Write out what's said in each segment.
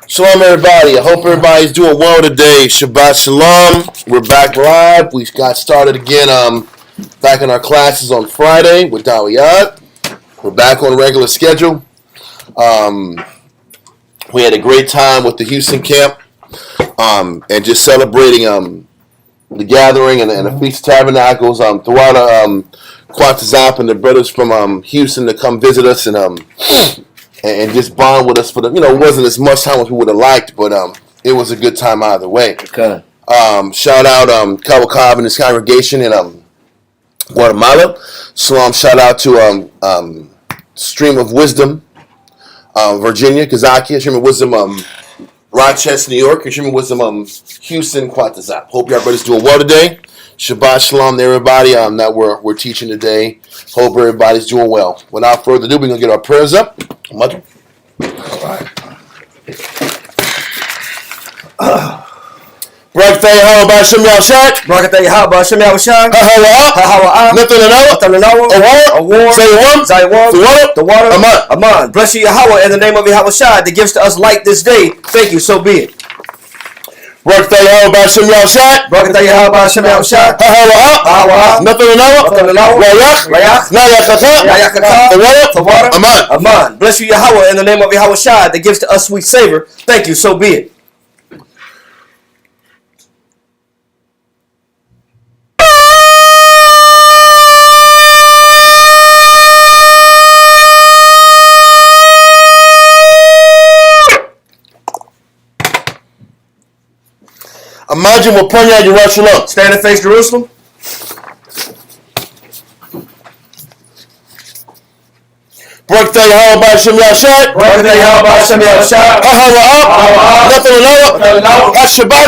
Shalom, everybody. I hope everybody's doing well today. Shabbat Shalom. We're back live. We got started again back in our classes on Friday with Dawiyat. We're back on a regular schedule. We had a great time with the Houston camp and just celebrating the gathering and the Feast of Tabernacles throughout Quatazop and the brothers from Houston to come visit us and just bond with us for it wasn't as much time as we would have liked, but it was a good time either way. Okay. Shout out Kawakab and his congregation in Guatemala. Shalom, shout out to Stream of Wisdom, Virginia, Kazaki, Stream of Wisdom, Rochester, New York, and Stream of Wisdom, Houston, Quatazop. Hope y'all brothers doing well today. Shabbat Shalom to everybody that we're teaching today. Hope everybody's doing well. Without further ado, we're going to get our prayers up. Mother. All right. Barakatah Yahweh B'Shem Yahushua. Barakatah Yahweh B'Shem Yahushua. Ha-ha-wa-ah. Nothing to know. A war. Zayawam. The water. Aman. Aman. Bless you, Yahweh, in the name of Yahushua that gives to us light this day. Thank you, so be it. Barakatah Yahweh B'Shem Yahushua. Barakatah Yahweh B'Shem Yahushua. Ha-ha-wa-ah. Nothing to know. Rayach. Nayakaka. The water. Aman. Aman. Bless you, Yahweh, in the name of Yahushua that gives to us sweet savor. Thank you, so be it. Imagine we'll point out Jerusalem. Stand and face Jerusalem. Barakatah Yahweh B'Shem Yahushua. Barakatah Yahweh B'Shem Yahushua. Ha-ha-wa-ah. Nothing to know. Ha-Shabbat.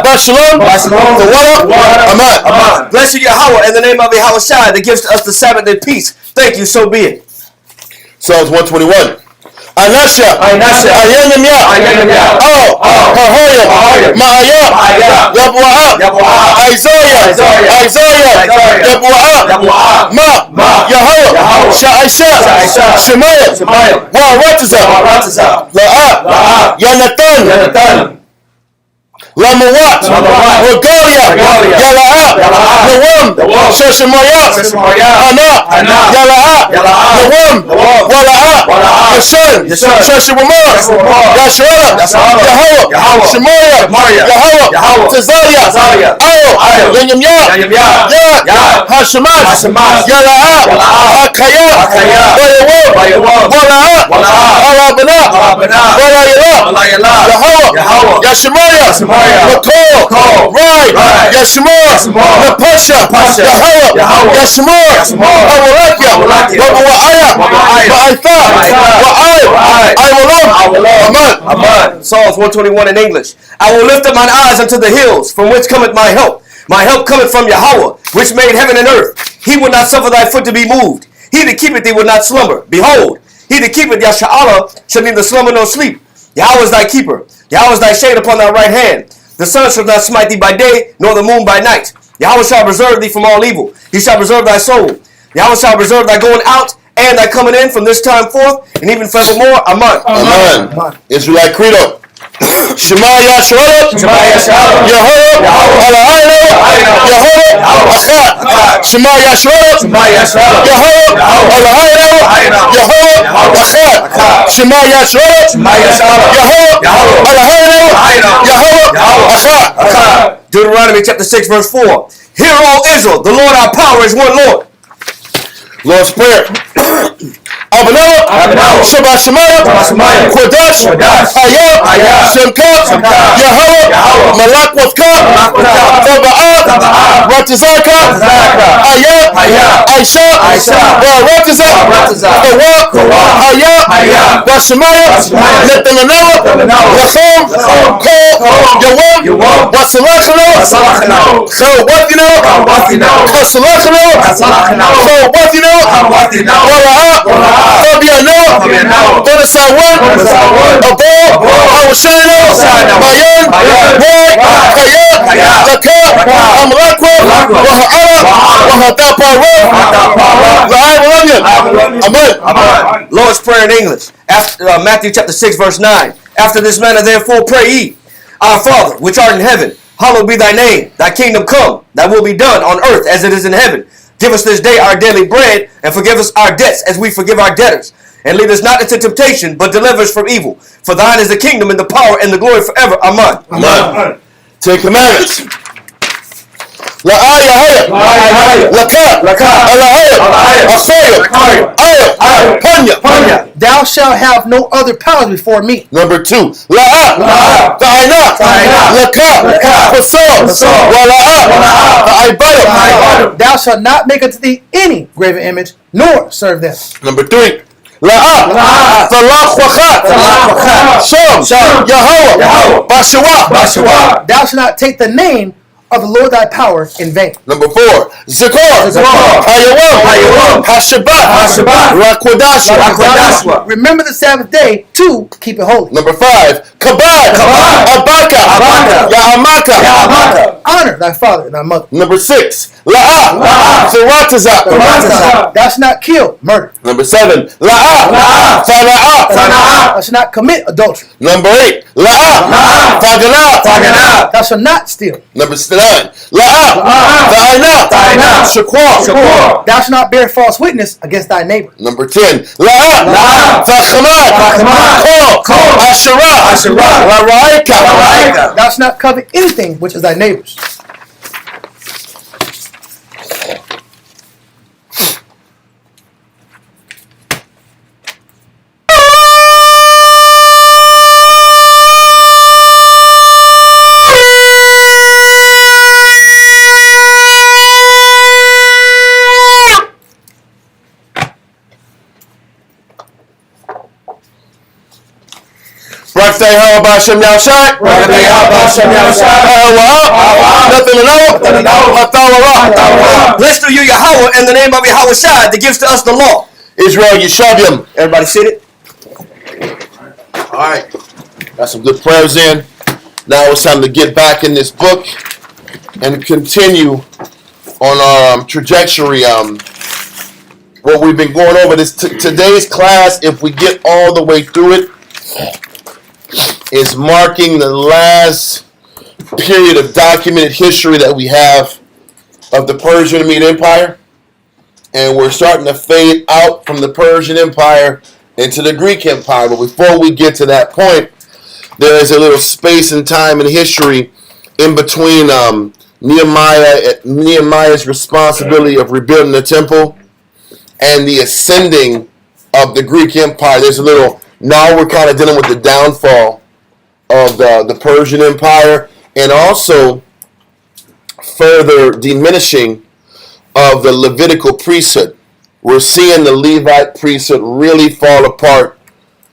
Ba-Shalom. The water. Aman. Bless you, Yahweh, in the name of Yahushua that gives to us the Sabbath and peace. Thank you, so be it. Psalms 121. Anasha. Ayanamya. Oh. Hahoyam. Ma'ayah. Yabu'ah. Isaiah. Yabu'ah. Ma. Yahweh. Sha'isha. Shemaiah. Wa'aratazah. La'ah. Yanatan. Lamawat, Regalia, Yala'ah, Nawam, Sheshamayah, Ana, Yala'ah, Nawam, Wala'ah, Yasan, Sheshamamah, Yasharah, Yahweh, Shemaiah, Yahweh, Tazalia, Ayo, Yanyamyah, Yah, Hashemaz, Yala'ah, Hakayah, Bayawam, Wala'ah, Alabana, Walayala, Yahweh, Yashemaiah, Makol, Right, Yashmor, Napasha, Yahweh, Yashmor, Awalakia, Wa'aya, Wa'aitha, Aman. Psalms 121 in English. I will lift up mine eyes unto the hills, from which cometh my help. My help cometh from Yahweh, which made heaven and earth. He will not suffer thy foot to be moved. He that keepeth thee will not slumber. Behold, he that keepeth Yasha'Allah shall neither slumber nor sleep. Yahweh is thy keeper. Yahweh is thy shade upon thy right hand. The sun shall not smite thee by day, nor the moon by night. Yahweh shall preserve thee from all evil. He shall preserve thy soul. Yahweh shall preserve thy going out and thy coming in from this time forth, and even forevermore. Amen. Israelite Credo. Shema Yasharah, Yehovah, Eloheinu, Yehovah, Echad. Shema Yasharah, Yehovah, Eloheinu, Yehovah, Echad. Shema Yasharah, Yehovah, Eloheinu, Yehovah, Echad. Deuteronomy chapter 6 verse 4. Hear, O Israel, the Lord our power is one Lord. Lord's Prayer. Abinah, Shabbat Shemayah, Kodesh, Hayah, Shemkah, Yahweh, Malak Wavkah, Taba'ah, Ratazaka, Ayah, Aisha, Ratazah, Hayah, Bashemayah, Netanah, Lachom, Kol, Yawam, Wasalachano, Chawatino, Kasalachano, Chawatino, Wala'ah, Fabiano, Bonasawan, Abo, Hawashano, Mayan, Roy, Kayat, Zakah, Amrakwa, Waha'ala, Wahadapara, Amen. Lord's Prayer in English. Matthew chapter 6, verse 9. After this manner, therefore, pray ye, Our Father, which art in heaven, hallowed be thy name. Thy kingdom come. Thy will be done on earth as it is in heaven. Give us this day our daily bread, and forgive us our debts as we forgive our debtors. And lead us not into temptation, but deliver us from evil. For thine is the kingdom and the power and the glory forever. Amen. Amen. Ten Commandments. La'aya, Laka, Alahaya, Asaya, Panya. Thou shalt have no other powers before me. Number 2. La'a, Ta'ina, Laka, Fasal, Wala'a, Ta'ibada. Thou shalt not make unto thee any graven image, nor serve them. Number 3. La'a, Talaq Waqat, Sham, Yahweh, Bashawa. Thou shalt not take the name of the Lord thy power in vain. Number 4. Zakor, Hayawam, Hashabat, Rakwadash. Remember the Sabbath day to keep it holy. Number 5. Kabad, Abaka, Yahamaka. Honor thy father and thy mother. Number 6. La'a, Zarataza. Thou shalt not kill, murder. Number 7. La'a, Fana'a. Thou shalt not commit adultery. Number 8. La'a, Tagana. Thou shalt not steal. Number 9. La'a, Ta'ina, Shakwa. Thou shalt not bear false witness against thy neighbor. Number 10. La'a, Fakhamad, Kol, Ashara, Ra'aika. Thou shalt not covet anything which is thy neighbor's. Birthday, how about Shem Yahshai? Birthday, how about Shem Yahshai? Nothing to know. Blessed are you, Yahweh, in the name of Yahweh Shai, that gives to us the law. Israel Yeshavyim. Everybody seated? All right. Got some good prayers in. Now it's time to get back in this book and continue on our trajectory. What we've been going over this today's class, if we get all the way through it, is marking the last period of documented history that we have of the Persian Median Empire. And we're starting to fade out from the Persian Empire into the Greek Empire. But before we get to that point, there is a little space and time in history in between Nehemiah's responsibility of rebuilding the temple and the ascending of the Greek Empire. There's a little, now we're kind of dealing with the downfall of the Persian Empire, and also further diminishing of the Levitical priesthood. We're seeing the Levite priesthood really fall apart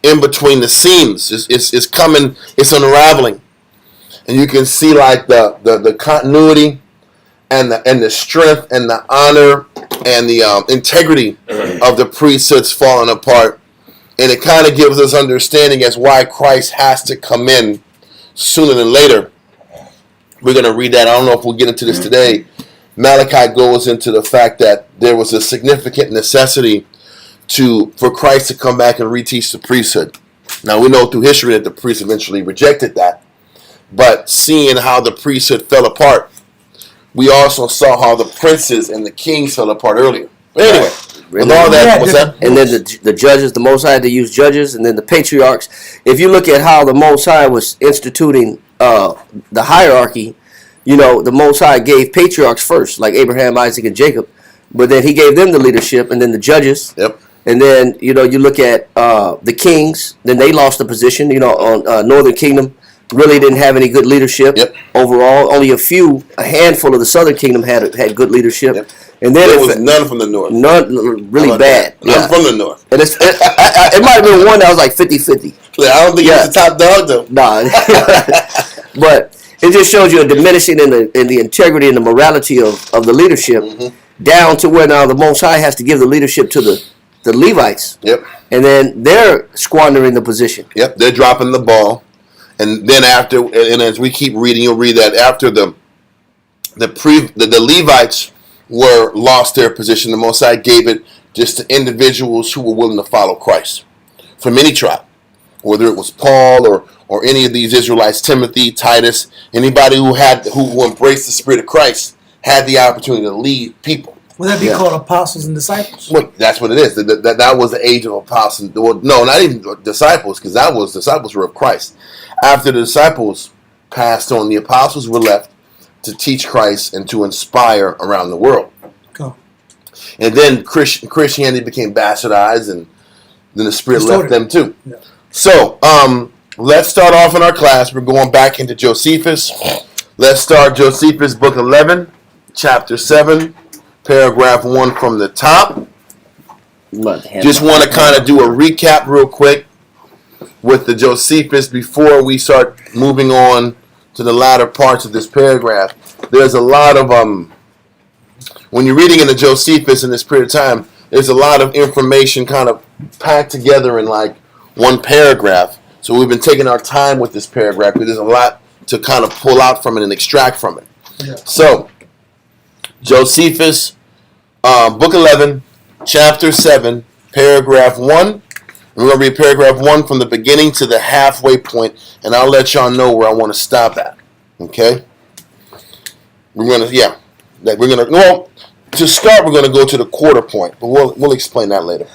in between the seams. It's coming, it's unraveling. And you can see like the continuity and the strength and the honor and the integrity of the priesthoods falling apart. And it kind of gives us understanding as why Christ has to come in sooner than later. We're going to read that. I don't know if we'll get into this today. Malachi goes into the fact that there was a significant necessity for Christ to come back and reteach the priesthood. Now, we know through history that the priests eventually rejected that. But seeing how the priesthood fell apart, we also saw how the princes and the kings fell apart earlier. But anyway, with all that, what's that? And then the judges, the Most High had to use judges, and then the patriarchs. If you look at how the Most High was instituting the hierarchy, you know, the Most High gave patriarchs first, like Abraham, Isaac, and Jacob. But then he gave them the leadership, and then the judges. Yep. And then, you know, you look at the kings, then they lost the position. You know, on Northern Kingdom really didn't have any good leadership overall. Only a handful of the Southern Kingdom had good leadership. Yep. And then there was none from the north. None really bad. None from the north. And it might have been one that was like 50-50. I don't think it's the top dog though. Nah. But it just shows you a diminishing in the integrity and the morality of the leadership, down to where now the Most High has to give the leadership to the Levites. Yep. And then they're squandering the position. Yep. They're dropping the ball. And then after, and as we keep reading, you'll read that after the Levites lost their position, the Most High gave it just to individuals who were willing to follow Christ, from any tribe, whether it was Paul or any of these Israelites, Timothy, Titus, anybody who embraced the Spirit of Christ had the opportunity to lead people. Would that be called apostles and disciples? Well, that's what it is. That was the age of apostles. Well, no, not even disciples, because disciples were of Christ. After the disciples passed on, the apostles were left to teach Christ and to inspire around the world. Go. And then Christianity became bastardized, and then the Spirit left them too. Yeah. So, let's start off in our class. We're going back into Josephus. Let's start Josephus, book 11, chapter 7. Paragraph 1 from the top. Just want to kind of do a recap real quick with the Josephus before we start moving on to the latter parts of this paragraph. There's a lot of when you're reading in the Josephus in this period of time, there's a lot of information kind of packed together in like one paragraph. So we've been taking our time with this paragraph because there's a lot to kind of pull out from it and extract from it. Yeah. So Josephus, book 11, chapter 7, paragraph 1. We're going to read paragraph 1 from the beginning to the halfway point, and I'll let y'all know where I want to stop at. Okay? Well, to start, we're going to go to the quarter point, but we'll explain that later.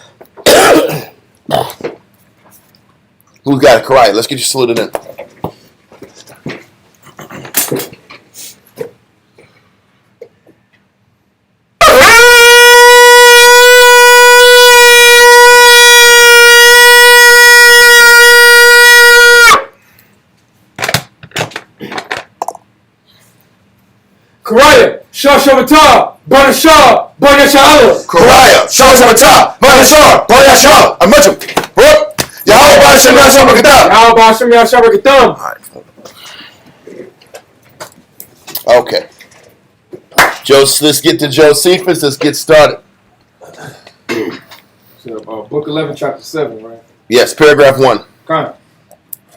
Who's got it? Correct. Let's get you saluted in. Karaya, Shah Shavata, Bana Shah, Bana Shah, Karaya, Shah Shavata, Bana Shah, Bana Shah, I'm much of Yahweh Bashem Yahshua B'Katam. Yahweh Bashem Yahshua B'Katam. Okay. Let's get to Josephus. Let's get started. So, book 11, chapter 7, right? Yes, paragraph 1. Kind of.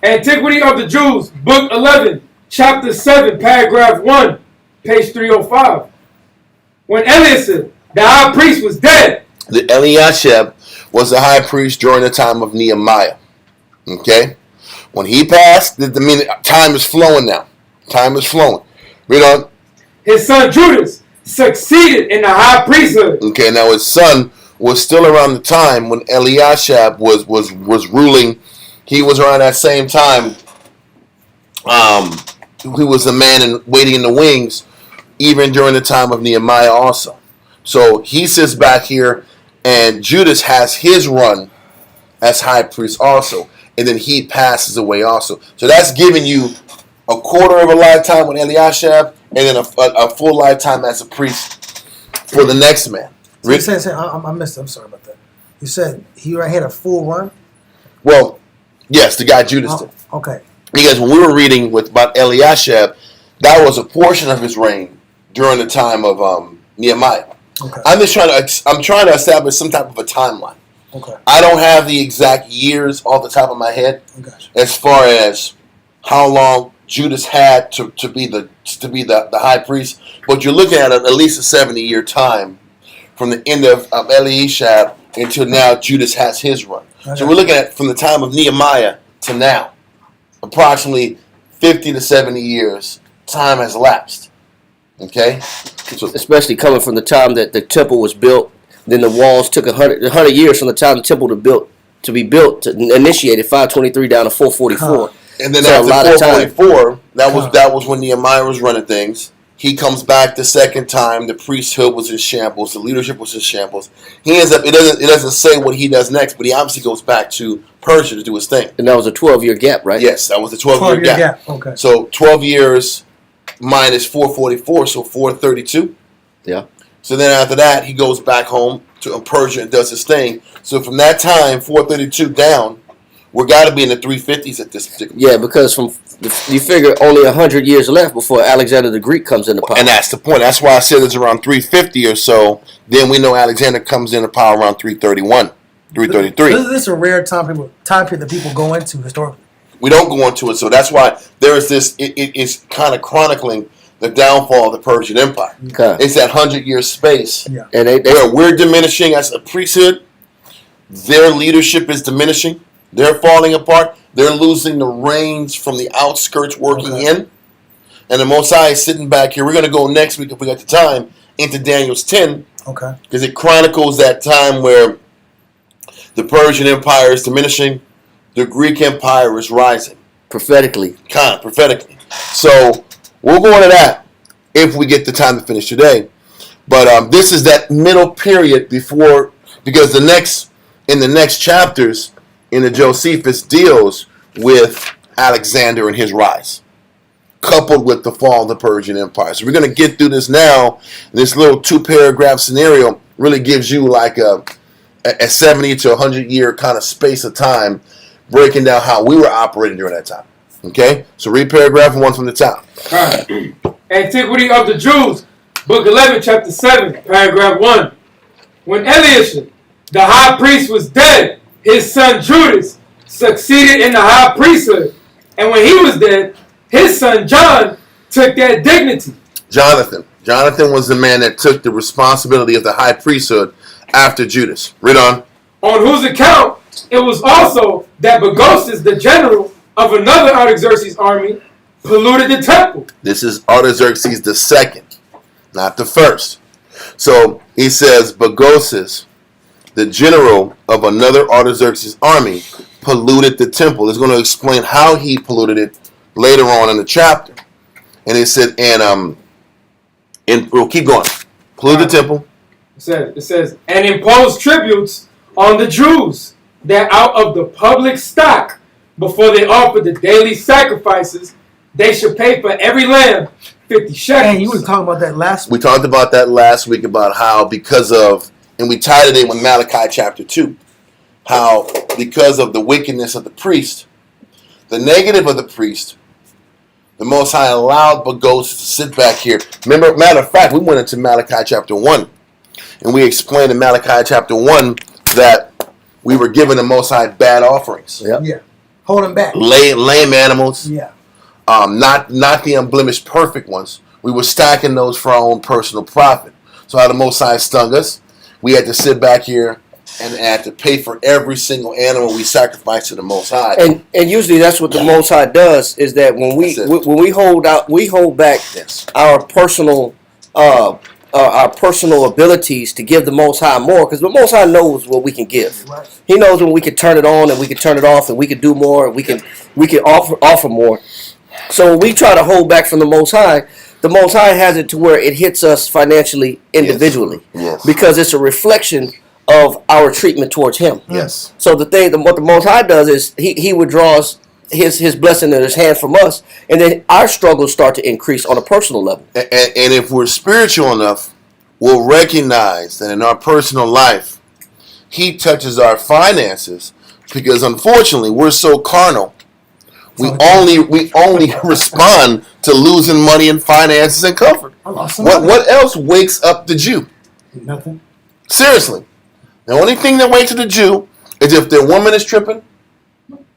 Antiquity of the Jews, book 11, chapter 7, paragraph 1. Page 305. When Eliashib, the high priest, was dead. The Eliashib was the high priest during the time of Nehemiah. Okay? When he passed, time is flowing now. Time is flowing. His son Judas succeeded in the high priesthood. Okay, now his son was still around the time when Eliashib was ruling. He was around that same time. He was the man waiting in the wings, even during the time of Nehemiah also. So he sits back here, and Judas has his run as high priest also, and then he passes away also. So that's giving you a quarter of a lifetime with Eliashib, and then a full lifetime as a priest for the next man. So you said, I missed it. I'm sorry about that. You said he had a full run? Well, yes, the guy Judas did. Okay. Because when we were reading about Eliashib, that was a portion of his reign during the time of Nehemiah. Okay. I'm trying to establish some type of a timeline. Okay. I don't have the exact years off the top of my head as far as how long Judas had to be the high priest, but you're looking at least a 70-year time from the end of Eliashib until now. Judas has his run. Okay. So we're looking at from the time of Nehemiah to now, approximately 50 to 70 years. Time has lapsed. Okay, so, especially coming from the time that the temple was built, then the walls took 100 years from the time the temple to be built to initiated 523 down to 444. And then so after 444, that was when Nehemiah was running things. He comes back the second time. The priesthood was in shambles. The leadership was in shambles. He ends up. It doesn't say what he does next, but he obviously goes back to Persia to do his thing. And that was a 12-year gap, right? Yes, that was a 12-year gap. Okay. So 12 years minus 444, so 432. Yeah. So then after that, he goes back home to Persia and does his thing. So from that time, 432 down, we're got to be in the 350s at this particular time. Yeah, because you figure only 100 years left before Alexander the Greek comes into power. And that's the point. That's why I said it's around 350 or so. Then we know Alexander comes into power around 331, 333. This is a rare time period that people go into historically. We don't go into it, so that's why there is this. It's kind of chronicling the downfall of the Persian Empire. Okay. It's that 100-year space, yeah. And where we're diminishing as a priesthood. Their leadership is diminishing. They're falling apart. They're losing the reins from the outskirts working in. And the Most High is sitting back here. We're going to go next week, if we got the time, into Daniel's 10. Okay. Because it chronicles that time where the Persian Empire is diminishing, the Greek Empire is rising. Prophetically. Prophetically. So we'll go into that if we get the time to finish today. But this is that middle period before, because in the next chapters in the Josephus deals with Alexander and his rise, coupled with the fall of the Persian Empire. So we're going to get through this now. This little 2-paragraph scenario really gives you like a 70 to 100 year kind of space of time, breaking down how we were operating during that time. Okay? So read paragraph 1 from the top. All right. Antiquity of the Jews, book 11, chapter 7, paragraph 1. When Eliashib, the high priest, was dead, his son Judas succeeded in the high priesthood. And when he was dead, his son John took that dignity. Jonathan was the man that took the responsibility of the high priesthood after Judas. Read on. On whose account it was also that Bagoses, the general of another Artaxerxes' army, polluted the temple. This is Artaxerxes the second, not the first. So he says Bagoses, the general of another Artaxerxes' army, polluted the temple. It's going to explain how he polluted it later on in the chapter. And it said, and we'll keep going. Pollute the temple. It says, and imposed tributes on the Jews, that out of the public stock, before they offered the daily sacrifices, they should pay for every lamb 50 shekels. And you were talking about that last week. We talked about that last week, about how because of, and we tied it in with Malachi chapter 2, how because of the wickedness of the priest, the negative of the priest, the Most High allowed Bagoses to sit back here. Remember, matter of fact, we went into Malachi chapter 1, and we explained in Malachi chapter 1 that we were giving the Most High bad offerings. Yep. Yeah. Hold them back. Lame animals. Yeah. Not the unblemished perfect ones. We were stacking those for our own personal profit. So how the Most High stung us, we had to sit back here and had to pay for every single animal we sacrificed to the Most High. And usually that's what the Most High does, is that when we hold back our personal abilities to give the Most High more, because the Most High knows what we can give. Right. He knows when we can turn it on and we can turn it off, and we can do more, and we can offer more. So when we try to hold back from the Most High has it to where it hits us financially individually. Yes. Because it's a reflection of our treatment towards Him. Yes. So what the Most High does is He withdraws his blessing in His hand from us, and then our struggles start to increase on a personal level. And if we're spiritual enough, we'll recognize that in our personal life, He touches our finances, because unfortunately we're so carnal. We only respond to losing money and finances and comfort. I lost some What else wakes up the Jew? Nothing. Seriously. The only thing that wakes up the Jew is if their woman is tripping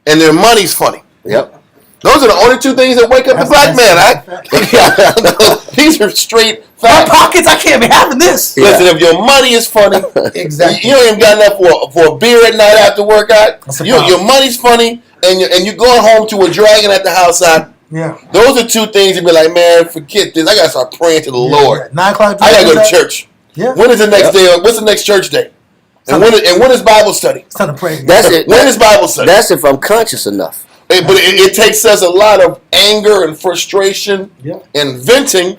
and their money's funny. Yep. Those are the only two things that wake up the black man. These are straight My facts. pockets, I can't be having this. Listen, if your money is funny, Exactly. you don't even got enough for a beer at night after workout. That's a Your problem. money's funny, and you're going home to a dragon at the house side. Yeah. Those are two things you'd be like, man, forget this. I gotta start praying to the Lord. Yeah. 9 o'clock. I gotta go to that? church. Yeah. When is the next day? What's the next church day? And when is Bible study? It's time to pray. That's it. When is Bible study? That's if I'm conscious enough. But it takes us a lot of anger and frustration Yeah. and venting,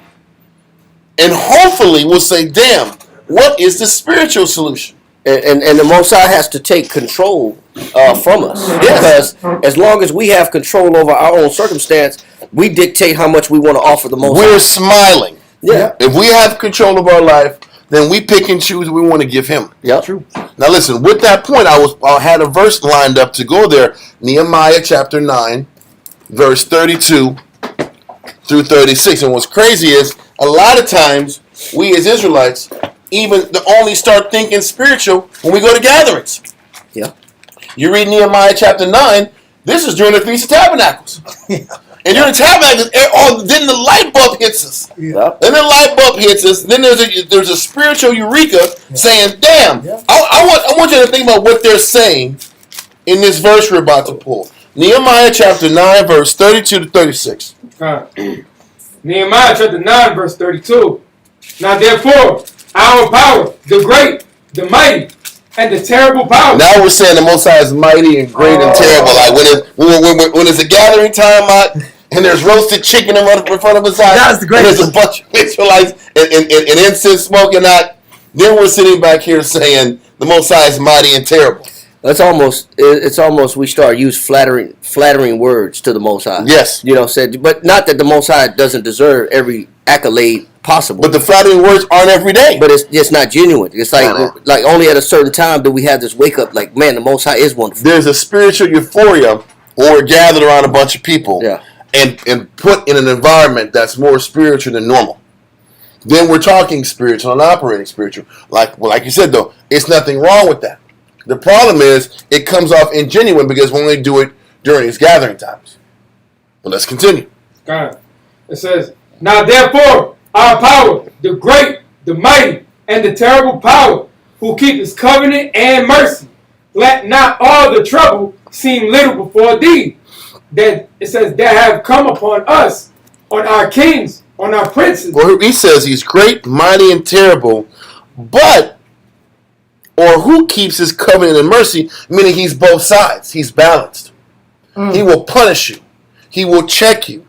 and hopefully we'll say, damn, what is the spiritual solution? And the Most High has to take control from us. Yes. Because as long as we have control over our own circumstance, we dictate how much we want to offer the Most High. We're smiling. Yeah. If we have control of our life, then we pick and choose what we want to give Him. Yep. True. Now listen, with that point, I had a verse lined up to go there. Nehemiah chapter 9, verse 32 through 36. And what's crazy is, a lot of times, we as Israelites even only start thinking spiritual when we go to gatherings. Yeah. You read Nehemiah chapter 9, this is during the Feast of Tabernacles. And during the Tabernacles, then the light bulb hits us. Yep. Then the light bulb hits us. Then there's a spiritual eureka saying, damn, I want you to think about what they're saying in this verse we're about to pull. Nehemiah chapter 9, verse 32 to 36. Nehemiah chapter 9, verse 32. Now therefore, our power, the great, the mighty, and the terrible power. Now we're saying the Most High is mighty and great and terrible. Like when it's a gathering time out and there's roasted chicken in front of his eyes, That's the greatest. and there's a bunch of Israelites and incense smoking out, then we're sitting back here saying the Most High is mighty and terrible. It's almost we start use flattering words to the Most High. Yes. Said, but not that the Most High doesn't deserve every accolade possible. But the flattering words aren't every day. But it's not genuine. It's like only at a certain time do we have this wake up. Like, man, the Most High is wonderful. There's a spiritual euphoria when we're gathered around a bunch of people, and put in an environment that's more spiritual than normal. Then we're talking spiritual and operating spiritual. Like you said though, it's nothing wrong with that. The problem is it comes off ingenuine because we only do it during these gathering times. But let's continue. God. It says, now therefore, our power, the great, the mighty, and the terrible power, who keep his covenant and mercy, let not all the trouble seem little before thee. That it says that have come upon us, on our kings, on our princes. Well, he says he's great, mighty, and terrible, or who keeps his covenant and mercy, meaning he's both sides. He's balanced. He will punish you. He will check you.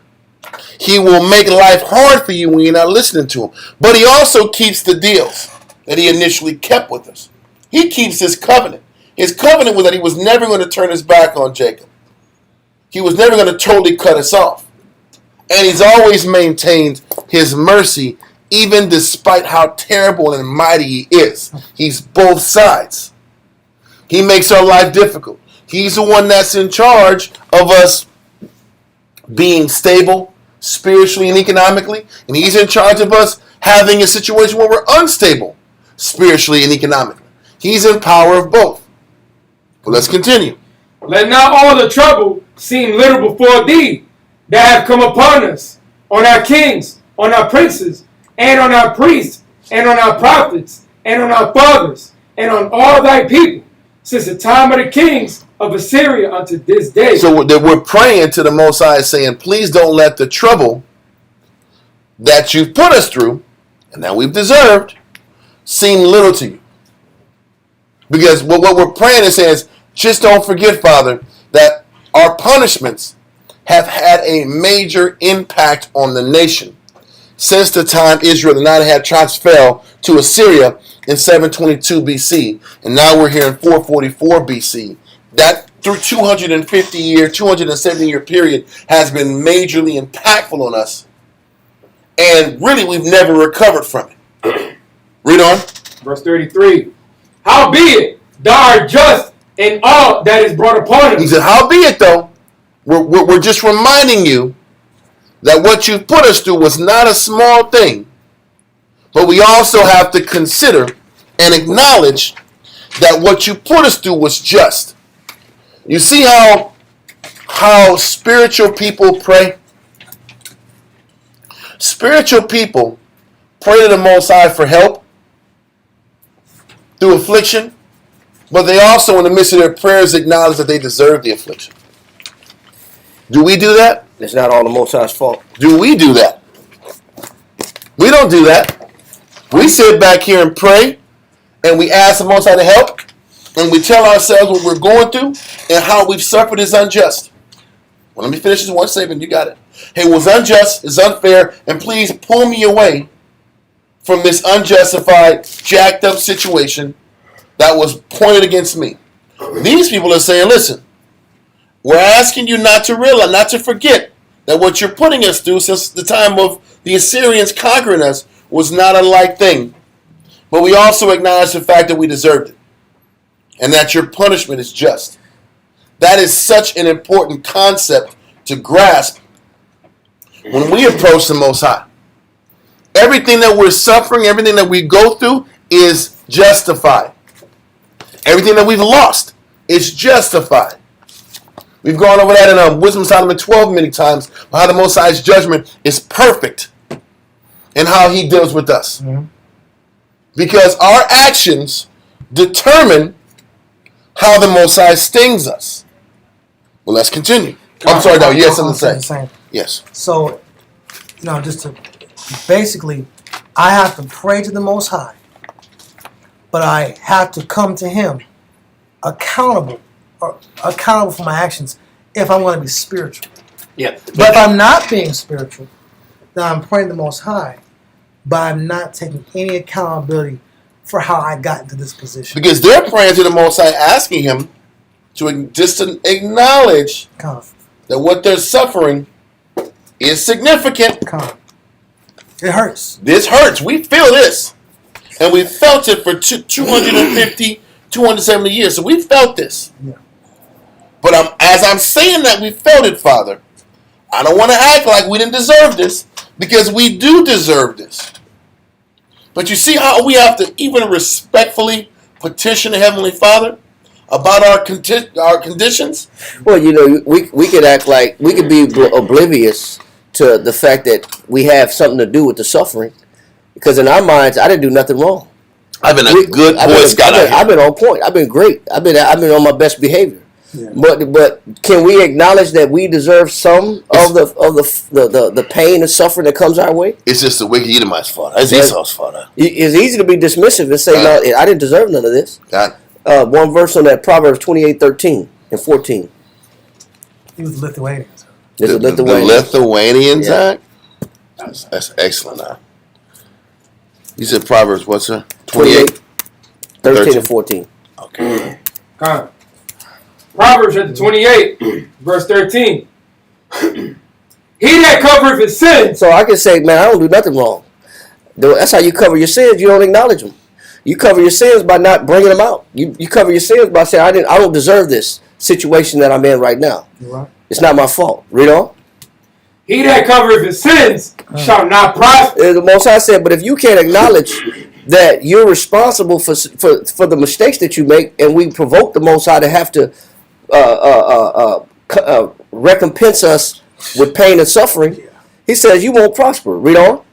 He will make life hard for you when you're not listening to him. But he also keeps the deals that he initially kept with us. He keeps his covenant. His covenant was that he was never going to turn his back on Jacob. He was never going to totally cut us off. And he's always maintained his mercy, even despite how terrible and mighty he is. He's both sides. He makes our life difficult. He's the one that's in charge of us being stable spiritually and economically. And he's in charge of us having a situation where we're unstable spiritually and economically. He's in power of both. But let's continue. Let not all the trouble seem little before thee, that have come upon us, on our kings, on our princes, and on our priests, and on our prophets, and on our fathers, and on all thy people, since the time of the kings of Assyria unto this day. So we're praying to the Most High saying, please don't let the trouble that you've put us through, and that we've deserved, seem little to you. Because what we're praying is saying, just don't forget, Father, that our punishments have had a major impact on the nation since the time Israel, the 9.5 tribes, fell to Assyria in 722 BC. And now we're here in 444 BC. That through 270-year period has been majorly impactful on us. And really, we've never recovered from it. Read on. Verse 33. Howbeit, thou art just in all that is brought upon us. He said, howbeit though, we're just reminding you that what you've put us through was not a small thing. But we also have to consider and acknowledge that what you put us through was just. You see how spiritual people pray? Spiritual people pray to the Most High for help through affliction, but they also, in the midst of their prayers, acknowledge that they deserve the affliction. Do we do that? It's not all the Most High's fault. Do we do that? We don't do that. We sit back here and pray, and we ask the Most High to help, and we tell ourselves what we're going through and how we've suffered is unjust. Well, let me finish this one statement. You got it. Hey, it was unjust, it's unfair, and please pull me away from this unjustified, jacked up situation that was pointed against me. These people are saying, listen, we're asking you not to realize, not to forget that what you're putting us through since the time of the Assyrians conquering us was not a light thing. But we also acknowledge the fact that we deserved it. And that your punishment is just. That is such an important concept to grasp when we approach the Most High. Everything that we're suffering, everything that we go through is justified. Everything that we've lost is justified. We've gone over that in Wisdom of Solomon 12 many times, how the Most High's judgment is perfect and how he deals with us. Mm-hmm. Because our actions determine how the Most High stings us. Well, let's continue. I'm sorry, no, you had something to say. Yes. So, just to basically, I have to pray to the Most High, but I have to come to Him accountable for my actions if I want to be spiritual. Yeah. But if I'm not being spiritual, then I'm praying to the Most High, but I'm not taking any accountability for how I got into this position. Because they're praying to the Most High, asking Him to acknowledge that what they're suffering is significant. It hurts. This hurts. We feel this. And we felt it for 250, 270 years. So we felt this. Yeah. But as I'm saying that we felt it, Father, I don't want to act like we didn't deserve this, because we do deserve this. But you see how we have to even respectfully petition the Heavenly Father about our conditions? Well, we could act like, we could be oblivious to the fact that we have something to do with the suffering, because in our minds, I didn't do nothing wrong. I've been a good Boy Scout. I've been on point. I've been great. I've been on my best behavior. Yeah. But can we acknowledge that we deserve some of the pain and suffering that comes our way? It's just the wicked Edomite's fault. It's Esau's fault. It's easy to be dismissive and say, no, I didn't deserve none of this. One verse on that, Proverbs 28:13 and 14. He was Lithuanians. The Lithuanians act? That's excellent. You said Proverbs, what's that? 28, 13 and 14. Okay. Proverbs chapter 28, verse 13. He that covereth his sins. So I can say, man, I don't do nothing wrong. That's how you cover your sins. You don't acknowledge them. You cover your sins by not bringing them out. You cover your sins by saying, I don't deserve this situation that I'm in right now. Right. It's not my fault. Read on. He that covereth his sins shall not prosper. The Most High said, but if you can't acknowledge that you're responsible for the mistakes that you make, and we provoke the Most High to have to recompense us with pain and suffering, He says you won't prosper. Read on.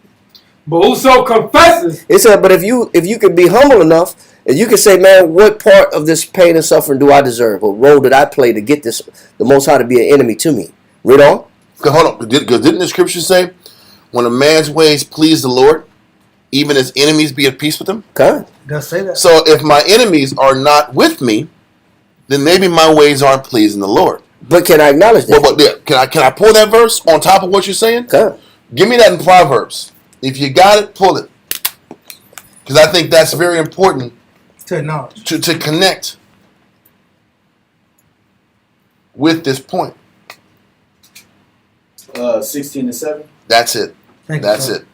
But whoso confesses. He said, but if you can be humble enough, and you can say, man, what part of this pain and suffering do I deserve? What role did I play to get the Most High to be an enemy to me? Read on. Hold on. Didn't the scripture say, when a man's ways please the Lord, even his enemies be at peace with him? Okay. It does say that. So if my enemies are not with me, then maybe my ways aren't pleasing the Lord. But can I acknowledge that? But can I pull that verse on top of what you're saying? Okay. Give me that in Proverbs. If you got it, pull it. Because I think that's very important to acknowledge. To connect with this point. 16-7. That's it. That's it.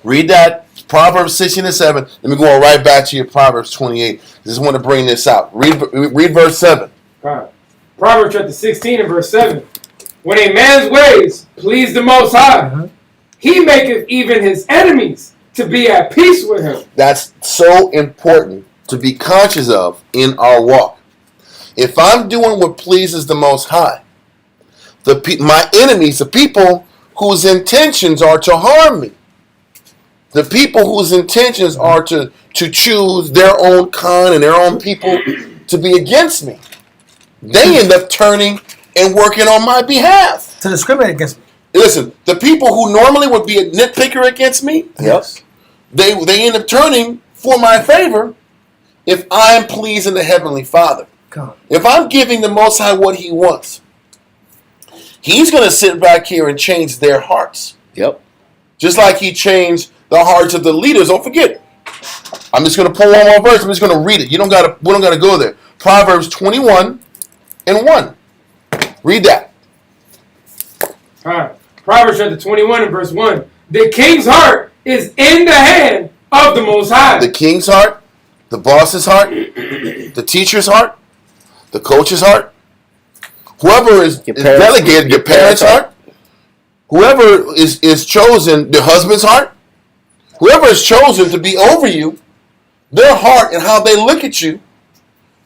Read that, Proverbs 16-7. Let me go right back to your Proverbs 28. Just want to bring this out. Read verse 7. Proverbs chapter 16 and verse 7. When a man's ways please the Most High, he maketh even his enemies to be at peace with him. That's so important to be conscious of in our walk. If I'm doing what pleases the Most High, my enemies, the people whose intentions are to harm me, the people whose intentions are to choose their own kind and their own people to be against me, they end up turning and working on my behalf. To discriminate against me. Listen, the people who normally would be a nitpicker against me, Yes. they end up turning for my favor if I'm pleasing the Heavenly Father. If I'm giving the Most High what He wants, He's going to sit back here and change their hearts. Yep. Just like He changed the hearts of the leaders. Don't forget. I'm just going to pull one more verse. I'm just going to read it. We don't got to go there. Proverbs 21 and 1. Read that. All right. Proverbs chapter 21 and verse 1. The king's heart is in the hand of the Most High. The king's heart, the boss's heart, the teacher's heart, the coach's heart, whoever is delegated, your parents' heart, whoever is chosen, the husband's heart, whoever is chosen to be over you, their heart and how they look at you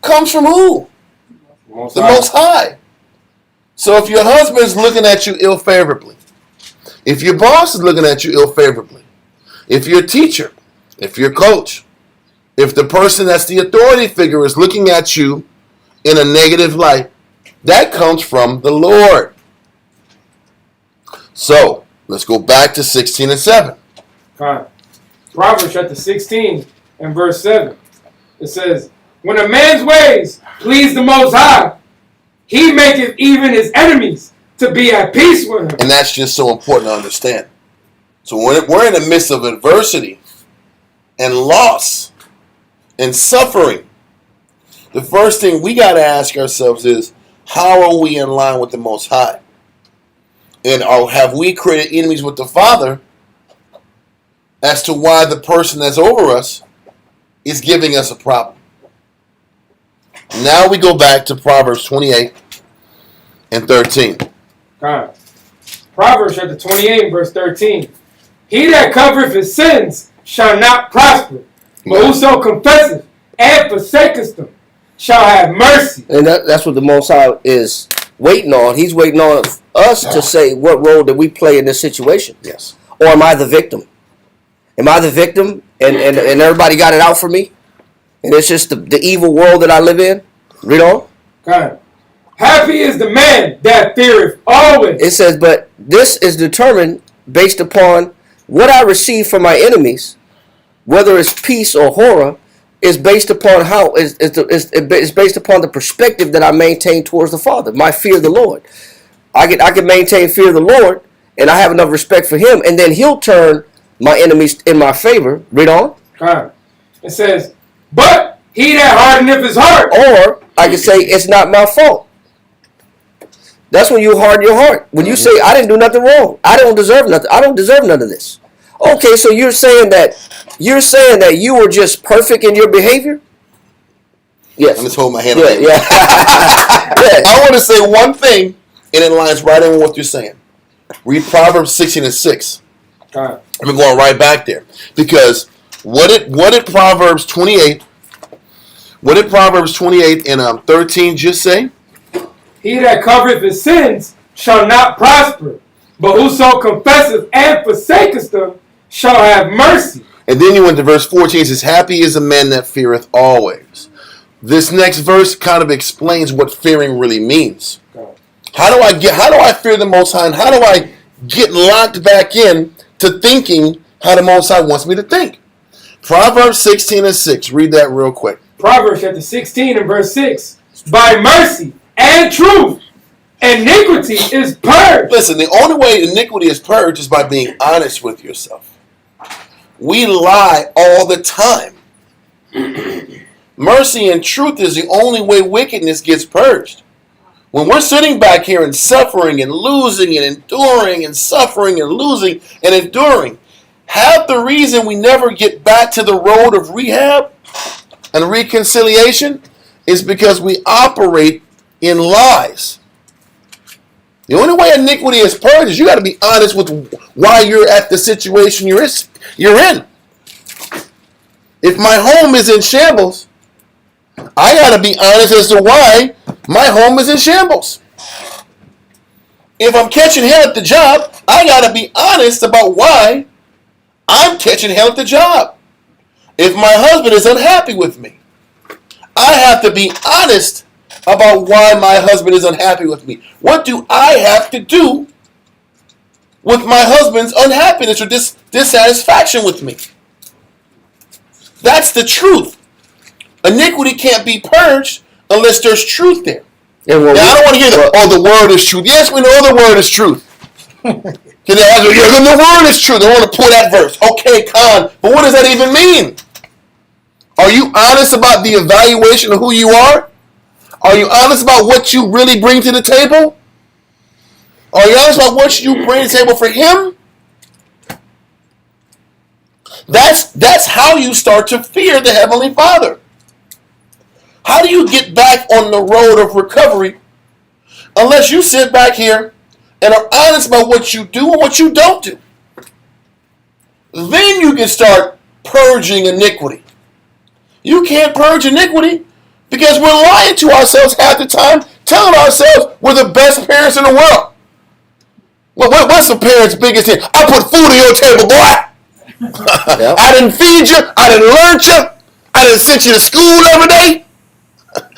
comes from who? The Most High. So if your husband's looking at you ill-favorably, if your boss is looking at you ill-favorably, if your teacher, if your coach, If the person that's the authority figure is looking at you in a negative light, that comes from the Lord. So, let's go back to 16 and 7. Proverbs chapter 16 and verse 7. It says, when a man's ways please the Most High, he maketh even his enemies to be at peace with him. And that's just so important to understand. So when we're in the midst of adversity and loss and suffering, the first thing we got to ask ourselves is, how are we in line with the Most High? And have we created enemies with the Father as to why the person that's over us is giving us a problem? Now we go back to Proverbs 28 and 13. Proverbs chapter 28 verse 13. He that covereth his sins shall not prosper, but whoso confesseth and forsaketh them shall have mercy. And that's what the Most High is waiting on. He's waiting on us to say, what role did we play in this situation? Yes. Or am I the victim? Am I the victim and everybody got it out for me? And it's just the evil world that I live in? Read on. God. Happy is the man that feareth always. It says, but this is determined based upon what I receive from my enemies, whether it's peace or horror, is based upon it's based upon the perspective that I maintain towards the Father. My fear of the Lord. I can maintain fear of the Lord, and I have enough respect for Him, and then He'll turn my enemies in my favor. Read on. It says, but he that hardeneth his heart. Or I can say it's not my fault. That's when you harden your heart. When you say I didn't do nothing wrong, I don't deserve nothing. I don't deserve none of this. Okay, so you're saying that you were just perfect in your behavior? Yes. I'm just holding my hand. Yeah. Yes. I want to say one thing, and it lines right in with what you're saying. Read Proverbs 16 and 6. I'm going right back there, because what did Proverbs 28? What did Proverbs 28 and 13 just say? He that covereth his sins shall not prosper, but whoso confesseth and forsaketh them shall have mercy. And then you went to verse 14. It says, happy is a man that feareth always. This next verse kind of explains what fearing really means. How do I fear the Most High, and how do I get locked back in to thinking how the Most High wants me to think? Proverbs 16 and 6. Read that real quick. Proverbs chapter 16 and verse 6. By mercy and truth, iniquity is purged. Listen, the only way iniquity is purged is by being honest with yourself. We lie all the time. Mercy and truth is the only way wickedness gets purged. When we're sitting back here and suffering and losing and enduring and suffering and losing and enduring, half the reason we never get back to the road of rehab and reconciliation is because we operate in lies. The only way iniquity is purged is you got to be honest with why you're at the situation you're in. If my home is in shambles, I got to be honest as to why my home is in shambles. If I'm catching hell at the job, I got to be honest about why I'm catching hell at the job. If my husband is unhappy with me, I have to be honest about why my husband is unhappy with me. What do I have to do with my husband's unhappiness or dissatisfaction with me? That's the truth. Iniquity can't be purged unless there's truth there. Now, I don't want to hear the word is truth. Yes, we know the word is truth. The word is truth. I want to pull that verse. Okay, Khan, but what does that even mean? Are you honest about the evaluation of who you are? Are you honest about what you really bring to the table? Are you honest about what you bring to the table for Him? That's how you start to fear the Heavenly Father. How do you get back on the road of recovery unless you sit back here and are honest about what you do and what you don't do? Then you can start purging iniquity. You can't purge iniquity because we're lying to ourselves half the time, telling ourselves we're the best parents in the world. What's a parent's biggest thing? I put food on your table, boy. Yep. I didn't feed you. I didn't learn you. I done sent you to school every day.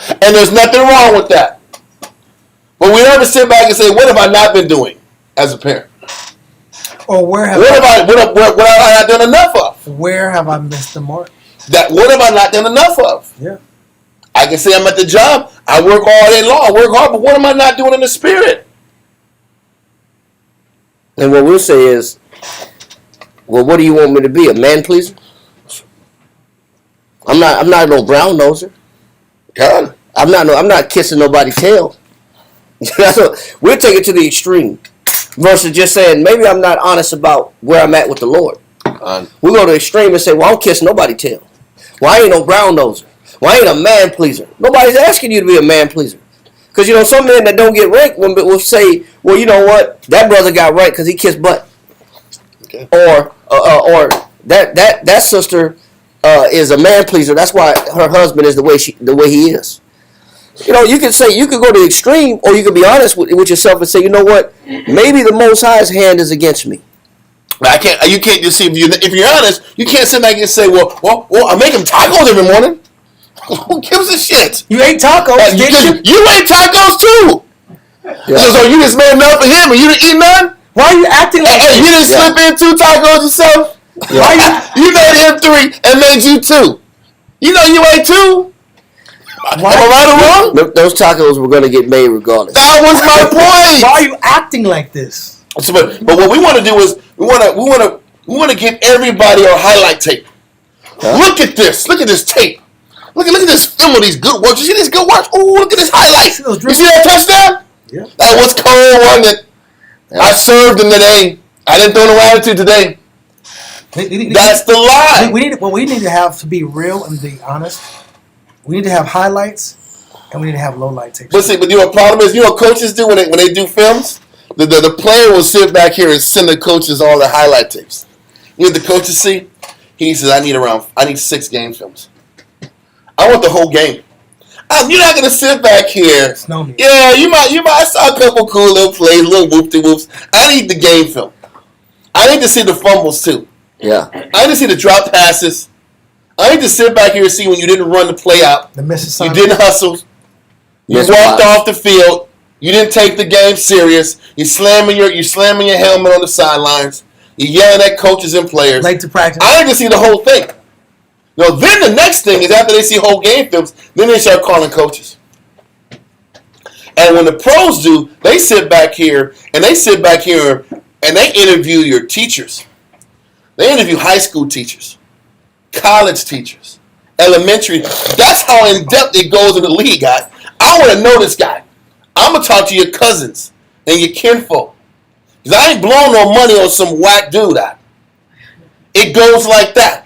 And there's nothing wrong with that. But we never sit back and say, what have I not been doing as a parent? Or what have I not done enough of? Where have I missed the mark? What have I not done enough of? Yeah. I can say I'm at the job. I work all day long. I work hard, but what am I not doing in the spirit? And what we'll say is, well, what do you want me to be? A man pleaser? I'm not no brown noser. God. I'm not kissing nobody's tail. We'll take it to the extreme. Versus just saying, maybe I'm not honest about where I'm at with the Lord. We go to the extreme and say, well, I don't kiss nobody's tail. Well, I ain't no brown noser. Well, I ain't a man pleaser. Nobody's asking you to be a man pleaser. Because, some men that don't get ranked will say, well, you know what? That brother got ranked because he kissed butt. Okay. Or that sister is a man pleaser. That's why her husband is the way he is. You could go to the extreme, or you could be honest with yourself and say, you know what? Maybe the Most High's hand is against me. You can't just see, if you're honest, you can't sit back and say, well, I make him tacos every morning. Who gives a shit? You ate tacos, didn't you? You ate tacos too. Yeah. So you just made enough for him and you didn't eat none? Why are you acting like you didn't slip in 2 tacos yourself? Yeah. Why you made him 3 and made you 2? You ate 2? Am I right or wrong? Those tacos were going to get made regardless. That was my point. Why are you acting like this? So, but what we want to do is we want to give everybody our highlight tape. Huh? Look at this tape. Look at this film of these good works. You see these good works? Oh, look at this highlights. You see that touchdown? Yeah. That was cold one that I served him today. I didn't throw no attitude today. That's the lie. We need to have to be real and be honest. We need to have highlights and we need to have low light tapes. But what problem is, what coaches do when they do films? The player will sit back here and send the coaches all the highlight tapes. You know what the coaches see? He says, I need 6 game films. I want the whole game. You're not gonna sit back here. Yeah, you might. I saw a couple cool little plays, little whoop-de-whoops. I need the game film. I need to see the fumbles too. Yeah. I need to see the drop passes. I need to sit back here and see when you didn't run the play out. The misses. You didn't hustle. You walked off the field. You didn't take the game serious. You're slamming your helmet on the sidelines. You're yelling at coaches and players. Late to practice. I need to see the whole thing. Then the next thing is after they see whole game films, then they start calling coaches. And when the pros do, they sit back here and they interview your teachers. They interview high school teachers, college teachers, elementary. That's how in depth it goes in the league, guys. I want to know this guy. I'm going to talk to your cousins and your kinfolk. Because I ain't blowing no money on some whack dude. It goes like that.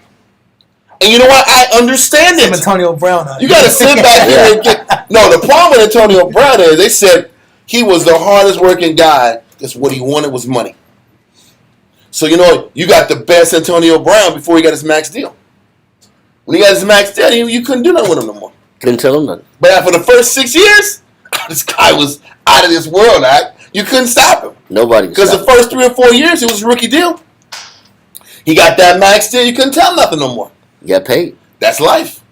And you know what? I understand it. Antonio Brown. You got to sit back here and get... No, the problem with Antonio Brown is they said he was the hardest working guy. Just what he wanted was money. So, you got the best Antonio Brown before he got his max deal. When he got his max deal, you couldn't do nothing with him no more. Couldn't tell him nothing. But after the first 6 years, this guy was out of this world. You couldn't stop him. Nobody. Because the first 3 or 4 years, it was a rookie deal. He got that max deal. You couldn't tell him nothing no more. You got paid. That's life.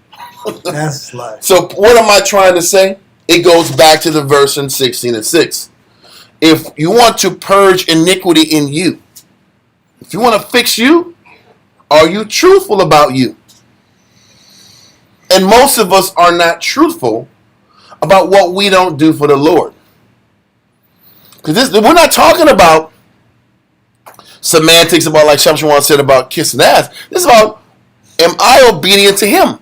That's life. So what am I trying to say? It goes back to the verse in 16:6. If you want to purge iniquity in you, if you want to fix you, are you truthful about you? And most of us are not truthful about what we don't do for the Lord. Because we're not talking about semantics about like Shamshawan said about kissing ass. This is about, am I obedient to him?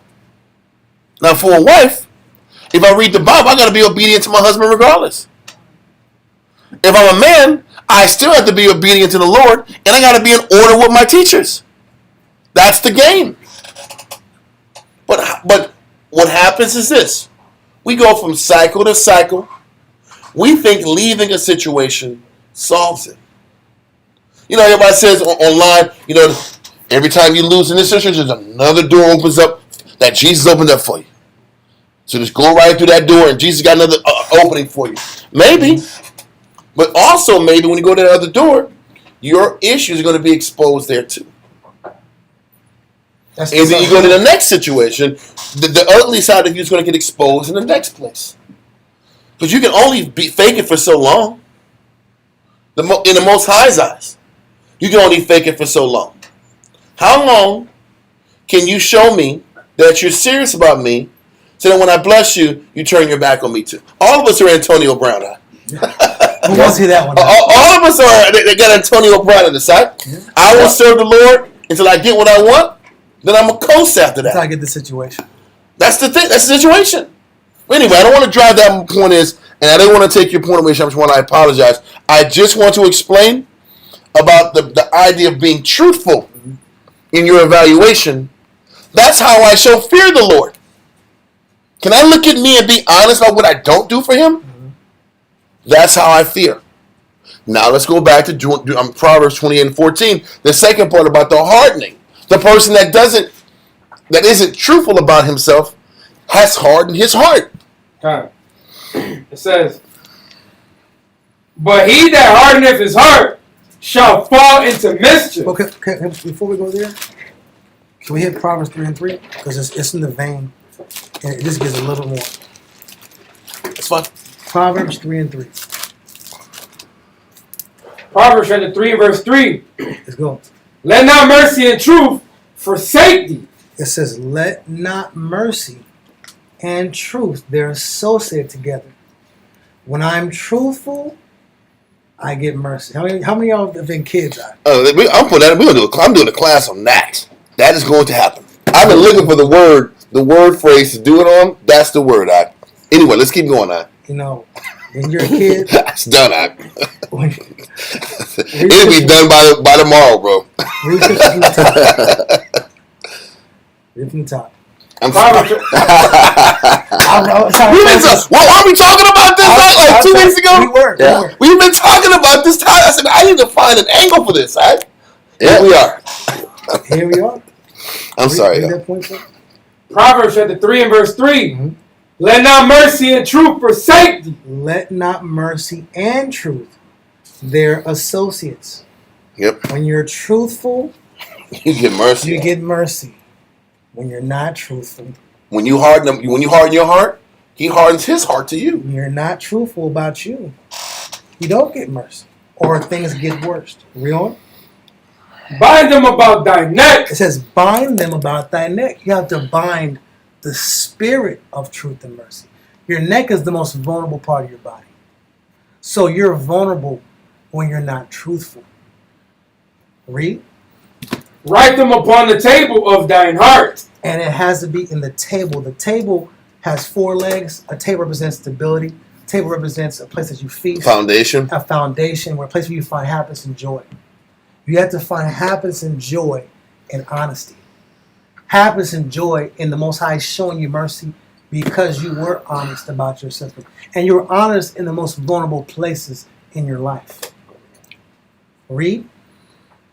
Now for a wife, if I read the Bible, I got to be obedient to my husband regardless. If I'm a man, I still have to be obedient to the Lord, and I got to be in order with my teachers. That's the game. But what happens is this. We go from cycle to cycle. We think leaving a situation solves it. Everybody says online, every time you lose in this situation, there's another door opens up that Jesus opened up for you. So just go right through that door and Jesus got another opening for you. Maybe. But also maybe when you go to the other door, your issues are going to be exposed there too. That's And then you go to the next situation, the ugly side of you is going to get exposed in the next place. Because you can only be fake it for so long. In the Most High's eyes, you can only fake it for so long. How long can you show me that you're serious about me, so that when I bless you, you turn your back on me too? All of us are Antonio Brown. Who wants to hear that one? All of us are. They got Antonio Brown on the side. Yeah. I will serve the Lord until I get what I want. Then I'm a coast after that. Until I get the situation. That's the thing. That's the situation. Anyway, I don't want to drive that point is, and I didn't want to take your point away, Shamshwan. I apologize. I just want to explain about the idea of being truthful in your evaluation. That's how I shall fear the Lord. Can I look at me and be honest about what I don't do for Him? Mm-hmm. That's how I fear. Now let's go back to Proverbs 28:14. The second part about the hardening. The person that isn't truthful about himself has hardened his heart. Okay. It says, but he that hardeneth his heart shall fall into mischief. Okay, before we go there, can we hit Proverbs 3:3? Because it's in the vein, and this gives a little more. It's fine. Proverbs 3:3. Proverbs chapter 3 and verse 3. Let's go. Let not mercy and truth forsake thee. It says, let not mercy and truth, they're associated together. When I'm truthful, I get mercy. How many of y'all have been kids? I'm doing a class on that. That is going to happen. I've been looking for the word phrase to do it on. That's the word. Anyway, let's keep going on. You know, when you're a kid, it's done. It'll be done by tomorrow, bro. Read from the top. Read from the top. I'm sorry. What are we talking about this like 2 weeks ago? We were. We've been talking about this time. I said, I need to find an angle for this. Right? Yeah, we are. Here we are. I'm sorry. Proverbs chapter 3 and verse 3. Mm-hmm. Let not mercy and truth forsake thee. Let not mercy and truth. They're associates. Yep. When you're truthful, you get mercy. You get mercy. When you're not truthful. When you harden your heart, He hardens His heart to you. When you're not truthful about you don't get mercy. Or things get worse. Read on. Bind them about thy neck. It says, bind them about thy neck. You have to bind the spirit of truth and mercy. Your neck is the most vulnerable part of your body. So you're vulnerable when you're not truthful. Read. Write them upon the table of thine heart. And it has to be in the table. The table has 4 legs. A table represents stability. A table represents a place that you feast. Foundation. A foundation, where a place where you find happiness and joy. You have to find happiness and joy in honesty. Happiness and joy in the Most High showing you mercy because you were honest about yourself. And you were honest in the most vulnerable places in your life. Read.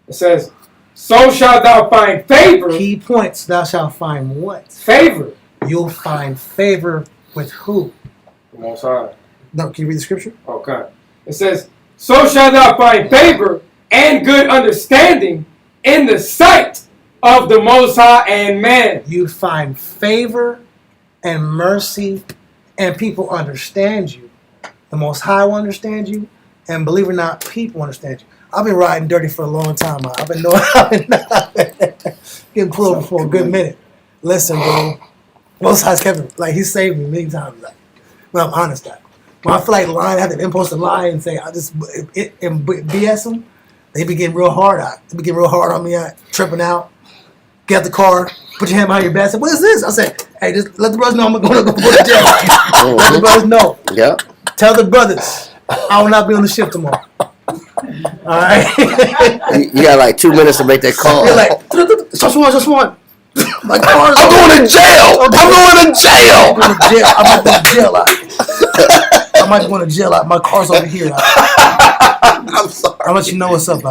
It says, so shalt thou find favor. Key points. Thou shalt find what? Favor. You'll find favor with who? The Most High. No, can you read the scripture? Okay. It says, so shalt thou find favor and good understanding in the sight of the Most High and man. You find favor and mercy, and people understand you. The Most High will understand you, and believe it or not, people understand you. I've been riding dirty for a long time. I've been getting pulled over for a good minute. Listen, bro. Most High's Kevin, he saved me many times. When I'm honest, when I feel like lying, I have the impulse to lie and say, and BS them. They be getting real hard on me. Tripping out. Get out the car. Put your hand behind your back. I said, what is this? I said, hey, just let the brothers know I'm going to go to jail. Let the brothers know. Yeah. Tell the brothers I will not be on the shift tomorrow. All right. You got 2 minutes to make that call. You're like, just one. My car's I'm going to jail. I'm going to jail. I might go to jail. I might go to jail. My car's over here. I'm sorry. I'll let you know what's up.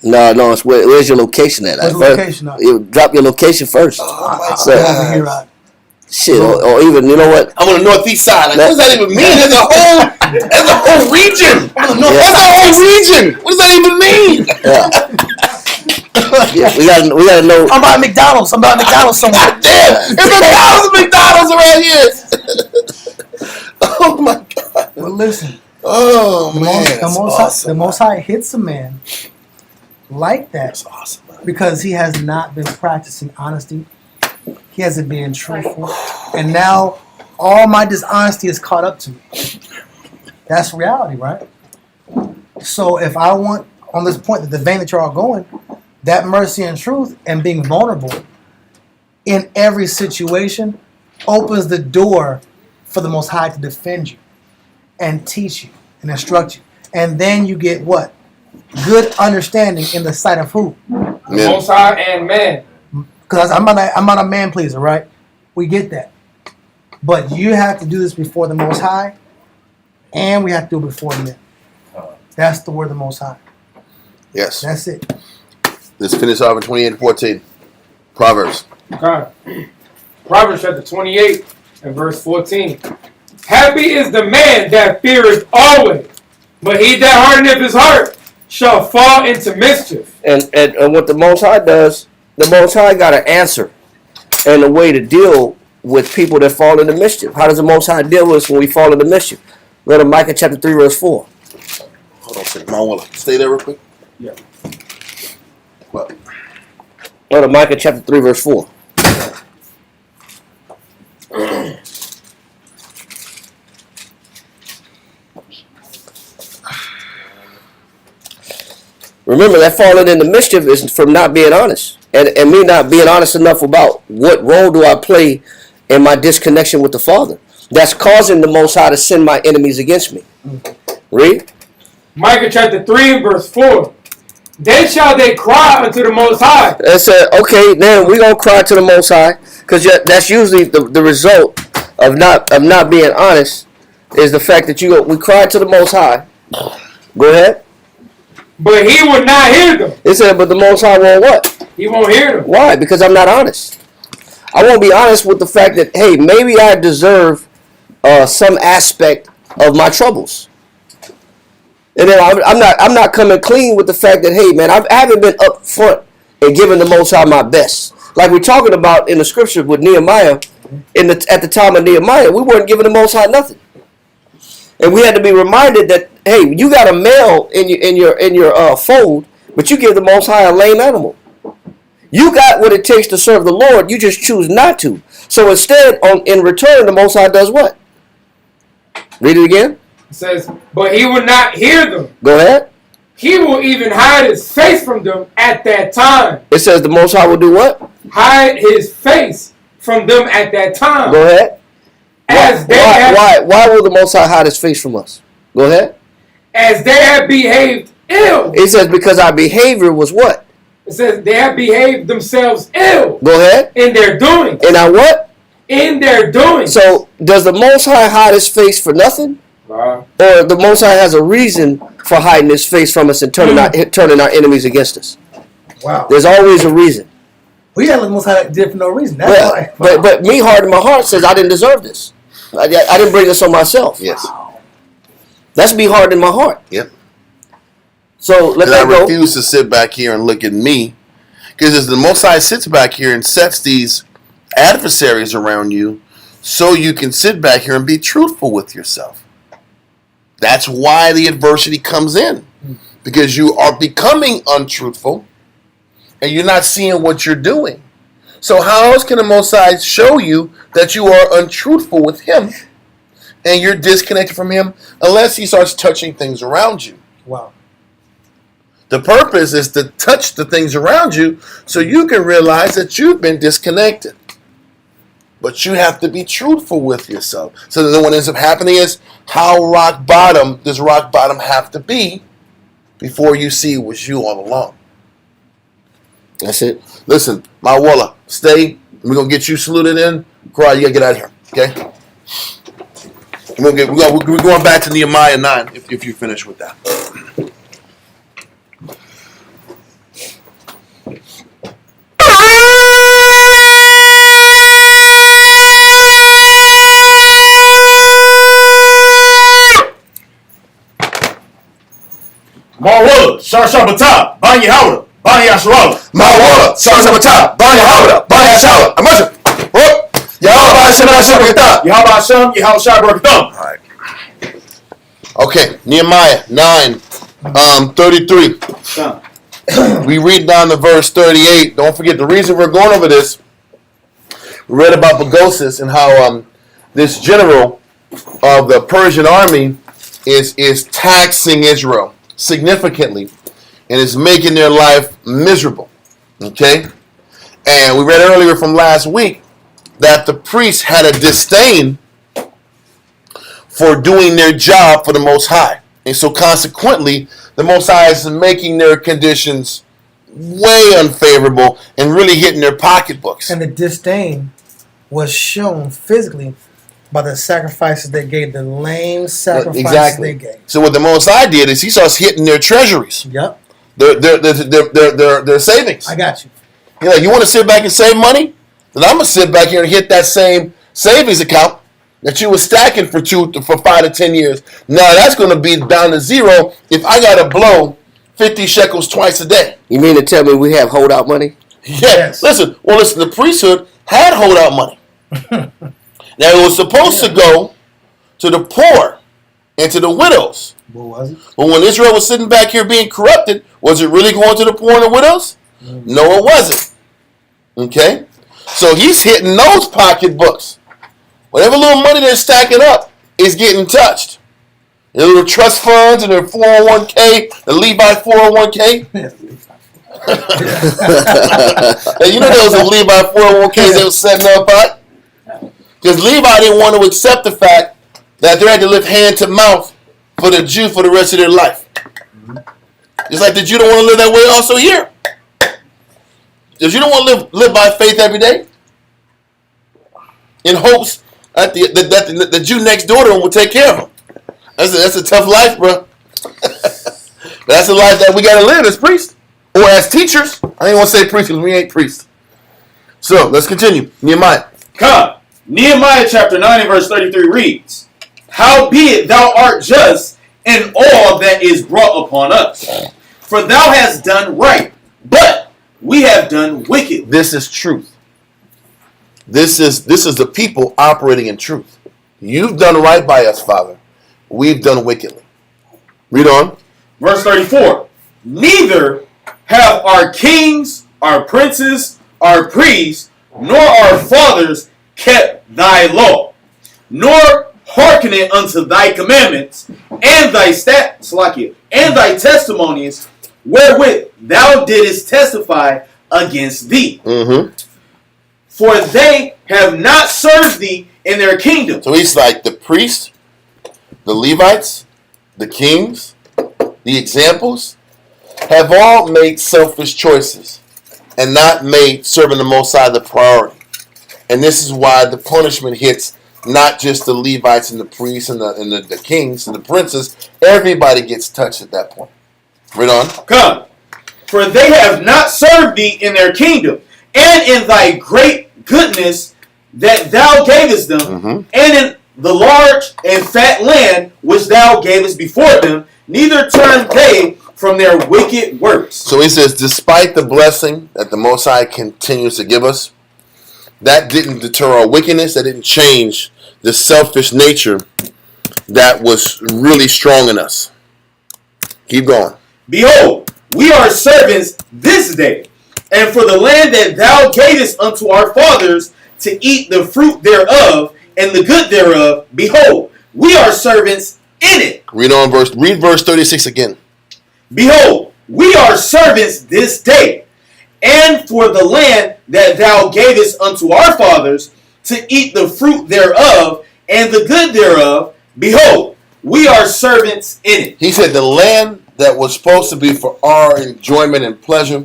No. It's where's your location at? Where's the location at? You drop your location first. Over here. Shit, or even, you know what? I'm on the northeast side. What does that even mean? There's a whole region. That's a whole region. What does that even mean? Yeah. We gotta know. I'm by McDonald's. I'm by McDonald's somewhere. Damn! It's McDonald's around here. Oh my God! But listen, Oh man, the Most High hits a man like that. That's awesome, man. Because he has not been practicing honesty. He hasn't been truthful. And now all my dishonesty is caught up to me. That's reality, right? So if I want, on this point, the vein that you're all going, that mercy and truth and being vulnerable in every situation opens the door for the Most High to defend you and teach you and instruct you. And then you get what? Good understanding in the sight of who? The Most High and man. Because I'm not a man pleaser, right? We get that. But you have to do this before the Most High, and we have to do it before men. That's the word of the Most High. Yes. That's it. Let's finish off in 28-14. Proverbs. Okay. Proverbs chapter 28 and verse 14. Happy is the man that feareth always, but he that hardeneth his heart shall fall into mischief. And what the Most High does, the Most High got an answer and a way to deal with people that fall into mischief. How does the Most High deal with us when we fall into mischief? Go to Micah chapter 3 verse 4. Hold on a second. I want to stay there real quick. Yeah. What? Go to Micah chapter 3 verse 4. Remember, that falling into mischief is from not being honest. And me not being honest enough about what role do I play in my disconnection with the Father. That's causing the Most High to send my enemies against me. Read. Micah chapter 3 and verse 4. Then shall they cry unto the Most High. And said, okay, then we're going to cry to the Most High. Because that's usually the result of not being honest, is the fact that we cry to the Most High. Go ahead. But he will not hear them. It said, but the Most High won't what? He won't hear them. Why? Because I'm not honest. I won't be honest with the fact that, hey, maybe I deserve some aspect of my troubles. And then I'm not coming clean with the fact that, hey, man, I haven't been up front and giving the Most High my best. Like we're talking about in the scripture with Nehemiah, at the time of Nehemiah, we weren't giving the Most High nothing. And we had to be reminded that, hey, you got a male in your fold, but you give the Most High a lame animal. You got what it takes to serve the Lord. You just choose not to. So instead, in return, the Most High does what? Read it again. It says, but he will not hear them. Go ahead. He will even hide his face from them at that time. It says the Most High will do what? Hide his face from them at that time. Go ahead. Why will the Most High hide his face from us? Go ahead. As they have behaved ill. It says because our behavior was what? It says they have behaved themselves ill. Go ahead. In their doings. In our what? In their doings. So does the Most High hide his face for nothing? Or the Most High has a reason for hiding his face from us and turning our enemies against us? Wow. There's always a reason. We got the Most High did for no reason. That's why. But me hard in my heart says I didn't deserve this. I didn't bring this on myself. Yes. That's me hard in my heart. Yep. So let that go. I refuse to sit back here and look at me. Because as the Most High sits back here and sets these adversaries around you, so you can sit back here and be truthful with yourself. That's why the adversity comes in. Because you are becoming untruthful and you're not seeing what you're doing. So how else can the Most High show you that you are untruthful with Him and you're disconnected from Him unless He starts touching things around you? Wow. The purpose is to touch the things around you so you can realize that you've been disconnected. But you have to be truthful with yourself. So then what ends up happening is, how rock bottom does rock bottom have to be before you see it was you all along? That's it. Listen, my Walla, stay. We're going to get you saluted in. Cry, you got to get out of here, okay? We're going back to Nehemiah 9 if you finish with that. Marwilla, Shar Shabbatah, Banya Howdah, Bani Yasharal. Mawala, Sabbath, Bani Hawada, Bani Hashala, Amasha. Yahweh Hashem Hashem Rakatah. Yahweh Hashem, Yahweh Shai Baruch. Okay, Nehemiah 9, 33. We read down to verse 38. Don't forget, the reason we're going over this, we read about Bagoses and how this general of the Persian army is taxing Israel significantly and is making their life miserable. Okay? And we read earlier from last week that the priests had a disdain for doing their job for the Most High. And so consequently, the Most High is making their conditions way unfavorable and really hitting their pocketbooks. And the disdain was shown physically by the sacrifices they gave, the lame sacrifices they gave. So what the Most High did is he starts hitting their treasuries. Yep. Their savings. I got you. You know, you want to sit back and save money? Then I'm gonna sit back here and hit that same savings account that you were stacking for 5 to 10 years. Now that's gonna be down to zero if I gotta blow 50 shekels twice a day. You mean to tell me we have holdout money? Yeah. Yes. Listen, the priesthood had holdout money. Now it was supposed to go to the poor and to the widows. What was it? But when Israel was sitting back here being corrupted, was it really going to the poor and the widows? No, it wasn't. Okay? So he's hitting those pocketbooks. Whatever little money they're stacking up is getting touched. Their little trust funds and their 401k, the Levi 401k. And you know those Levi 401ks they were setting up, right? Because Levi didn't want to accept the fact that they had to live hand to mouth for the Jew for the rest of their life. Just like the Jew don't want to live that way also here. Because you don't want to live by faith every day in hopes that the Jew next door to him will take care of him. That's a tough life, bro. That's a life that we got to live as priests or as teachers. I ain't want to say priests because we ain't priests. So let's continue. Nehemiah. Come. Nehemiah chapter 9 and verse 33 reads, Howbeit thou art just in all that is brought upon us, for thou hast done right, but we have done wicked. This is truth. This is the people operating in truth. You've done right by us, Father. We've done wickedly. Read on. Verse 34. Neither have our kings, our princes, our priests, nor our fathers kept thy law, nor hearkened unto thy commandments, and thy and thy testimonies, wherewith thou didst testify against thee. Mm-hmm. For they have not served thee in their kingdom. So he's like the priests, the Levites, the kings, the examples, have all made selfish choices and not made serving the Most High the priority. And this is why the punishment hits not just the Levites and the priests and the kings and the princes. Everybody gets touched at that point. Read on. Come. For they have not served thee in their kingdom, and in thy great goodness that thou gavest them, and in the large and fat land which thou gavest before them, neither turned they from their wicked works. So he says, despite the blessing that the Most High continues to give us, that didn't deter our wickedness. That didn't change the selfish nature that was really strong in us. Keep going. Behold, we are servants this day, and for the land that thou gavest unto our fathers to eat the fruit thereof and the good thereof, behold, we are servants in it. Read verse 36 again. Behold, we are servants this day, and for the land that thou gavest unto our fathers to eat the fruit thereof and the good thereof, behold, we are servants in it. He said the land that was supposed to be for our enjoyment and pleasure,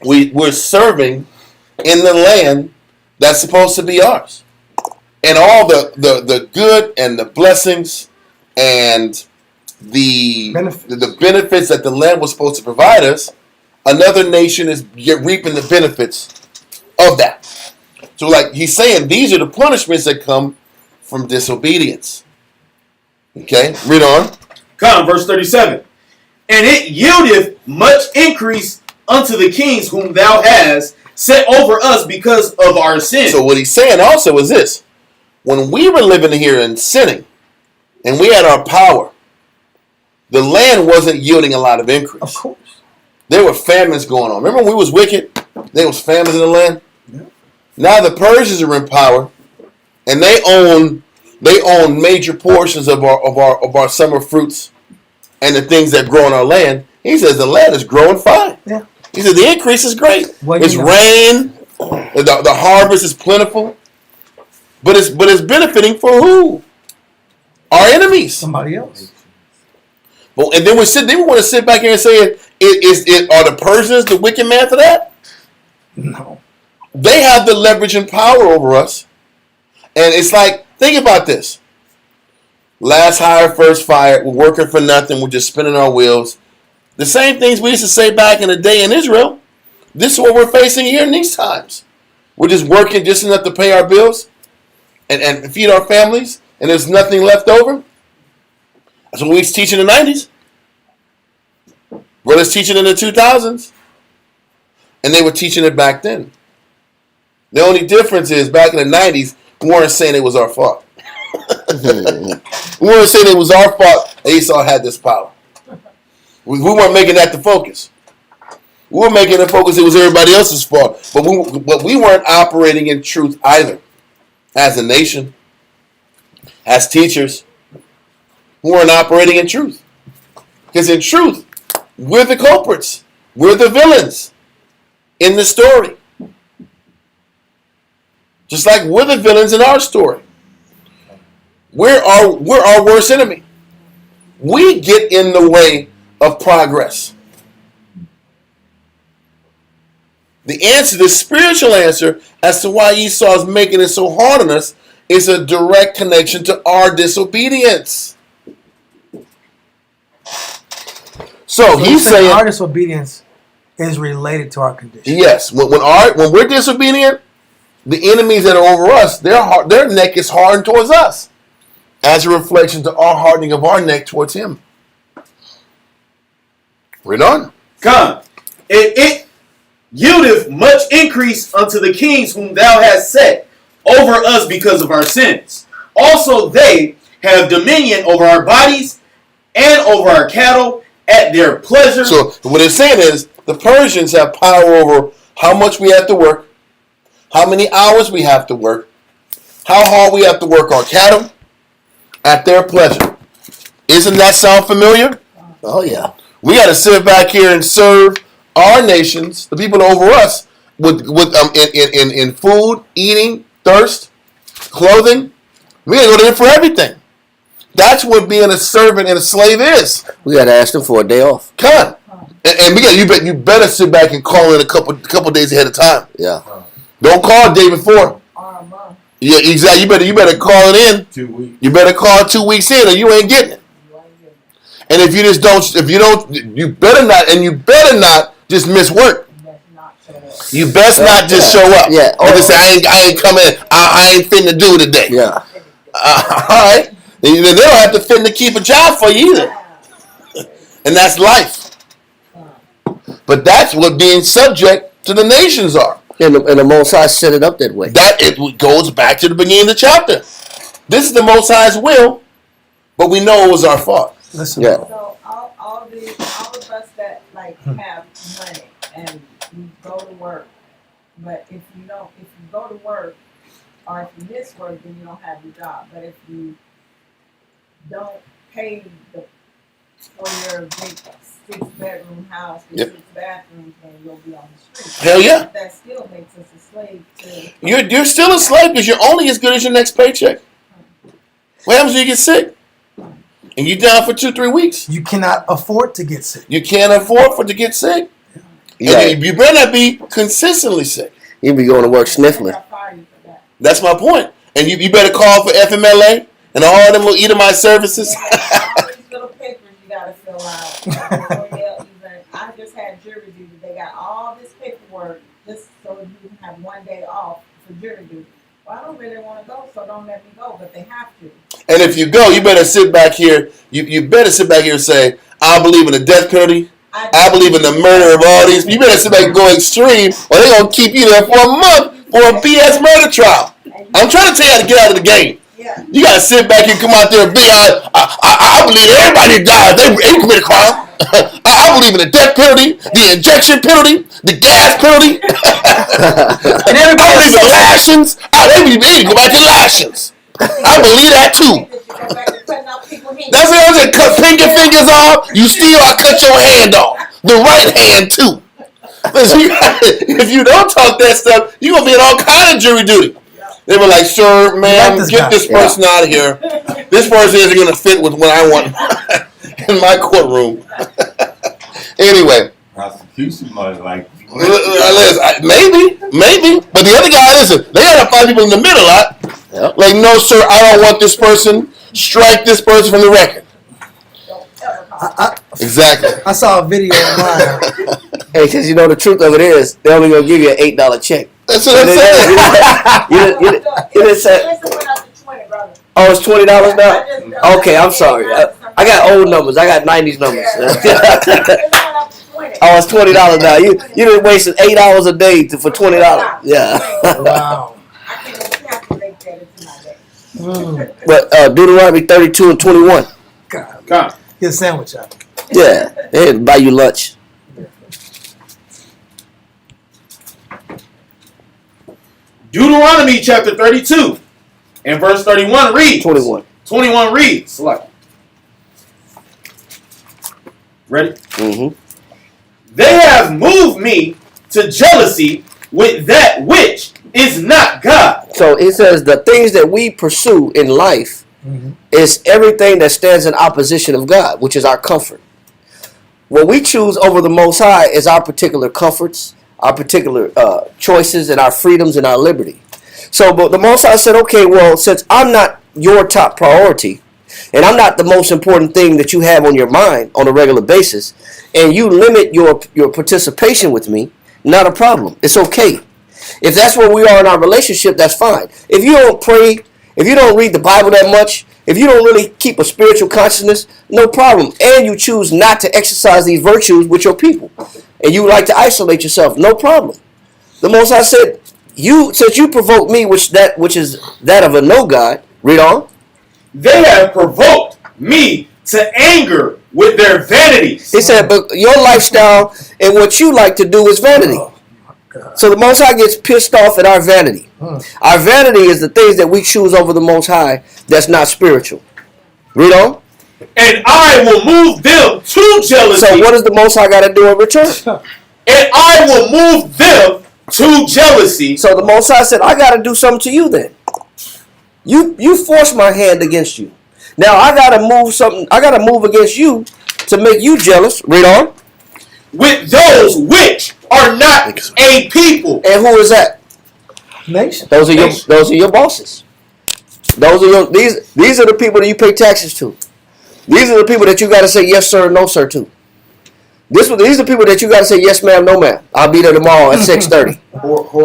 we're serving in the land that's supposed to be ours. And all the good and the blessings and the benefits that the land was supposed to provide us, another nation is reaping the benefits of that. So like he's saying, these are the punishments that come from disobedience. Okay, read on. Come, verse 37. And it yieldeth much increase unto the kings whom thou hast set over us because of our sin. So what he's saying also is this. When we were living here and sinning, and we had our power, the land wasn't yielding a lot of increase. Of course. There were famines going on. Remember when we was wicked? There was famines in the land. Yeah. Now the Persians are in power, and they own major portions of our summer fruits and the things that grow in our land. He says the land is growing fine. Yeah. He said the increase is great. Well, It's rain. The harvest is plentiful. But it's benefiting for who? Our enemies. Somebody else. Well, and then we want to sit back here and say, are the Persians the wicked man for that? No. They have the leverage and power over us. And it's like, think about this. Last hire, first fire. We're working for nothing. We're just spinning our wheels. The same things we used to say back in the day in Israel. This is what we're facing here in these times. We're just working just enough to pay our bills and feed our families, and there's nothing left over. That's what we was teaching in the 90s. Brothers teaching in the 2000s. And they were teaching it back then. The only difference is back in the 90s, we weren't saying it was our fault. We weren't saying it was our fault that Esau had this power. We weren't making that the focus. We were making the focus it was everybody else's fault. But we weren't operating in truth either. As a nation, as teachers, we weren't operating in truth. Because in truth, we're the culprits. We're the villains in the story. Just like we're the villains in our story. We're our worst enemy. We get in the way of progress. The answer, the spiritual answer as to why Esau is making it so hard on us is a direct connection to our disobedience. So he's saying our disobedience is related to our condition. yes. When we're disobedient, the enemies that are over us, their neck is hardened towards us, as a reflection to our hardening of our neck towards him. Read on. Come, it yieldeth much increase unto the kings whom thou hast set over us because of our sins. Also they have dominion over our bodies and over our cattle at their pleasure. So what it's saying is the Persians have power over how much we have to work, how many hours we have to work, how hard we have to work our cattle, at their pleasure. Isn't that sound familiar? Oh yeah. We got to sit back here and serve our nations, the people over us, in food, eating, thirst, clothing. We got to go to them for everything. That's what being a servant and a slave is. We got to ask them for a day off. Come on. And you better sit back and call in a couple days ahead of time. Yeah. Don't call the day before. Yeah, exactly. You better call it in. 2 weeks. You better call it 2 weeks in, or you ain't getting it. And if you better not just miss work. You best not just show up. Yeah. And just say I ain't coming. I ain't finna do today. Yeah. All right. And they don't have to finna keep a job for you either. And that's life. But that's what being subject to the nations are. And the Most High set it up that way. That it goes back to the beginning of the chapter. This is the Most High's will, but we know it was our fault. Listen. Yeah. So all of us that like have money and you go to work, but if you go to work or if you miss work, then you don't have your job. But if you don't pay for your big 6-bedroom house with 6 bathrooms, then you'll be on the street. Hell yeah. That still makes us a slave to. You're still a slave because you're only as good as your next paycheck. What happens when you get sick? And you're down for 2-3 weeks. You cannot afford to get sick. You can't afford to get sick. Yeah. And you better not be consistently sick. You be going to work sniffling. That's my point. And you better call for FMLA and all them little Edomite services. All these little papers you gotta fill out. I just had jury duty. They got all this paperwork just so you can have 1 day off for jury duty. Well, I don't really want to go, so don't let me go, but they have to. And if you go, you better sit back here. You better sit back here and say, I believe in the death penalty. I believe in the murder of all these. You better sit back and go extreme, or they're gonna keep you there for a month for a BS murder trial. I'm trying to tell you how to get out of the game. Yeah. You gotta sit back and come out there and be I believe everybody died. They commit a crime. I believe in the death penalty, the injection penalty, the gas penalty. And everybody believe in lashings. They need to go back to lashings. I believe that too. That's what I'm saying. Cut finger fingers off. You still, I cut your hand off. The right hand too. If you don't talk that stuff, you're gonna be in all kind of jury duty. They were like, "Sir, ma'am, get this person out of here. This person isn't gonna fit with what I want in my courtroom." Anyway. Prosecution might like. Maybe. But the other guy, listen, they gotta find people in the middle a lot. Yep. Like, no, sir, I don't want this person. Strike this person from the record. Exactly. I saw a video online. Hey, because you know the truth of it is, they're only gonna give you an $8 check. That's what I'm saying. You didn't say. Oh, it's $20 now. Okay, I'm sorry. I got old numbers. I got '90s numbers. Oh, it's $20 now. You done wasted 8 hours a day for $20. Yeah. Wow. But Deuteronomy 32 and 21. God. Get a sandwich out. Yeah, they had to buy you lunch. Deuteronomy chapter 32 and verse 31 reads. 21. 21 reads. Select. Ready? Mm-hmm. They have moved me to jealousy with that which is not God. So it says the things that we pursue in life is everything that stands in opposition of God, which is our comfort. What we choose over the Most High is our particular comforts, our particular choices, and our freedoms and our liberty. So but the Most High said, okay, well, since I'm not your top priority, and I'm not the most important thing that you have on your mind on a regular basis, and you limit your participation with me, not a problem. It's okay. If that's where we are in our relationship, that's fine. If you don't pray, if you don't read the Bible that much, if you don't really keep a spiritual consciousness, no problem. And you choose not to exercise these virtues with your people, and you like to isolate yourself, no problem. The Most High said, since you provoke me, which is that of a no God, read on. They have provoked me to anger with their vanities. He said, but your lifestyle and what you like to do is vanity. So the Most High gets pissed off at our vanity. Our vanity is the things that we choose over the Most High that's not spiritual. Read on. And I will move them to jealousy. So what does the Most High got to do in return? And I will move them to jealousy. So the Most High said, I got to do something to you then. You force my hand against you. Now I got to move something. I got to move against you to make you jealous. Read on. With those which are not a people. And who is that? Nation. Those are your bosses. These are the people that you pay taxes to. These are the people that you got to say yes sir, no sir to. These are the people that you got to say yes ma'am, no ma'am. I'll be there tomorrow at 6:30.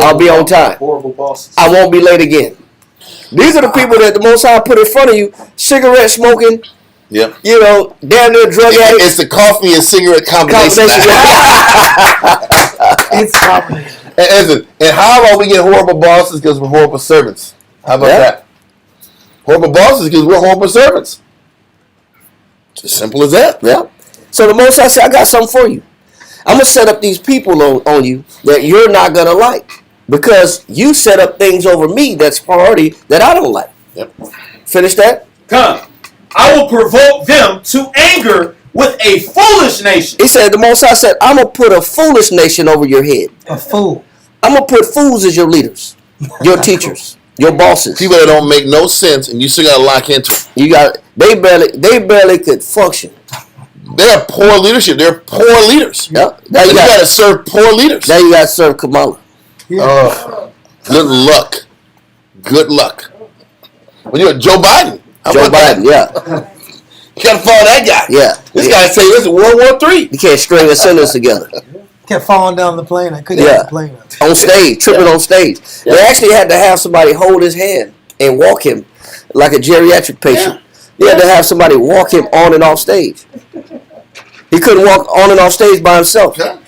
I'll be on time. Horrible bosses. I won't be late again. These are the people that the Most High put in front of you, cigarette smoking. Yep. You know, damn near drug addict. It's the coffee and cigarette combination. It's combination. And how about we get horrible bosses because we're horrible servants? How about that? Horrible bosses because we're horrible servants. It's as simple as that. Yeah. So the Most High said, I got something for you. I'm going to set up these people on you that you're not going to like. Because you set up things over me that's priority that I don't like. Yep. Finish that? Come. I will provoke them to anger with a foolish nation. He said, the Most High said, I'm going to put a foolish nation over your head. A fool. I'm going to put fools as your leaders, your teachers, your bosses. People that don't make no sense and you still got to lock into. They barely could function. They have poor leadership. They're poor leaders. Yep. Now you got to serve poor leaders. Now you got to serve Kamala. Yeah. Good luck. Good luck. When you're Joe Biden. Joe Biden, yeah. You got to follow that guy. Yeah. This guy say this is World War III. You can't string a sentence together. Kept falling down the plane. I couldn't get the plane up. On stage, tripping on stage. They actually had to have somebody hold his hand and walk him like a geriatric patient. They had to have somebody walk him on and off stage. He couldn't walk on and off stage by himself. Okay.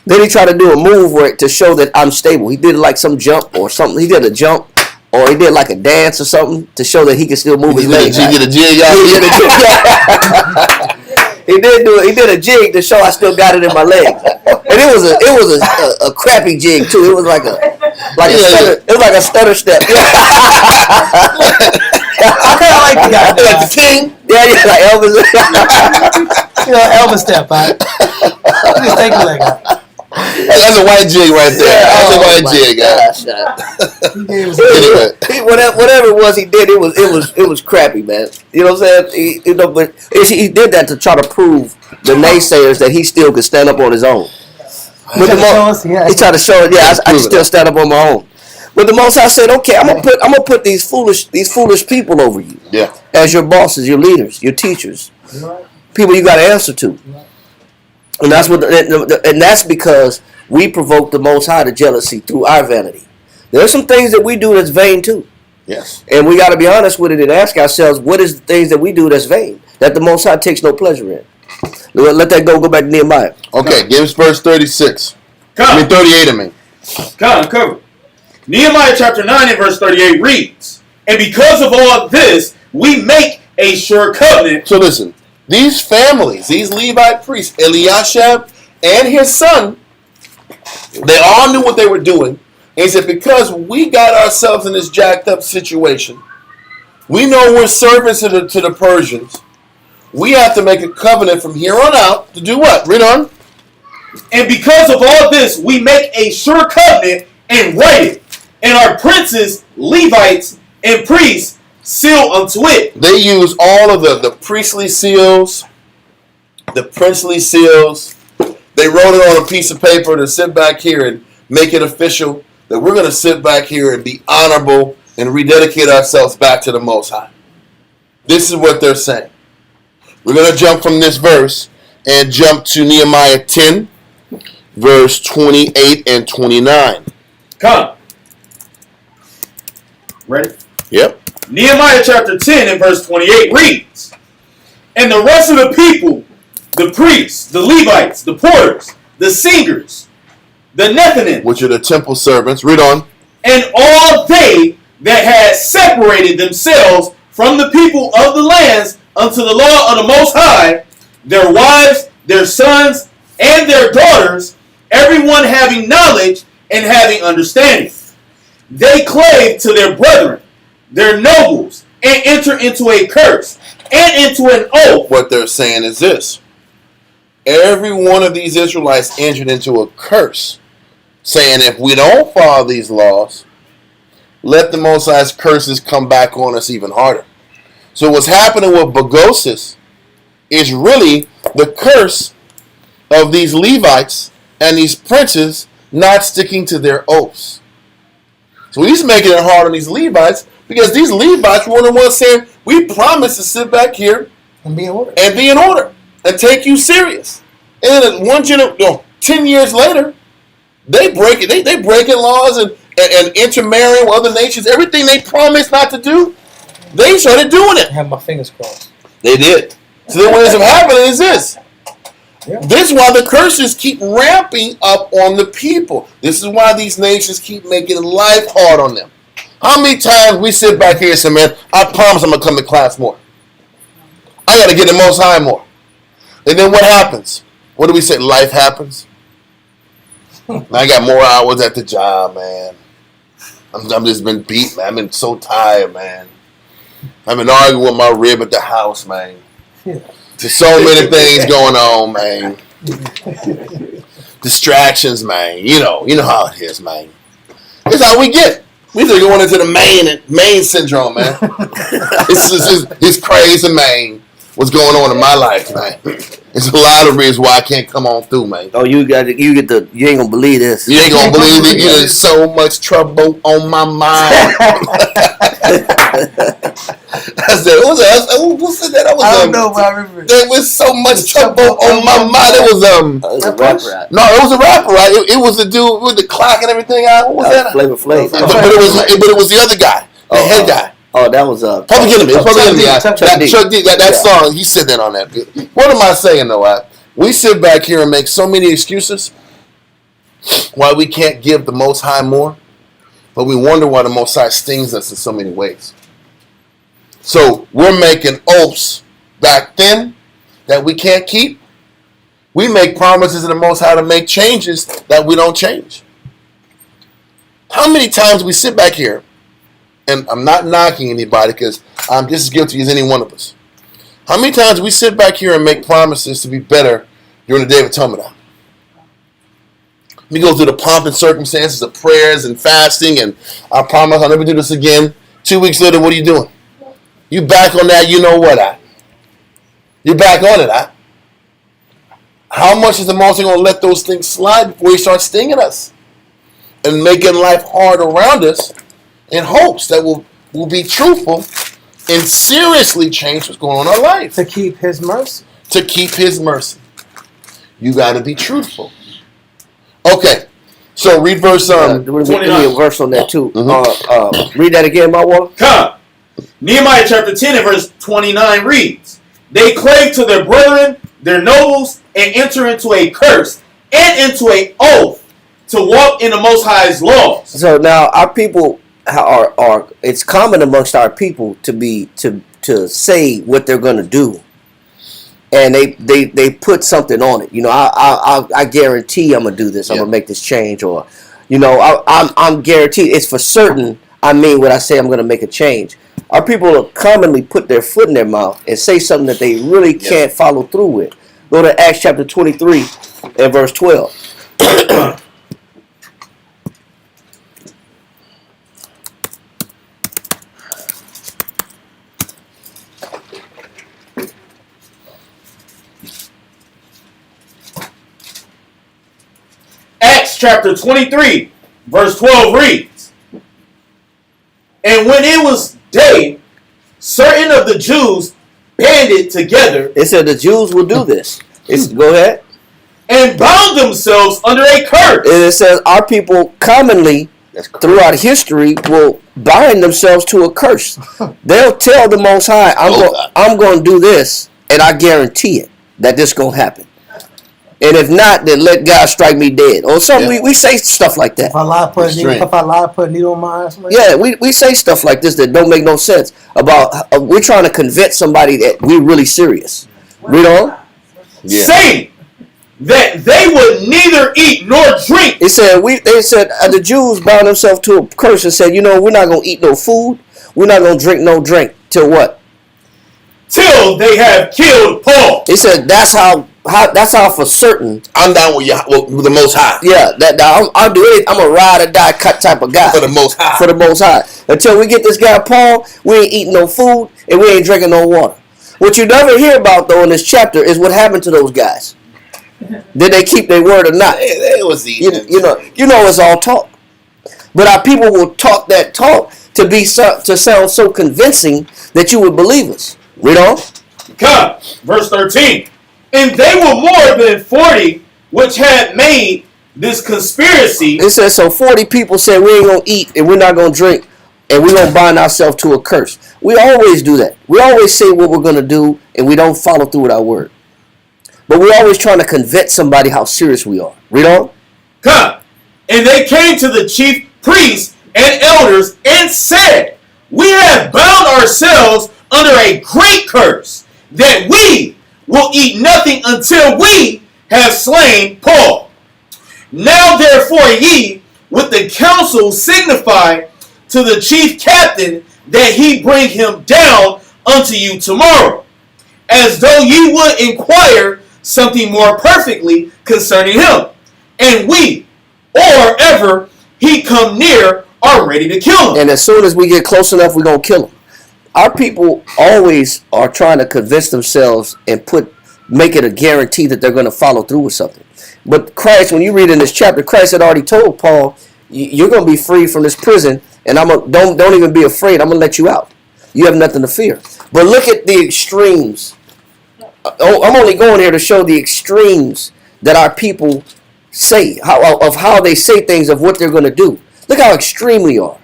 Then he tried to do a move where to show that I'm stable. He did like some jump or something. He did a jump or he did like a dance or something to show that he could still move his legs. He did a jig. He did a jig to show I still got it in my legs. And it was a crappy jig too. It was like a stutter step. I kind of like the guy. Like the king. Yeah, like Elvis. Elvis step, right? Just take it like that. That's a white jig right there. That's a white jig. Whatever it was he did, it was crappy, man. You know what I'm saying? But he did that to try to prove the naysayers that he still could stand up on his own. He tried to show it. Yeah, I can still stand up on my own. But the Most High said, "Okay, I'm gonna put these foolish people over you, as your bosses, your leaders, your teachers, people you got to answer to." And that's because we provoke the Most High to jealousy through our vanity. There are some things that we do that's vain too. Yes. And we got to be honest with it and ask ourselves, what is the things that we do that's vain, that the Most High takes no pleasure in? Let that go back to Nehemiah. Okay, give us verse 36. 38, I mean. Cover. Nehemiah chapter 9 and verse 38 reads, "And because of all this, we make a sure covenant." So listen. These families, these Levite priests, Eliashib and his son, they all knew what they were doing. And he said, because we got ourselves in this jacked up situation, we know we're servants to the Persians. We have to make a covenant from here on out to do what? Read on. "And because of all this, we make a sure covenant and write it. And our princes, Levites, and priests seal unto it." They use all of the priestly seals, the princely seals. They wrote it on a piece of paper to sit back here and make it official that we're going to sit back here and be honorable and rededicate ourselves back to the Most High. This is what they're saying. We're going to jump from this verse and jump to Nehemiah 10, verse 28 and 29. Come. Ready? Yep. Nehemiah chapter 10 and verse 28 reads, "And the rest of the people, the priests, the Levites, the porters, the singers, the Nethinim, Which are the temple servants. Read on. and all they that had separated themselves from the people of the lands unto the law of the Most High, their wives, their sons, and their daughters, everyone having knowledge and having understanding. They clave to their brethren, their nobles, and enter into a curse and into an oath." What they're saying is this. Every one of these Israelites entered into a curse, saying if we don't follow these laws, let the Most High's curses come back on us even harder. So what's happening with Bogosis is really the curse of these Levites and these princes not sticking to their oaths. So he's making it hard on these Levites because these Levites were the ones saying, we promise to sit back here And be in order. and take you serious. And then 10 years later, they break it. They breaking laws and intermarrying with other nations. Everything they promised not to do, they started doing it. I have my fingers crossed. They did. So then what ends up happening is this. Yeah. This is why the curses keep ramping up on the people. This is why these nations keep making life hard on them. How many times we sit back here and say, man, I promise I'm going to come to class more. I got to get the Most High more. And then what happens? What do we say? Life happens. I got more hours at the job, man. I'm just been beat, man. I've been so tired, man. I've been arguing with my rib at the house, man. There's so many things going on, man. Distractions, man. You know how it is, man. It's how we get. We just going into the main syndrome, man. It's crazy, man. What's going on in my life, man? It's a lot of reasons why I can't come on through, man. Oh, you ain't gonna believe this. You ain't gonna believe it. There's so much trouble on my mind. I said, who said that? I don't know, but I remember. There was so much trouble on my mind. It was It was a rapper. No, it was a rapper, right? It was the dude with the clock and everything. What was that? Flavor Flav. But it was the other guy, the head guy. Oh, that was Public Enemy. It's Public Enemy. Chuck D. That song, he said that on that. What am I saying though? We sit back here and make so many excuses why we can't give the Most High more, but we wonder why the Most High stings us in so many ways. So we're making oaths back then that we can't keep. We make promises to the Most High to make changes that we don't change. How many times we sit back here, and I'm not knocking anybody because I'm just as guilty as any one of us. How many times we sit back here and make promises to be better during the Day of Atonement? We go through the pomp and circumstances of prayers and fasting, and I promise I'll never do this again. 2 weeks later, what are you doing? You back on that, you know what, You're back on it, How much is the Most High going to let those things slide before he starts stinging us and making life hard around us in hopes that we'll be truthful and seriously change what's going on in our life? To keep his mercy. To keep his mercy. You got to be truthful. Okay, so read verse give me a verse on that too. Read that again, my one. Come. Nehemiah chapter 10 and verse 29 reads, they clave to their brethren, their nobles, and enter into a curse and into an oath to walk in the Most High's laws. So now our people are it's common amongst our people to say what they're going to do. And they put something on it. You know, I guarantee I'm gonna do this. I'm gonna make this change, or, you know, I'm guaranteed. It's for certain. I mean what I say. I'm gonna make a change. Our people will commonly put their foot in their mouth and say something that they really can't follow through with. Go to Acts chapter 23 and verse 12. Acts chapter 23, verse 12 reads, and when it was day, certain of the Jews banded together. It said the Jews will do this. Go ahead. And bound themselves under a curse. And it says our people commonly throughout history will bind themselves to a curse. They'll tell the Most High, I'm going to do this, and I guarantee it that this going to happen. And if not, then let God strike me dead. Or something. We say stuff like that. If I lie, put a needle in my eyes. Yeah, we say stuff like this that don't make no sense. About we're trying to convince somebody that we're really serious. Read on. Yeah. Saying that they would neither eat nor drink. They said the Jews bound themselves to a curse and said, you know, we're not gonna eat no food, we're not gonna drink no drink till what? Till they have killed Paul. They said that's how for certain. I'm down with the Most High. Yeah, I'll do it. I'm a ride or die cut type of guy. For the Most High. For the Most High. Until we get this guy Paul, we ain't eating no food and we ain't drinking no water. What you never hear about though in this chapter is what happened to those guys. Did they keep their word or not? They was eating. You know it's all talk. But our people will talk that talk to sound so convincing that you would believe us. Read on. Come, verse 13. And they were more than 40 which had made this conspiracy. It says, so 40 people said we ain't going to eat and we're not going to drink and we're going to bind ourselves to a curse. We always do that. We always say what we're going to do and we don't follow through with our word. But we're always trying to convince somebody how serious we are. Read on. Come. And they came to the chief priests and elders and said, we have bound ourselves under a great curse, that we will eat nothing until we have slain Paul. Now therefore ye with the council signify to the chief captain that he bring him down unto you tomorrow, as though ye would inquire something more perfectly concerning him. And we, or ever he come near, are ready to kill him. And as soon as we get close enough, we're going to kill him. Our people always are trying to convince themselves and make it a guarantee that they're going to follow through with something. But Christ, when you read in this chapter, Christ had already told Paul, you're going to be free from this prison, and don't even be afraid. I'm going to let you out. You have nothing to fear. But look at the extremes. I'm only going here to show the extremes that our people say, of how they say things, of what they're going to do. Look how extreme we are.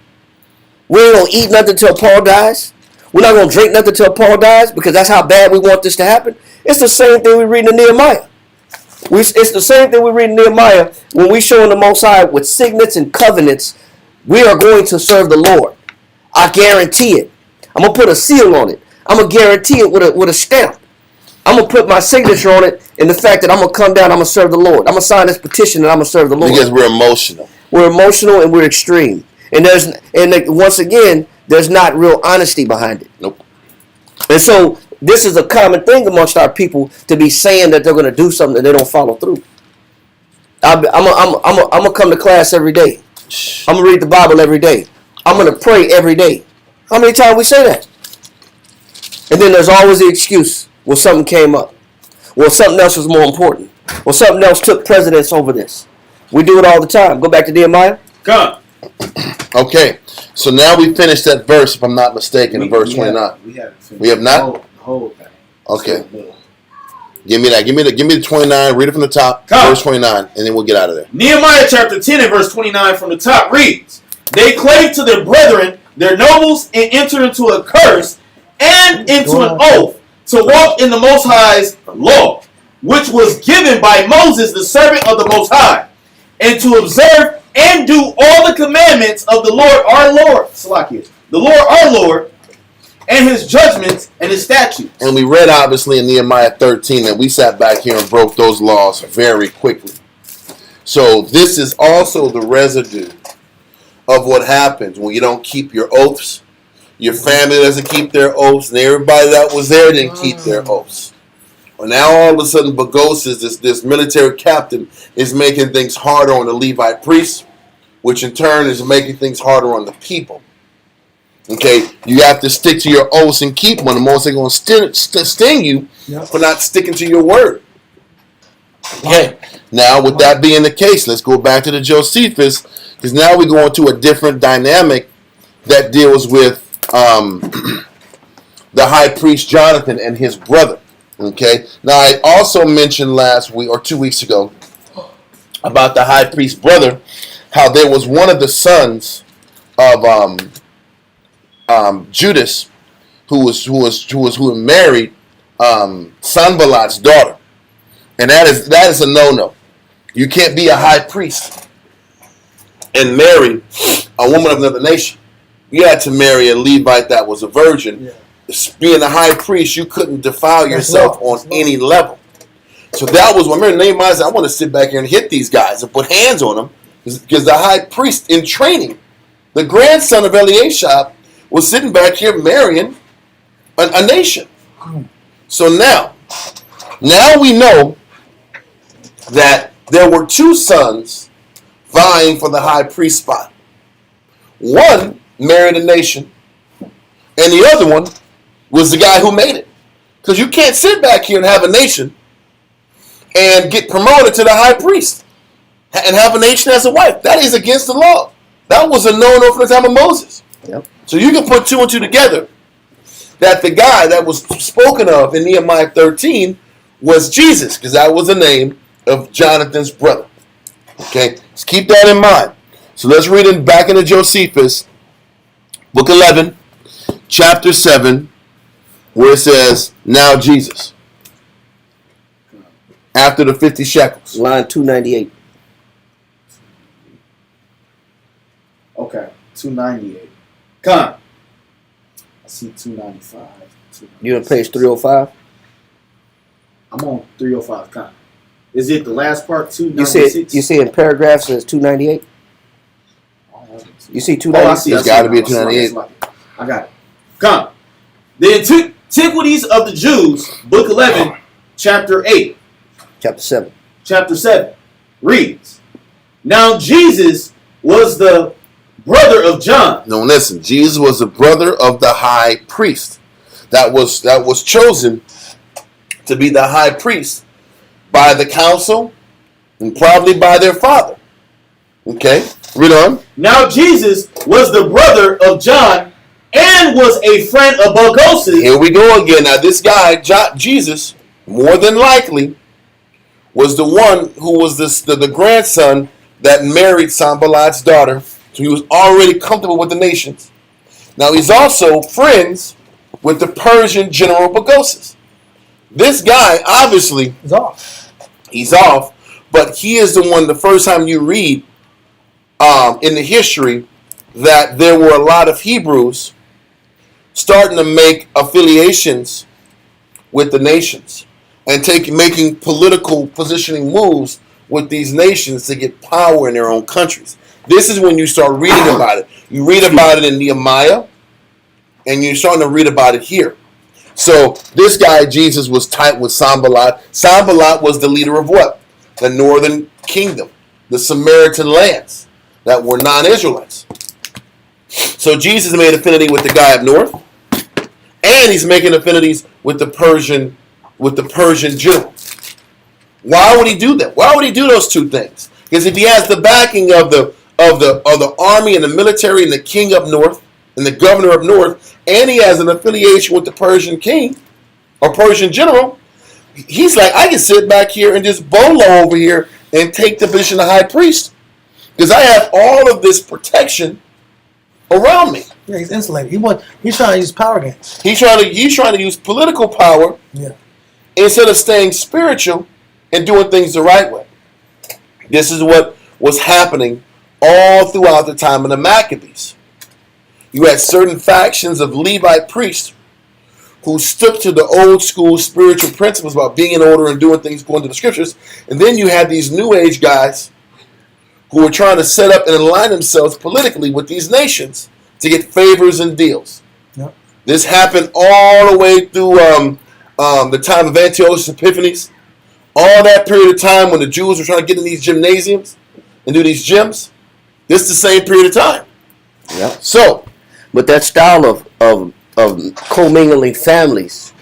We ain't gonna eat nothing till Paul dies. We're not gonna drink nothing till Paul dies because that's how bad we want this to happen. It's the same thing we read in Nehemiah. It's the same thing we read in Nehemiah when we show in the Most High with signets and covenants. We are going to serve the Lord. I guarantee it. I'm gonna put a seal on it. I'm gonna guarantee it with a stamp. I'm gonna put my signature on it in the fact that I'm gonna come down. I'm gonna serve the Lord. I'm gonna sign this petition and I'm gonna serve the Lord. Because we're emotional. We're emotional and we're extreme. And once again, there's not real honesty behind it. Nope. And so this is a common thing amongst our people to be saying that they're going to do something that they don't follow through. I'm gonna come to class every day. I'm gonna read the Bible every day. I'm gonna pray every day. How many times we say that? And then there's always the excuse. Well, something came up. Well, something else was more important. Well, something else took precedence over this. We do it all the time. Go back to Nehemiah. Come. Okay, so now we finished that verse, if I'm not mistaken, in verse 29. We have not? The whole thing. Okay. Give me that. Give me the 29. Read it from the top. Come. Verse 29, and then we'll get out of there. Nehemiah chapter 10 and verse 29 from the top reads, They clave to their brethren, their nobles, and enter into a curse and into an oath to walk in the Most High's law, which was given by Moses, the servant of the Most High, and to observe and do all the commandments of the Lord our Lord, Salakia, the Lord our Lord, and his judgments and his statutes. And we read, obviously, in Nehemiah 13 that we sat back here and broke those laws very quickly. So this is also the residue of what happens when you don't keep your oaths. Your family doesn't keep their oaths, and everybody that was there didn't keep their oaths. Well, now all of a sudden, Bagoses, this military captain, is making things harder on the Levite priests, which in turn is making things harder on the people. Okay, you have to stick to your oaths and keep them. The most they're going to sting you for not sticking to your word. Okay, now with that being the case, let's go back to the Josephus, because now we go into a different dynamic that deals with the high priest Jonathan and his brother. Okay, now I also mentioned last week or 2 weeks ago about the high priest's brother, how there was one of the sons of Judas who married Sanballat's daughter, and that is a no-no. You can't be a high priest and marry a woman of another nation. You had to marry a Levite that was a virgin. Yeah. Being a high priest, you couldn't defile yourself on any level. So that was when I remember Nehemiah said, I want to sit back here and hit these guys and put hands on them, because the high priest in training, the grandson of Eliashib, was sitting back here marrying a nation. So now we know that there were two sons vying for the high priest spot. One married a nation, and the other one was the guy who made it. Because you can't sit back here and have a nation and get promoted to the high priest and have a nation as a wife. That is against the law. That was a no-no from the time of Moses. Yep. So you can put two and two together, that the guy that was spoken of in Nehemiah 13 was Jesus, because that was the name of Jonathan's brother. Okay, let's keep that in mind. So let's read it back into Josephus, book 11, chapter 7, where it says, now Jesus, after the 50 shekels. Line 298. Okay, 298. Come. I see 295. You on page 305? I'm on 305. Come. Is it the last part? You 296. see in paragraph says 298. You see 298. Oh, I see. It's got to be a 298. I got it. Come. The Antiquities of the Jews, book 11, chapter 8. Chapter 7. Chapter 7 reads, Now Jesus was the brother of John. No, listen. Jesus was the brother of the high priest that was chosen to be the high priest by the council and probably by their father. Okay, read on. Now Jesus was the brother of John and was a friend of Bagoses. Here we go again. Now this guy, Jesus, more than likely, was the one who was the grandson that married Sanballat's daughter. So he was already comfortable with the nations. Now he's also friends with the Persian general Bagoses. This guy, obviously, It's off. he's off, but he is the one, the first time you read in the history that there were a lot of Hebrews starting to make affiliations with the nations and making political positioning moves with these nations to get power in their own countries. This is when you start reading about it. You read about it in Nehemiah, and you're starting to read about it here. So this guy, Jesus, was tight with Sanballat. Sanballat was the leader of what? The northern kingdom, the Samaritan lands that were non-Israelites. So Jesus made affinity with the guy up north, and he's making affinities with the Persian general. Why would he do that? Why would he do those two things? Because if he has the backing of the army and the military and the king up north and the governor up north, and he has an affiliation with the Persian king or Persian general, he's like, I can sit back here and just bolo over here and take the position of high priest because I have all of this protection around me. Yeah, he's insulated. He's trying to use power games. He's trying to use political power instead of staying spiritual and doing things the right way. This is what was happening all throughout the time of the Maccabees. You had certain factions of Levite priests who stuck to the old school spiritual principles about being in order and doing things according to the scriptures. And then you had these new age guys who were trying to set up and align themselves politically with these nations to get favors and deals. Yep. This happened all the way through the time of Antiochus Epiphanes. All that period of time when the Jews were trying to get in these gymnasiums and do these gyms. This is the same period of time. Yeah. So, but that style of commingling families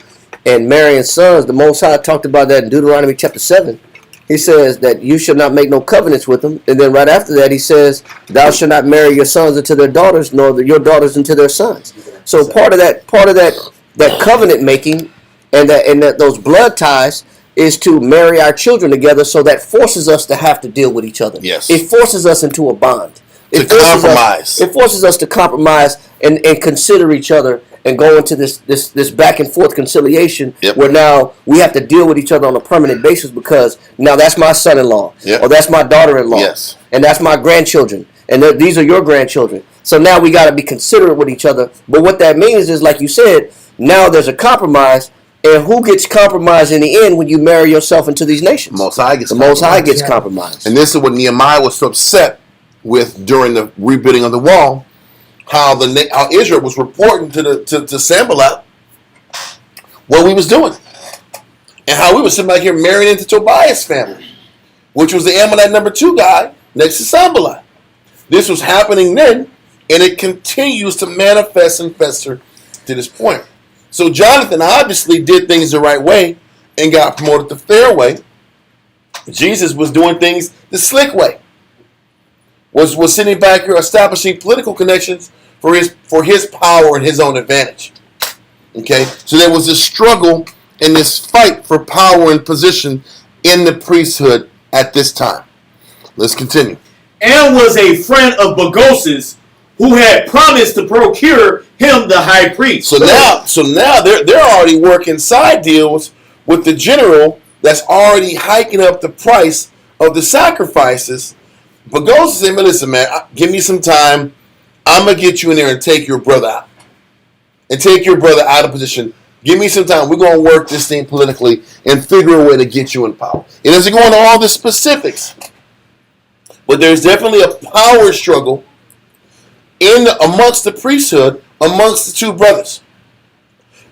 and marrying sons, the Most High talked about that in Deuteronomy chapter 7. He says that you shall not make no covenants with them. And then right after that, he says, thou shalt not marry your sons into their daughters, nor your daughters into their sons. So part of that covenant making and that those blood ties is to marry our children together, so that forces us to have to deal with each other. Yes. It forces us into a bond. It forces us to compromise and consider each other and go into this back and forth conciliation where now we have to deal with each other on a permanent basis because now that's my son-in-law or that's my daughter-in-law and that's my grandchildren and these are your grandchildren. So now we got to be considerate with each other. But what that means is, like you said, now there's a compromise. And who gets compromised in the end when you marry yourself into these nations? the Most High gets compromised. And this is what Nehemiah was so upset with during the rebuilding of the wall, how Israel was reporting to Sanballat what we was doing, and how we was sitting back here marrying into Tobiah's family, which was the Ammonite number 2 guy next to Sanballat. This was happening then, and it continues to manifest and fester to this point. So Jonathan obviously did things the right way and got promoted the fair way. Jesus was doing things the slick way. Was sitting back here establishing political connections for his power and his own advantage. Okay? So there was this struggle and this fight for power and position in the priesthood at this time. Let's continue. And was a friend of Bagoses, who had promised to procure him the high priest. So now they're already working side deals with the general that's already hiking up the price of the sacrifices. But goes to say, listen, man, give me some time. I'm going to get you in there and take your brother out. And take your brother out of position. Give me some time. We're going to work this thing politically and figure a way to get you in power. It doesn't go into all the specifics. But there's definitely a power struggle amongst the priesthood, amongst the two brothers.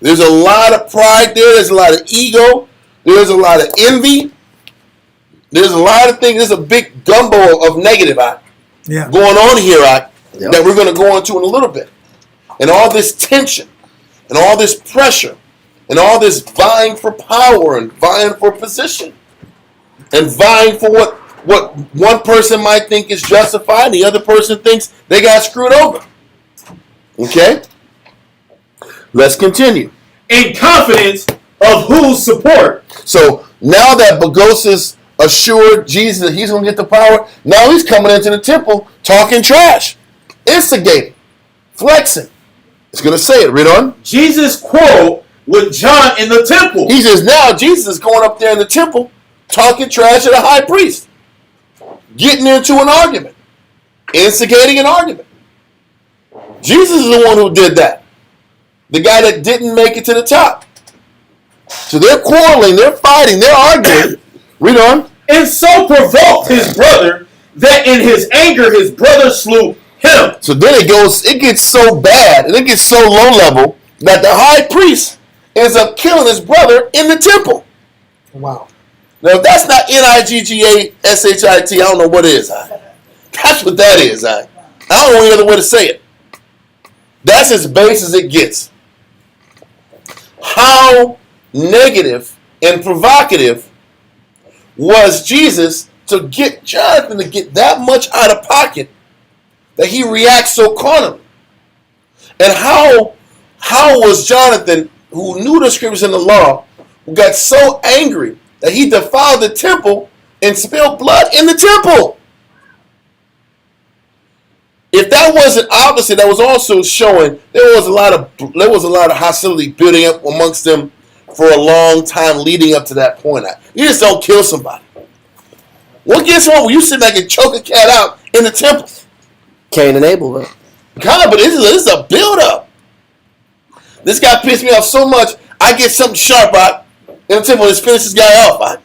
There's a lot of pride there. There's a lot of ego. There's a lot of envy. There's a lot of things. There's a big gumbo of negative going on here that we're going to go into in a little bit. And all this tension and all this pressure and all this vying for power and vying for position and vying for what one person might think is justified and the other person thinks they got screwed over. Okay? Let's continue. In confidence of whose support? So now that Bagoses assured Jesus that he's going to get the power, now he's coming into the temple talking trash, instigating, flexing, It's going to say it. Read on. Jesus quarreled with John in the temple. He says now Jesus is going up there in the temple talking trash to the high priest. Getting into an argument. Instigating an argument. Jesus is the one who did that. The guy that didn't make it to the top. So they're quarreling, they're fighting, they're arguing. Read on. And so provoked his brother that in his anger his brother slew him. So then it gets so bad and it gets so low level that the high priest ends up killing his brother in the temple. Wow. Now if that's not Niggashit, I don't know what it is. That's what that is. I don't know any other way to say it. That's as base as it gets. How negative and provocative was Jesus to get Jonathan to get that much out of pocket that he reacts so carnally? And how was Jonathan, who knew the scriptures and the law, who got so angry that he defiled the temple and spilled blood in the temple? If that wasn't opposite, that was also showing there was a lot of hostility building up amongst them for a long time leading up to that point. You just don't kill somebody. What gets wrong when you sit back and choke a cat out in the temple? Cain and Abel, right? God, but this is a build-up. This guy pissed me off so much, I get something sharp out in the temple and just finish this guy off.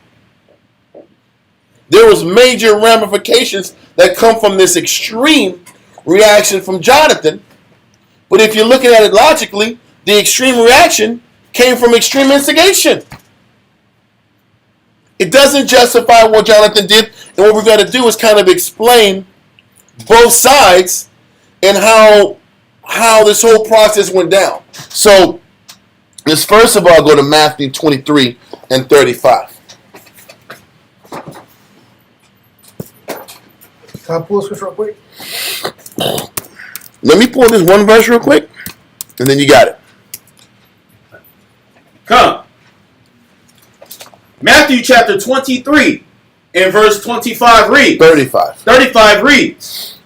There was major ramifications that come from this extreme reaction from Jonathan. But if you're looking at it logically, the extreme reaction came from extreme instigation. It doesn't justify what Jonathan did, and what we're going to do is kind of explain both sides and how this whole process went down. So let's first of all go to Matthew 23 and 35. Can I pull this real quick? Let me pull this one verse real quick, and then you got it. Come. Matthew chapter 23 and verse 25 reads. 35. 35 reads.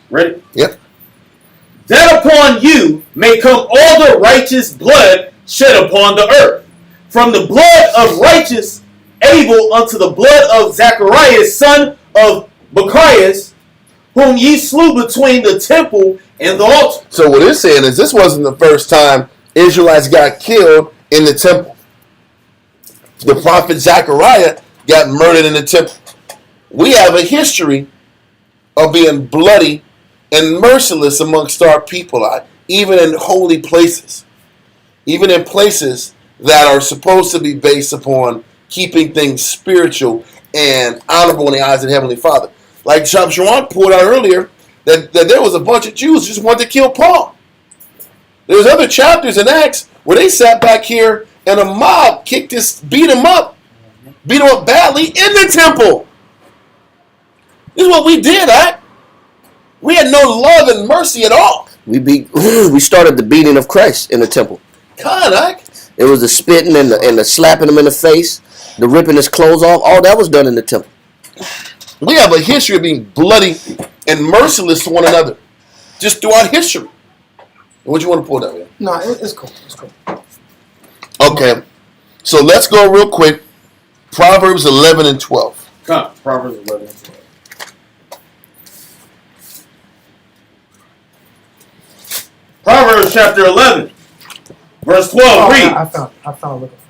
Ready? Yep. That upon you may come all the righteous blood shed upon the earth, from the blood of righteous Abel unto the blood of Zacharias, son of Barachias, whom ye slew between the temple and the altar. So what it's saying is this wasn't the first time Israelites got killed in the temple. The prophet Zechariah got murdered in the temple. We have a history of being bloody and merciless amongst our people, even in holy places. Even in places that are supposed to be based upon keeping things spiritual and honorable in the eyes of the Heavenly Father. Like Shawan pulled out earlier, that there was a bunch of Jews who just wanted to kill Paul. There's other chapters in Acts where they sat back here and a mob beat him up badly in the temple. This is what we did, We had no love and mercy at all. We started the beating of Christ in the temple. God, It was the spitting and the slapping him in the face, the ripping his clothes off. All that was done in the temple. We have a history of being bloody and merciless to one another, just throughout history. What you want to pull that, man? No, it's cool. It's cool. Okay, so let's go real quick. Proverbs 11 and 12. Come. Proverbs 11 and 12. Proverbs chapter 11, verse 12. Read. I found looking for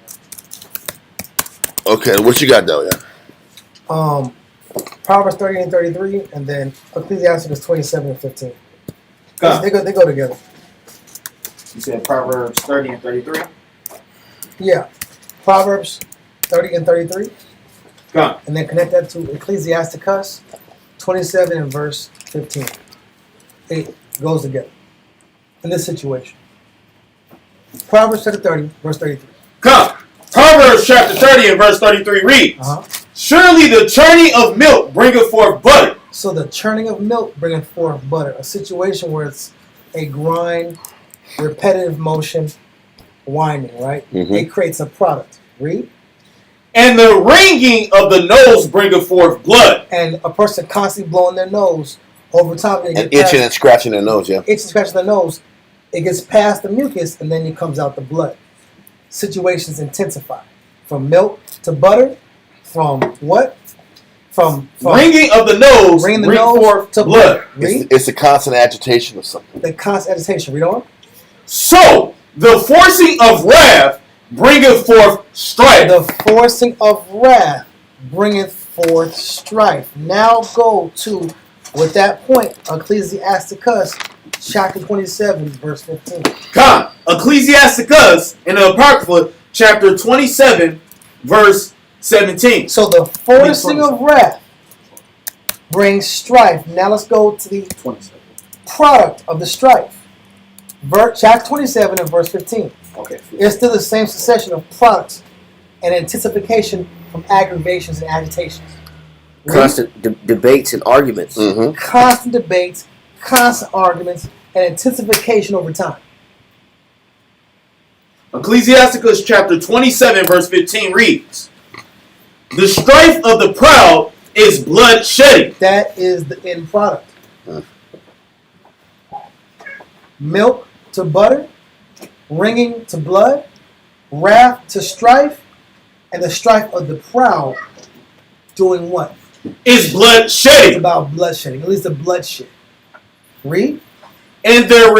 it. Okay, what you got, though, Proverbs 30 and 33, and then Ecclesiastes 27 and 15. Come. They go together. You said Proverbs 30 and 33? Yeah. Proverbs 30 and 33. Come. And then connect that to Ecclesiasticus 27 and verse 15. It goes together in this situation. Proverbs chapter 30, verse 33. Come. Proverbs chapter 30 and verse 33 reads, Surely the churning of milk bringeth forth butter. So the churning of milk bringeth forth butter. A situation where it's a grind, repetitive motion, winding, right? Mm-hmm. It creates a product. Read. And the wringing of the nose bringeth forth blood. And a person constantly blowing their nose over time. And itching and scratching their nose, yeah. Itching and scratching their nose. It gets past the mucus, and then it comes out the blood. Situations intensify. From milk to butter, from what? From Ringing of the nose, ringing the bring nose forth to blood. Read It's a constant agitation of something. the constant agitation. Read on. So the forcing of wrath bringeth forth strife. The forcing of wrath bringeth forth strife. Now go to, with that point, Ecclesiasticus chapter 27, verse 15. Come, Ecclesiasticus in the Apocrypha, chapter 27, verse 17. So the forcing of wrath brings strife. Now let's go to the 27. product of the strife. Chapter 27 and verse 15. Okay. It's still the same succession of products and intensification from aggravations and agitations. Constant debates and arguments. Mm-hmm. Constant debates, constant arguments, and intensification over time. Ecclesiasticus chapter 27, verse 15 reads, the strife of the proud is blood shedding. That is the end product. Milk to butter, ringing to blood, wrath to strife, and the strife of the proud doing what? Is blood It's shedding. about bloodshedding, at least the bloodshed. Read. And their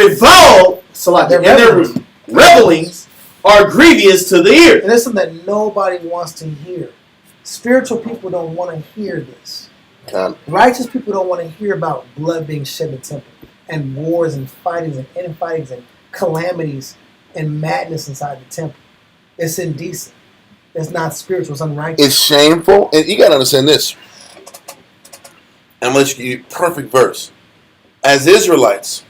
revelings are grievous to the ear. And this is something that nobody wants to hear. Spiritual people don't want to hear this. Righteous people don't want to hear about blood being shed in the temple, and wars and fightings and infightings and calamities and madness inside the temple. It's indecent. It's not spiritual. It's unrighteous. It's shameful. And you got to understand this. I'm going to give you a perfect verse. As Israelites,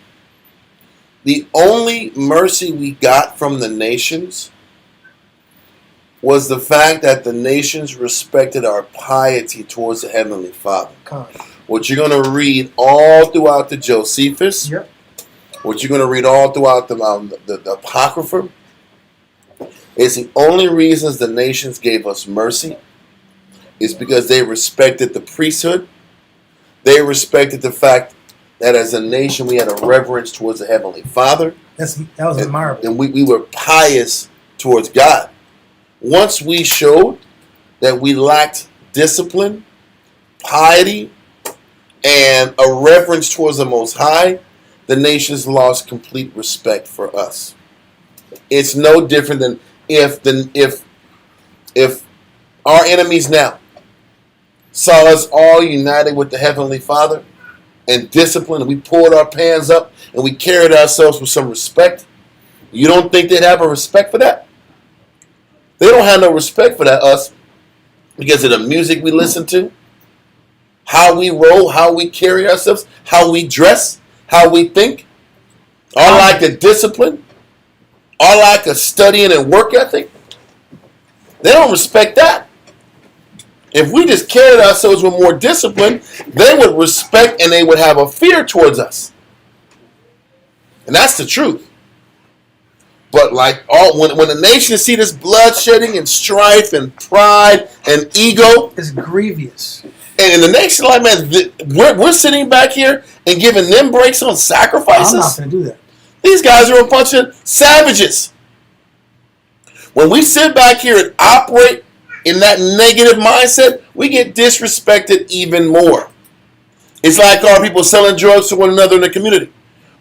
the only mercy we got from the nations was the fact that the nations respected our piety towards the Heavenly Father. What you're going to read all throughout the Josephus, Yep. what you're going to read all throughout the Apocrypha, is the only reasons the nations gave us mercy is because they respected the priesthood. They respected the fact that as a nation we had a reverence towards the Heavenly Father. That was admirable. And we were pious towards God. Once we showed that we lacked discipline, piety, and a reverence towards the Most High, the nations lost complete respect for us. It's no different than if our enemies now saw us all united with the Heavenly Father and discipline, and we pulled our pants up and we carried ourselves with some respect. You don't think they'd have a respect for that? They don't have no respect for that, us, because of the music we listen to, how we roll, how we carry ourselves, how we dress, how we think, our lack of discipline, our lack of studying and work ethic. They don't respect that. If we just carried ourselves with more discipline, they would respect and they would have a fear towards us. And that's the truth. But like when the nations see this bloodshedding and strife and pride and ego, It's grievous. and the nation like, man, we're sitting back here and giving them breaks on sacrifices. I'm not going to do that. These guys are a bunch of savages. When we sit back here and operate in that negative mindset, we get disrespected even more. It's like our people selling drugs to one another in the community.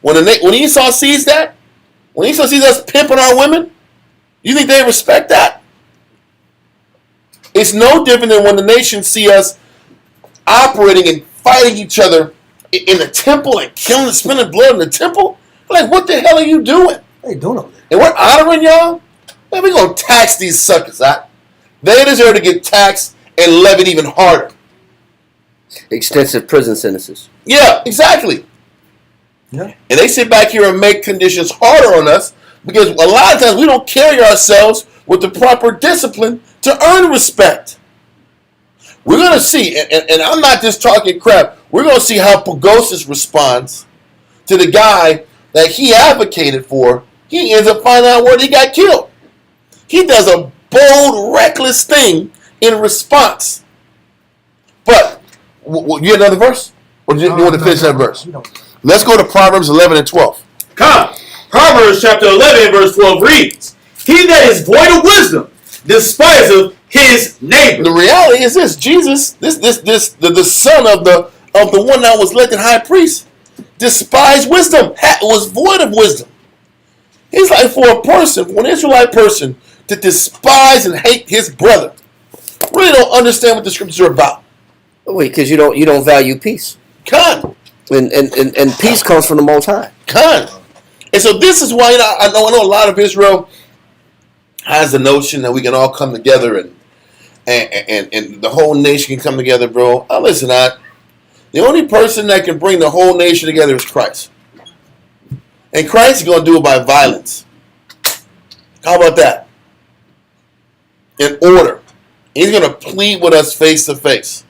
When Esau sees that, when Esau sees us pimping our women, you think they respect that? It's no different than when the nations see us operating and fighting each other in the temple and killing, spilling blood in the temple. Like, what the hell are you doing? What are you doing over there? And we're honoring y'all? Man, we're going to tax these suckers, huh? They deserve to get taxed and levied even harder. Extensive prison sentences. Yeah, exactly. Yeah. And they sit back here and make conditions harder on us because a lot of times we don't carry ourselves with the proper discipline to earn respect. We're going to see, and I'm not just talking crap, we're going to see how Pagosis responds to the guy that he advocated for. He ends up finding out where he got killed. He does a bold, reckless thing in response. But, you have another verse? Or do you want to finish that verse? Let's go to Proverbs 11 and 12. Come. Proverbs Proverbs chapter 11 verse 12 reads, he that is void of wisdom despiseth his neighbor. The reality is this: Jesus, the son of the one that was elected high priest, despised wisdom. Was void of wisdom. He's like, for an Israelite person, to despise and hate his brother, really don't understand what the scriptures are about. Wait, because you don't value peace. Con. And peace comes from the Most High. Con. And so this is why I know a lot of Israel has the notion that we can all come together and the whole nation can come together, bro. Listen, the only person that can bring the whole nation together is Christ. And Christ is going to do it by violence. How about that? In order. He's going to plead with us face to face.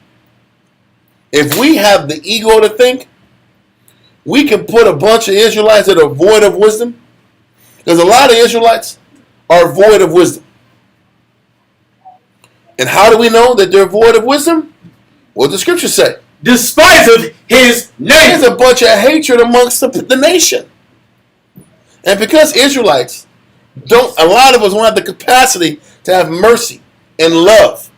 If we have the ego to think, we can put a bunch of Israelites that are void of wisdom. Because a lot of Israelites are void of wisdom. And how do we know that they're void of wisdom? What does the scripture say? Despiseth his neighbor. There's a bunch of hatred amongst the nation. And because Israelites a lot of us don't have the capacity to have mercy and love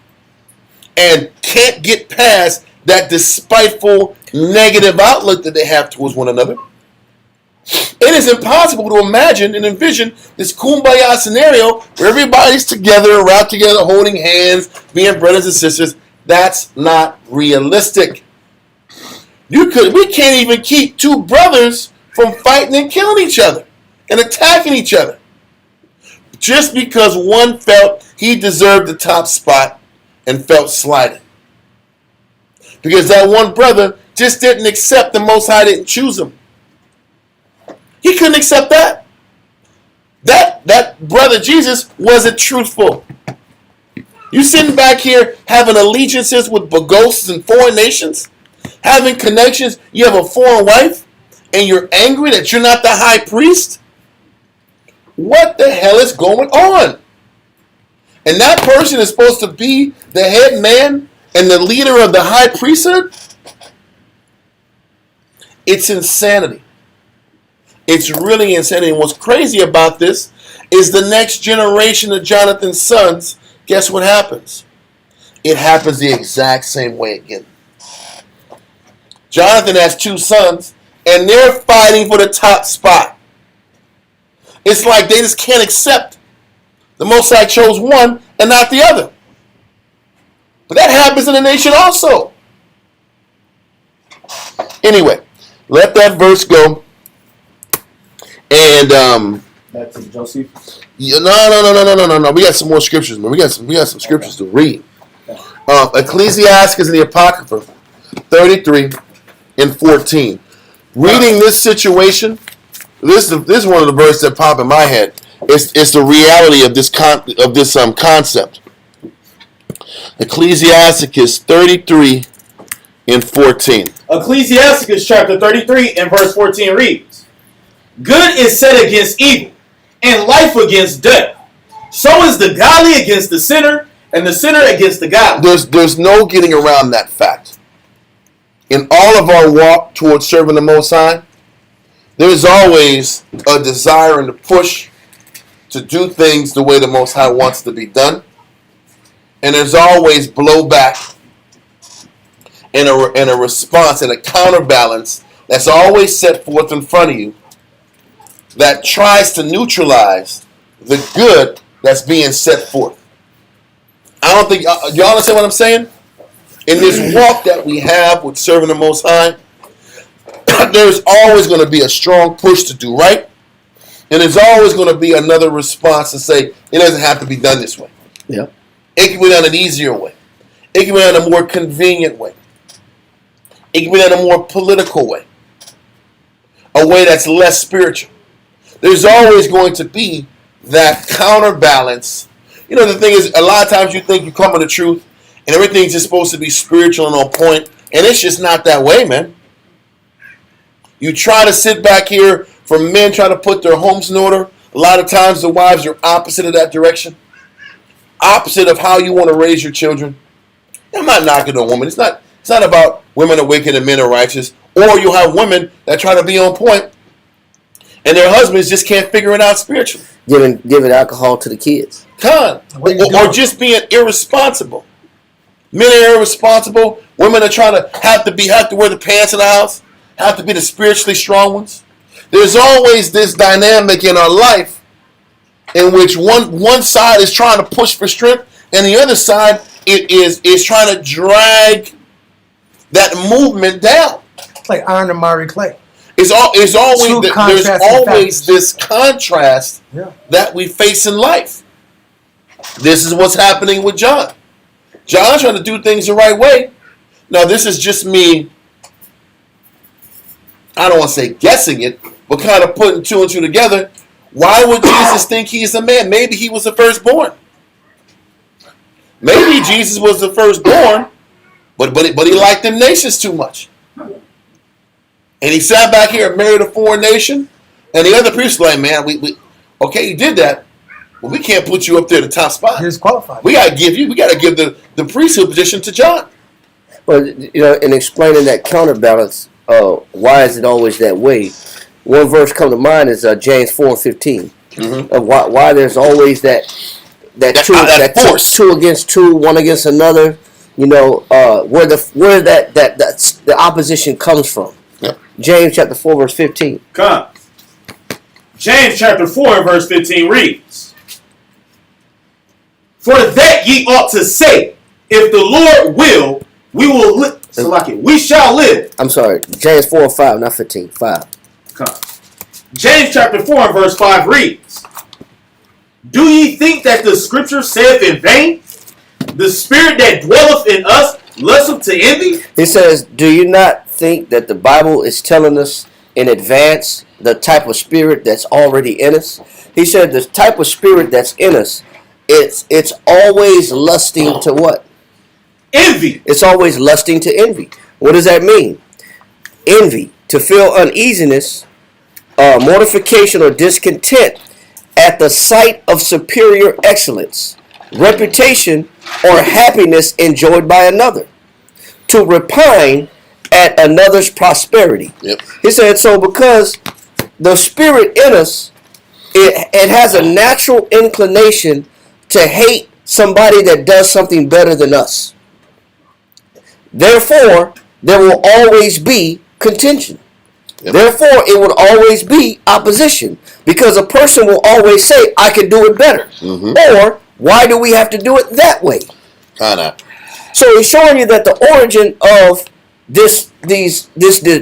and can't get past that despiteful, negative outlook that they have towards one another. It is impossible to imagine and envision this kumbaya scenario where everybody's together, wrapped together, holding hands, being brothers and sisters. That's not realistic. We can't even keep two brothers from fighting and killing each other and attacking each other just because one felt he deserved the top spot and felt slighted. Because that one brother just didn't accept the Most High didn't choose him. He couldn't accept that. That brother Jesus wasn't truthful. You sitting back here having allegiances with Bagos and foreign nations, having connections, you have a foreign wife, and you're angry that you're not the high priest? What the hell is going on? And that person is supposed to be the head man and the leader of the high priesthood? It's insanity. It's really insanity. And what's crazy about this is the next generation of Jonathan's sons, guess what happens? It happens the exact same way again. Jonathan has two sons, and they're fighting for the top spot. It's like they just can't accept the Most High chose one and not the other. But that happens in the nation also. Anyway, let that verse go. And That's in Josephus. no. We got some more scriptures, man. We got some scriptures to read. Ecclesiastes in the Apocrypha, 33 and 14. Reading this situation, this is one of the verses that pop in my head. It's the reality of this concept. Ecclesiasticus 33 and 14. Ecclesiasticus chapter 33 and verse 14 reads, good is set against evil, and life against death. So is the godly against the sinner, and the sinner against the godly. There's no getting around that fact. In all of our walk towards serving the Most High, there's always a desire and a push to do things the way the Most High wants to be done. And there's always blowback and a response and a counterbalance that's always set forth in front of you that tries to neutralize the good that's being set forth. I don't think, y'all understand what I'm saying? In this walk that we have with serving the Most High, there's always going to be a strong push to do right. And there's always going to be another response to say, it doesn't have to be done this way. Yeah. It can be done an easier way. It can be done a more convenient way. It can be done a more political way. A way that's less spiritual. There's always going to be that counterbalance. You know, the thing is, a lot of times you think you come to the truth and everything's just supposed to be spiritual and on point, and it's just not that way, man. You try to sit back here for men trying to put their homes in order. A lot of times the wives are opposite of that direction. Opposite of how you want to raise your children. I'm not knocking on women. It's not about women are wicked and men are righteous. Or you have women that try to be on point. and their husbands just can't figure it out spiritually. Giving alcohol to the kids. Or just being irresponsible. Men are irresponsible. Women are trying to have to wear the pants in the house, have to be the spiritually strong ones. There's always this dynamic in our life in which one side is trying to push for strength, and the other side is trying to drag that movement down. It's like iron and miry clay. There's always factors. this contrast that we face in life. This is what's happening with John. John's trying to do things the right way. Now, this is just me, I don't want to say guessing it, but kind of putting two and two together. Why would Jesus think he's a man? Maybe he was the firstborn. Maybe Jesus was the firstborn, but he liked the nations too much. And he sat back here and married a foreign nation. And the other priests were like, man, we okay, you did that, but we can't put you up there at the top spot. You're disqualified. We gotta give the priesthood position to John. Well, in explaining that counterbalance, why is it always that way? One verse come to mind is James 4:15. Of why there's always that force. Two against two, one against another. Where the opposition comes from. Yep. James chapter 4 verse 15. Come. James chapter 4 verse 15 reads, "For that ye ought to say, if the Lord will, we will live. We shall live." I'm sorry, James 4:5, not 15. 5. Come. James chapter 4 verse 5 reads, "Do ye think that the scripture saith in vain, the spirit that dwelleth in us lusteth to envy?" He says, do you not think that the Bible is telling us in advance the type of spirit that's already in us? He said the type of spirit that's in us, it's always lusting to what? Envy. It's always lusting to envy. What does that mean? Envy, to feel uneasiness, mortification or discontent at the sight of superior excellence, reputation, or happiness enjoyed by another. To repine at another's prosperity. Yep. He said, so because the spirit in us, it has a natural inclination to hate somebody that does something better than us. Therefore, there will always be contention. Yep. Therefore, it will always be opposition. Because a person will always say, I can do it better. Or, why do we have to do it that way? So he's showing you that the origin of this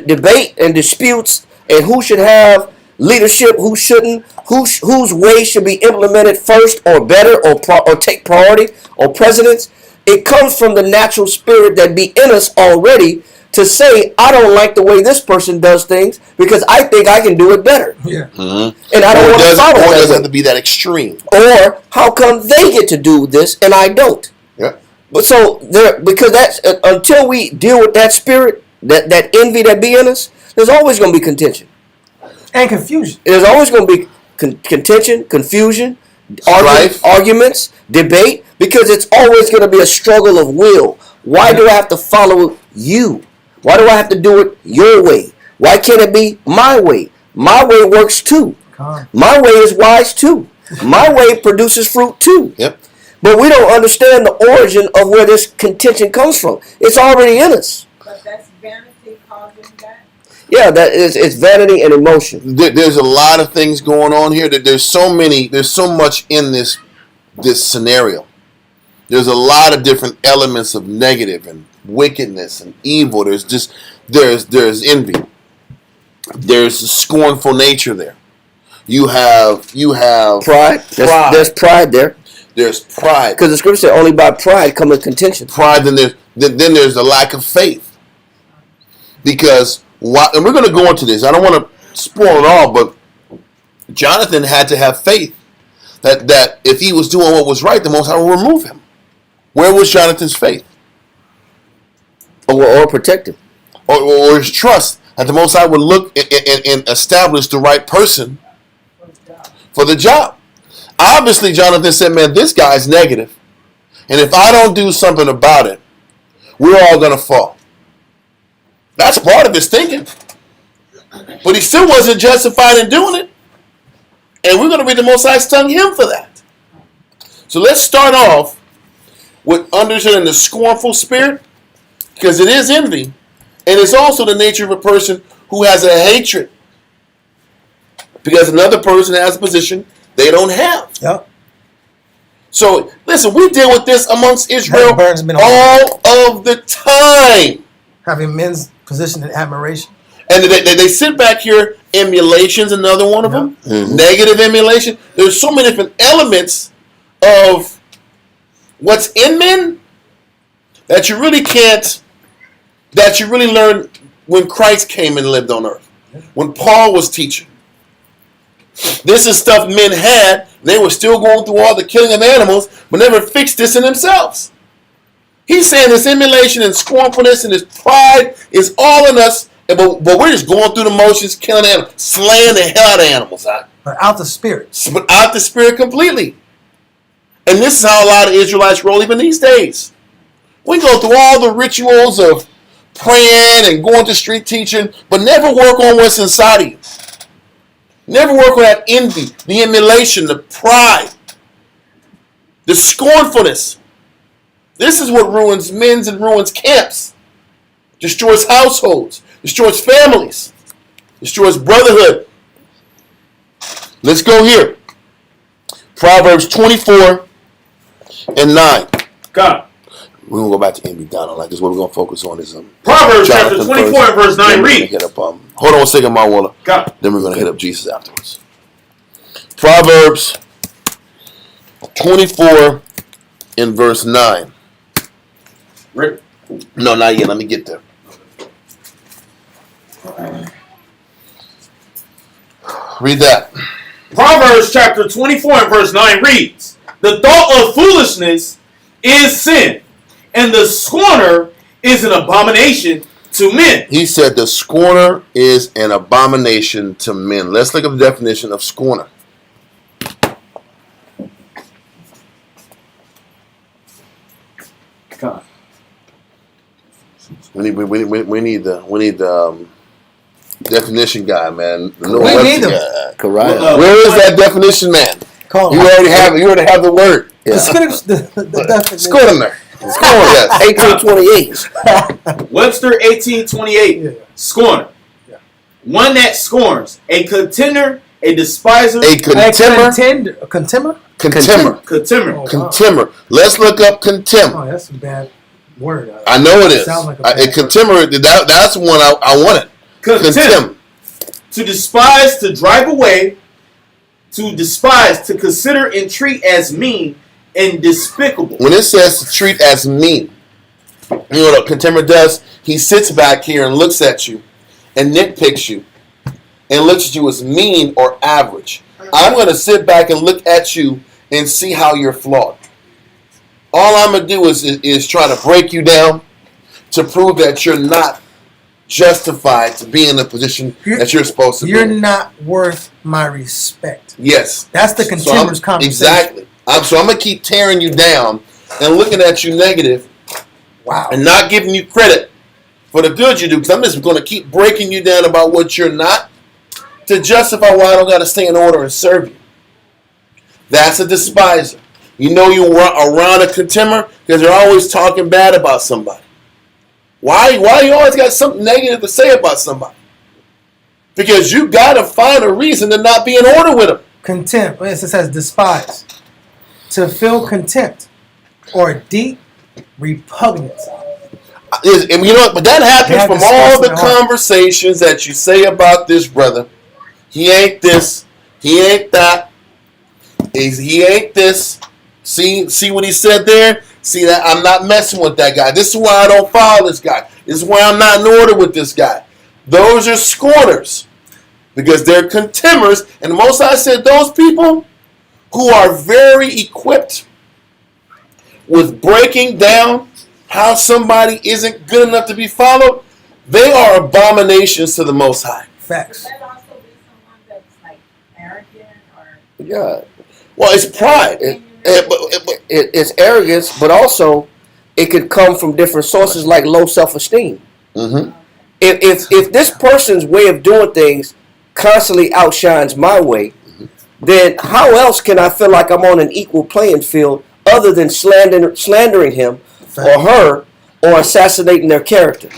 debate and disputes and who should have leadership, who shouldn't, whose way should be implemented first or better or take priority or precedence, it comes from the natural spirit that be in us already to say, I don't like the way this person does things because I think I can do it better. Yeah. And I don't want to follow Or it that. doesn't have to be that extreme. Or how come they get to do this and I don't? Yeah. But so because that's until we deal with that spirit, that envy that be in us, there's always going to be contention And confusion. There's always going to be contention, confusion, arguments, debate, because it's always going to be a struggle of will. Why do I have to follow you? Why do I have to do it your way? Why can't it be my way? My way works too. My way is wise too. My way produces fruit too. Yep. But we don't understand the origin of where this contention comes from. It's already in us. But that's vanity causing that. Yeah, it's vanity and emotion. There's a lot of things going on here. That there's so much in this scenario. There's a lot of different elements of negative and wickedness and evil. There's envy. There's a scornful nature there. You have Pride. There's pride there. There's pride. Because the scripture said only by pride cometh contention. Pride. Then there's the lack of faith. Because and we're going to go into this. I don't want to spoil it all, but Jonathan had to have faith that if he was doing what was right, the Most High will remove him. Where was Jonathan's faith? Or protect him. Or his trust that the Most High would look and establish the right person for the job. Obviously, Jonathan said, man, this guy's negative. And if I don't do something about it, we're all going to fall. That's part of his thinking. But he still wasn't justified in doing it. And we're going to read the Most High stung him for that. So let's start off with understanding the scornful spirit, because it is envy, and it's also the nature of a person who has a hatred because another person has a position they don't have. Yep. So listen, we deal with this amongst Israel Burns been on all of the time. having men's position in admiration. And they sit back here. Emulation's another one of them. Mhm. Negative emulation. There's so many different elements of what's in men that you really can't, that you really learn when Christ came and lived on earth. When Paul was teaching. This is stuff men had. They were still going through all the killing of animals, but never fixed this in themselves. He's saying this emulation and scornfulness and this pride is all in us, but we're just going through the motions, killing animals, slaying the hell out of animals, But out the spirit. without the spirit completely. And this is how a lot of Israelites roll even these days. We go through all the rituals of praying and going to street teaching, but never work on what's inside of you. Never work on that envy, the emulation, the pride, the scornfulness. This is what ruins men's and ruins camps, destroys households, destroys families, destroys brotherhood. Let's go here. Proverbs 24 and 9. God. We're going to go back to envy, Donald. Like this, what we're going to focus on is Proverbs chapter Jonathan 24 first. and verse Then 9 we're gonna reads. hit up, hold on a second, Marwalla. God. Then we're going to hit up Jesus afterwards. Proverbs 24 in verse 9. Ready? No, not yet. Let me get there. Read that. Proverbs chapter 24 and verse 9 reads, the thought of foolishness is sin, and the scorner is an abomination to men. He said the scorner is an abomination to men. Let's look at the definition of scorner. God. We need the definition guy, man. We need him. Correct. Where is that definition, man? Call You him. already have it. You already have the word. The definition. Scorner. Scorner. Yes. 1828. Webster 1828. Yeah. Scorner. Yeah. One that scorns. A contender, a despiser, A contemner. A contemner? Contemner. contemner. Oh, wow. Contemner. Let's look up contempt. Oh, that's a bad word. I know it is. Sounds like a A bad contemner. That's the one I wanted. Contempt. To despise, to drive away, to despise, to consider and treat as mean and despicable. When it says to treat as mean, you know what a contemner does? He sits back here and looks at you and nitpicks you and looks at you as mean or average. I'm going to sit back and look at you and see how you're flawed. All I'm going to do is try to break you down to prove that you're not justified to be in the position that you're supposed to be. You're not worth my respect. Yes. That's the contemner's conversation. Exactly. So I'm going to keep tearing you down and looking at you negative Wow. and not giving you credit for the good you do, because I'm just going to keep breaking you down about what you're not to justify why I don't got to stay in order and serve you. That's a despiser. You know you around a contemner because they're always talking bad about somebody. Why you always got something negative to say about somebody? Because you got to find a reason to not be in order with them. Contempt. It says despise. To feel contempt or deep repugnance. And you know what? But that happens from all the disgust in their heart. conversations that you say about this brother. He ain't this. He ain't that. He ain't this. See what he said there? See that I'm not messing with that guy. This is why I don't follow this guy. This is why I'm not in order with this guy. Those are scorners because they're contemners. And the Most High said those people who are very equipped with breaking down how somebody isn't good enough to be followed, they are abominations to the Most High. Facts. Could that also be someone that's like arrogant or Yeah. Well, it's pride. It's arrogance, but also it could come from different sources like low self-esteem. Mm-hmm. In if this person's way of doing things constantly outshines my way, then how else can I feel like I'm on an equal playing field other than slandering him or her or assassinating their character?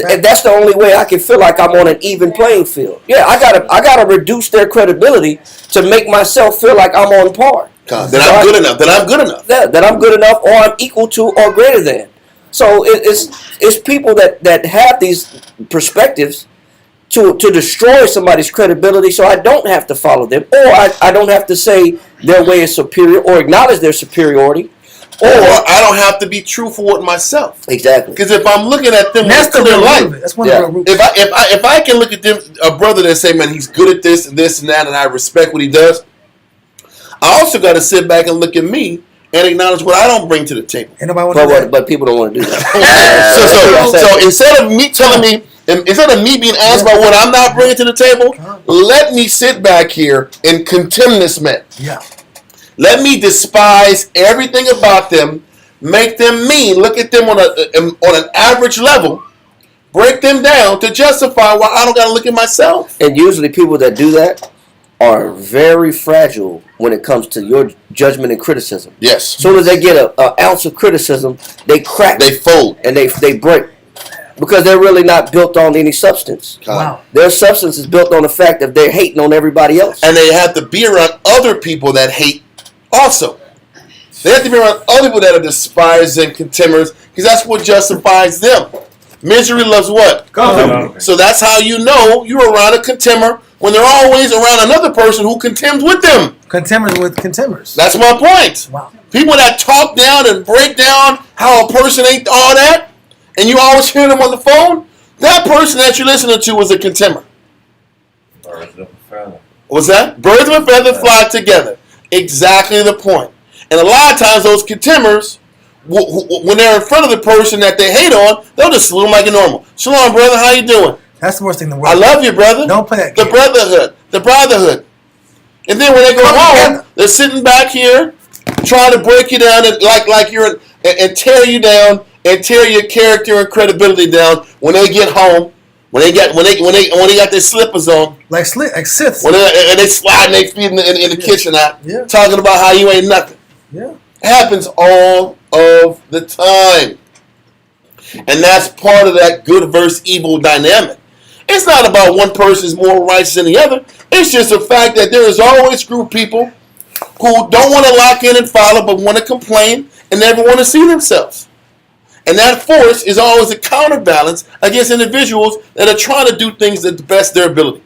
And that's the only way I can feel like I'm on an even playing field. Yeah, I gotta reduce their credibility to make myself feel like I'm on par. Then I'm good enough. Then I'm good enough. Yeah, that I'm good enough, or I'm equal to, or greater than. So it's people that have these perspectives to destroy somebody's credibility, so I don't have to follow them, or I don't have to say their way is superior or acknowledge their superiority. Or I don't have to be truthful with myself. Exactly. Because if I'm looking at them That's with the clear real light, root of it. That's one of the roots. if I can look at them, a brother that say, man, he's good at this and this and that, and I respect what he does, I also got to sit back and look at me and acknowledge what I don't bring to the table. But people don't want to do that. So instead of me telling me, instead of me being asked about what I'm not bringing to the table, let me sit back here and contemn this man. Yeah. Let me despise everything about them, make them mean, look at them on an average level, break them down to justify why I don't got to look at myself. And usually people that do that are very fragile when it comes to your judgment and criticism. Yes. As soon as they get an ounce of criticism, they crack. They fold. And they break. Because they're really not built on any substance. Wow. Their substance is built on the fact that they're hating on everybody else. And they have to be around other people that hate also. They have to be around other people that are despised and contemners, because that's what justifies them. Misery loves what? Company. So that's how you know you're around a contemner, when they're always around another person who contems with them. Contemners with contemners. That's my point. Wow. People that talk down and break down how a person ain't all that, and you always hear them on the phone, that person that you're listening to is a contemner. Birds of a feather. What's that? Birds of a feather fly together. Exactly the point. And a lot of times those contemners, when they're in front of the person that they hate on, they'll just salute them like a normal. Shalom, brother, how you doing? That's the worst thing in the world. I love you, brother. Don't play that The game. brotherhood. The brotherhood. And then when they go Come home, together. they're sitting back here trying to break you down and like you're and tear you down and tear your character and credibility down when they get home. When they got their slippers on, Like Siths. when they sliding their feet in the kitchen out, Yeah. talking about how you ain't nothing. Yeah. It happens all of the time. And that's part of that good versus evil dynamic. It's not about one person's more righteous than the other. It's just the fact that there is always a group of people who don't want to lock in and follow, but want to complain and never want to see themselves. And that force is always a counterbalance against individuals that are trying to do things to the best of their ability.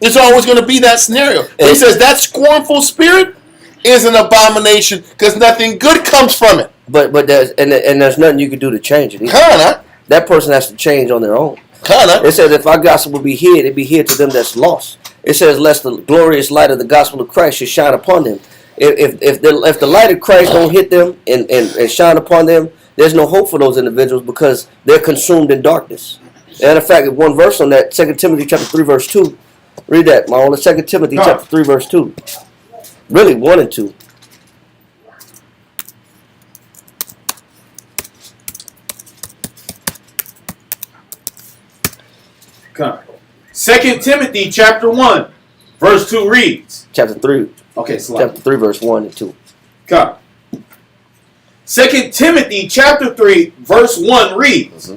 It's always going to be that scenario. And he says that scornful spirit is an abomination because nothing good comes from it. But there's nothing you can do to change it either. Kinda. That person has to change on their own. Kinda. It says if our gospel will be hid, it be hid to them that's lost. It says lest the glorious light of the gospel of Christ should shine upon them. If the light of Christ don't hit them and shine upon them, there's no hope for those individuals because they're consumed in darkness. And in fact, one verse on that, 2 Timothy chapter 3, verse 2. Read that, Marlon. 2 Timothy chapter 3, verse 2. Really, 1 and 2. Come. 2 Timothy chapter 1, verse 2 reads. Chapter 3. Okay, Chapter 3, verse 1 and 2. Come. 2 Timothy chapter 3, verse 1 reads.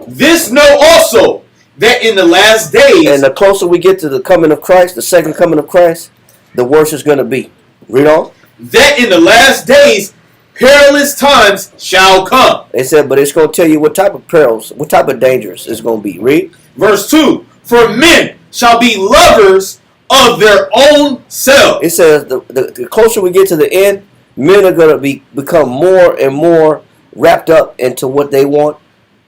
This know also, that in the last days... And the closer we get to the coming of Christ, the second coming of Christ, the worse it's going to be. Read on. That in the last days, perilous times shall come. It said, but it's going to tell you what type of perils, what type of dangers it's going to be. Read. Verse 2. For men shall be lovers of their own selves. It says, the closer we get to the end, men are going to become more and more wrapped up into what they want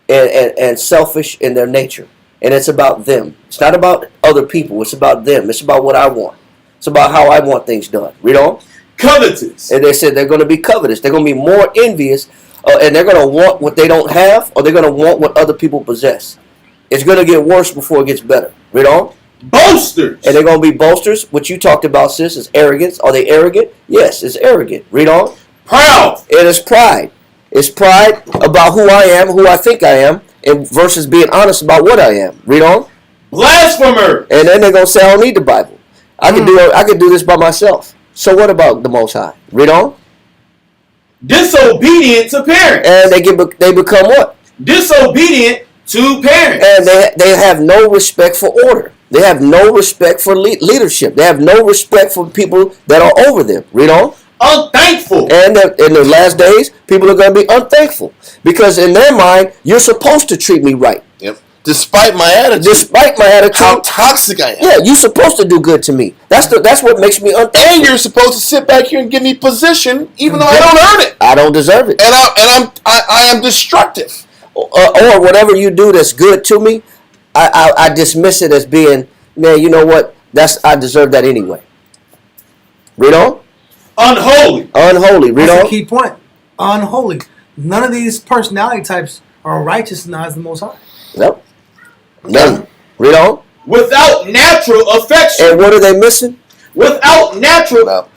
and selfish in their nature. And it's about them. It's not about other people. It's about them. It's about what I want. It's about how I want things done. Read on. Covetous. And they said they're going to be covetous. They're going to be more envious. And they're going to want what they don't have, or they're going to want what other people possess. It's going to get worse before it gets better. Read on. Boasters. And they're going to be boasters. What you talked about, sis, is arrogance. Are they arrogant? Yes, it's arrogant. Read on. Proud. It is pride. It's pride about who I am, who I think I am, and versus being honest about what I am. Read on. Blasphemers. And then they're gonna say, I don't need the Bible. I can do this by myself. So what about the Most High? Read on. Disobedient to parents. And they become what? Disobedient to parents. And they have no respect for order. They have no respect for leadership. They have no respect for people that are over them. Read on. Unthankful. And in the last days, people are going to be unthankful because in their mind, you're supposed to treat me right. Yep. Despite my attitude. Despite my attitude. How toxic I am. Yeah, you're supposed to do good to me. That's what makes me unthankful. And you're supposed to sit back here and give me position, even though I don't earn it. I don't deserve it. And I am destructive. Or whatever you do that's good to me, I dismiss it as being, man, you know what? I deserve that anyway. Read on. Unholy. Unholy. Read That's on. a key point. Unholy. None of these personality types are righteous in the eyes of the Most High. Nope. None. Read on. Without natural affection. And what are they missing? Without natural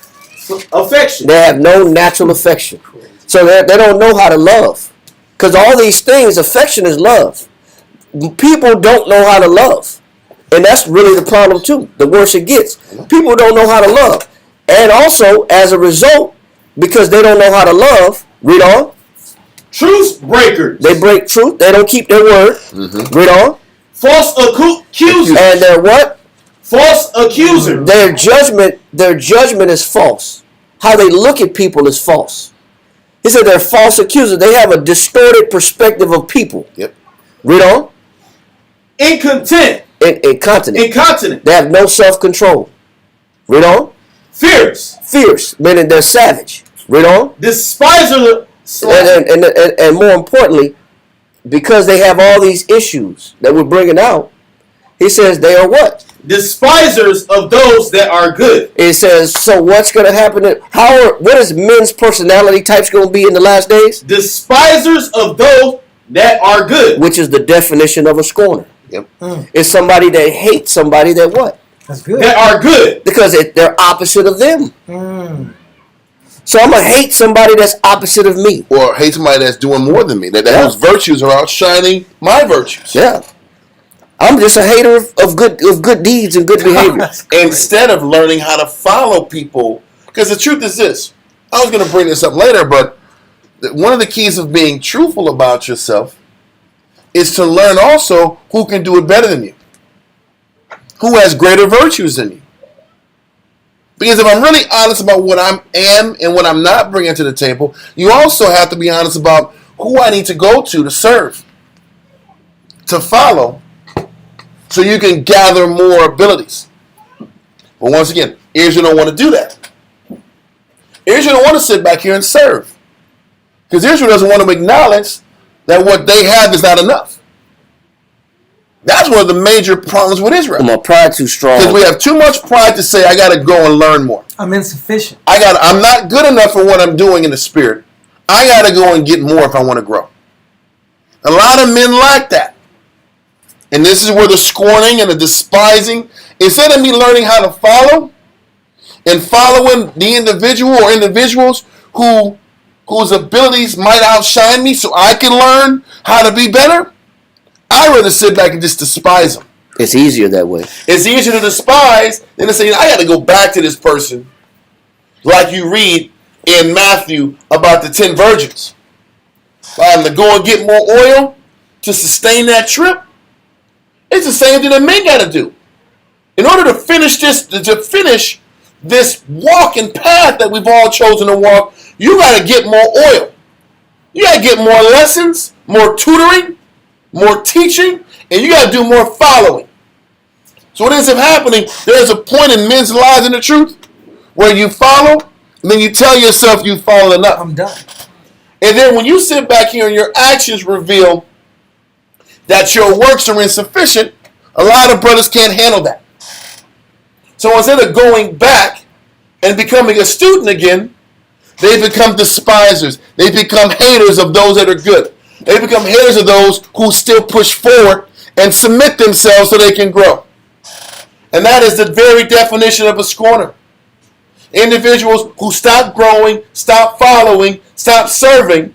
affection. They have no natural affection. So they don't know how to love. Because all these things, affection is love. People don't know how to love. And that's really the problem too. The worse it gets. People don't know how to love. And also, as a result, because they don't know how to love, read on. Truth breakers. They break truth. They don't keep their word. Mm-hmm. Read on. False accusers. And they're what? False accusers. Their judgment is false. How they look at people is false. He said they're false accusers. They have a distorted perspective of people. Yep. Read on. Incontinent. Incontinent. They have no self-control. Read on. Fierce, meaning they're savage. Read on. Despiser. And more importantly, because they have all these issues that we're bringing out, he says they are what? Despisers of those that are good. It says, so what's going to happen? What is men's personality types going to be in the last days? Despisers of those that are good. Which is the definition of a scorner. Yep. It's somebody that hates somebody that what? That's good. That are good. Because they're opposite of them. So I'm going to hate somebody that's opposite of me. Or hate somebody that's doing more than me. That whose virtues are outshining my virtues. Yeah. I'm just a hater of good deeds and good behavior. Instead of learning how to follow people. Because the truth is this. I was going to bring this up later, but one of the keys of being truthful about yourself is to learn also who can do it better than you. Who has greater virtues than you. Because if I'm really honest about what I am and what I'm not bringing to the table, you also have to be honest about who I need to go to serve, to follow, so you can gather more abilities. But once again, Israel don't want to do that. Israel don't want to sit back here and serve. Because Israel doesn't want to acknowledge that what they have is not enough. That's one of the major problems with Israel. My pride too strong. Because we have too much pride to say, I got to go and learn more. I'm insufficient. I'm not good enough for what I'm doing in the spirit. I got to go and get more if I want to grow. A lot of men lack that. And this is where the scorning and the despising, instead of me learning how to follow and following the individual or individuals whose abilities might outshine me so I can learn how to be better, I'd rather sit back and just despise them. It's easier that way. It's easier to despise than to say, I got to go back to this person. Like you read in Matthew about the 10 virgins. To go and get more oil to sustain that trip. It's the same thing that men got to do. In order to finish this walking path that we've all chosen to walk, you got to get more oil. You got to get more lessons, more tutoring, more teaching, and you got to do more following. So what ends up happening, there's a point in men's lives in the truth where you follow, and then you tell yourself you followed enough. I'm done. And then when you sit back here and your actions reveal that your works are insufficient, a lot of brothers can't handle that. So instead of going back and becoming a student again, they become despisers. They become haters of those that are good. They become haters of those who still push forward and submit themselves so they can grow. And that is the very definition of a scorner. Individuals who stop growing, stop following, stop serving,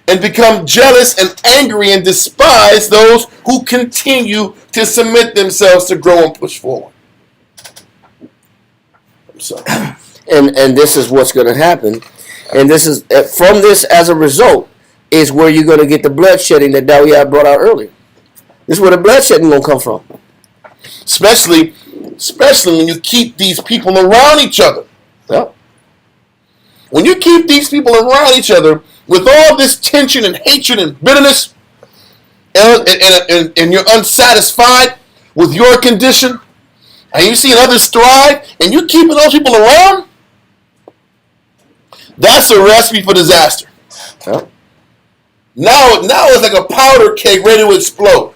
and become jealous and angry and despise those who continue to submit themselves to grow and push forward. So, And this is what's going to happen. And this is from this as a result is where you're going to get the bloodshedding that Dawiyah brought out earlier. This is where the bloodshedding going to come from. especially when you keep these people around each other. Yep. When you keep these people around each other with all this tension and hatred and bitterness, and you're unsatisfied with your condition, and you see others thrive, and you keeping those people around, that's a recipe for disaster. Yep. Now it's like a powder keg ready to explode.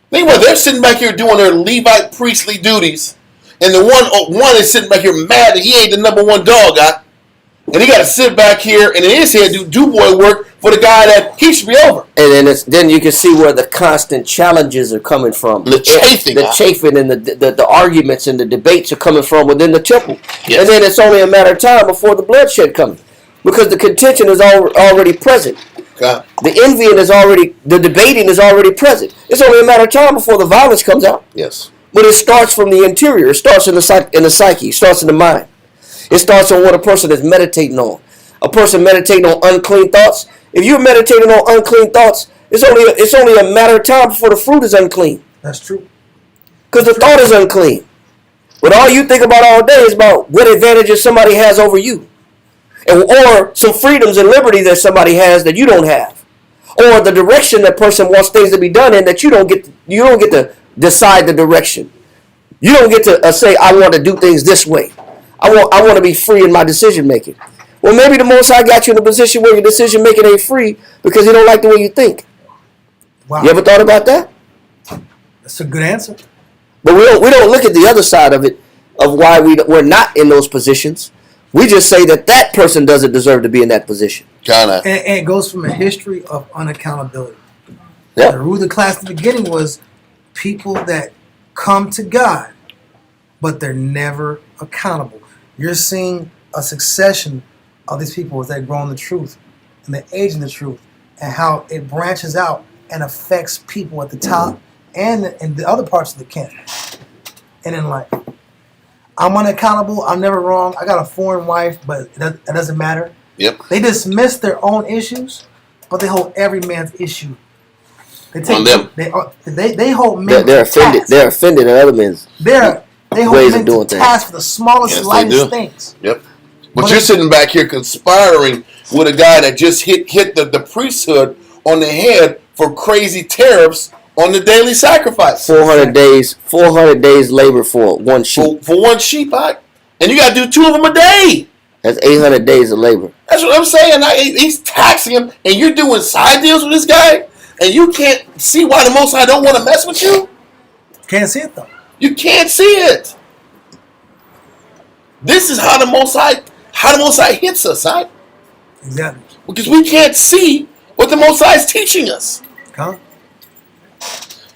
Think about it, they're sitting back here doing their Levite priestly duties, and the one is sitting back here mad that he ain't the number one dog guy, and he got to sit back here and in his head do boy work for the guy that he should be over. And then you can see where the constant challenges are coming from. The chafing and the arguments and the debates are coming from within the temple. Yes. And then it's only a matter of time before the bloodshed comes, because the contention is already present. God. The the debating is already present. It's only a matter of time before the violence comes out. Yes. But it starts from the interior. It starts in the psyche. It starts in the mind. It starts on what a person is meditating on. A person meditating on unclean thoughts. If you're meditating on unclean thoughts, it's only a matter of time before the fruit is unclean. That's true. Because the thought is unclean. But all you think about all day is about what advantages somebody has over you. Or some freedoms and liberty that somebody has that you don't have. Or the direction that person wants things to be done in that you don't get to decide the direction. You don't get to say, I want to do things this way. I want to be free in my decision making. Well, maybe the Most High got you in a position where your decision making ain't free because He don't like the way you think. Wow. You ever thought about that? That's a good answer. But we don't look at the other side of it, of why we're not in those positions. We just say that person doesn't deserve to be in that position. Kinda. And it goes from a history of unaccountability. Yep. The root of the class at the beginning was people that come to God, but they're never accountable. You're seeing a succession of these people as they grow in the truth and they age in the truth, and how it branches out and affects people at the top and in the other parts of the camp and in life. I'm unaccountable. I'm never wrong. I got a foreign wife, but it doesn't matter. Yep. They dismiss their own issues, but they hold every man's issue. They take On them. They hold men. They're to offended. task. They're offended at other men's. They hold ways of men doing to things. task for the smallest, Yes, they slightest do. things. Yep. But Well, you're they- sitting back here conspiring with a guy that just hit the priesthood on the head for crazy tariffs on the daily sacrifice. 400 days labor for one sheep. For one sheep, and you got to do 2 of them a day. That's 800 days of labor. That's what I'm saying. He's taxing him, and you're doing side deals with this guy, and you can't see why the Most High don't want to mess with you. Can't see it though. You can't see it. This is how the Most High hits us, right? Exactly. Because we can't see what the Most High is teaching us. Huh?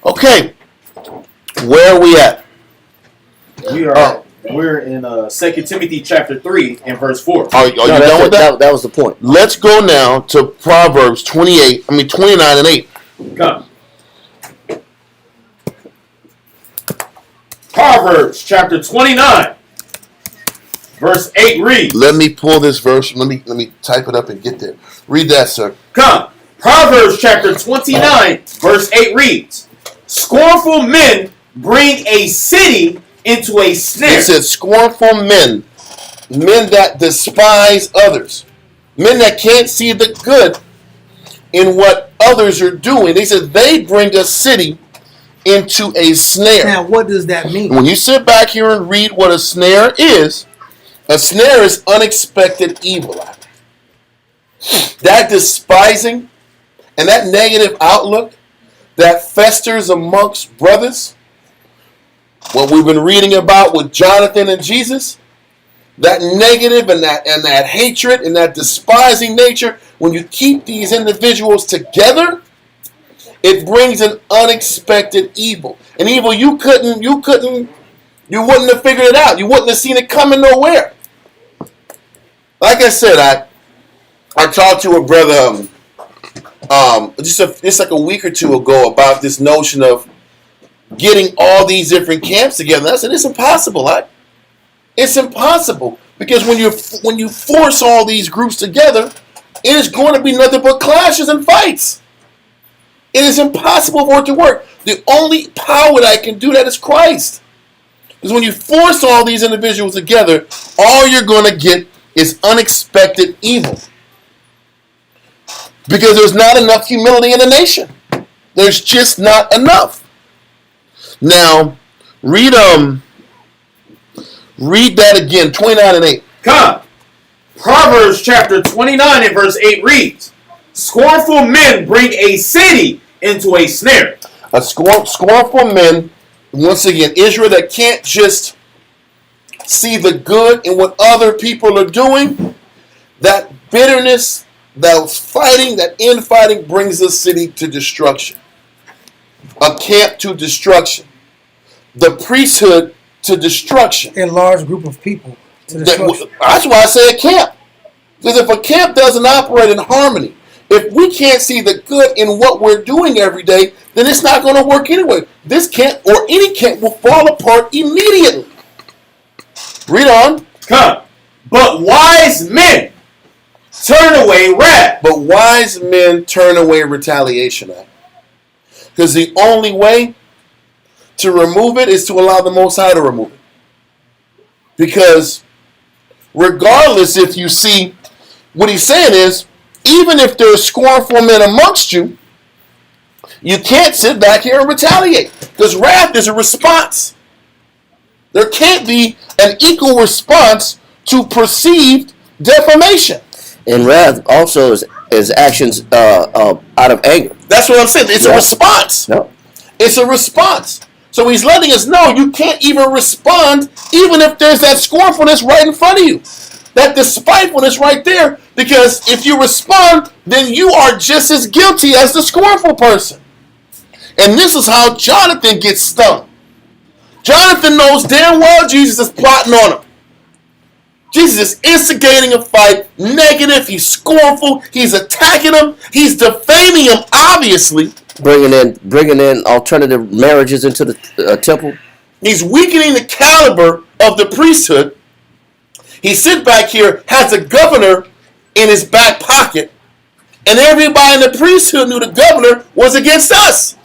Okay, where are we at? We're in 2 Timothy chapter 3 and verse 4. Are you done with that? That was the point. Let's go now to Proverbs 29 and 8. Come. Proverbs chapter 29 verse 8 reads. Let me pull this verse. Let me type it up and get there. Read that, sir. Come. Proverbs chapter 29 verse 8 reads. Scornful men bring a city into a snare. It says scornful men that despise others, men that can't see the good in what others are doing. They said they bring a city into a snare. Now, what does that mean? When you sit back here and read what a snare is unexpected evil. That despising and that negative outlook that festers amongst brothers, what we've been reading about with Jonathan and Jesus, that negative and that hatred and that despising nature, when you keep these individuals together, it brings an unexpected evil. An evil you wouldn't have figured it out. You wouldn't have seen it coming nowhere. Like I said, I talked to a brother just like a week or two ago about this notion of getting all these different camps together. I said it's impossible. It's impossible because when you force all these groups together, it is going to be nothing but clashes and fights. It is impossible for it to work. The only power that can do that is Christ. Because when you force all these individuals together, all you're going to get is unexpected evil. Because there's not enough humility in the nation. There's just not enough. Now, read that again, 29 and 8. Come. Proverbs chapter 29 and verse 8 reads, scornful men bring a city into a snare. Scornful men, once again, Israel that can't just see the good in what other people are doing, that bitterness, that fighting, that infighting brings the city to destruction. A camp to destruction. The priesthood to destruction. A large group of people to destruction. That's why I say a camp. Because if a camp doesn't operate in harmony, if we can't see the good in what we're doing every day, then it's not going to work anyway. This camp or any camp will fall apart immediately. Read on. Come. But wise men turn away wrath. But wise men turn away retaliation. Because the only way to remove it is to allow the Most High to remove it. Because regardless, if you see, what he's saying is, even if there's scornful men amongst you, you can't sit back here and retaliate. Because wrath is a response. There can't be an equal response to perceived defamation. And wrath also is actions out of anger. That's what I'm saying. It's a response. No. It's a response. So he's letting us know you can't even respond even if there's that scornfulness right in front of you. That despitefulness right there. Because if you respond, then you are just as guilty as the scornful person. And this is how Jonathan gets stung. Jonathan knows damn well Jesus is plotting on him. Jesus is instigating a fight, negative, he's scornful, he's attacking him, he's defaming him, obviously. Bringing in alternative marriages into the temple. He's weakening the caliber of the priesthood. He sits back here, has a governor in his back pocket, and everybody in the priesthood knew the governor was against us.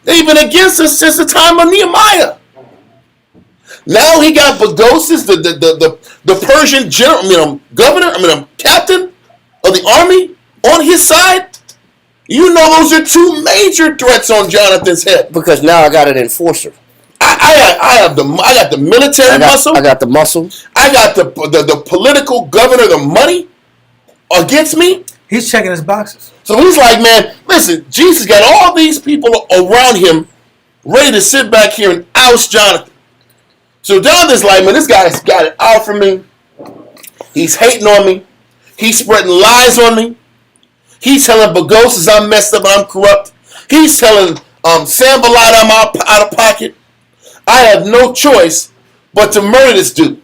They've been against us since the time of Nehemiah. Now he got Bagoses, the Persian general, captain of the army on his side. You know those are two major threats on Jonathan's head. Because now I got an enforcer. I got the military muscle. I got the muscle. I got the political governor, the money against me. He's checking his boxes. So he's like, man, listen, Jesus got all these people around him ready to sit back here and oust Jonathan. So Jonathan's like, man, this guy's got it out for me. He's hating on me. He's spreading lies on me. He's telling Bagoses I'm messed up and I'm corrupt. He's telling Sanballat I'm out of pocket. I have no choice but to murder this dude.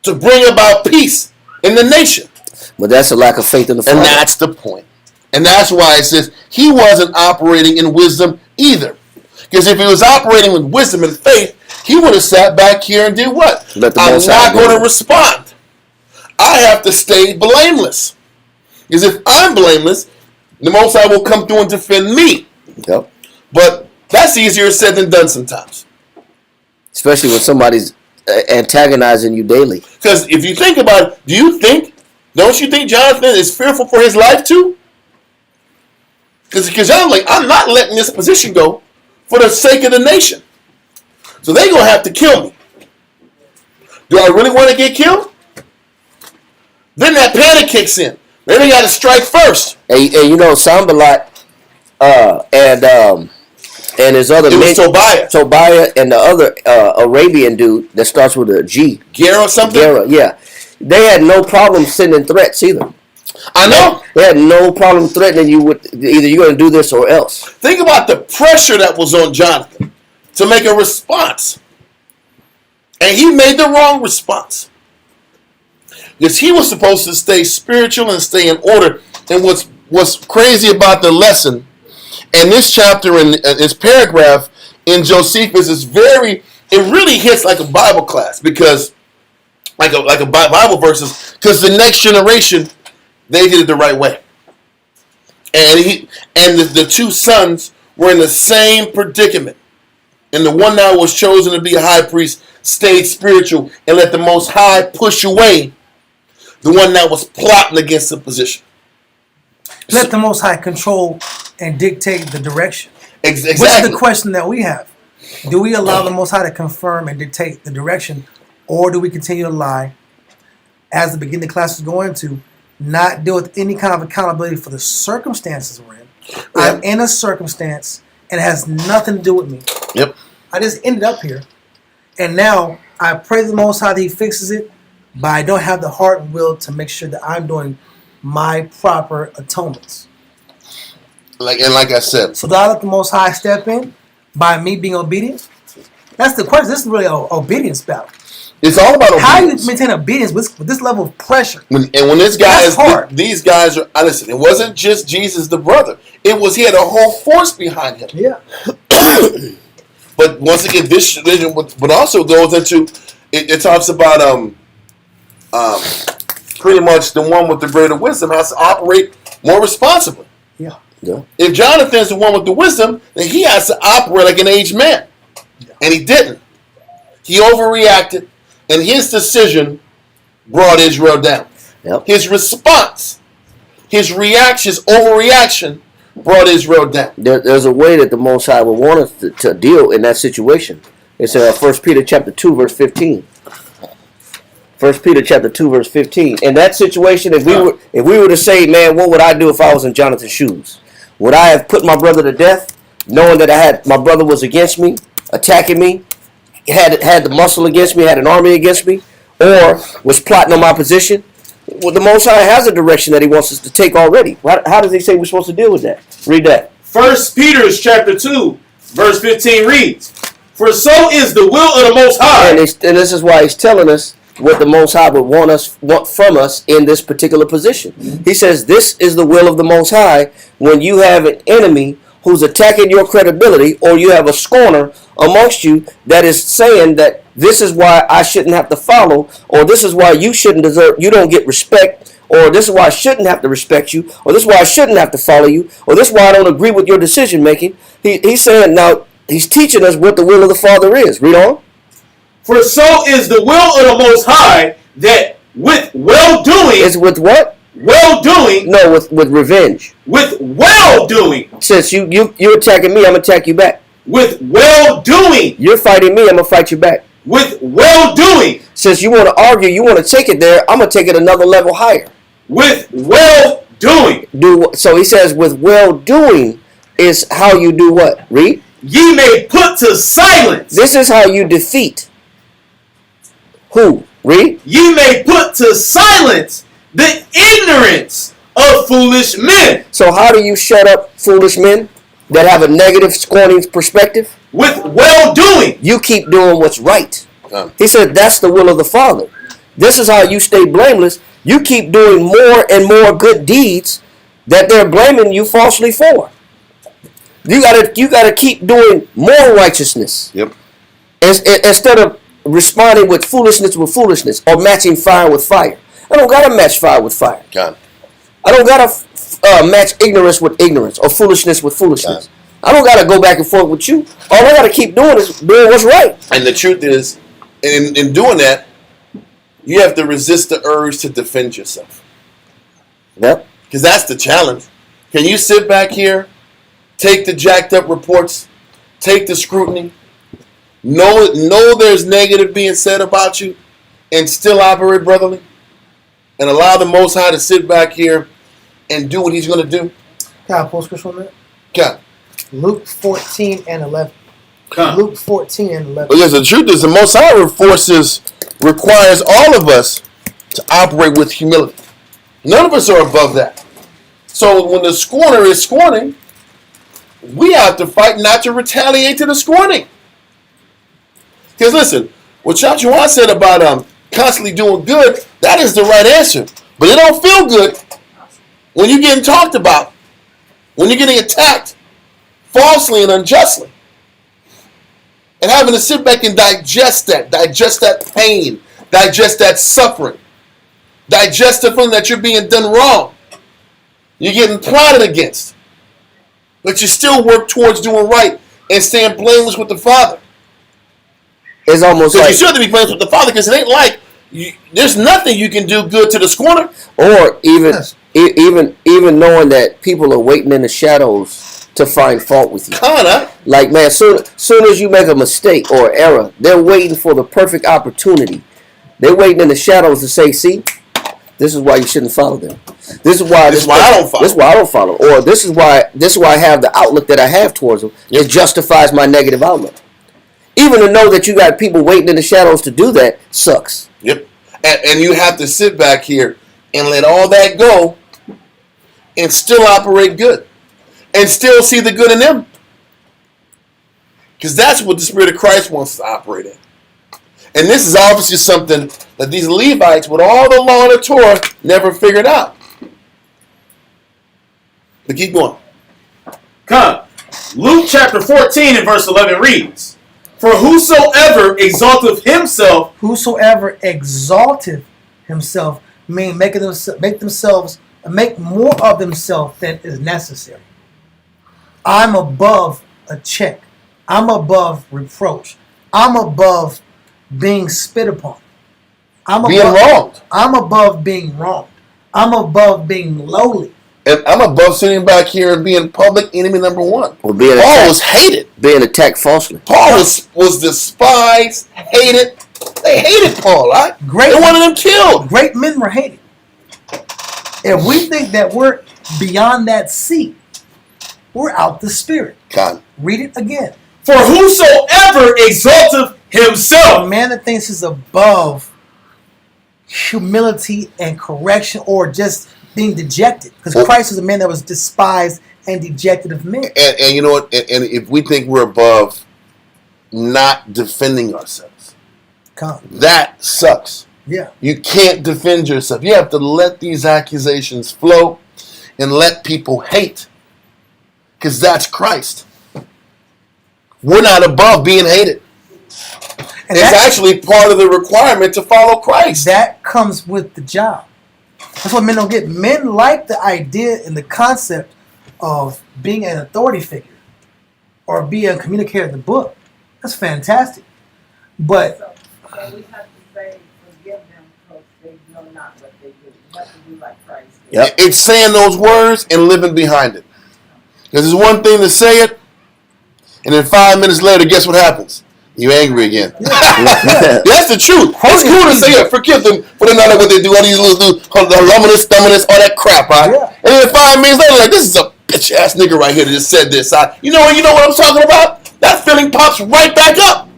To bring about peace in the nation. But that's a lack of faith in the Father. And that's the point. And that's why it says he wasn't operating in wisdom either. Because if he was operating with wisdom and faith, he would have sat back here and did what? I'm not going to respond. I have to stay blameless. Because if I'm blameless, the Most High will come through and defend me. Yep. But that's easier said than done sometimes. Especially when somebody's antagonizing you daily. Because if you think about it, don't you think Jonathan is fearful for his life too? Because Jonathan's like, I'm not letting this position go for the sake of the nation. So they're going to have to kill me. Do I really want to get killed? Then that panic kicks in. Maybe I got to strike first. And you know, Sanballat and his other It was Tobiah and the other Arabian dude that starts with a G. Gera or something? Gera, yeah. They had no problem sending threats either. I know. They had no problem threatening you with either you're going to do this or else. Think about the pressure that was on Jonathan to make a response. And he made the wrong response. Because he was supposed to stay spiritual and stay in order. And what's crazy about the lesson, and this chapter in this paragraph in Josephus is it really hits like a Bible class, because like a Bible verses, because the next generation, they did it the right way. And the two sons were in the same predicament. And the one that was chosen to be a high priest stayed spiritual and let the Most High push away the one that was plotting against the position. Let the Most High control and dictate the direction. Exactly. Which is the question that we have. Do we allow the Most High to confirm and dictate the direction, or do we continue to lie, as the beginning class is going to, not deal with any kind of accountability for the circumstances we're in? Yeah. I'm in a circumstance, and it has nothing to do with me. Yep. I just ended up here, and now I pray to the Most High that He fixes it, but I don't have the heart and will to make sure that I'm doing my proper atonements. Like I said. So do I let the Most High step in by me being obedient? That's the question. This is really an obedience battle. It's all about obedience. How do you maintain obedience with this level of pressure? When this guy That's hard. these guys are, listen, it wasn't just Jesus the brother. It was, he had a whole force behind him. Yeah. But once again, this religion, but also goes into, it talks about pretty much the one with the greater wisdom has to operate more responsibly. Yeah. Yeah. If Jonathan's the one with the wisdom, then he has to operate like an aged man. Yeah. And he didn't. He overreacted, and his decision brought Israel down. Yep. His response, his reaction, his overreaction brought Israel down. There's a way that the Most High would want us to deal in that situation. It's 1 Peter chapter 2, verse 15. 1 Peter chapter 2, verse 15. In that situation, if we were to say, man, what would I do if I was in Jonathan's shoes? Would I have put my brother to death, knowing that my brother was against me, attacking me, had the muscle against me, had an army against me, or was plotting on my position? Well, the Most High has a direction that He wants us to take already. How does He say we're supposed to deal with that? Read that. 1 Peter chapter 2, verse 15 reads, "For so is the will of the Most High." And this is why He's telling us what the Most High would want from us in this particular position. He says, this is the will of the Most High when you have an enemy who's attacking your credibility, or you have a scorner amongst you that is saying that this is why I shouldn't have to follow, or this is why you don't get respect, or this is why I shouldn't have to respect you, or this is why I shouldn't have to follow you, or this is why I don't agree with your decision making. He's saying now, he's teaching us what the will of the Father is. Read on. For so is the will of the Most High, that with well-doing... Is with what? Well-doing... No, with revenge. With well-doing... Since you're attacking me, I'm going to attack you back. With well-doing... You're fighting me, I'm going to fight you back. With well-doing... Since you want to argue, you want to take it there, I'm going to take it another level higher. With well-doing... So he says with well-doing is how you do what? Read. Ye may put to silence... This is how you defeat... Who? Read. Ye may put to silence the ignorance of foolish men. So how do you shut up foolish men that have a negative, scorning perspective? With well-doing. You keep doing what's right. He said that's the will of the Father. This is how you stay blameless. You keep doing more and more good deeds that they're blaming you falsely for. You gotta keep doing more righteousness. Yep. Instead of responding with foolishness or matching fire with fire. I don't gotta match fire with fire. God. I don't gotta match ignorance with ignorance or foolishness with foolishness. God. I don't gotta go back and forth with you. All I gotta keep doing is doing what's right. And the truth is, in doing that, you have to resist the urge to defend yourself. Yep. Because that's the challenge. Can you sit back here, take the jacked up reports, take the scrutiny, know there's negative being said about you, and still operate brotherly, and allow the Most High to sit back here and do what He's going to do? Can I post scripture on that? God. Luke 14 and 11. Come. Luke 14 and 11. But yes, the truth is, the Most High requires all of us to operate with humility. None of us are above that. So when the scorner is scorning, we have to fight not to retaliate to the scorning. Because listen, what Chachuan said about constantly doing good, That is the right answer. But it don't feel good when you're getting talked about, when you're getting attacked falsely and unjustly. And having to sit back and digest that pain, digest that suffering, digest the feeling that you're being done wrong. You're getting plotted against. But you still work towards doing right and staying blameless with the Father. It's almost like you should be blameless with the Father, because it ain't like there's nothing you can do good to the scorner. Or even knowing that people are waiting in the shadows to find fault with you. Kinda. Like, man, soon as you make a mistake or error, they're waiting for the perfect opportunity. They're waiting in the shadows to say, see, this is why you shouldn't follow them. This is why I don't follow. This is why I don't follow. Or this is why I have the outlook that I have towards them. It justifies my negative outlook. Even to know that you got people waiting in the shadows to do that sucks. Yep. And you have to sit back here and let all that go and still operate good. And still see the good in them. Because that's what the Spirit of Christ wants to operate in. And this is obviously something that these Levites, with all the law and the Torah, never figured out. But keep going. Come. Luke chapter 14 and verse 11 reads, For whosoever exalteth himself, mean make more of themselves than is necessary. I'm above a check. I'm above reproach. I'm above being spit upon. I'm above being wronged. I'm above being lowly. And I'm above sitting back here and being public enemy number one. Or Paul was hated. Being attacked falsely. Paul was despised, hated. They hated Paul, right? They wanted him killed. Great men were hated. If we think that we're beyond that seat, we're out the Spirit. God. Read it again. For whosoever exalteth himself. A man that thinks is above humility and correction, or just being dejected. Because Christ was a man that was despised and dejected of men. And you know what? And if we think we're above not defending ourselves, that sucks. Yeah. You can't defend yourself. You have to let these accusations flow and let people hate. Because that's Christ. We're not above being hated. And it's actually part of the requirement to follow Christ. That comes with the job. That's what men don't get. Men like the idea and the concept of being an authority figure or being a communicator in the book. That's fantastic. But so we have to say, forgive them because they know not what they do. You have to be like Christ. Yep. It's saying those words and living behind it. Because it's one thing to say it, and then 5 minutes later, guess what happens? You're angry again. Yeah. That's the truth. It's cool to say it. Forgive them for they know what they do. All these little luminous, all that crap, right? Yeah. And then 5 minutes later, like, this is a bitch ass nigga right here that just said this. You know what I'm talking about? That feeling pops right back up.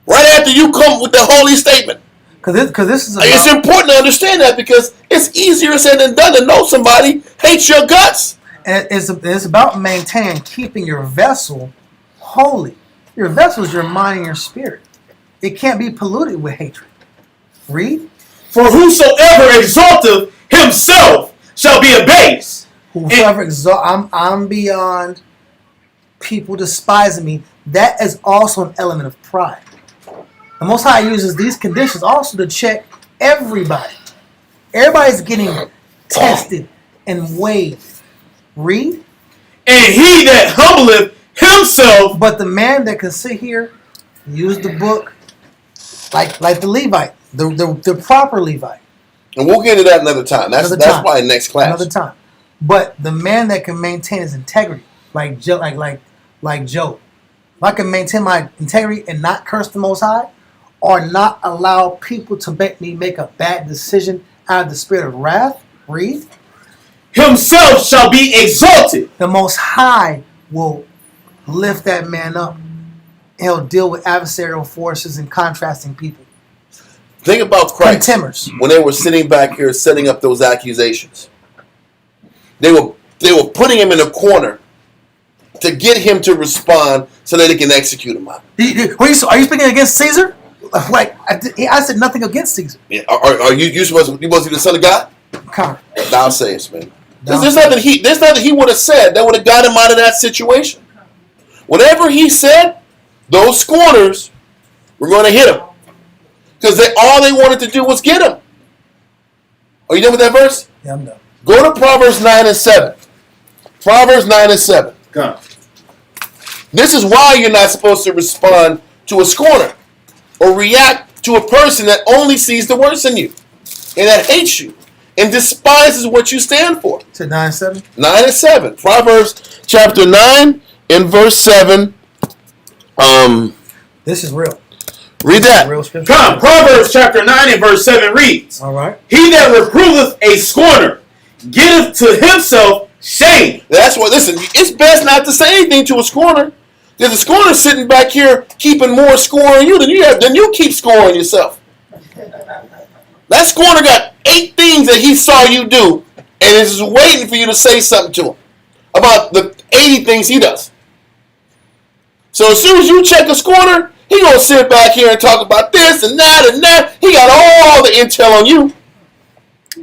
Right after you come with the holy statement. Because this is it's important to understand that, because it's easier said than done to know somebody hates your guts. And it's about maintaining and keeping your vessel holy. Your vessel is your mind and your spirit. It can't be polluted with hatred. Read. For whosoever exalteth himself shall be abased. Whosoever I'm beyond people despising me. That is also an element of pride. The Most High uses these conditions also to check everybody. Everybody's getting tested and weighed. Read. And he that humbleth himself. But the man that can sit here, use the book, like the Levite, the proper Levite. And we'll get into that another time. That's probably next class. Another time. But the man that can maintain his integrity, like Job. If I can maintain my integrity and not curse the Most High, or not allow people to make me make a bad decision out of the spirit of wrath, read. Himself shall be exalted. The Most High will lift that man up. He'll deal with adversarial forces and contrasting people. Think about Christ. Contemners. When they were sitting back here setting up those accusations. They were putting him in a corner to get him to respond so that they can execute him out. Are you speaking against Caesar? Like I said nothing against Caesar. Yeah. Are you supposed to be the son of God? Come. Thou sayest, man. There's nothing he would have said that would have got him out of that situation. Whatever he said, those scorners were going to hit him. Because all they wanted to do was get him. Are you done with that verse? Yeah, I'm done. Go to Proverbs 9 and 7. Proverbs 9 and 7. Come. This is why you're not supposed to respond to a scorner or react to a person that only sees the worst in you and that hates you and despises what you stand for. To 9:7. 9 and 7. Proverbs chapter 9 and verse 7. This is real. Read that. Real scripture. Come, Proverbs chapter 9 and verse 7 reads, All right. He that reproveth a scorner getteth to himself shame. That's what, listen, it's best not to say anything to a scorner. Because the scorner's sitting back here keeping more score on you than you keep scoring yourself. That scorner got 8 things that he saw you do and is waiting for you to say something to him about the 80 things he does. So as soon as you check a scorner, he gonna sit back here and talk about this and that and that. He got all the intel on you.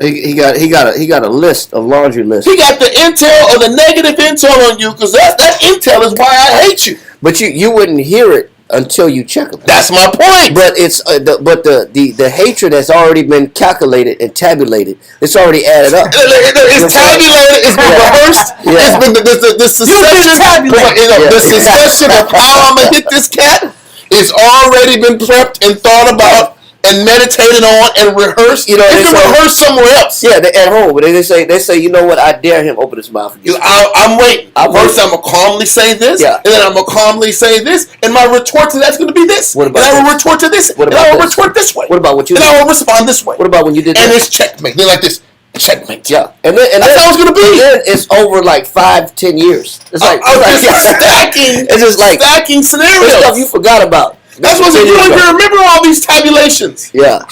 He got a list, a laundry list. He got the intel or the negative intel on you because that intel is why I hate you. But you wouldn't hear it until you check them. That's my point. But it's the hatred has already been calculated and tabulated. It's already added up. It's tabulated. It's been rehearsed. Yeah. It's been the succession of how I'm gonna hit this cat. It's already been prepped and thought about and meditated on and rehearsed. You know, it's been rehearsed somewhere else. Yeah, at home. But they say, you know what? I dare him open his mouth. I'm waiting. First, I'm gonna calmly say this, and then I'm gonna calmly say this, and my retort to that's gonna be this. What about and I will retort to this, and I will retort this way. What about what you? And I will respond this way. What about when you did? And this? it's checkmate. They're like this. Checkmate. Yeah, and that's how it's gonna be. Then it's over like 5-10 years. It's like stacking. It's just like stacking scenarios. Stuff you forgot about. That's what you don't even remember all these tabulations. Yeah.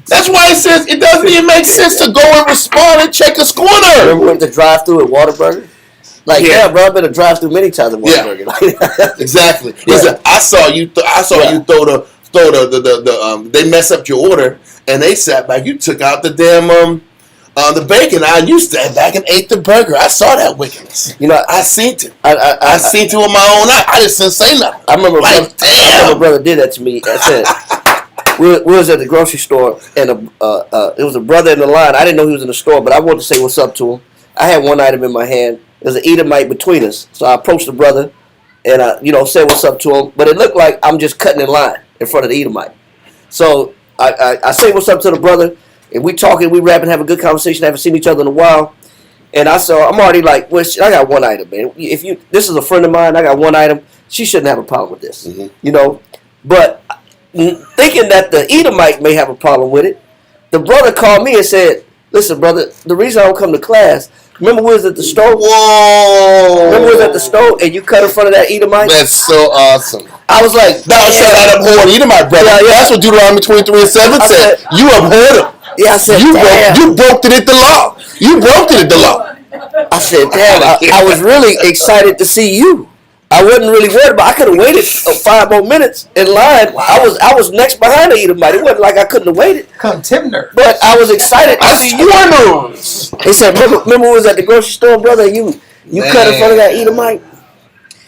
That's why it says it doesn't even make sense to go and respond and check a scorner. Remember when the drive-through at Whataburger? Like, yeah, bro, I've been to drive-through many times at Whataburger. Yeah. Exactly. He said, I saw you throw the they mess up your order and they sat back. You took out the damn the bacon. You sat back and ate the burger. I saw that wickedness. You know, I seen it. I seen it with my own eye. I just didn't say nothing. I remember damn. My brother did that to me. I said, we was at the grocery store and it was a brother in the line. I didn't know he was in the store, but I wanted to say what's up to him. I had one item in my hand. There's an Edomite between us, so I approached the brother and I said what's up to him. But it looked like I'm just cutting in line in front of the Edomite. So I say what's up to the brother. And we talking, we rapping, have a good conversation. I haven't seen each other in a while. And I'm already like, well, I got one item, man. This is a friend of mine, I got one item. She shouldn't have a problem with this, But thinking that the Edomite may have a problem with it, the brother called me and said, "Listen, brother, the reason I don't come to class. Remember we was at the store? Whoa! Remember we was at the store and you cut in front of that Edomite? That's so awesome. I was like, thou shalt not abhor an Edomite, brother. Yeah. That's what Deuteronomy 23 and 7 said. You abhorred him. Yeah, I said, you broke it at the law. You broke it at the law. I said, damn, I was really excited to see you. I wasn't really worried about. I could have waited 5 more minutes in line. Wow. I was next behind the Edomite. It wasn't like I couldn't have waited. Contender. But I was excited to see you. He said, remember we was at the grocery store, brother? You cut in front of that Edomite?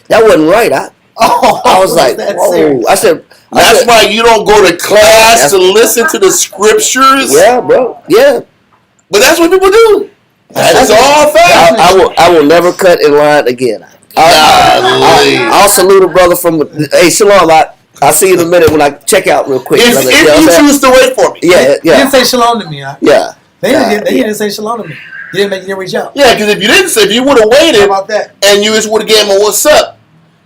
That wasn't right. I was like, whoa. I said, that's why you don't go to class to listen to the scriptures. Yeah, bro. Yeah. But that's what people do. That's all fact. I will never cut in line again. I'll salute a brother from. Hey, shalom. I'll see you in a minute when I check out real quick. If you choose to wait for me. Yeah. You didn't say shalom to me. Huh? Yeah. They didn't say shalom to me. You didn't reach out. Yeah, because if you would have waited, how about that? And you just would have gave him a what's up.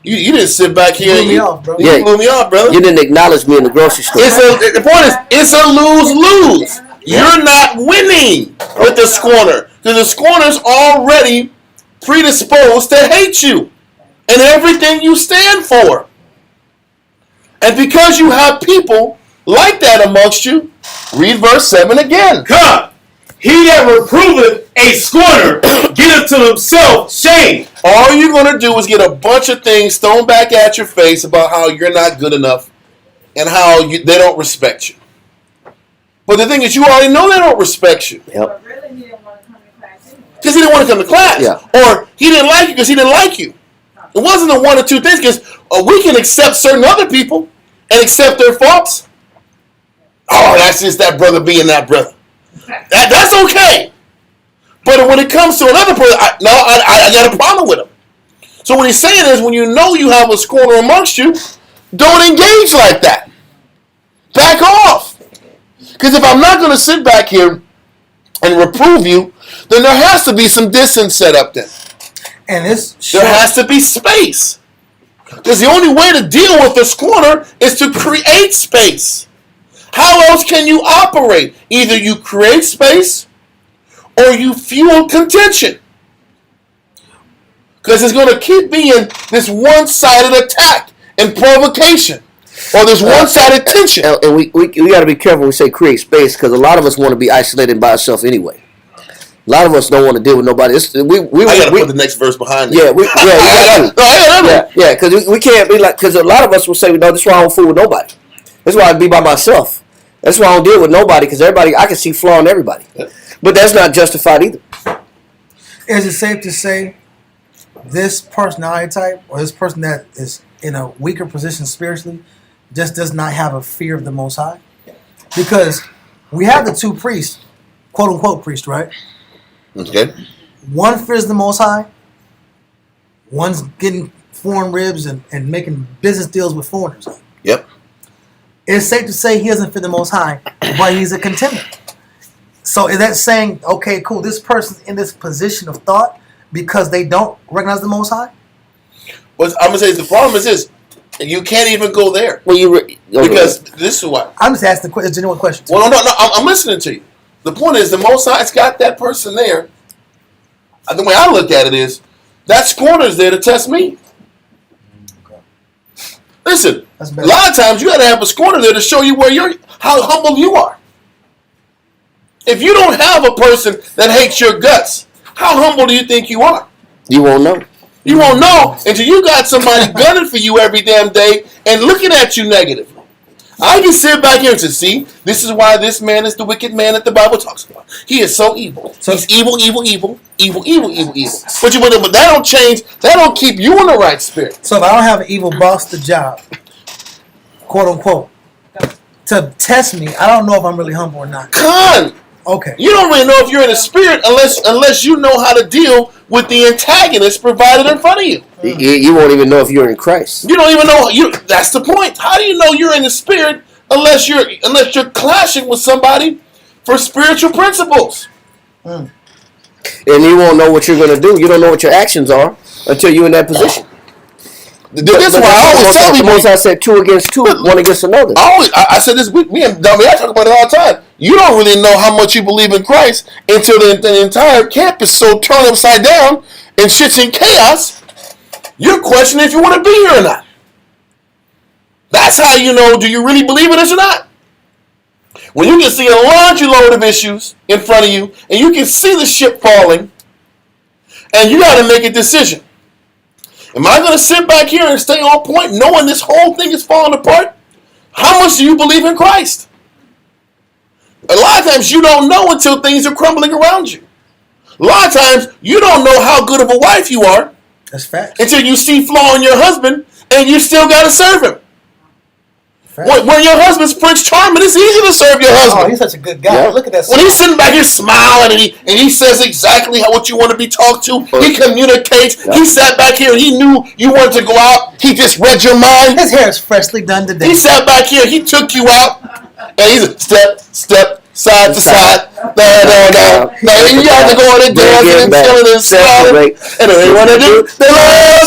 You didn't sit back here. You blew me off, bro. You blew me off, brother. You didn't acknowledge me in the grocery store. The point is, it's a lose-lose. You're not winning with the scorner because the scorner's already predisposed to hate you and everything you stand for. And because you have people like that amongst you, read verse 7 again. Come, he that reproveth a scorner getteth to himself shame. All you're going to do is get a bunch of things thrown back at your face about how you're not good enough. and how they don't respect you. But the thing is, you already know they don't respect you. But really, he didn't want to come to class anyway. Because he didn't want to come to class. Yeah. Or he didn't like you because he didn't like you. It wasn't a one or two things, because we can accept certain other people and accept their faults. Oh, that's just that brother being that brother. That's okay. But when it comes to another person, I got a problem with him. So what he's saying is, when you know you have a scorner amongst you, don't engage like that. Back off. Because if I'm not going to sit back here and reprove you, then there has to be some distance set up then. And this There has to be space. Because the only way to deal with this corner is to create space. How else can you operate? Either you create space or you fuel contention. Because it's going to keep being this one-sided attack and provocation. Or this one-sided tension. And we got to be careful when we say create space, because a lot of us want to be isolated by ourselves anyway. A lot of us don't want to deal with nobody. I got to put the next verse behind it. Yeah, because we can't be like, because a lot of us will say, no, this is why I don't fool with nobody. That's why I be by myself. That's why I don't deal with nobody, because everybody, I can see flaw in everybody. But that's not justified either. Is it safe to say this personality type, or this person that is in a weaker position spiritually, just does not have a fear of the Most High? Because we have the two priests, quote unquote priests, right? Okay. One fears the Most High. One's getting foreign ribs and making business deals with foreigners. Yep. It's safe to say he doesn't fear the Most High, but he's a contender. So is that saying, okay, cool, this person's in this position of thought because they don't recognize the Most High? Well, I'm going to say the problem is this. You can't even go there. Well, because this is why. I'm just asking a genuine question. Well, no, I'm listening to you. The point is, the Most High's got that person there. The way I look at it is, that scorner's there to test me. Listen, a lot of times you got to have a scorner there to show you how humble you are. If you don't have a person that hates your guts, how humble do you think you are? You won't know. You won't know until you got somebody gunning for you every damn day and looking at you negatively. I can sit back here and say, see, this is why this man is the wicked man that the Bible talks about. He is so evil. So he's evil. But that don't change. That don't keep you in the right spirit. So if I don't have an evil boss to job, quote unquote, to test me, I don't know if I'm really humble or not. Okay. You don't really know if you're in the spirit unless you know how to deal with the antagonist provided in front of you. You won't even know if you're in Christ. You don't even know. That's the point. How do you know you're in the spirit unless you're clashing with somebody for spiritual principles? And you won't know what you're going to do. You don't know what your actions are until you're in that position. This is why I always tell people. I said 2 against 2, 1 against another. I said this. Me and Dummy, I talk about it all the time. You don't really know how much you believe in Christ until the entire camp is so turned upside down and shit's in chaos. You're questioning if you want to be here or not. That's how you know, do you really believe in this or not? When you can see a laundry load of issues in front of you and you can see the ship falling and you got to make a decision. Am I going to sit back here and stay on point knowing this whole thing is falling apart? How much do you believe in Christ? A lot of times you don't know until things are crumbling around you. A lot of times you don't know how good of a wife you are. That's fact. Until you see flaw in your husband and you still got to serve him. When your husband's Prince Charming, it's easy to serve your husband. Oh, he's such a good guy. Yeah. Look at that. When he's sitting back here smiling and he says exactly what you want to be talked to, he communicates. Yeah. He sat back here and he knew you wanted to go out. He just read your mind. His hair is freshly done today. He sat back here. He took you out, and he's a step, side to side. No. You got to go on and dancing and chilling and smiling. And what they want to do, they love it.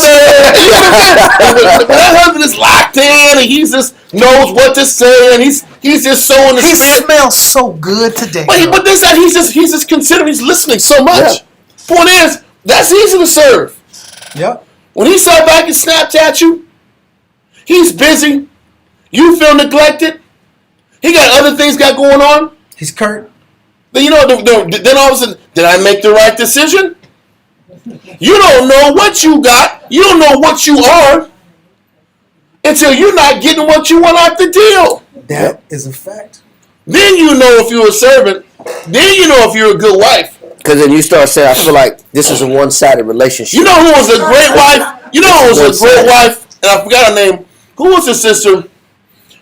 But that husband is locked in, and he just knows what to say, and he's just so in the spirit. He smells so good today. But this that he's just considering, he's listening so much. Yeah. Point is, that's easy to serve. Yep. When he sat back and snapped at you, he's busy. You feel neglected. He got other things going on. He's curt. Then then all of a sudden, did I make the right decision? You don't know what you got. You don't know what you are until you're not getting what you want out the deal. That is a fact. Then you know if you're a servant. Then you know if you're a good wife. Because then you start saying, I feel like this is a one-sided relationship. You know who was a great wife? You know who was a great wife? And I forgot her name. Who was the sister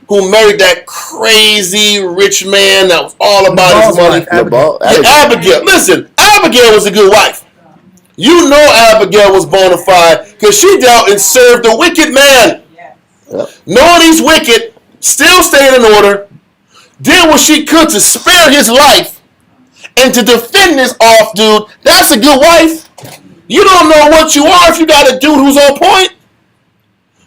who married that crazy rich man that was all about his money? Abigail. Listen, Abigail was a good wife. You know Abigail was bona fide because she dealt and served a wicked man. Knowing he's wicked, still staying in order, did what she could to spare his life and to defend this off dude. That's a good wife. You don't know what you are if you got a dude who's on point.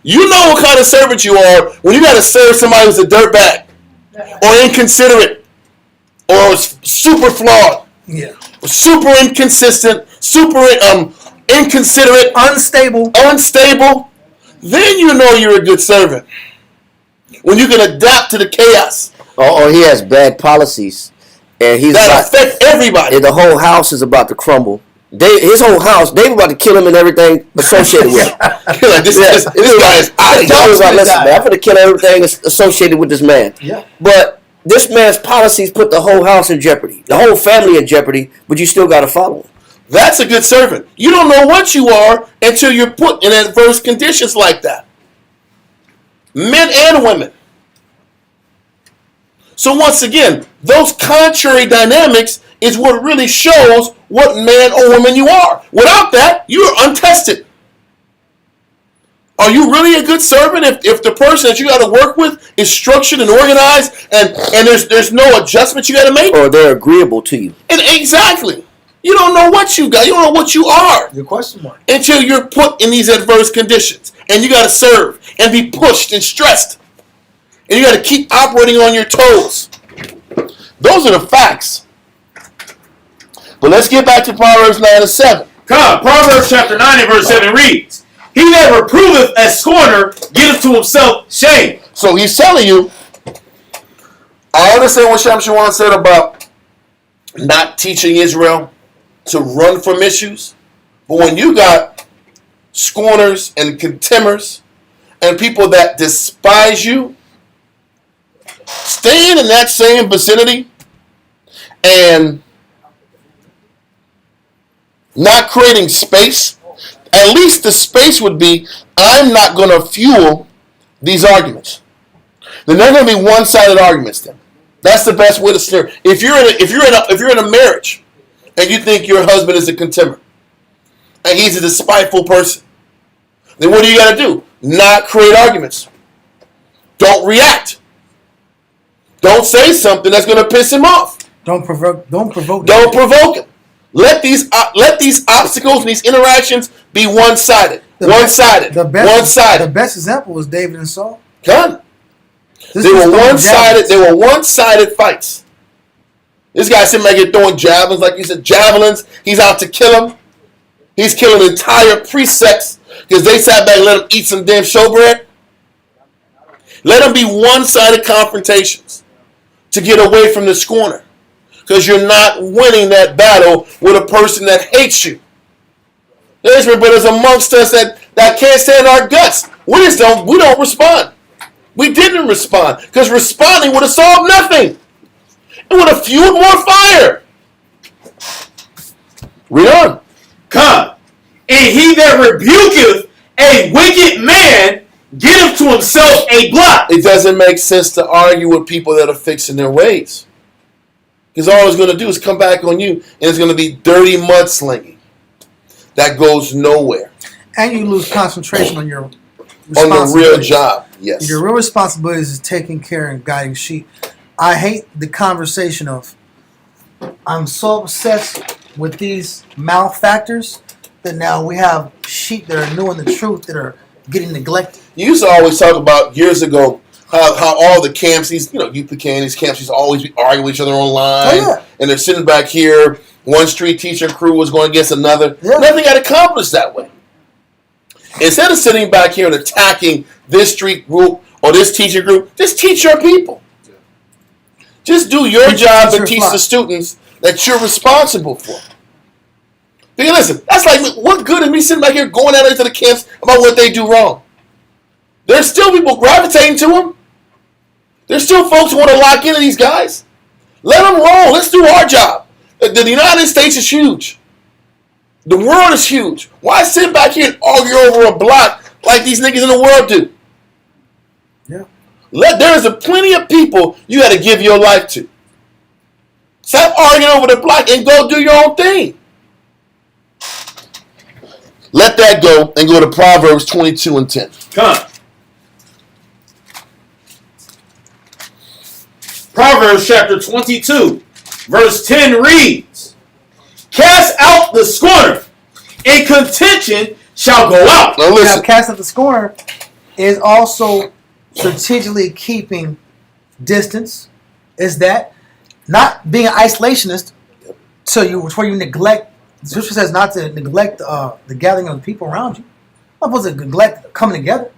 You know what kind of servant you are when you got to serve somebody who's a dirtbag or inconsiderate or super flawed, or super inconsistent, super inconsiderate, unstable. Then you know you're a good servant. When you can adapt to the chaos. Or he has bad policies. And he's that affect everybody. And the whole house is about to crumble. His whole house, they were about to kill him and everything associated with it. Like, this guy is out of here. Listen, man, I'm going to kill everything associated with this man. Yeah. But this man's policies put the whole house in jeopardy, the whole family in jeopardy, but you still got to follow him. That's a good servant. You don't know what you are until you're put in adverse conditions like that. Men and women. So once again, those contrary dynamics is what really shows what man or woman you are. Without that, you're untested. Are you really a good servant if the person that you got to work with is structured and organized and there's no adjustment you got to make? Or they're agreeable to you. And exactly. You don't know what you got. You don't know what you are. Your question mark. Until you're put in these adverse conditions. And you got to serve and be pushed and stressed. And you got to keep operating on your toes. Those are the facts. But let's get back to Proverbs 9:7. Come, Proverbs chapter 9 and verse 7 reads, He that reproveth a scorner giveth to himself shame. So he's telling you, I understand what Shamshawan said about not teaching Israel to run from issues. But when you got scorners and contemners and people that despise you, staying in that same vicinity and not creating space, at least the space would be, I'm not going to fuel these arguments. They're not going to be one-sided arguments then. That's the best way to steer. If you're in a marriage and you think your husband is a contemner and he's a despiteful person, then what do you got to do? Not create arguments. Don't react. Don't say something that's going to piss him off. Don't provoke. Don't provoke him. Let these obstacles and these interactions be one-sided. One-sided. The best example was David and Saul. Done. They were one-sided. They were one-sided fights. This guy sitting back here throwing javelins, like you said, javelins. He's out to kill him. He's killing entire precepts because they sat back and let him eat some damn showbread. Let them be one-sided confrontations to get away from the scorner. Because you're not winning that battle with a person that hates you. There's brothers amongst us that can't stand our guts. We don't respond. We didn't respond. Because responding would have solved nothing. It would have fueled more fire. Read on. Come, and he that rebuketh a wicked man getteth to himself a blot. It doesn't make sense to argue with people that are fixing their ways. Because all it's going to do is come back on you, and it's going to be dirty mudslinging. That goes nowhere. And you lose concentration on your on the real job, yes. Your real responsibility is taking care and guiding sheep. I hate the conversation of, I'm so obsessed with these malefactors that now we have sheep that are knowing the truth that are getting neglected. You used to always talk about years ago how all the camps, these UPK and these camps used to always be arguing with each other online, and they're sitting back here. One street teacher crew was going against another. Nothing got accomplished that way. Instead of sitting back here and attacking this street group or this teacher group, just teach your people. Just do your job and teach the students that you're responsible for. Because listen, that's like, what good is me sitting back here going out into the camps about what they do wrong? They're there's still people gravitating to him. There's still folks who want to lock into these guys. Let them roll. Let's do our job. The United States is huge. The world is huge. Why sit back here and argue over a block like these niggas in the world do? Yeah. There's plenty of people you got to give your life to. Stop arguing over the block and go do your own thing. Let that go and go to Proverbs 22 and 10. Come on. Proverbs chapter 22, verse 10 reads, Cast out the scorner, and contention shall go out. Now Now, listen. cast out the scorner is also strategically keeping distance. Is that not being an isolationist? Where you neglect. The scripture says not to neglect the gathering of the people around you. Not supposed to neglect coming together,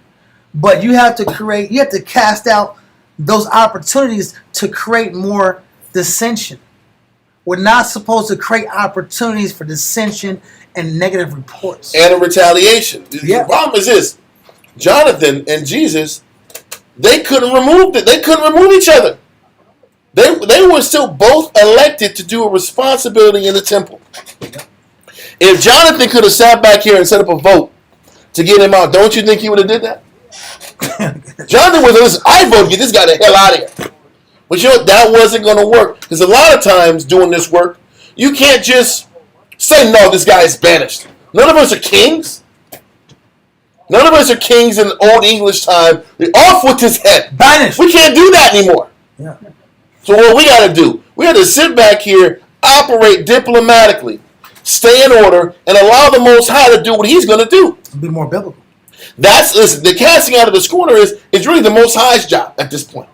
but you have to create. You have to cast out those opportunities to create more dissension. We're not supposed to create opportunities for dissension and negative reports. And a retaliation. Yeah. The problem is this: Jonathan and Jesus, they couldn't remove it. They couldn't remove each other. They were still both elected to do a responsibility in the temple. If Jonathan could have sat back here and set up a vote to get him out, don't you think he would have did that? Jonathan was, listen, I vote to get this guy the hell out of here. But you know what? That wasn't going to work. Because a lot of times doing this work, you can't just say, no, this guy is banished. None of us are kings. None of us are kings in Old English time. We're off with his head. Banished. We can't do that anymore. Yeah. So what we got to do, we got to sit back here, operate diplomatically, stay in order, and allow the Most High to do what he's going to do. Be more biblical. Listen, the casting out of the scorner is really the Most High's job at this point.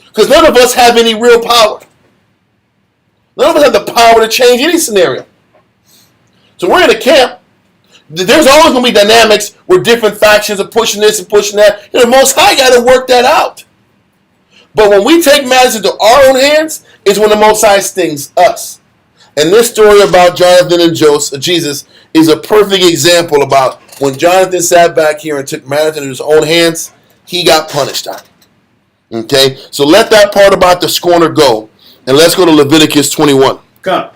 Because none of us have any real power. None of us have the power to change any scenario. So we're in a camp. There's always going to be dynamics where different factions are pushing this and pushing that. The Most High got to work that out. But when we take matters into our own hands, is when the Most High stings us. And this story about Jonathan and Jesus is a perfect example about when Jonathan sat back here and took matters into his own hands, he got punished on it. Okay? So let that part about the scorner go. And let's go to Leviticus 21. Come.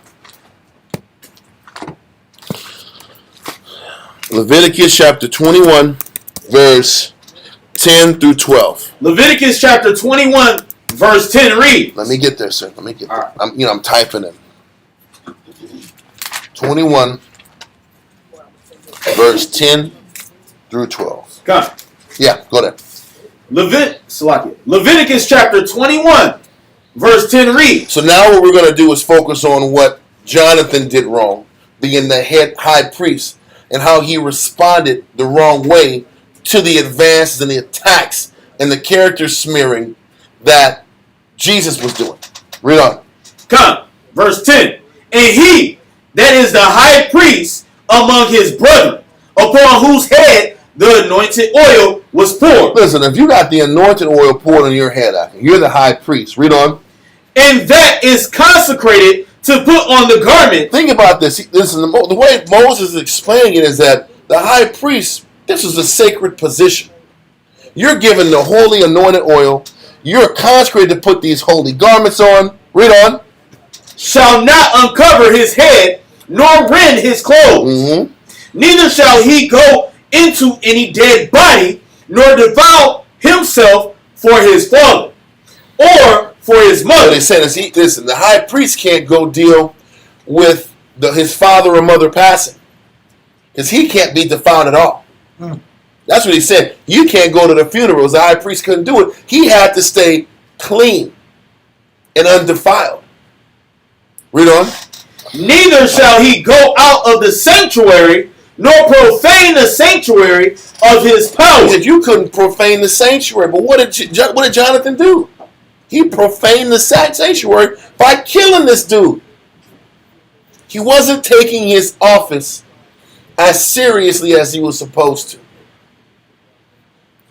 Leviticus chapter 21, verse 10 through 12. Leviticus chapter 21, verse 10 reads. Let me get there, sir. Let me get there. All right. I'm typing it. 21, verse 10 through 12. Come. Yeah, go there. Leviticus chapter 21, verse 10 reads. So now what we're going to do is focus on what Jonathan did wrong, being the head high priest, and how he responded the wrong way to the advances and the attacks and the character smearing that Jesus was doing. Read on. Come. Verse 10. And he that is the high priest among his brethren, upon whose head the anointed oil was poured. Listen, if you got the anointed oil poured on your head, you're the high priest. Read on. And that is consecrated to put on the garment. Think about this. Listen, the way Moses is explaining it is that the high priest, this is a sacred position. You're given the holy anointed oil. You're consecrated to put these holy garments on. Read on. Shall not uncover his head, nor rend his clothes. Mm-hmm. Neither shall he go into any dead body, nor defile himself for his father, or for his mother. So they said, listen, the high priest can't go deal with his father or mother passing. Because he can't be defiled at all. That's what he said. You can't go to the funerals. The high priest couldn't do it. He had to stay clean and undefiled. Read on. Neither shall he go out of the sanctuary, nor profane the sanctuary of his power. He said you couldn't profane the sanctuary. But what did Jonathan do? He profaned the sanctuary by killing this dude. He wasn't taking his office as seriously as he was supposed to.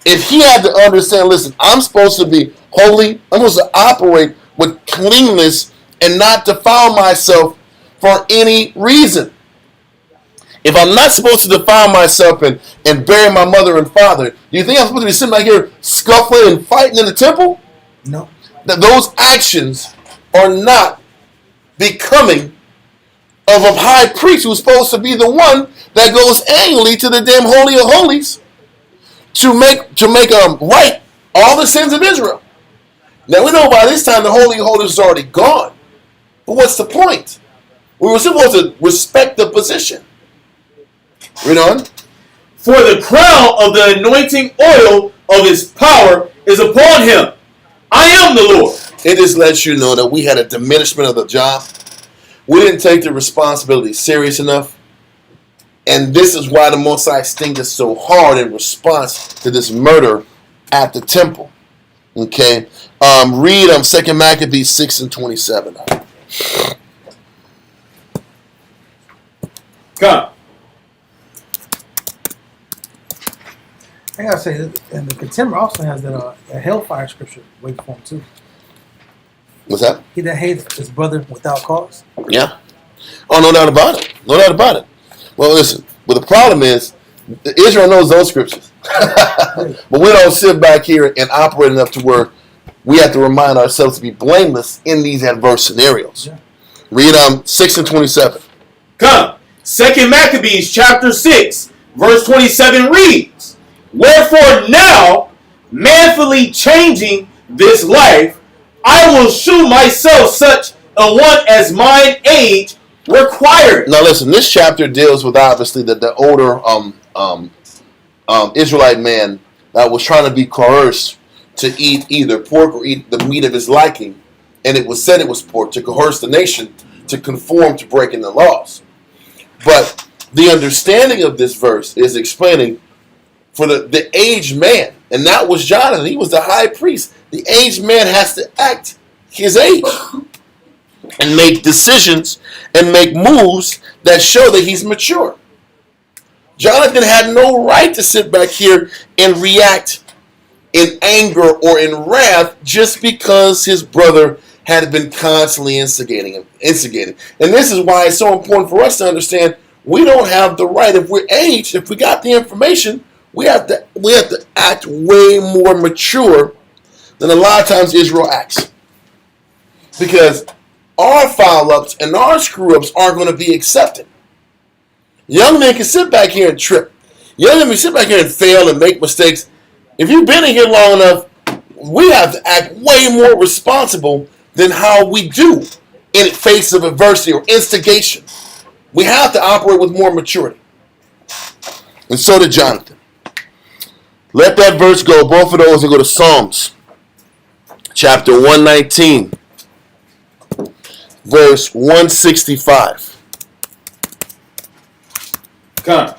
If he had to understand, listen, I'm supposed to be holy, I'm supposed to operate with cleanness and not defile myself for any reason. If I'm not supposed to defile myself and bury my mother and father, do you think I'm supposed to be sitting back here scuffling and fighting in the temple? No. That those actions are not becoming of a high priest who's supposed to be the one that goes annually to the damn Holy of Holies to make right all the sins of Israel. Now we know by this time the Holy of Holies is already gone. But what's the point? We were supposed to respect the position. Read on. For the crown of the anointing oil of his power is upon him. I am the Lord. It just lets you know that we had a diminishment of the job. We didn't take the responsibility serious enough. And this is why the Most High stinged us so hard in response to this murder at the temple. Okay. Read 2 Maccabees 6 and 27. Come. I gotta say, and the contender also has that a hellfire scripture waiting for him too. What's that? He that hates his brother without cause. Yeah. Oh, no doubt about it. No doubt about it. Well, listen. But the problem is, Israel knows those scriptures. But we don't sit back here and operate enough to where we have to remind ourselves to be blameless in these adverse scenarios. Yeah. Read 6 and 27. Come. 2 Maccabees chapter 6, verse 27 reads, Wherefore now, manfully changing this life, I will shew myself such a one as mine age required. Now listen, this chapter deals with obviously the older Israelite man that was trying to be coerced to eat either pork or eat the meat of his liking, and it was said it was pork to coerce the nation to conform to breaking the laws. But the understanding of this verse is explaining for the aged man, and that was Jonathan. He was the high priest. The aged man has to act his age and make decisions and make moves that show that he's mature. Jonathan had no right to sit back here and react in anger or in wrath just because his brother had been constantly instigating him. And this is why it's so important for us to understand we don't have the right. If we're aged, if we got the information, we have to act way more mature than a lot of times Israel acts. Because our foul-ups and our screw-ups aren't going to be accepted. Young men can sit back here and trip. Young men can sit back here and fail and make mistakes. If you've been in here long enough, we have to act way more responsible than how we do in face of adversity or instigation. We have to operate with more maturity. And so did Jonathan. Let that verse go, both of those, and go to Psalms chapter 119, verse 165. Come.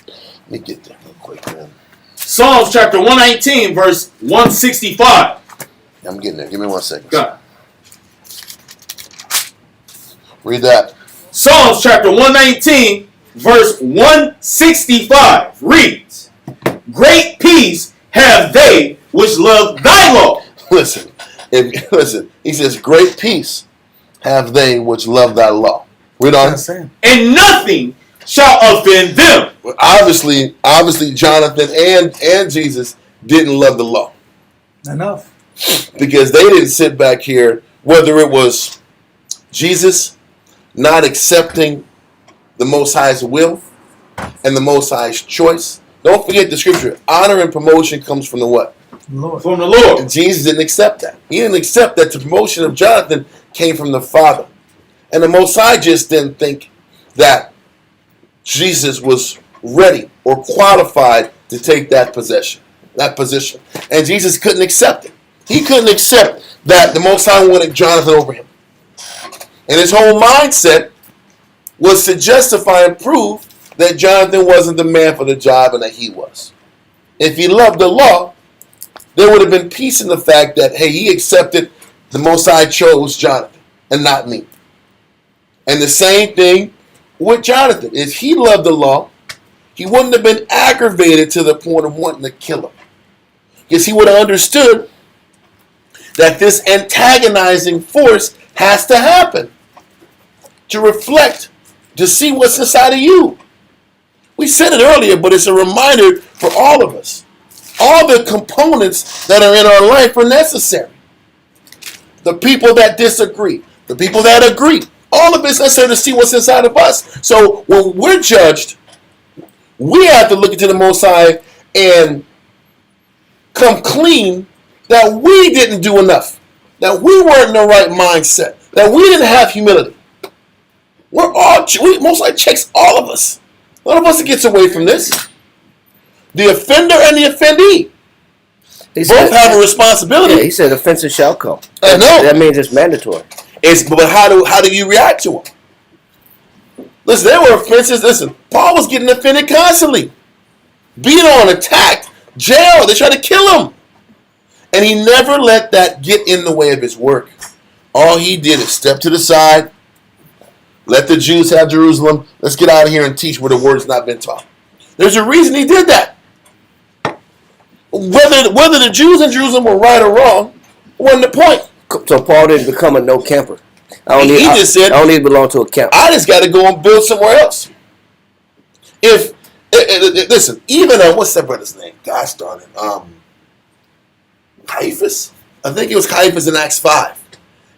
Let me get there real quick, man. Psalms chapter 119, verse 165. I'm getting there. Give me 1 second. Come. Read that. Psalms chapter 119, verse 165 reads, Great peace have they which love thy law. Listen. He says, great peace have they which love thy law. Read on. And nothing shall offend them. Obviously, Jonathan and Jesus didn't love the law. Enough. Because they didn't sit back here, whether it was Jesus not accepting the Most High's will and the Most High's choice. Don't forget the scripture. Honor and promotion comes from the what? Lord. From the Lord. And Jesus didn't accept that. He didn't accept that the promotion of Jonathan came from the Father. And the Most High just didn't think that Jesus was ready or qualified to take that position. And Jesus couldn't accept it. He couldn't accept that the Most High wanted Jonathan over him. And his whole mindset was to justify and prove that Jonathan wasn't the man for the job and that he was. If he loved the law, there would have been peace in the fact that, hey, he accepted the Most High chose Jonathan and not me. And the same thing with Jonathan. If he loved the law, he wouldn't have been aggravated to the point of wanting to kill him. Because he would have understood that this antagonizing force has to happen to reflect to see what's inside of you. We said it earlier, but it's a reminder for all of us. All the components that are in our life are necessary. The people that disagree, the people that agree, all of it's necessary to see what's inside of us. So when we're judged, we have to look into the Most High and come clean that we didn't do enough, that we weren't in the right mindset, that we didn't have humility. Most High checks all of us. None of us gets away from this. The offender and the offendee both have a responsibility. Yeah, he said offenses shall come. I know. That means it's mandatory. But how do you react to them? Listen, there were offenses. Listen, Paul was getting offended constantly. Beat on, attacked, jail. They tried to kill him. And he never let that get in the way of his work. All he did is step to the side, let the Jews have Jerusalem. Let's get out of here and teach where the word's not been taught. There's a reason he did that. Whether the Jews in Jerusalem were right or wrong wasn't the point. So Paul didn't become a no camper. I just said, I don't need to belong to a camp. I just got to go and build somewhere else. Listen, even what's that brother's name? Gosh darn it, Caiaphas. I think it was Caiaphas in Acts 5.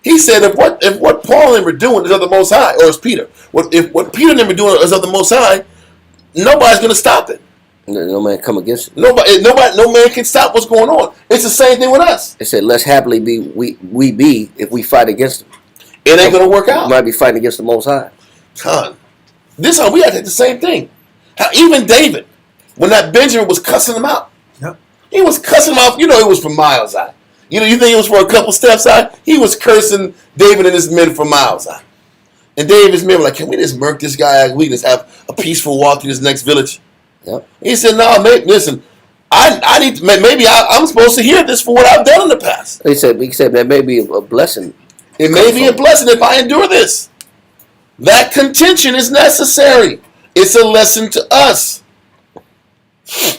He said, if what Paul and them were doing is of the Most High, or it's Peter, if what Peter and them were doing is of the Most High, nobody's going to stop it. No man come against it. No man can stop what's going on. It's the same thing with us. It said, "Less happily be we be if we fight against them." It ain't going to work out. We might be fighting against the Most High. This time we had to do the same thing. Even David, when that Benjamin was cussing him out, he was cussing him out. You know, it was from miles out. You think it was for a couple steps out? He was cursing David and his men for miles out. And David's men were like, "Can we just murk this guy out? We just have a peaceful walk through this next village?" Yep. He said, "No, listen, I need to, maybe I'm supposed to hear this for what I've done in the past." He said that may be a blessing. It may be a blessing if I endure this. That contention is necessary. It's a lesson to us.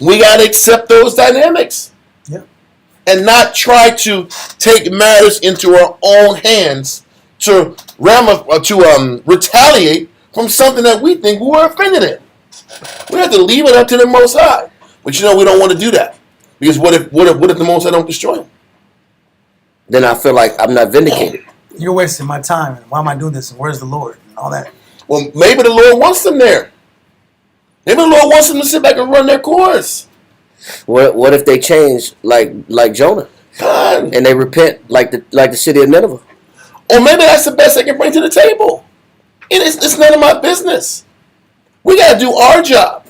We got to accept those dynamics. Yeah. And not try to take matters into our own hands to retaliate from something that we think we were offended in. We have to leave it up to the Most High. But we don't want to do that. Because what if the Most High don't destroy him? Then I feel like I'm not vindicated. You're wasting my time. And why am I doing this? And where's the Lord? And all that. Well, maybe the Lord wants them there. Maybe the Lord wants them to sit back and run their course. What if they change like Jonah? God. And they repent like the city of Nineveh? Or maybe that's the best they can bring to the table. It's none of my business. We got to do our job.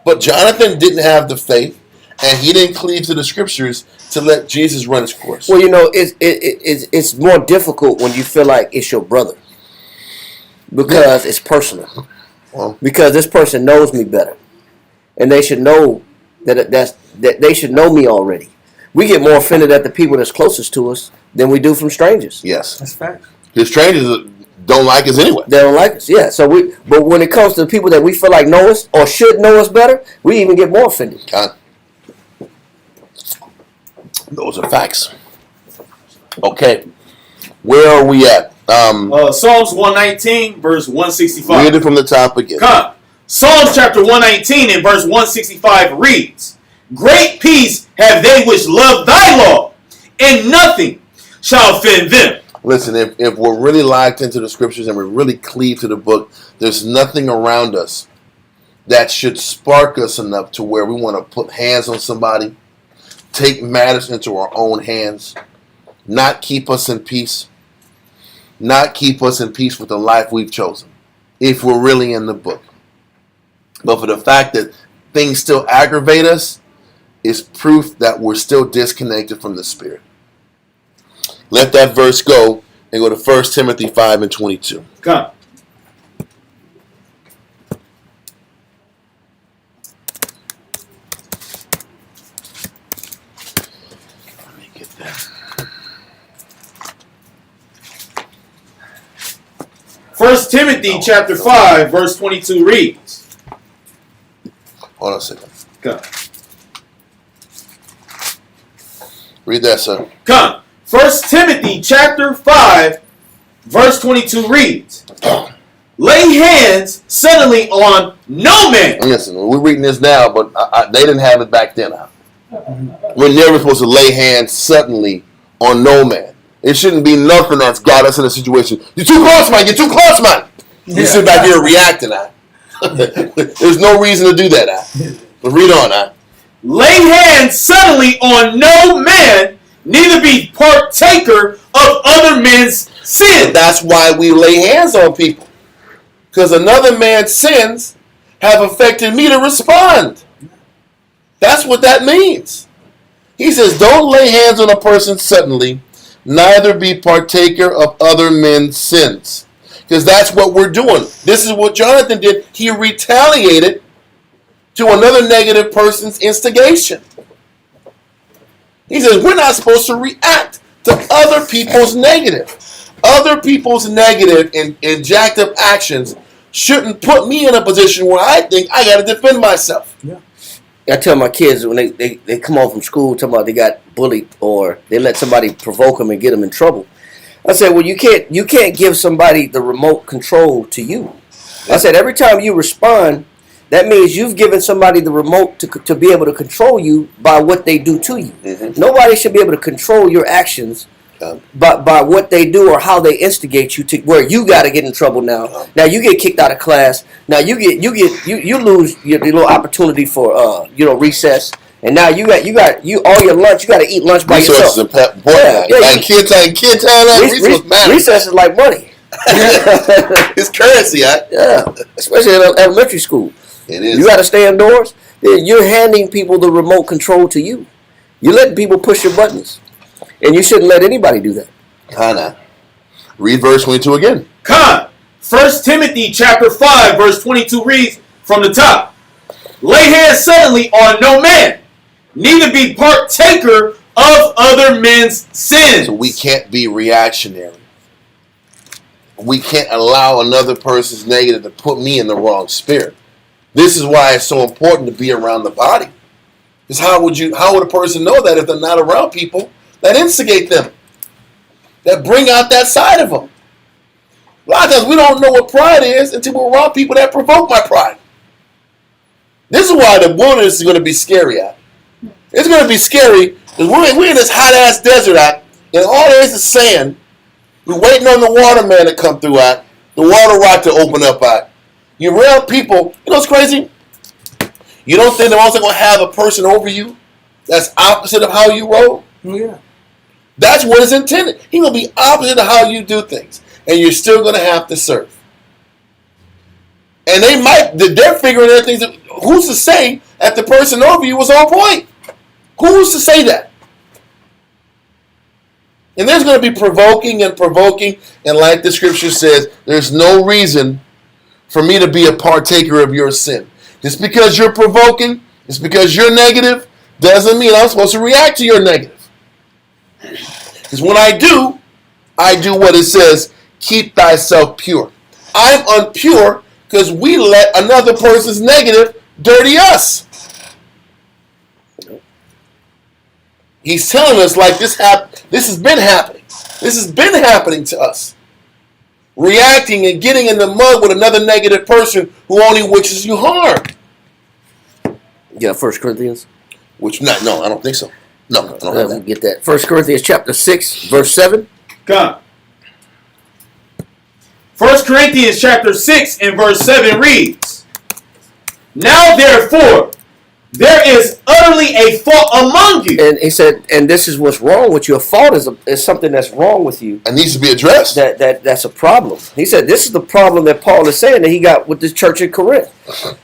But Jonathan didn't have the faith, and he didn't cleave to the scriptures to let Jesus run his course. Well, it's more difficult when you feel like it's your brother. Because it's personal. Well, because this person knows me better. And they should know that they should know me already. We get more offended at the people that's closest to us than we do from strangers. yes. That's fact. Because strangers don't like us anyway. They don't like us, yeah. But when it comes to the people that we feel like know us or should know us better, we even get more offended. God. Those are facts. Okay. Where are we at? Psalms 119, verse 165. Read it from the top again. Come. Psalms chapter 119 and verse 165 reads, "Great peace have they which love thy law, and nothing shall offend them." Listen, if we're really locked into the scriptures and we really cleave to the book, there's nothing around us that should spark us enough to where we want to put hands on somebody, take matters into our own hands, not keep us in peace, not keep us in peace with the life we've chosen, if we're really in the book. But for the fact that things still aggravate us is proof that we're still disconnected from the Spirit. Let that verse go and go to 1 Timothy 5 and 22. Come. Let me get that. 1 Timothy chapter 5, verse 22 reads. Hold on a second. Come. Read that, sir. Come. 1 Timothy chapter 5, verse 22 reads, lay hands suddenly on no man. Listen, we're reading this now, but they didn't have it back then. We're never supposed to lay hands suddenly on no man. It shouldn't be nothing that's got us in a situation. You're too close, man. You're too close, man. You sit back here reacting. There's no reason to do that. But read on. Lay hands suddenly on no man, neither be partaker of other men's sins. That's why we lay hands on people. Because another man's sins have affected me to respond. That's what that means. He says, don't lay hands on a person suddenly, neither be partaker of other men's sins. Because that's what we're doing. This is what Jonathan did. He retaliated to another negative person's instigation. He says, we're not supposed to react to other people's negative. Other people's negative and jacked up actions shouldn't put me in a position where I think I got to defend myself. Yeah. I tell my kids when they come home from school talking about they got bullied or they let somebody provoke them and get them in trouble. I said, well, you can't give somebody the remote control to you. I said, every time you respond, that means you've given somebody the remote to be able to control you by what they do to you. Mm-hmm. Nobody should be able to control your actions by what they do or how they instigate you to where you got to get in trouble now. Now you get kicked out of class. Now you lose your little opportunity for recess. And now you all your lunch. You got to eat lunch by yourself. Recess is like money. It's currency, yeah, especially in elementary school. It is. You got to stay indoors. You're handing people the remote control to you. You're letting people push your buttons, and you shouldn't let anybody do that. Kana. Read verse 22 again. 1 Timothy chapter 5 verse 22 reads from the top. Lay hands suddenly on no man, neither be partaker of other men's sins. So we can't be reactionary. We can't allow another person's negative to put me in the wrong spirit. This is why it's so important to be around the body. Because how would a person know that if they're not around people that instigate them, that bring out that side of them? A lot of times we don't know what pride is until we're around people that provoke my pride. This is why the wilderness is going to be scary. It's going to be scary because we're in this hot ass desert and all there is sand. We're waiting on the waterman to come through the water rock to open up You're around people. You know what's crazy? You don't think they're also going to have a person over you that's opposite of how you roll? Yeah. That's what is intended. He's going to be opposite of how you do things. And you're still going to have to serve. And they're figuring out things. Who's to say that the person over you was on point? Who's to say that? And there's going to be provoking. And like the scripture says, there's no reason for me to be a partaker of your sin. Just because you're provoking, just because you're negative, doesn't mean I'm supposed to react to your negative. Because when I do what it says, keep thyself pure. I'm unpure because we let another person's negative dirty us. He's telling us like this has been happening. This has been happening to us. Reacting and getting in the mud with another negative person who only wishes you harm. Yeah, 1 Corinthians. No, I don't think so. No, I don't have that. Get that. 1 Corinthians chapter 6, verse 7. Come. 1 Corinthians chapter 6 and verse 7 reads, now therefore, there is utterly a fault among you. And he said, and this is what's wrong with you. A fault is something that's wrong with you. It needs to be addressed. That's a problem. He said, this is the problem that Paul is saying that he got with this church in Corinth.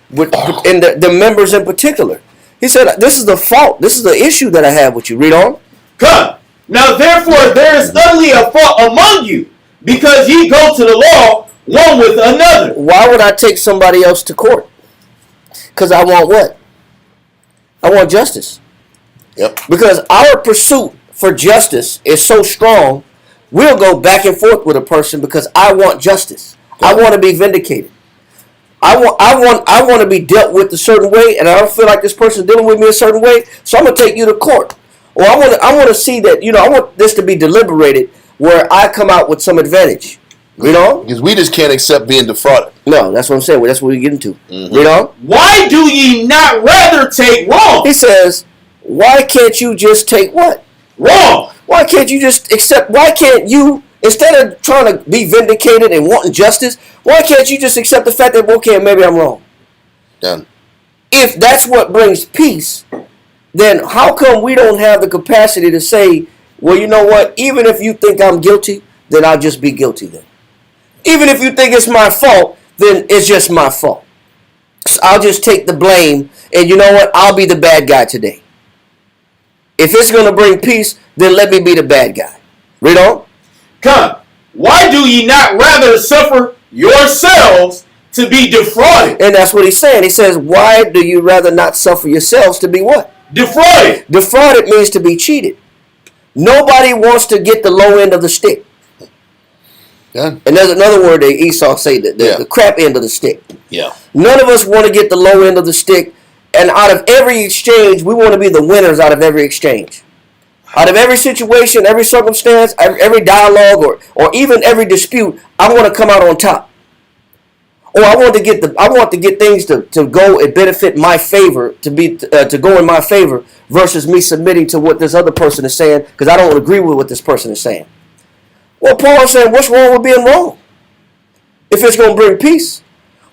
And the members in particular. He said, this is the fault. This is the issue that I have with you. Read on. Come. Now therefore, there is utterly a fault among you, because ye go to the law one with another. Why would I take somebody else to court? Because I want what? I want justice. Yep. Because our pursuit for justice is so strong, we'll go back and forth with a person because I want justice. Yep. I want to be vindicated. I want to be dealt with a certain way, and I don't feel like this person is dealing with me a certain way, so I'm going to take you to court. Or I want to see that, I want this to be deliberated where I come out with some advantage. Read on. Because we just can't accept being defrauded. No, that's what I'm saying. That's what we're getting to. Read on. Why do ye not rather take wrong? He says, why can't you just take what? Wrong. Why can't you just accept? Why can't you, instead of trying to be vindicated and wanting justice, why can't you just accept the fact that, okay, maybe I'm wrong? Done. If that's what brings peace, then how come we don't have the capacity to say, well, you know what? Even if you think I'm guilty, then I'll just be guilty then. Even if you think it's my fault, then it's just my fault. So I'll just take the blame, and you know what? I'll be the bad guy today. If it's going to bring peace, then let me be the bad guy. Read on. Come. Why do ye not rather suffer yourselves to be defrauded? And that's what he's saying. He says, why do you rather not suffer yourselves to be what? Defrauded. Defrauded means to be cheated. Nobody wants to get the low end of the stick. Yeah. And there's another word that Esau say, the crap end of the stick. Yeah. None of us want to get the low end of the stick. And out of every exchange, we want to be the winners out of every exchange. Out of every situation, every circumstance, every dialogue, or even every dispute, I want to come out on top. Or I want to get things to go and benefit my favor, to go in my favor, versus me submitting to what this other person is saying, because I don't agree with what this person is saying. Well, Paul is saying, what's wrong with being wrong? If it's going to bring peace,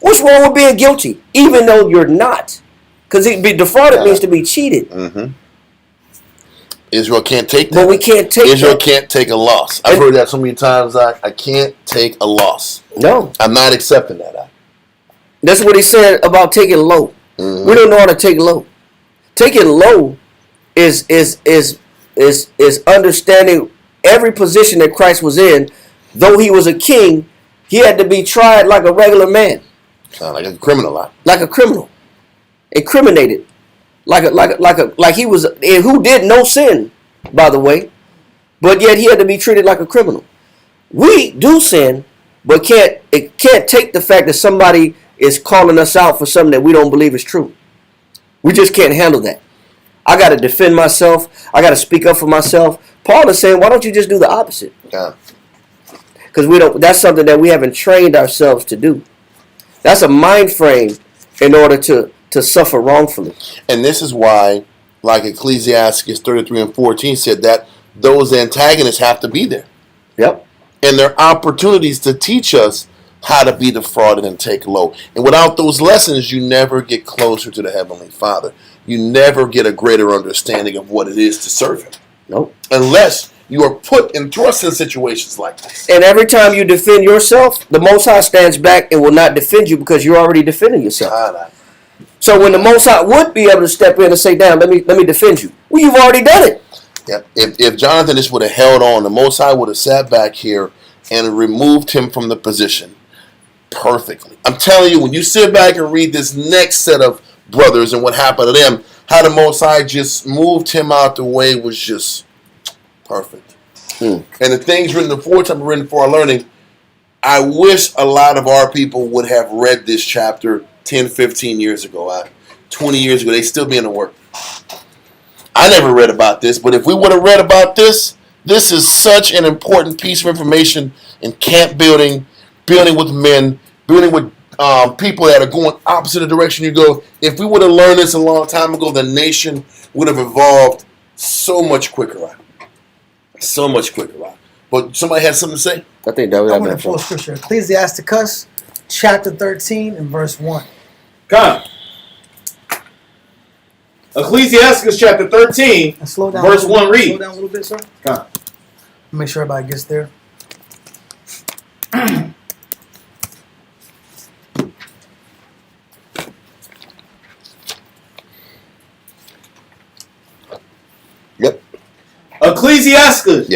what's wrong with being guilty, even though you're not? Because be defrauded means to be cheated. Mm-hmm. Israel can't take that. But we can't take Israel that. can't take a loss. I've heard that so many times. I can't take a loss. No. I'm not accepting that. That's what he said about taking low. Mm-hmm. We don't know how to take low. Taking low is understanding every position that Christ was in. Though he was a king, he had to be tried like a regular man. Sound like a criminal. Like a criminal. Incriminated. Like he was, who did no sin, by the way, but yet he had to be treated like a criminal. We do sin, but can't take the fact that somebody is calling us out for something that we don't believe is true. We just can't handle that. I got to defend myself. I got to speak up for myself. Paul is saying, why don't you just do the opposite? Yeah. Because we don't. That's something that we haven't trained ourselves to do. That's a mind frame in order to suffer wrongfully. And this is why, like Ecclesiastes 33 and 14 said, that those antagonists have to be there. Yep. And there are opportunities to teach us how to be defrauded and take low. And without those lessons, you never get closer to the Heavenly Father. You never get a greater understanding of what it is to serve Him. Nope. Unless you are put and thrust in situations like this. And every time you defend yourself, the Most High stands back and will not defend you because you're already defending yourself. So when the Most High would be able to step in and say, "Damn, let me defend you," well, you've already done it. Yep. If Jonathan just would have held on, the Most High would have sat back here and removed him from the position perfectly. I'm telling you, when you sit back and read this next set of brothers and what happened to them, how the Most High just moved him out the way was just perfect. And the things written aforetime are written for our learning. I wish a lot of our people would have read this chapter 10, 15 years ago, 20 years ago. They still be in the work. I never read about this, but if we would have read about this, this is such an important piece of information in camp building, building with men, building with people that are going opposite the direction you go. If we would have learned this a long time ago, the nation would have evolved so much quicker. So much quicker. But somebody had something to say? I think that was I want to pull a scripture. Ecclesiasticus chapter 13 and verse 1. Come. Ecclesiastes chapter 13, And slow down verse 1 Slow reads. down a little bit, sir. Come. Make sure everybody gets there. Yep. Ecclesiastes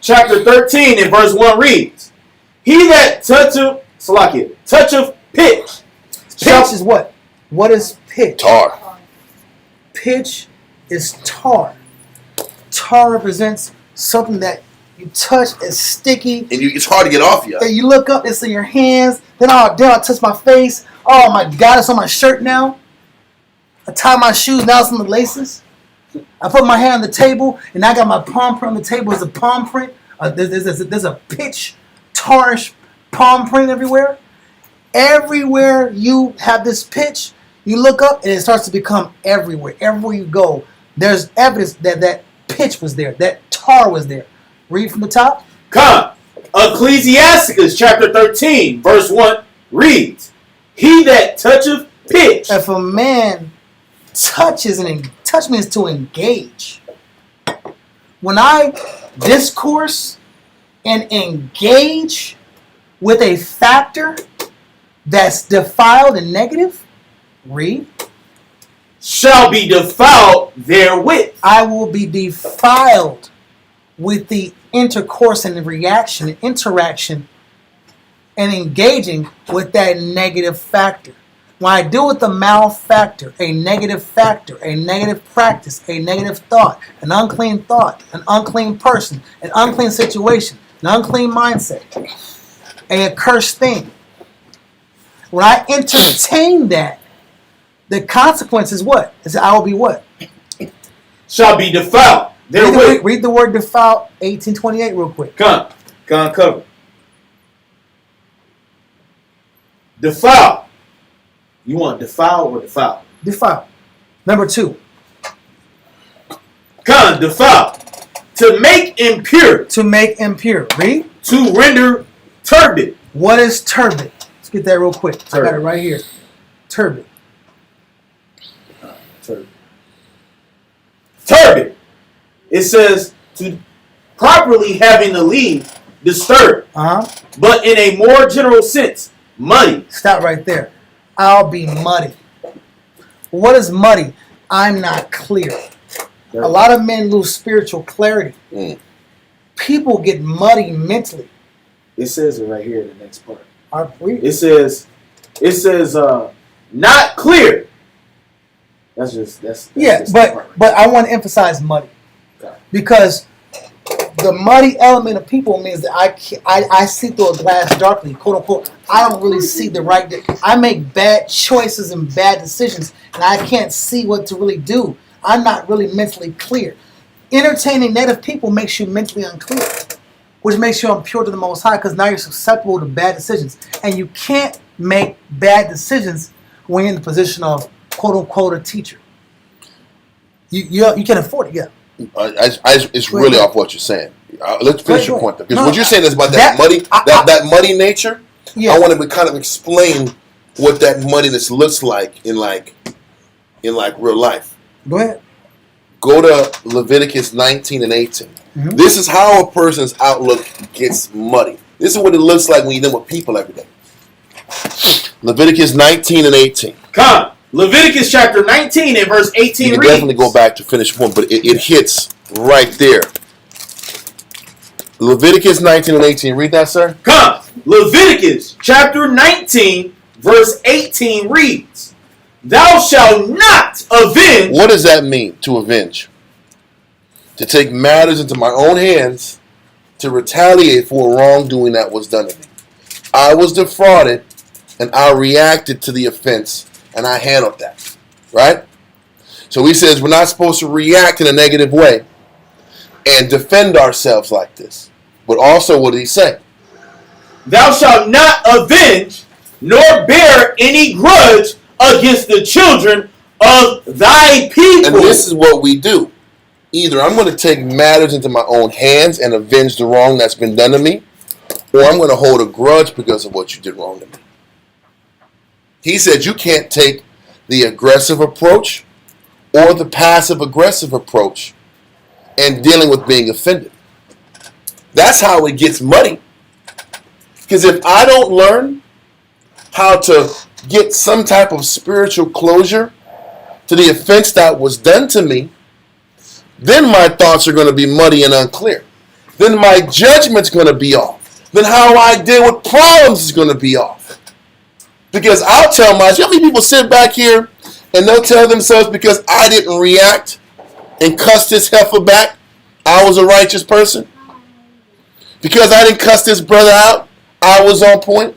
chapter 13 and verse 1 reads, "He that toucheth pitch." Pitch is what? What is pitch? Tar. Pitch is tar. Tar represents something that you touch is sticky. And it's hard to get off you. And you look up, it's in your hands. Then I touch my face. Oh my God, it's on my shirt now. I tie my shoes, now it's on the laces. I put my hand on the table, and I got my palm print on the table. It's a palm print. There's a pitch, tarish palm print everywhere. Everywhere you have this pitch, you look up and it starts to become everywhere. Everywhere you go, there's evidence that that pitch was there, that tar was there. Read from the top. Come. Ecclesiasticus chapter 13, verse 1 reads, He that toucheth pitch. If a man touches, and touch means to engage. When I discourse and engage with a factor that's defiled and negative, read, shall be defiled therewith. I will be defiled with the intercourse and the reaction and interaction and engaging with that negative factor. When I deal with the malfactor, a negative practice, a negative thought, an unclean person, an unclean situation, an unclean mindset, a accursed thing. When I entertain that, the consequence is what? Is I will be what? Shall be defiled therewith. Read the word defiled, 1828 real quick. Come cover. Defiled. You want defiled or defiled? Defiled. Number 2. Defiled. To make impure. To make impure. Read. To render turbid. What is turbid? Let's get that real quick. Turbid. I got it right here. Turbid. Turbid. It says to properly having the lead disturbed. But in a more general sense, muddy. Stop right there. I'll be muddy. What is muddy? I'm not clear. A lot of men lose spiritual clarity. People get muddy mentally. It says it right here in the next part. It says not clear. That's just but I want to emphasize muddy. Okay. Because the muddy element of people means that I see through a glass darkly, quote unquote. I don't really see the right. I make bad choices and bad decisions, and I can't see what to really do. I'm not really mentally clear. Entertaining negative people makes you mentally unclear, which makes you impure to the Most High, because now you're susceptible to bad decisions, and you can't make bad decisions when you're in the position of quote unquote a teacher. You can afford it, yeah. It's really off what you're saying. Let's finish your point, though, because what you're saying is about that muddy nature. Yeah. I want to kind of explain what that muddiness looks like in real life. Go ahead. Go to Leviticus 19 and 18. Mm-hmm. This is how a person's outlook gets muddy. This is what it looks like when you deal with people every day. Leviticus 19 and 18. Come. Leviticus chapter 19 and verse 18 you can reads. Definitely go back to finish one, but it hits right there. Leviticus 19 and 18. Read that, sir. Come. Leviticus chapter 19 verse 18 reads, Thou shalt not avenge. What does that mean, to avenge? To take matters into my own hands, to retaliate for a wrongdoing that was done to me. I was defrauded, and I reacted to the offense, and I handled that. Right? So he says we're not supposed to react in a negative way and defend ourselves like this. But also, what did he say? Thou shalt not avenge, nor bear any grudge against the children of thy people. And this is what we do. Either I'm going to take matters into my own hands and avenge the wrong that's been done to me, or I'm going to hold a grudge because of what you did wrong to me. He said you can't take the aggressive approach or the passive-aggressive approach in dealing with being offended. That's how it gets muddy. Because if I don't learn how to get some type of spiritual closure to the offense that was done to me, then my thoughts are going to be muddy and unclear. Then my judgment's going to be off. Then how I deal with problems is going to be off. Because I'll tell myself, how many people sit back here and they'll tell themselves, because I didn't react and cuss this heifer back, I was a righteous person. Because I didn't cuss this brother out, I was on point.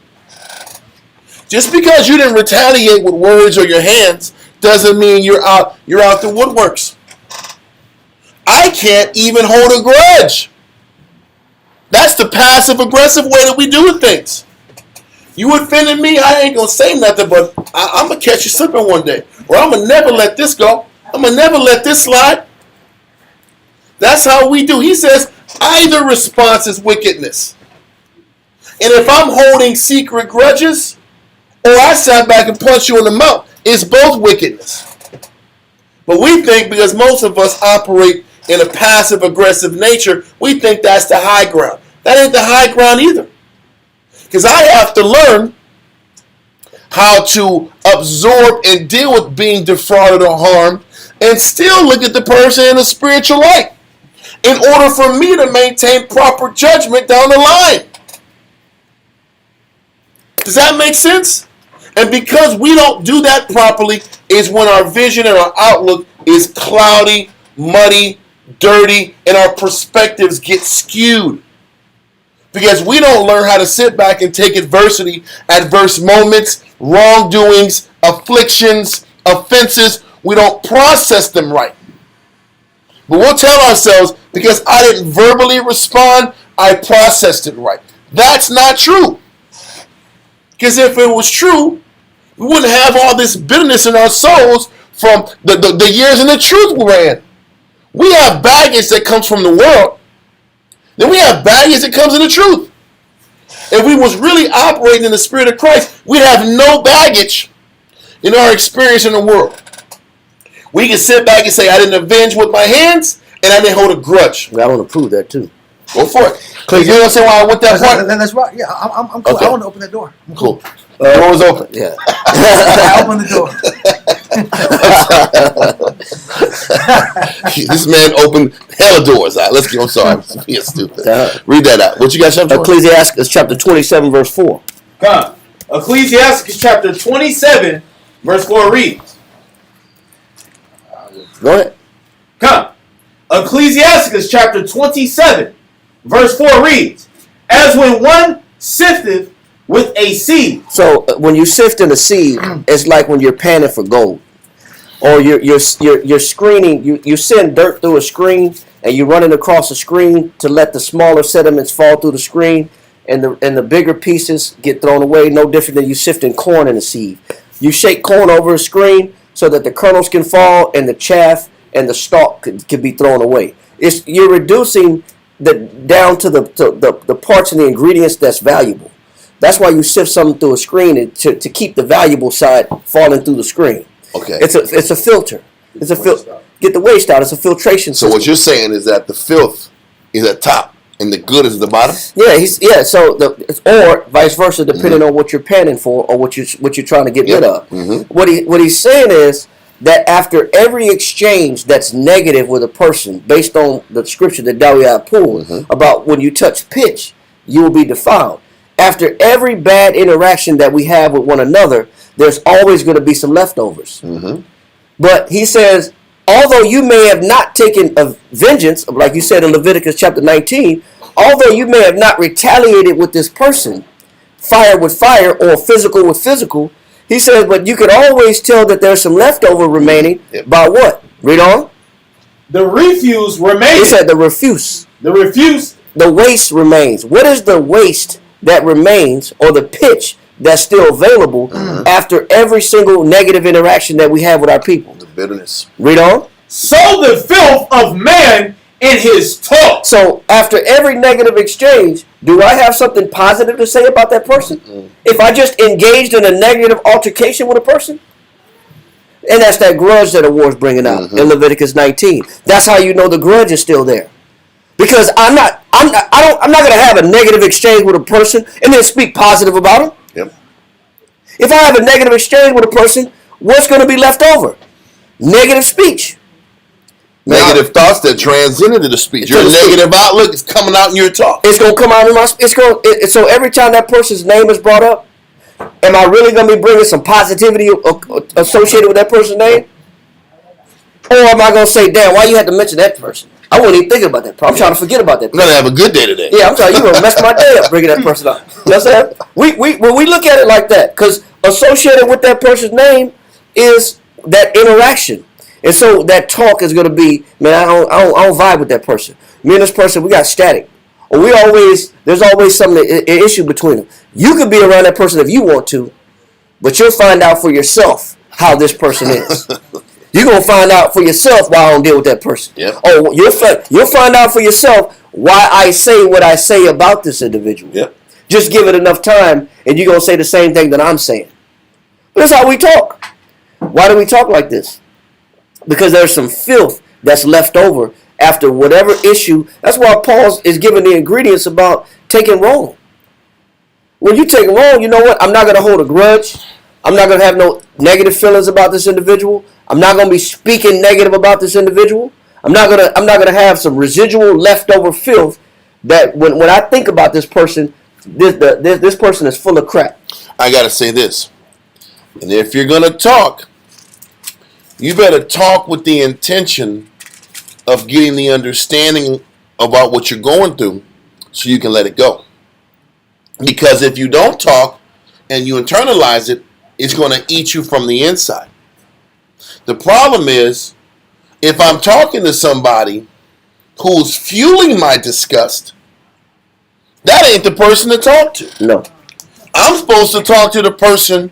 Just because you didn't retaliate with words or your hands doesn't mean you're out the woodworks. I can't even hold a grudge. That's the passive-aggressive way that we do things. You offended me, I ain't gonna say nothing, but I'm gonna catch you slipping one day. Or I'm gonna never let this go. I'm gonna never let this slide. That's how we do. He says either response is wickedness. And if I'm holding secret grudges, or I sat back and punched you in the mouth, it's both wickedness. But we think, because most of us operate in a passive aggressive nature, we think that's the high ground. That ain't the high ground either. Because I have to learn how to absorb and deal with being defrauded or harmed and still look at the person in a spiritual light in order for me to maintain proper judgment down the line. Does that make sense? And because we don't do that properly is when our vision and our outlook is cloudy, muddy, dirty, and our perspectives get skewed. Because we don't learn how to sit back and take adversity, adverse moments, wrongdoings, afflictions, offenses. We don't process them right. But we'll tell ourselves, because I didn't verbally respond, I processed it right. That's not true. Because if it was true, we wouldn't have all this bitterness in our souls from the years in the truth we were in. We have baggage that comes from the world. Then we have baggage that comes in the truth. If we was really operating in the Spirit of Christ, we'd have no baggage in our experience in the world. We can sit back and say, I didn't avenge with my hands, and I didn't hold a grudge. I want to prove that too. Go for it. Because you understand why I went that part? That's right. Yeah, I'm cool. Okay. I want to open that door. I'm Cool. The door was open. Yeah. I opened the door. This man opened hella doors. All right, let's get. I'm sorry, I'm being stupid. Read that out. What you got, chapter? Ecclesiastes chapter 27, verse 4. Come. Ecclesiastes chapter 27, verse 4 reads. Go ahead. Come. Ecclesiastes chapter 27, verse 4 reads, as when one sifteth with a seed. So when you sift in a seed, it's like when you're panning for gold, or you're screening. You send dirt through a screen, and you're running across the screen to let the smaller sediments fall through the screen, and the bigger pieces get thrown away. No different than you sifting corn in a sieve. You shake corn over a screen so that the kernels can fall, and the chaff and the stalk can be thrown away. You're reducing down to the parts and the ingredients that's valuable. That's why you sift something through a screen to keep the valuable side falling through the screen. Okay. It's a filter. It's a filter. Get the waste out. It's a filtration system. So what you're saying is that the filth is at top and the good is at the bottom? Yeah. So or vice versa, depending on what you're panning for or what you're trying to get rid of. Mm-hmm. What he's saying is that after every exchange that's negative with a person, based on the scripture that Dawiyah pulled about when you touch pitch, you will be defiled. After every bad interaction that we have with one another, there's always going to be some leftovers. Mm-hmm. But he says, although you may have not taken a vengeance, like you said in Leviticus chapter 19, although you may have not retaliated with this person, fire with fire or physical with physical, he says, but you can always tell that there's some leftover remaining by what? Read on. The refuse remains. He said the refuse. The refuse. The waste remains. What is the waste that remains, or the pitch that's still available after every single negative interaction that we have with our people? The bitterness. Read on. So the filth of man in his talk. So after every negative exchange, do I have something positive to say about that person? If I just engaged in a negative altercation with a person? And that's that grudge that a war's bringing out in Leviticus 19. That's how you know the grudge is still there. Because I'm not going to have a negative exchange with a person and then speak positive about him. Yep. If I have a negative exchange with a person, what's going to be left over? Negative speech. Negative thoughts that transcend into the speech. Your negative outlook is coming out in your talk. It's going to come out in my. So every time that person's name is brought up, am I really going to be bringing some positivity associated with that person's name? Or am I going to say, damn, why you had to mention that person? I wasn't even thinking about that person. I'm trying to forget about that person. I'm going to have a good day today. Yeah, I'm sorry, you're going to mess my day up bringing that person up. You know what I'm saying? When we look at it like that, because associated with that person's name is that interaction. And so that talk is going to be, man, I don't vibe with that person. Me and this person, we got static. or there's always something, an issue between them. You could be around that person if you want to, but you'll find out for yourself how this person is. You're going to find out for yourself why I don't deal with that person. Yep. Oh, you'll find out for yourself why I say what I say about this individual. Yep. Just give it enough time, and you're going to say the same thing that I'm saying. That's how we talk. Why do we talk like this? Because there's some filth that's left over after whatever issue. That's why Paul is giving the ingredients about taking wrong. When you take wrong, you know what? I'm not going to hold a grudge. I'm not going to have no negative feelings about this individual. I'm not going to be speaking negative about this individual. I'm not going to have some residual leftover filth that when I think about this person, this person is full of crap. I got to say this. And if you're going to talk, you better talk with the intention of getting the understanding about what you're going through so you can let it go. Because if you don't talk and you internalize it, it's going to eat you from the inside. The problem is, if I'm talking to somebody who's fueling my disgust, that ain't the person to talk to. No. I'm supposed to talk to the person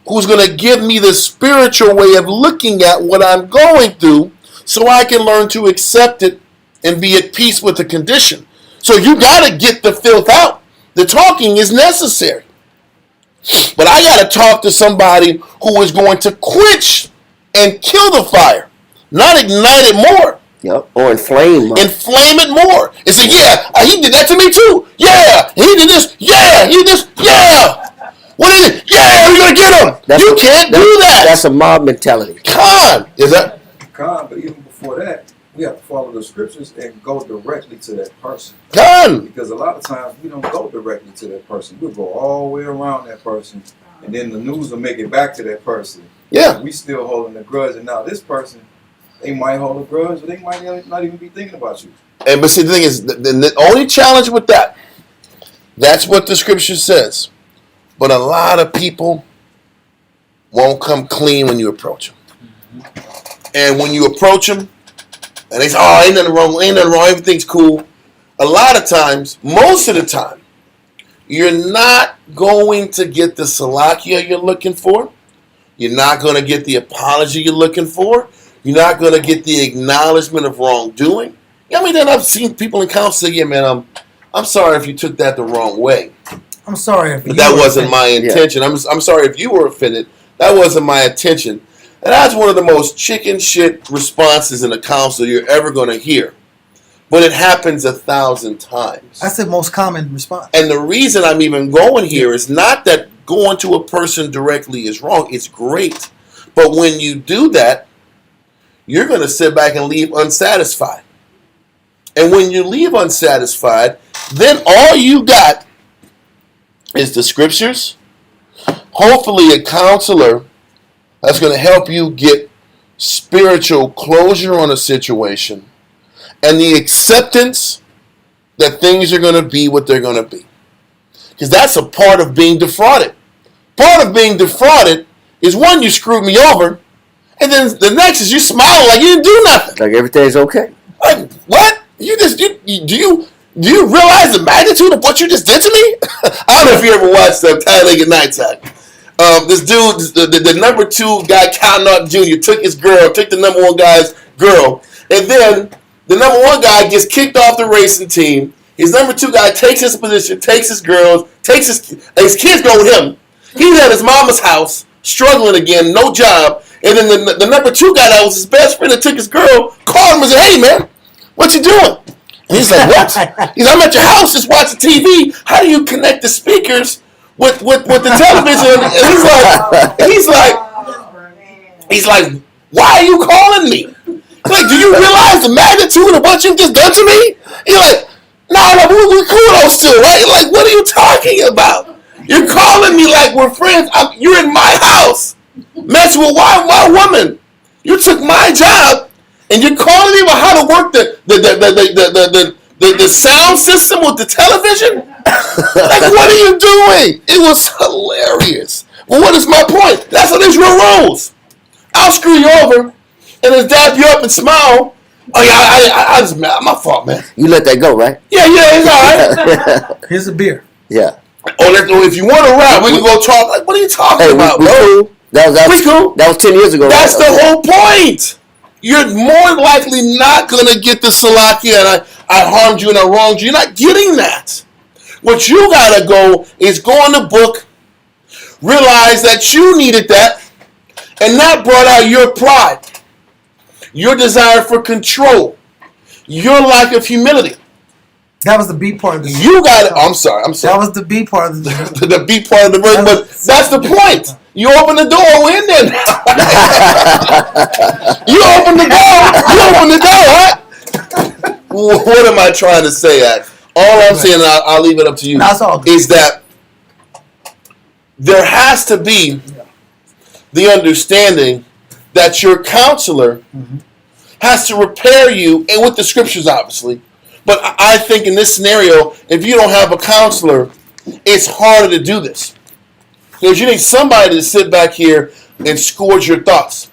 who's going to give me the spiritual way of looking at what I'm going through so I can learn to accept it and be at peace with the condition. So you got to get the filth out. The talking is necessary. But I got to talk to somebody who is going to quench and kill the fire, not ignite it more. Yep. Or inflame. Inflame it more. And say, yeah, he did that to me too. Yeah, he did this. Yeah, he did this. Yeah. What is it? Yeah, we're going to get him. You can't do that. That's a mob mentality. Con. Is that? Con, but even before that, we have to follow the scriptures and go directly to that person. Con. Because a lot of times we don't go directly to that person. We'll go all the way around that person, and then the news will make it back to that person. Yeah. We still holding a grudge, and now this person, they might hold a grudge, but they might not even be thinking about you. And but see, the thing is, the only challenge with that's what the scripture says. But a lot of people won't come clean when you approach them. And when you approach them, and they say, oh, ain't nothing wrong, everything's cool. A lot of times, most of the time, you're not going to get the salakia you're looking for. You're not going to get the apology you're looking for. You're not going to get the acknowledgement of wrongdoing. I mean, then I've seen people in counsel say, yeah, man, I'm sorry if you took that the wrong way. I'm sorry if But that wasn't my intention. Yeah. I'm sorry if you were offended. That wasn't my intention. And that's one of the most chicken shit responses in a counsel you're ever going to hear. But it happens 1,000 times. That's the most common response. And the reason I'm even going here is not that going to a person directly is wrong. It's great. But when you do that, you're going to sit back and leave unsatisfied. And when you leave unsatisfied, then all you got is the scriptures, hopefully a counselor that's going to help you get spiritual closure on a situation, and the acceptance that things are going to be what they're going to be. Because that's a part of being defrauded. Part of being defrauded is one, you screwed me over, and then the next is you smile like you didn't do nothing. Like everything's okay. Like, what? Do you realize the magnitude of what you just did to me? I don't know if you ever watched Talladega Nights. This dude, the number 2 guy, Cal Naughton Jr., took the number 1 guy's girl, and then the number 1 guy gets kicked off the racing team. His number 2 guy takes his position, takes his girls, takes his kids go with him. He's at his mama's house, struggling again, no job, and then the number 2 guy that was his best friend that took his girl called him and said, "Hey man, what you doing?" And he's like, "What?" He's like, "I'm at your house just watching TV. How do you connect the speakers with the television?" And he's like, "Why are you calling me? Like, do you realize the magnitude of what you've just done to me?" He's like, "No, we're cool still, right?" Like, what are you talking about? You're calling me like we're friends. You're in my house, messing with my woman. You took my job, and you're calling me about how to work the sound system with the television. Like, what are you doing? It was hilarious. But what is my point? That's how there's real rules. I'll screw you over and then dap you up and smile. Oh yeah, I just my fault, man. You let that go, right? Yeah, it's all right. Here's a beer. Yeah. If you want to rap, we can go talk. Like, what are you talking about, we bro? cool. That was cool. That was 10 years ago. That's right? the whole point. You're more likely not gonna get the Salakia and I harmed you and I wronged you. You're not getting that. What you gotta go is go in the book, realize that you needed that, and that brought out your pride, your desire for control, your lack of humility. That was the B part of the You got it. I'm sorry. That was the B part of the the B part of the verse, but that's the point. You open the door, we're in there now. You open the door, right? What am I trying to say, Ak? All I'm saying, and I'll leave it up to you, is that there has to be the understanding that your counselor has to repair you, and with the scriptures, obviously. But I think in this scenario, if you don't have a counselor, it's harder to do this. Because you need somebody to sit back here and scourge your thoughts.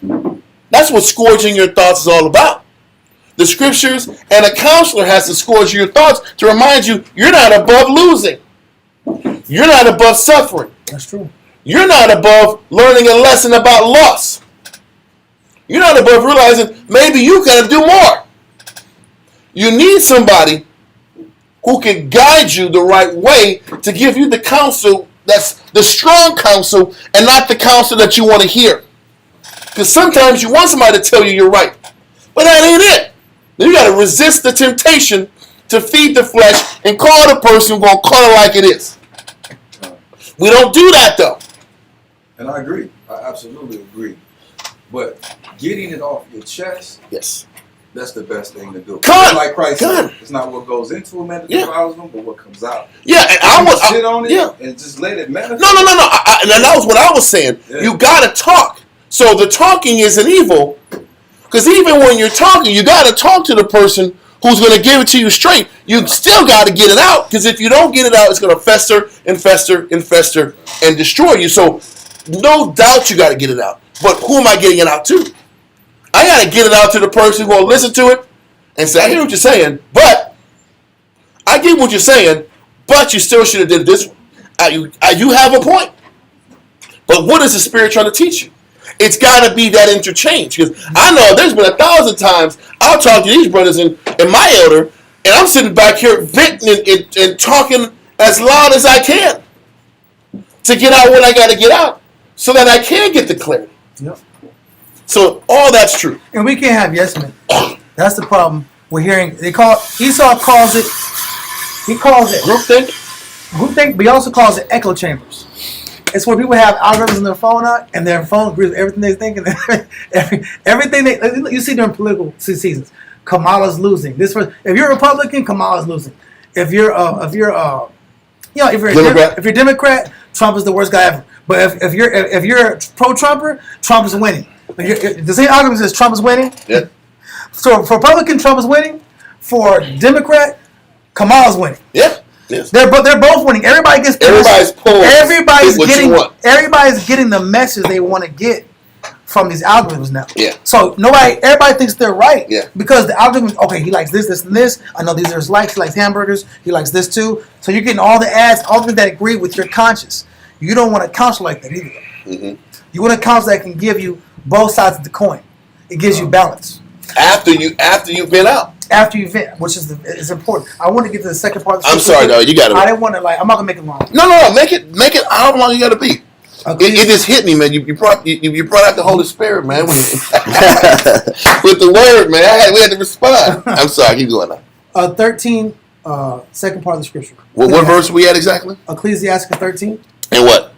That's what scourging your thoughts is all about. The scriptures, and a counselor has to scourge your thoughts to remind you you're not above losing. You're not above suffering. That's true. You're not above learning a lesson about loss. You're not above realizing maybe you can do more. You need somebody who can guide you the right way to give you the counsel that's the strong counsel and not the counsel that you want to hear. Because sometimes you want somebody to tell you you're right. But that ain't it. Then you got to resist the temptation to feed the flesh and call the person who's going to call it like it is. We don't do that though. And I agree. I absolutely agree. But getting it off your chest, yes, that's the best thing to do. Like Christ said, it's not what goes into a man that defiles them, but what comes out. Yeah, and I was sit on it and just let it manifest. No. And that was what I was saying. Yeah. You got to talk. So the talking isn't evil, because even when you're talking, you got to talk to the person who's going to give it to you straight. You still got to get it out, because if you don't get it out, it's going to fester and fester and fester and destroy you. So no doubt you got to get it out. But who am I getting it out to? I got to get it out to the person who will listen to it and say, I hear what you're saying, but I get what you're saying, but you still should have did it this way. You have a point. But what is the Spirit trying to teach you? It's got to be that interchange. Because I know there's been 1,000 times I'll talk to these brothers and my elder, and I'm sitting back here venting and talking as loud as I can to get out what I got to get out so that I can get the clarity. Yep. So all that's true. And we can't have yes men. That's the problem. We're hearing, Esau calls it, he calls it groupthink, but he also calls it echo chambers. It's where people have algorithms on their phone out, and their phone agrees with everything they think, and everything you see during political seasons. Kamala's losing. If you're a Republican, Kamala's losing. If you're a Democrat, Trump is the worst guy ever. But if you're a pro-Trumper, Trump is winning. The same argument says Trump is winning. Yeah. So for Republican, Trump is winning. For Democrat, Kamala's winning. Yeah. Yes. They're both winning. Everybody's getting the message they want to get from these algorithms now. Yeah. So everybody thinks they're right. Yeah. Because the algorithm, okay, he likes this, this, and this. I know these are his likes. He likes hamburgers. He likes this too. So you're getting all the ads, all the things that agree with your conscience. You don't want a counsel like that either. Mm-hmm. You want a counsel that can give you both sides of the coin. It gives you balance. After you've been out. After you vent, which is important. I want to get to the second part of the I'm sorry, no, you got to. I didn't want to I'm not gonna make it long. No, make it however long you got to be. Okay. It just hit me, man. You brought out the Holy Spirit, man, with the word, man. We had to respond. I'm sorry, keep going now. 13, second part of the scripture. What verse are we at exactly? Ecclesiastes 13. And what?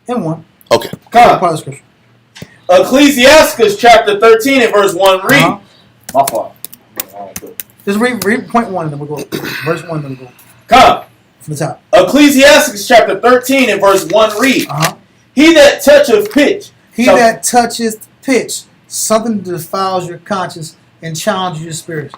And 1. Okay. Second part of the scripture. Ecclesiastes chapter 13 and verse 1 read. Uh-huh. My fault. Just read point 1 and then we'll go. Verse 1 then we'll go. Come. From the top. Ecclesiastes chapter 13 and verse 1 read. Uh-huh. He that toucheth pitch. That touches pitch, something that defiles your conscience and challenges your spirit.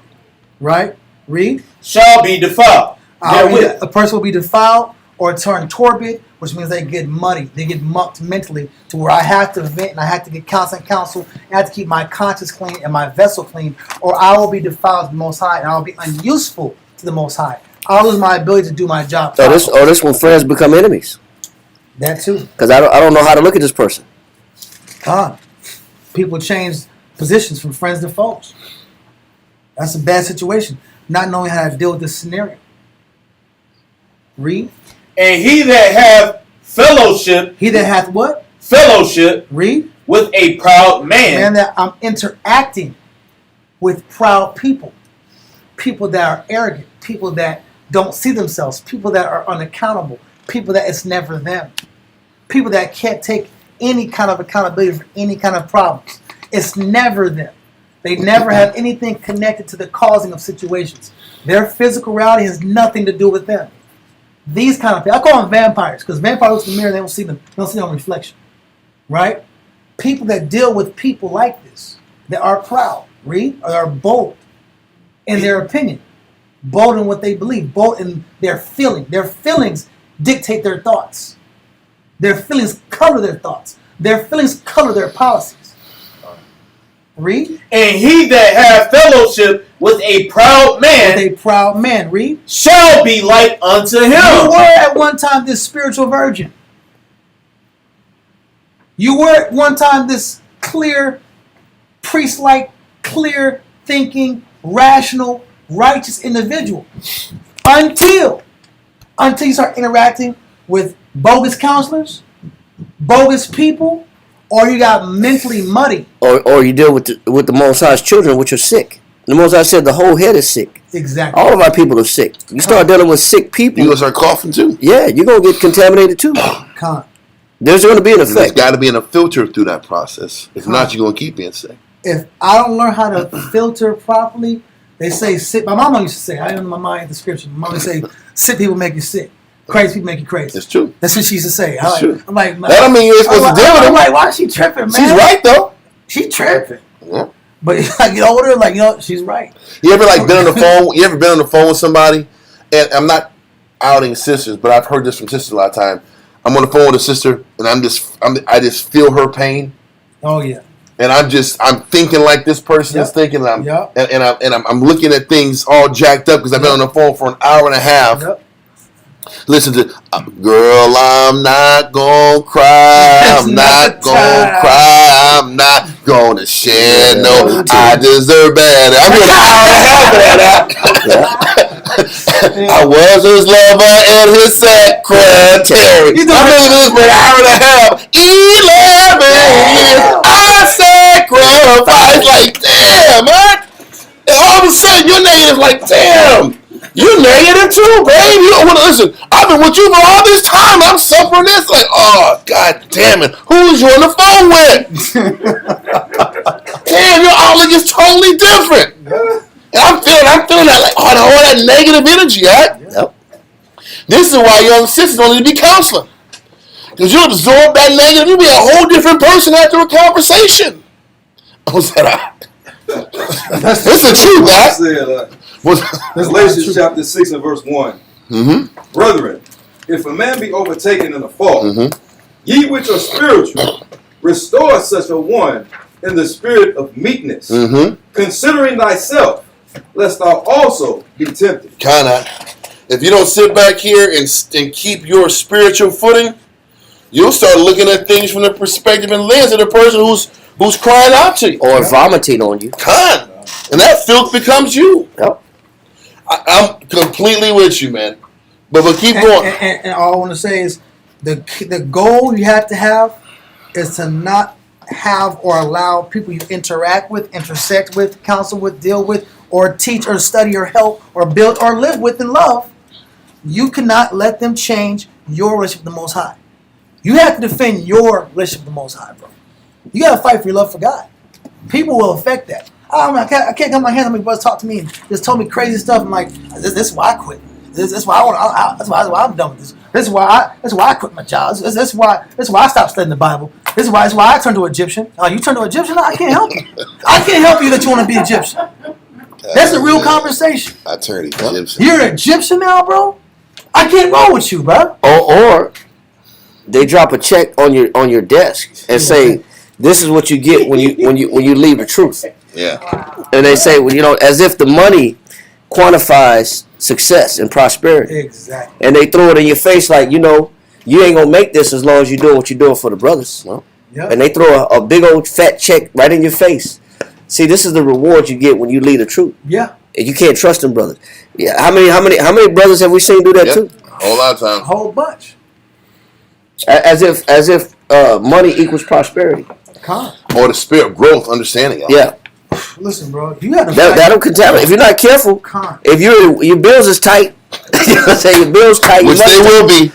Right? Read. Shall be defiled. A person will be defiled or turn torpid which means they get muddy. They get mucked mentally to where I have to vent and I have to get constant counsel. And I have to keep my conscience clean and my vessel clean, or I will be defiled to the Most High and I will be unuseful to the Most High. I'll lose my ability to do my job. This when friends become enemies. That too. Because I don't know how to look at this person. People change positions from friends to foes. That's a bad situation. Not knowing how to deal with this scenario. Read. And he that hath fellowship. He that hath what? Fellowship. Read. With a proud man. Man, that I'm interacting with proud people. People that are arrogant. People that don't see themselves. People that are unaccountable. People that it's never them. People that can't take any kind of accountability for any kind of problems. It's never them. They never have anything connected to the causing of situations. Their physical reality has nothing to do with them. These kind of people, I call them vampires, because vampires look in the mirror and they don't see them. They don't see their own reflection. Right? People that deal with people like this, that are proud, read, or are bold in their opinion, bold in what they believe, bold in their feeling. Their feelings dictate their thoughts. Their feelings color their thoughts. Their feelings color their policies. Read. And he that hath fellowship with a proud man. With a proud man. Read. Shall be like unto him. You were at one time this spiritual virgin. You were at one time this clear, priest-like, clear thinking, rational, righteous individual. Until you start interacting with bogus counselors, bogus people, or you got mentally muddy. Or you deal with the Most High's children, which are sick. The Most High said the whole head is sick. Exactly. All of our people are sick. You start dealing with sick people. You gonna start coughing too. Yeah, you're gonna get contaminated too. There's gonna be an effect. There's got to be a filter through that process. If not, you're gonna keep being sick. If I don't learn how to filter properly, they say sick. My mama used to say, I don't know my mind the scripture. My mama would say, sick people make you sick. Crazy people make you crazy. It's true. That's what she used to say. It's true. I'm like, that don't mean you're supposed to deal with it. I'm like, why is she tripping, man? She's right though. She tripping. Yeah. But I get older, like, she's right. You ever been on the phone? You ever been on the phone with somebody? And I'm not outing sisters, but I've heard this from sisters a lot of time. I'm on the phone with a sister, and I just feel her pain. Oh yeah. And I'm thinking like this person is thinking. And I'm looking at things all jacked up because I've been on the phone for an hour and a half. Yep. Listen to, girl, I'm not gonna cry. I'm not gonna cry. I'm not gonna shed no. I deserve better. I'm going an hour and a half of that. I was his lover and his secretary. I've been this for an hour and a half. 11 years. I sacrificed. Like, damn, man. And all of a sudden, your negative, like, damn. You're negative too, babe. You don't want to listen. I've been with you for all this time. I'm suffering this. Like, oh, God damn it. Who's you on the phone with? Damn, your outlook is totally different. And I'm feeling that, like, all that negative energy, right? Yep. This is why young sisters don't need to be counseling. Because you absorb that negative, you'll be a whole different person after a conversation. It's the truth, right? Galatians chapter 6 and verse 1. Mm-hmm. Brethren, if a man be overtaken in a fault, ye which are spiritual, restore such a one in the spirit of meekness, considering thyself, lest thou also be tempted. Kinda. If you don't sit back here and keep your spiritual footing, you'll start looking at things from the perspective and lens of the person who's crying out to you. Or vomiting on you. And that filth becomes you. Yep. I'm completely with you, man. But keep going. And all I want to say is the goal you have to have is to not have or allow people you interact with, intersect with, counsel with, deal with, or teach or study or help or build or live with and love. You cannot let them change your relationship with the Most High. You have to defend your relationship with the Most High, bro. You got to fight for your love for God. People will affect that. I can't come my hands on my brothers talk to me and just told me crazy stuff. I'm like, this is why I quit. This is why that's why I'm done with this. This is why I quit my job. This is why I stopped studying the Bible. This is why I turned to Egyptian. Oh, you turned to Egyptian? No, I can't help you. I can't help you that you want to be Egyptian. That's a real conversation. I turned Egyptian. You're an Egyptian now, bro? I can't roll with you, bro. Or they drop a check on your desk and say, "This is what you get when you leave the truth." Yeah. And they say, well, as if the money quantifies success and prosperity. Exactly. And they throw it in your face like, you ain't gonna make this as long as you're doing what you're doing for the brothers. Well, Yep. and they throw a big old fat check right in your face. See, this is the reward you get when you lead the truth. Yeah. And you can't trust them brothers. Yeah. How many brothers have we seen do that too? A whole lot of A times. whole bunch. As if money equals prosperity. Con. Or the spirit of growth, understanding. Yeah. Listen, bro. You got to. That'll contaminate. If you're not careful, Con. if your bills is tight, your bills tight, Which they will be.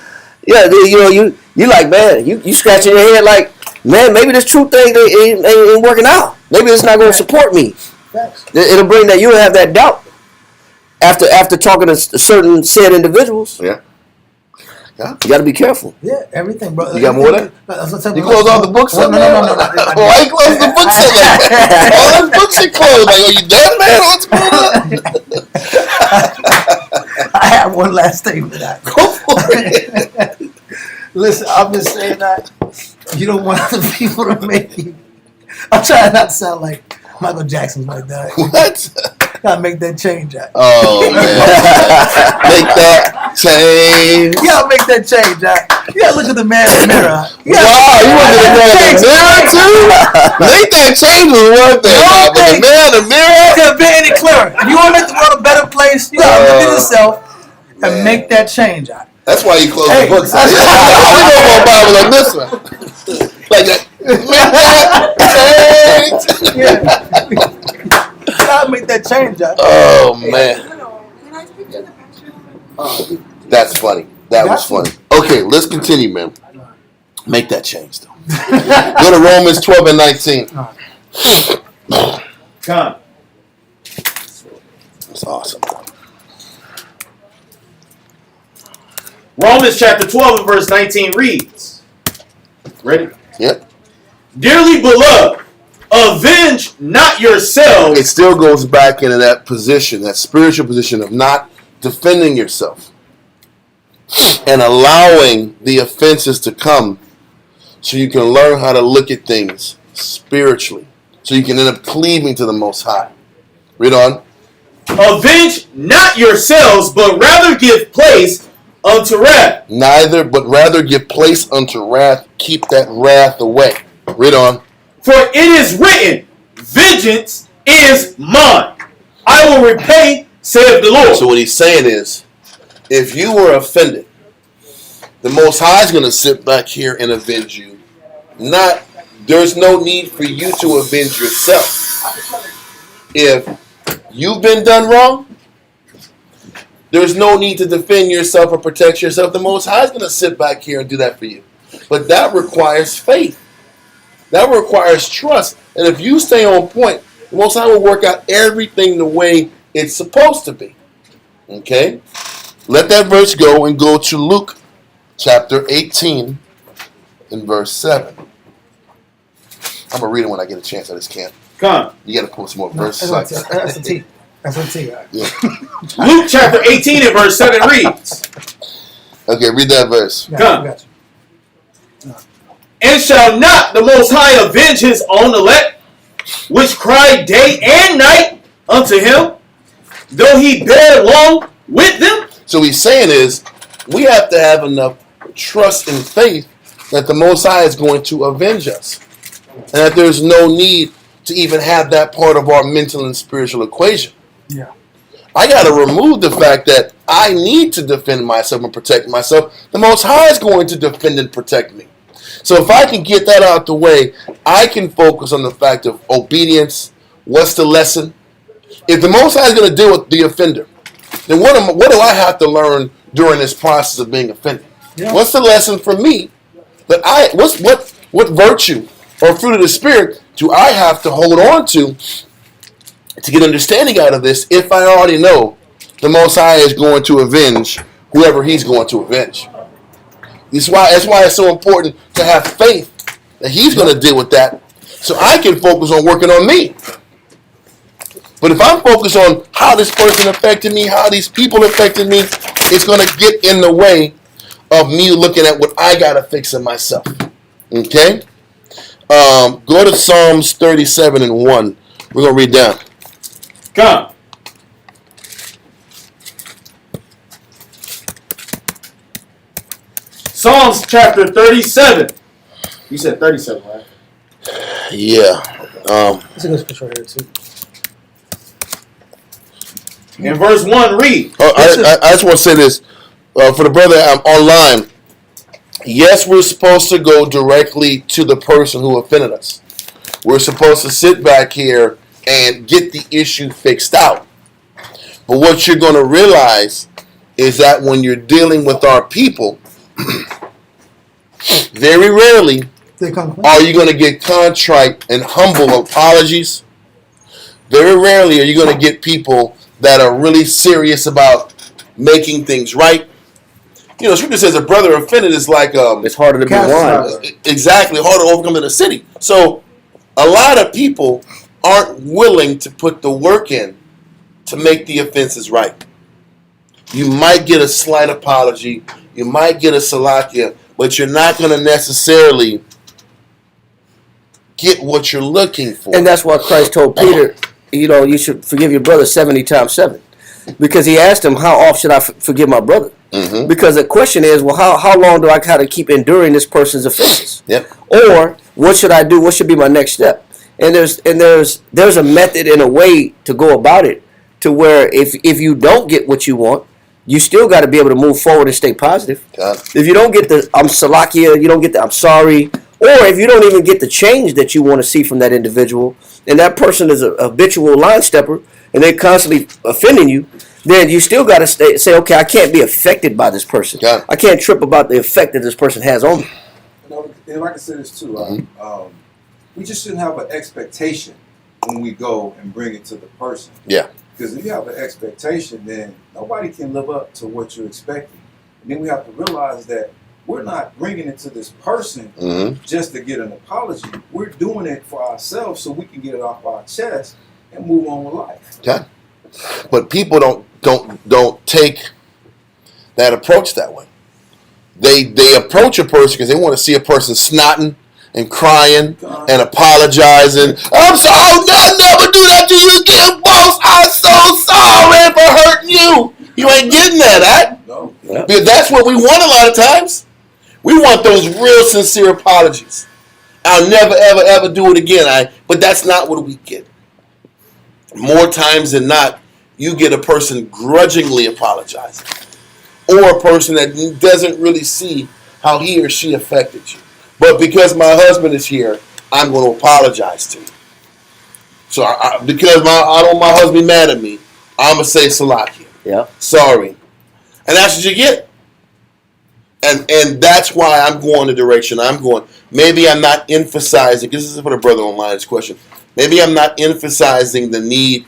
Yeah, you like, man, you scratching your head like, man, maybe this truth thing ain't working out. Maybe it's not going to support me. Facts. It'll bring that you'll have that doubt after talking to certain said individuals. Yeah. You got to be careful. Yeah, everything, bro. You got more of that? You close all the books up? No. Why you close the books up like that? All those books are closed. Like, are you done, man? What's going on? I have one last statement. Go for it. Listen, I've been saying that you don't want other people to make you. I'm trying not to sound like Michael Jackson's like that. What? Gotta make that change. Oh, man. Make that change. You gotta make that change. You gotta look at the man in the mirror. Wow, you want to go in the mirror too? Make that change was one thing. But the man in the mirror? It could have been any clearer. If you want to make the world a better place, you gotta look at yourself and man. make that change. That's why you close Hey, the books up. We know more Bible than this one. Like that. Make that change. Yeah. You gotta make that change. Oh, man. Can I speak to the pastor? That's funny. That was funny. Okay, let's continue, man. Make that change, though. Go to Romans 12 and 19. Come. That's awesome. Romans chapter 12 and verse 19 reads. Ready? Yep. Dearly beloved, avenge not yourselves. It still goes back into that position, that spiritual position of not defending yourself and allowing the offenses to come so you can learn how to look at things spiritually, so you can end up cleaving to the Most High. Read on. Avenge not yourselves, but rather give place unto wrath. Neither, but rather give place unto wrath. Keep that wrath away. Read on. For it is written, vengeance is mine. I will repay, saith the Lord. So what he's saying is, if you were offended, the Most High is going to sit back here and avenge you. There's no need for you to avenge yourself. If you've been done wrong, there's no need to defend yourself or protect yourself. The Most High is going to sit back here and do that for you. But that requires faith. That requires trust. And if you stay on point, the Most High will work out everything the way it's supposed to be. Okay? Let that verse go and go to Luke chapter 18 and verse 7. I'm going to read it when I get a chance. I just can't. Come. You got to pull some more verses. That's a T. That's a T. Yeah. Luke chapter 18 and verse 7 reads. Okay, read that verse. Come. And shall not the Most High avenge his own elect, which cry day and night unto him, though he bear long with them? So he's saying is, we have to have enough trust and faith that the Most High is going to avenge us. And that there's no need to even have that part of our mental and spiritual equation. Yeah. I got to remove the fact that I need to defend myself and protect myself. The Most High is going to defend and protect me. So if I can get that out the way, I can focus on the fact of obedience. What's the lesson? If the Most High is going to deal with the offender, then what do I have to learn during this process of being offended? Yeah. What's the lesson for me? What virtue or fruit of the Spirit do I have to hold on to get understanding out of this if I already know the Most High is going to avenge whoever he's going to avenge? That's why it's so important to have faith that he's going to deal with that so I can focus on working on me. But if I'm focused on how this person affected me, how these people affected me, it's going to get in the way of me looking at what I gotta fix in myself. Okay? Go to Psalms 37 and 1. We're gonna read down. Come. Psalms chapter 37. You said 37, right? Yeah. That's a good scripture right here too. In verse 1, read. I just want to say this for the brother online. Yes, we're supposed to go directly to the person who offended us. We're supposed to sit back here and get the issue fixed out. But what you're going to realize is that when you're dealing with our people, very rarely are you going to get contrite and humble apologies. Very rarely are you going to get people that are really serious about making things right. You know, Scripture says a brother offended is like It's harder to be one. exactly, harder to overcome in a city. So a lot of people aren't willing to put the work in to make the offenses right. You might get a slight apology, you might get a salakia, but you're not going to necessarily get what you're looking for. And that's why Christ told Peter, you know, you should forgive your brother 70 times 7. Because he asked him, how often should I forgive my brother? Mm-hmm. Because the question is, well, how long do I kind of keep enduring this person's offenses? Yep. Or what should I do? What should be my next step? And there's a method and a way to go about it to where if you don't get what you want, you still got to be able to move forward and stay positive. If you don't get the I'm salakia, you don't get the I'm sorry, or if you don't even get the change that you want to see from that individual, and that person is a habitual line stepper, and they're constantly offending you, then you still got to say, okay, I can't be affected by this person. I can't trip about the effect that this person has on me. And like I said this too, we just shouldn't have an expectation when we go and bring it to the person. Yeah. Because if you have an expectation, then nobody can live up to what you're expecting. And then we have to realize that we're not bringing it to this person just to get an apology. We're doing it for ourselves so we can get it off our chest and move on with life. Okay. But people don't take that approach that way. They approach a person because they want to see a person snotting and crying and apologizing. I'm sorry, I'll never do that to you again, boss. I'm so sorry for hurting you. You ain't getting that, right? No. Because that's what we want a lot of times. We want those real sincere apologies. I'll never, ever, ever do it again. But that's not what we get. More times than not, you get a person grudgingly apologizing. Or a person that doesn't really see how he or she affected you. But because my husband is here, I'm going to apologize to you. So because I don't want my husband be mad at me, I'm going to say salakia. Yeah. Sorry. And that's what you get. And that's why I'm going the direction I'm going. Maybe I'm not emphasizing, this is for the brother online's question, maybe I'm not emphasizing the need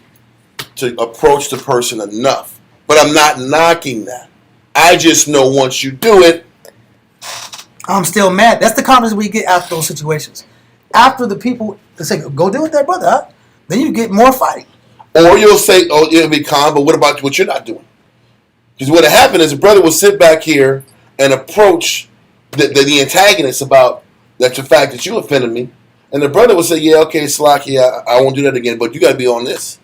to approach the person enough. But I'm not knocking that. I just know once you do it, I'm still mad. That's the confidence we get after those situations. After the people say, go deal with that brother, huh? Then you get more fighting. Or you'll say, oh, it'll be calm, but what about what you're not doing? Because what happened is the brother will sit back here and approach the antagonist about the fact that you offended me. And the brother will say, yeah, okay, Slaki, I won't do that again, but you got to be on this.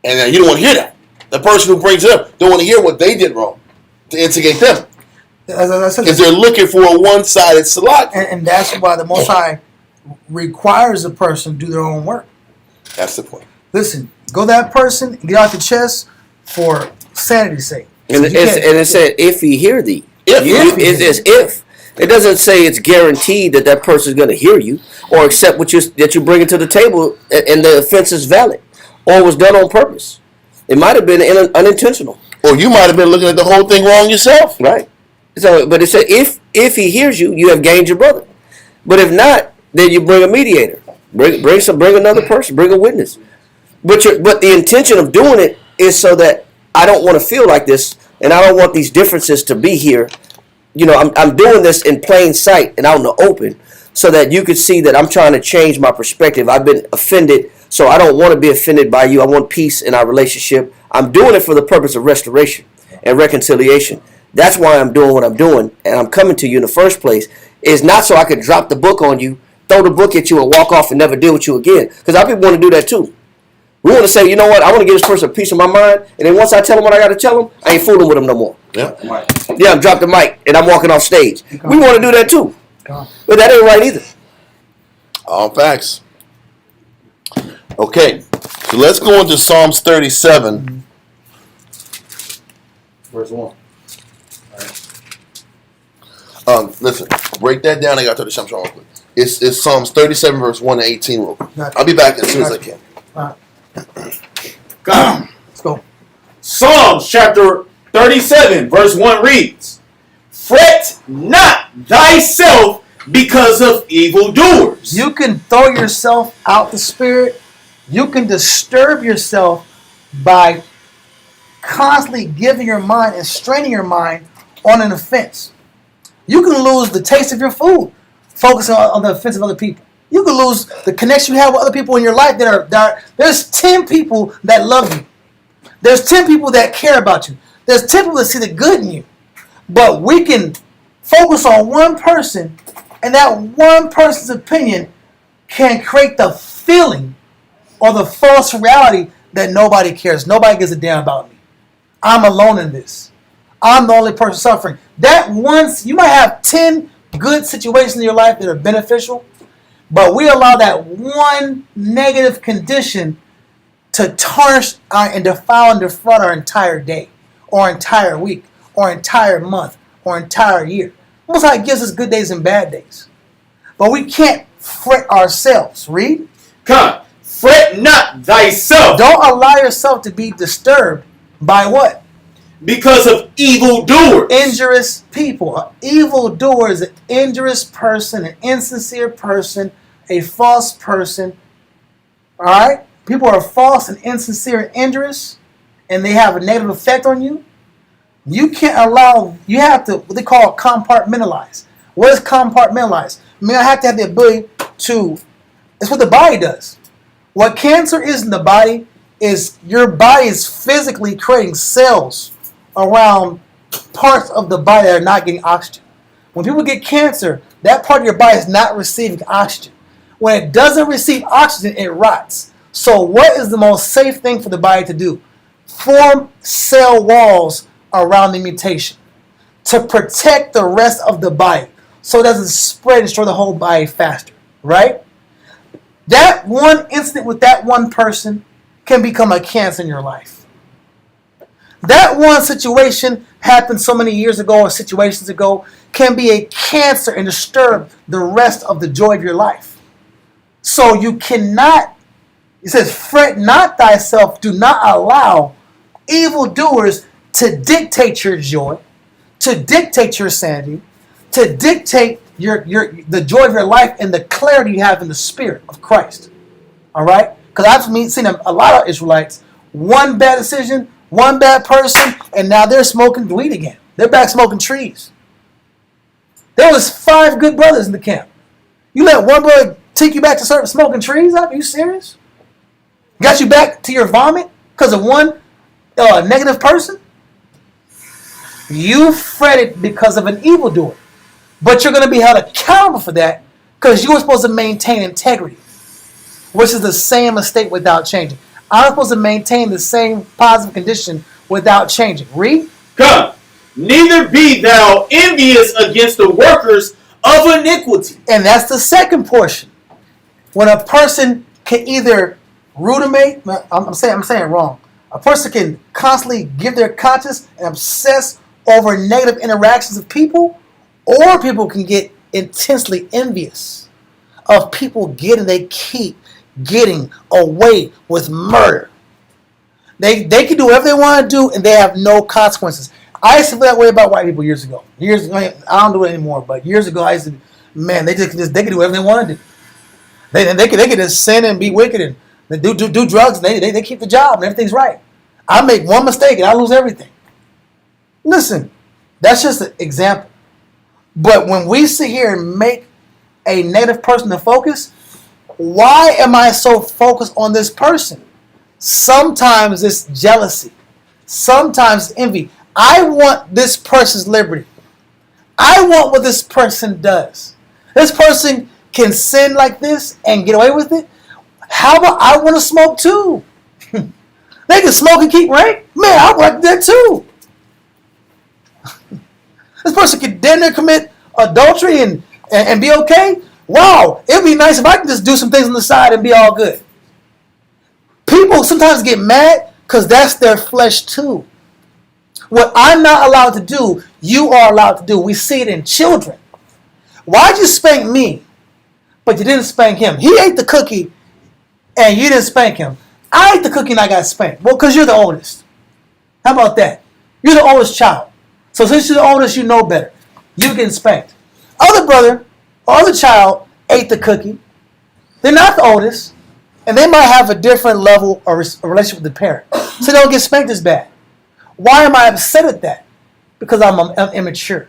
And you don't want to hear that. The person who brings it up don't want to hear what they did wrong to instigate them. Because they're looking for a one-sided Slaki. And that's why the Most High requires a person to do their own work. That's the point. Listen, go to that person and get off the chest for sanity's sake. And it said, if he hear thee. If. It doesn't say it's guaranteed that that person is going to hear you or accept that you bring it to the table and the offense is valid or was done on purpose. It might have been unintentional. Or you might have been looking at the whole thing wrong yourself. Right. So, but it said, if he hears you, you have gained your brother. But if not, then you bring a mediator. Bring another person. Bring a witness. But the intention of doing it is so that I don't want to feel like this, and I don't want these differences to be here. You know, I'm doing this in plain sight and out in the open, so that you could see that I'm trying to change my perspective. I've been offended, so I don't want to be offended by you. I want peace in our relationship. I'm doing it for the purpose of restoration and reconciliation. That's why I'm doing what I'm doing, and I'm coming to you in the first place. Is not so I could drop the book on you, throw the book at you, and walk off and never deal with you again. Because other people want to do that too. We want to say, you know what, I want to give this person a piece of my mind, and then once I tell them what I got to tell them, I ain't fooling with them no more. Yeah. Yeah, I'm dropping the mic, and I'm walking off stage. We want to do that too. But that ain't right either. All facts. Okay, so let's go into Psalms 37. Verse 1. Listen, break that down. I got to the Shem real quick. It's Psalms 37, verse 1 to 18 real quick. I'll be back as soon as I can. God. Let's go. Psalms chapter 37, verse 1 reads, Fret not thyself because of evildoers. You can throw yourself out the spirit. You can disturb yourself by constantly giving your mind and straining your mind on an offense. You can lose the taste of your food focusing on the offense of other people. You can lose the connection you have with other people in your life there's 10 people that love you. There's 10 people that care about you. There's 10 people that see the good in you. But we can focus on one person, and that one person's opinion can create the feeling or the false reality that nobody cares. Nobody gives a damn about me. I'm alone in this. I'm the only person suffering. That once, you might have 10 good situations in your life that are beneficial, but we allow that one negative condition to tarnish and defile and defraud our entire day, or entire week, or entire month, or entire year. Most High gives us good days and bad days. But we can't fret ourselves. Read. God, fret not thyself. Don't allow yourself to be disturbed by what? Because of evildoers. Injurious people. An evildoer is an injurious person, an insincere person, a false person. Alright? People are false and insincere and injurious, and they have a negative effect on you. You can't allow, you have to, what they call compartmentalize. What is compartmentalize? I mean, I have to have the ability to, it's what the body does. What cancer is in the body is your body is physically creating cells around parts of the body that are not getting oxygen. When people get cancer, that part of your body is not receiving oxygen. When it doesn't receive oxygen, it rots. So what is the most safe thing for the body to do? Form cell walls around the mutation to protect the rest of the body so it doesn't spread and destroy the whole body faster, right? That one incident with that one person can become a cancer in your life. That one situation happened so many years ago or situations ago can be a cancer and disturb the rest of the joy of your life. So you cannot, it says, fret not thyself, do not allow evildoers to dictate your joy, to dictate your sanity, to dictate the joy of your life and the clarity you have in the spirit of Christ. All right? Because I've seen a lot of Israelites, one bad decision, one bad person, and now they're smoking weed again. They're back smoking trees. There was 5 good brothers in the camp. You let one brother take you back to start smoking trees? Are you serious? Got you back to your vomit because of one negative person? You fretted because of an evildoer. But you're going to be held accountable for that because you were supposed to maintain integrity, which is the same mistake without changing. I'm supposed to maintain the same positive condition without changing. Read. Come, neither be thou envious against the workers of iniquity. And that's the second portion. When a person can either ruminate, I'm saying it wrong. A person can constantly give their conscience and obsess over negative interactions of people, or people can get intensely envious of people they keep getting away with murder. They can do whatever they want to do and they have no consequences. I used to feel that way about white people years ago. I don't do it anymore, but years ago I used to, man, they can do whatever they want to do. They can just sin and be wicked and they do drugs and they keep the job and everything's right. I make one mistake and I lose everything. Listen, that's just an example. But when we sit here and make a negative person the focus, why am I so focused on this person? Sometimes it's jealousy. Sometimes envy. I want this person's liberty. I want what this person does. This person can sin like this and get away with it. How about I want to smoke too? They can smoke and keep rank. Man, I like that too. This person could damn near commit adultery and be okay. Wow, it'd be nice if I could just do some things on the side and be all good. People sometimes get mad because that's their flesh too. What I'm not allowed to do, you are allowed to do. We see it in children. Why'd you spank me, but you didn't spank him? He ate the cookie and you didn't spank him. I ate the cookie and I got spanked. Well, because you're the oldest. How about that? You're the oldest child. So since you're the oldest, you know better. You're getting spanked. Other brother or other child ate the cookie. They're not the oldest. And they might have a different level of relationship with the parent. So they don't get spanked as bad. Why am I upset at that? Because I'm immature.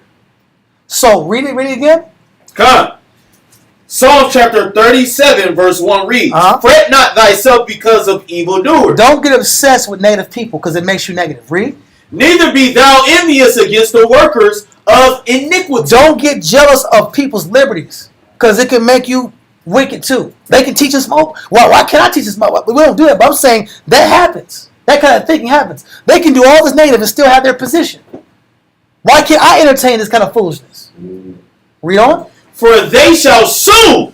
So read it again. Come. Psalm chapter 37 verse 1 reads, Fret not thyself because of evildoers. Don't get obsessed with negative people because it makes you negative. Read. Neither be thou envious against the workers of iniquity. Don't get jealous of people's liberties because it can make you wicked too. They can teach us more. Well, why can't I teach us more? We don't do it, but I'm saying that happens. That kind of thinking happens. They can do all this negative and still have their position. Why can't I entertain this kind of foolishness? Read on. For they shall soon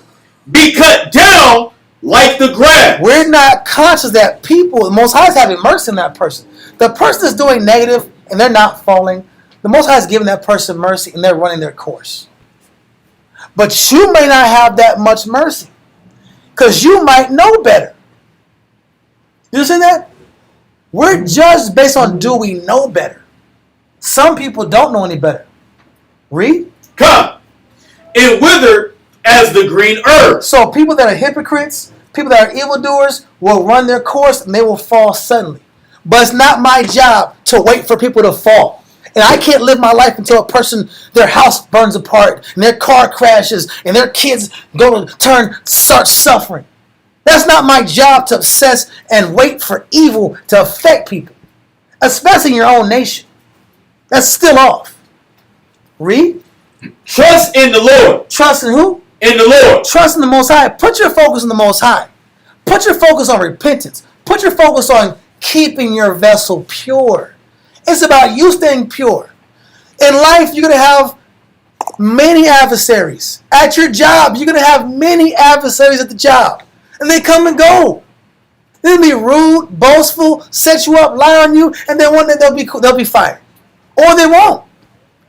be cut down like the grass. We're not conscious that people, the Most High is having mercy on that person. The person is doing negative and they're not falling. The Most High is giving that person mercy and they're running their course. But you may not have that much mercy because you might know better. You see that? We're judged based on do we know better. Some people don't know any better. Read. Come. And wither as the green herb. So people that are hypocrites, people that are evildoers will run their course and they will fall suddenly. But it's not my job to wait for people to fall. And I can't live my life until a person, their house burns apart and their car crashes and their kids start suffering. That's not my job to obsess and wait for evil to affect people, especially in your own nation. That's still off. Read. Trust in the Lord. Trust in who? In the Lord. Trust in the Most High. Put your focus on the Most High. Put your focus on repentance. Put your focus on keeping your vessel pure. It's about you staying pure. In life, you're going to have many adversaries. At your job, you're going to have many adversaries at the job. And they come and go. They'll be rude, boastful, set you up, lie on you, and then one day they'll be fired. Or they won't.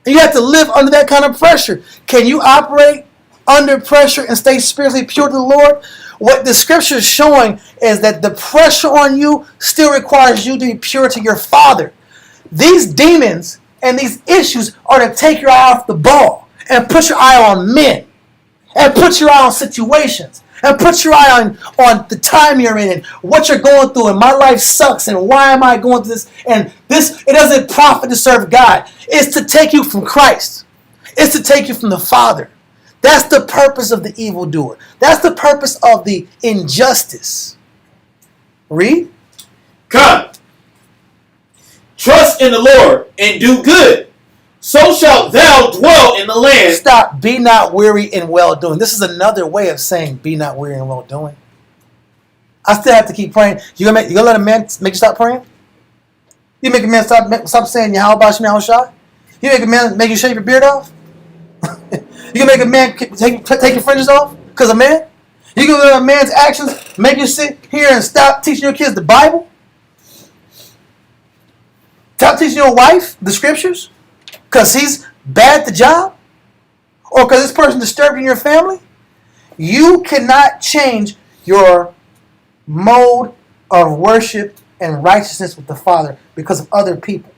And you have to live under that kind of pressure. Can you operate under pressure and stay spiritually pure to the Lord? What the scripture is showing is that the pressure on you still requires you to be pure to your Father. These demons and these issues are to take your eye off the ball and put your eye on men and put your eye on situations and put your eye on the time you're in and what you're going through and my life sucks and why am I going through this and this. It doesn't profit to serve God. It's to take you from Christ. It's to take you from the Father. That's the purpose of the evildoer. That's the purpose of the injustice. Read. Come. Trust in the Lord and do good. So shalt thou dwell in the land. Stop. Be not weary in well-doing. This is another way of saying be not weary in well-doing. I still have to keep praying. You gonna let a man make you stop praying? You make a man stop saying Yahweh Shema Shah? You make a man make you shave your beard off? You can make a man take your fringes off because of man? You can let a man's actions make you sit here and stop teaching your kids the Bible? Stop teaching your wife the scriptures because he's bad at the job? Or because this person disturbing your family? You cannot change your mode of worship and righteousness with the Father because of other people.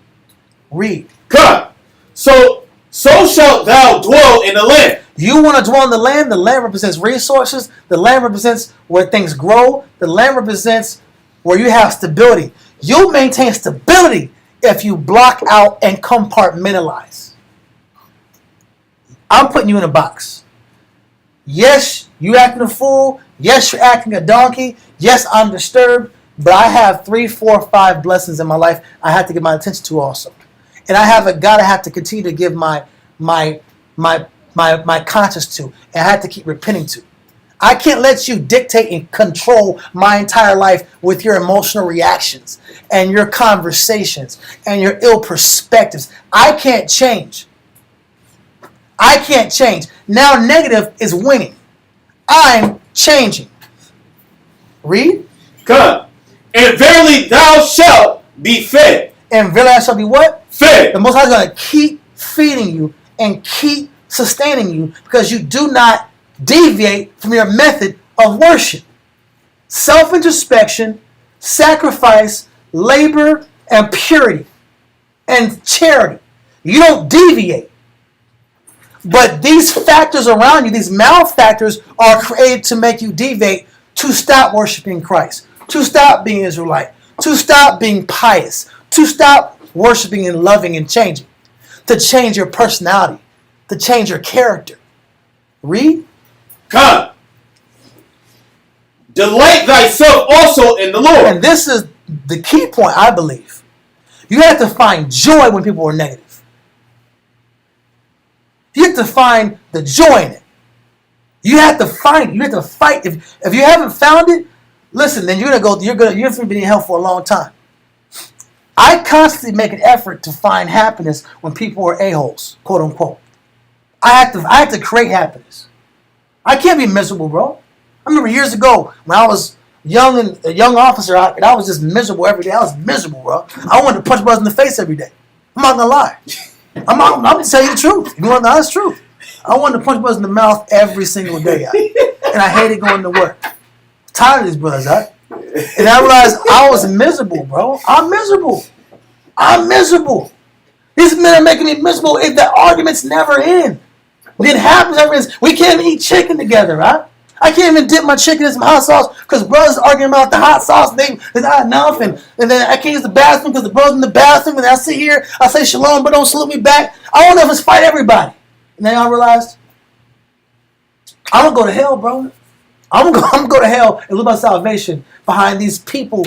Read. Come. So shalt thou dwell in the land. You want to dwell in the land? The land represents resources. The land represents where things grow. The land represents where you have stability. You'll maintain stability if you block out and compartmentalize. I'm putting you in a box. Yes, you acting a fool. Yes, you're acting a donkey. Yes, I'm disturbed. But I have 3, 4, 5 blessings in my life I have to give my attention to also. and I have a God I have to continue to give my conscience to, and I have to keep repenting to. I can't let you dictate and control my entire life with your emotional reactions and your conversations and your ill perspectives. I can't change. I can't change. Now negative is winning. I'm changing. Read. Come. And verily thou shalt be fed. And verily I shall be what? Fed. The Most High is going to keep feeding you and keep sustaining you because you do not deviate from your method of worship. Self-introspection, sacrifice, labor, and purity, and charity. You don't deviate. But these factors around you, these malfactors, are created to make you deviate, to stop worshiping Christ, to stop being Israelite, to stop being pious, to stop worshiping and loving and changing, to change your personality, to change your character. Read. Come. Delight thyself also in the Lord. And this is the key point, I believe. You have to find joy when people are negative. You have to find the joy in it. You have to find it. You have to fight. If you haven't found it, listen, then you're going to be in hell for a long time. I constantly make an effort to find happiness when people are a-holes, quote unquote. I have to create happiness. I can't be miserable, bro. I remember years ago when I was young and a young officer, and I was just miserable every day. I was miserable, bro. I wanted to punch brothers in the face every day. I'm not gonna lie. I'm gonna tell you the truth. You know what? That's truth. I wanted to punch brothers in the mouth every single day, and I hated going to work. Tired of these brothers, and I realized I was miserable, bro. I'm miserable. These men are making me miserable. If the arguments never end. It happens every day. We can't even eat chicken together, right? I can't even dip my chicken in some hot sauce because brothers arguing about the hot sauce. There's not enough, and then I can't use the bathroom because the brothers in the bathroom. And I sit here, I say shalom, but don't salute me back. I don't know if it's fight everybody. And then I realized I'm gonna go to hell, bro. I'm gonna go to hell and lose my salvation behind these people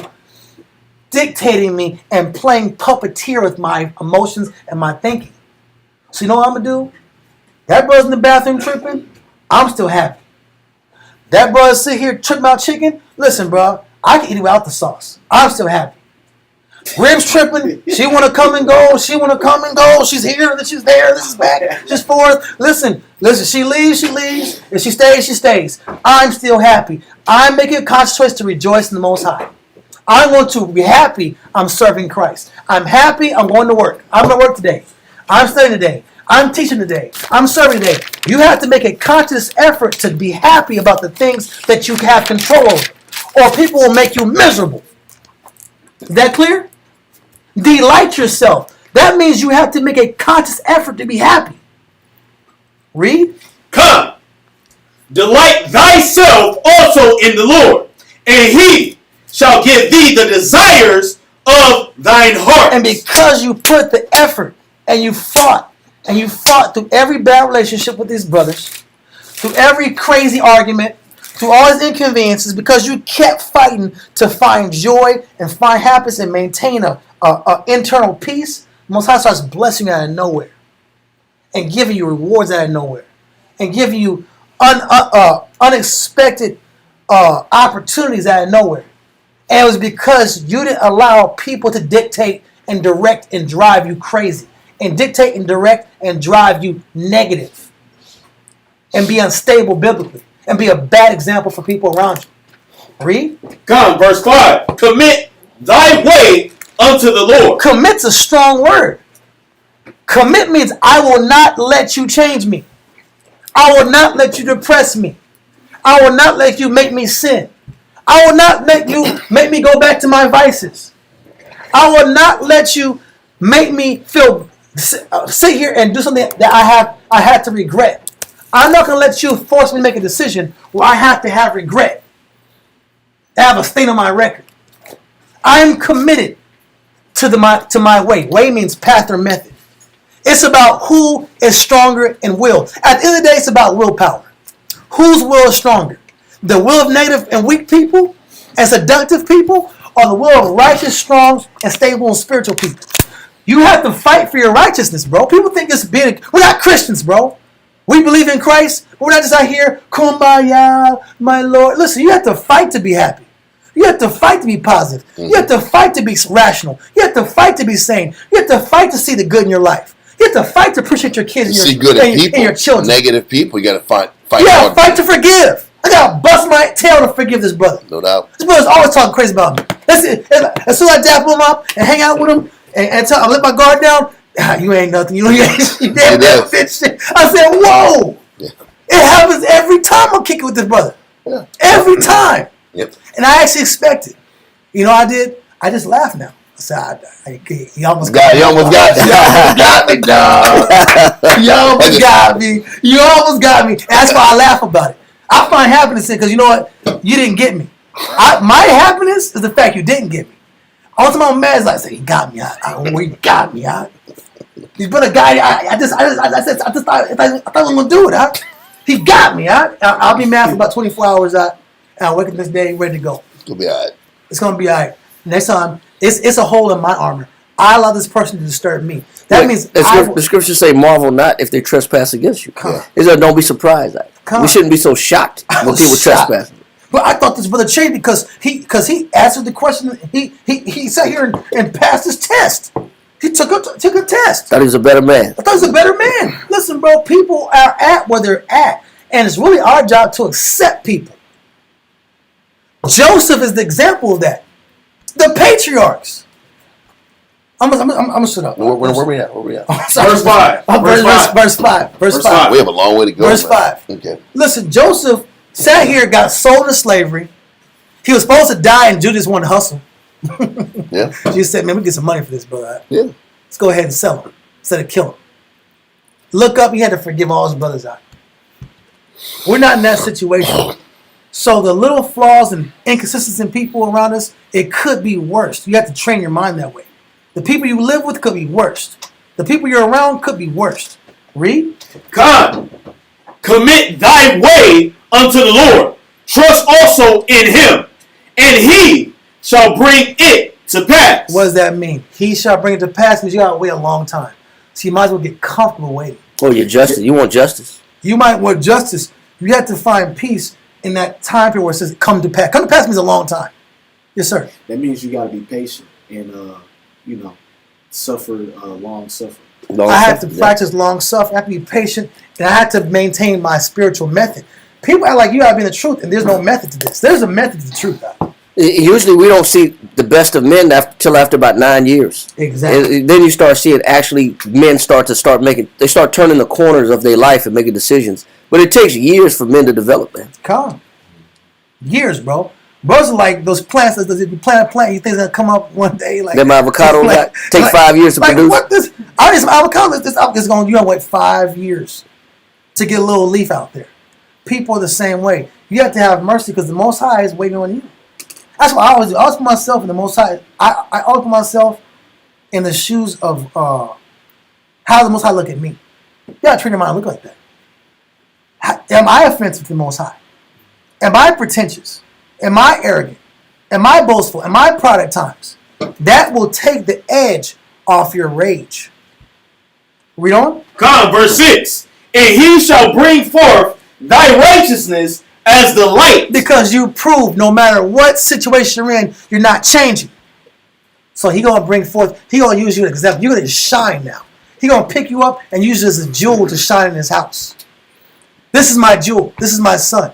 dictating me and playing puppeteer with my emotions and my thinking. So you know what I'm gonna do? That brother's in the bathroom tripping, I'm still happy. That brother sit here tripping about chicken, listen, bro, I can eat it without the sauce. I'm still happy. Ribs tripping, she want to come and go, she's here, then she's there, this is back, she's forth. Listen, she leaves, and she stays. I'm still happy. I'm making a conscious choice to rejoice in the Most High. I'm going to be happy I'm serving Christ. I'm happy I'm going to work. I'm going to work today. I'm studying today. I'm teaching today. I'm serving today. You have to make a conscious effort to be happy about the things that you have control over, or people will make you miserable. Is that clear? Delight yourself. That means you have to make a conscious effort to be happy. Read. Come. Delight thyself also in the Lord, and he shall give thee the desires of thine heart. And because you put the effort and you fought through every bad relationship with these brothers, through every crazy argument, through all these inconveniences, because you kept fighting to find joy and find happiness and maintain a internal peace, Most High starts blessing you out of nowhere and giving you rewards out of nowhere and giving you unexpected opportunities out of nowhere. And it was because you didn't allow people to dictate and direct and drive you crazy, and dictate and direct and drive you negative, and be unstable biblically, and be a bad example for people around you. Read. Come, verse 5. Commit thy way unto the Lord. Commit's a strong word. Commit means I will not let you change me. I will not let you depress me. I will not let you make me sin. I will not let you make me go back to my vices. I will not let you make me sit here and do something that I had to regret. I'm not going to let you force me to make a decision where I have to have regret. I have a stain on my record. I'm committed to my way. Way means path or method. It's about who is stronger in will. At the end of the day, it's about willpower. Whose will is stronger? The will of negative and weak people and seductive people, or the will of righteous, strong, and stable and spiritual people? You have to fight for your righteousness, bro. People think it's being. We're not Christians, bro. We believe in Christ, but we're not just out here, kumbaya, my Lord. Listen, you have to fight to be happy. You have to fight to be positive. Mm-hmm. You have to fight to be rational. You have to fight to be sane. You have to fight to see the good in your life. You have to fight to appreciate your kids and your children. Negative people, you got to fight. Yeah, fight to forgive. I got to bust my tail to forgive this brother. No doubt. This brother's always talking crazy about me. As soon as I dap him up and hang out with him and I let my guard down, you ain't nothing. You ain't damn bitch. I said, whoa. Yeah. It happens every time I'm kicking with this brother. Yeah. Every time. Yep. And I actually expected. You know what I did? I just laughed now. I said, you almost got me. You almost got me, dog. You almost got me. You almost got me. And that's why I laugh about it. I find happiness in because you know what? You didn't get me. My happiness is the fact you didn't get me. All the time I'm mad is like, he got me. He got me. He's been a guy. I thought I was gonna do it. He got me. I'll be mad for about 24 hours. I'll wake up this day ready to go. It's gonna be all right. It's gonna be all right. Next time, it's a hole in my armor. I allow this person to disturb me. That means the scriptures say, "Marvel not if they trespass against you." It said, "Don't be surprised." We shouldn't be so shocked when people trespass. But I thought this brother changed because he answered the question. He sat here and passed his test. He took a test. Thought he was a better man. I thought he was a better man. Listen, bro, people are at where they're at, and it's really our job to accept people. Joseph is the example of that. The patriarchs. I'm gonna shut up. Where we at? Verse 5. Verse 5. We have a long way to go. Verse 5. Okay. Listen, Joseph sat here, got sold into slavery. He was supposed to die, and Judas wanted to hustle. Yeah. Jesus said, "Man, we get some money for this, brother. Yeah. Let's go ahead and sell him instead of kill him." Look up. He had to forgive all his brothers out. We're not in that situation. So the little flaws and inconsistencies in people around us, it could be worse. You have to train your mind that way. The people you live with could be worse. The people you're around could be worse. Read. God, commit thy way unto the Lord. Trust also in him, and he shall bring it to pass. What does that mean? He shall bring it to pass because you got to wait a long time. So you might as well get comfortable waiting. Oh, you're justice. You want justice. You might want justice. You have to find peace in that time period where it says come to pass. Come to pass means a long time. Yes, sir. That means you got to be patient and, suffer long suffering. I have to practice long suffering. I have to be patient, and I have to maintain my spiritual method. People act like you got to be in the truth, and there's no method to this. There's a method to the truth. Usually, we don't see the best of men till after about 9 years. Exactly. And then you start seeing actually men start turning the corners of their life and making decisions. But it takes years for men to develop, man. Come. Years, bro. Bro's like those plants that if you plant a plant, you think it's gonna come up one day. Like them avocado take 5 years to produce. What this? I need some avocado. This is going. You gotta wait 5 years to get a little leaf out there. People are the same way. You have to have mercy because the Most High is waiting on you. That's what I always do. I always put myself in the Most High. I always put myself in the shoes of how the Most High look at me. You gotta treat your mind look like that. Am I offensive to the Most High? Am I pretentious? Am I arrogant? Am I boastful? Am I proud at times? That will take the edge off your rage. Read on. Come, verse 6. And he shall bring forth thy righteousness as the light. Because you prove no matter what situation you're in, you're not changing. So he gonna bring forth, he gonna use you as an example. You're gonna shine now. He gonna pick you up and use you as a jewel to shine in his house. This is my jewel. This is my son.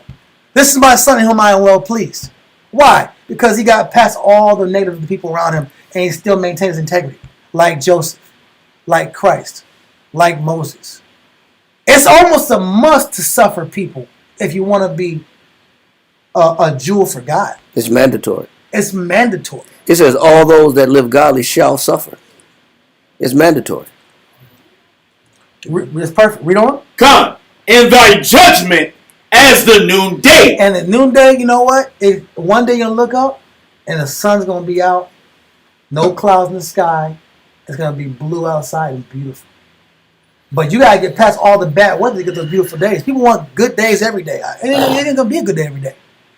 This is my son in whom I am well pleased. Why? Because he got past all the negative of the people around him and he still maintains his integrity. Like Joseph, like Christ, like Moses. It's almost a must to suffer people if you want to be a jewel for God. It's mandatory. It's mandatory. It says all those that live godly shall suffer. It's mandatory. It's perfect. Read on. Come, in thy judgment as the noonday. And at noonday, you know what? One day you're going to look up and the sun's going to be out. No clouds in the sky. It's going to be blue outside and beautiful. But you got to get past all the bad weather to get those beautiful days. People want good days every day. It ain't going to be a good day every day.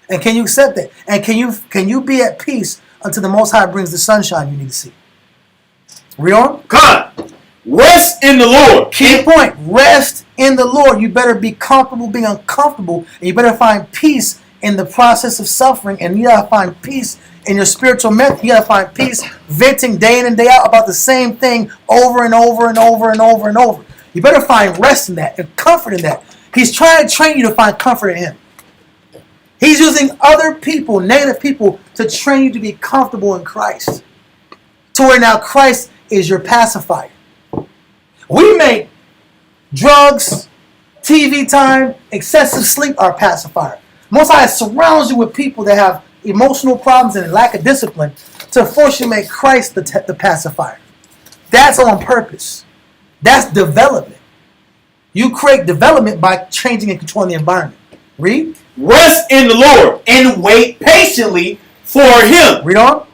And can you accept that? And can you be at peace until the Most High brings the sunshine you need to see? Read on. Con. Rest in the Lord. Key point. Rest in the Lord. You better be comfortable being uncomfortable, and you better find peace in the process of suffering, and you gotta find peace in your spiritual method. You gotta find peace venting day in and day out about the same thing over and over and over and over and over. You better find rest in that and comfort in that. He's trying to train you to find comfort in him. He's using other people, negative people, to train you to be comfortable in Christ. To where now Christ is your pacifier. We make drugs, TV time, excessive sleep our pacifier. Most High surrounds you with people that have emotional problems and lack of discipline to force you to make Christ the pacifier. That's on purpose. That's development. You create development by changing and controlling the environment. Read. Rest in the Lord and wait patiently for him. Read on.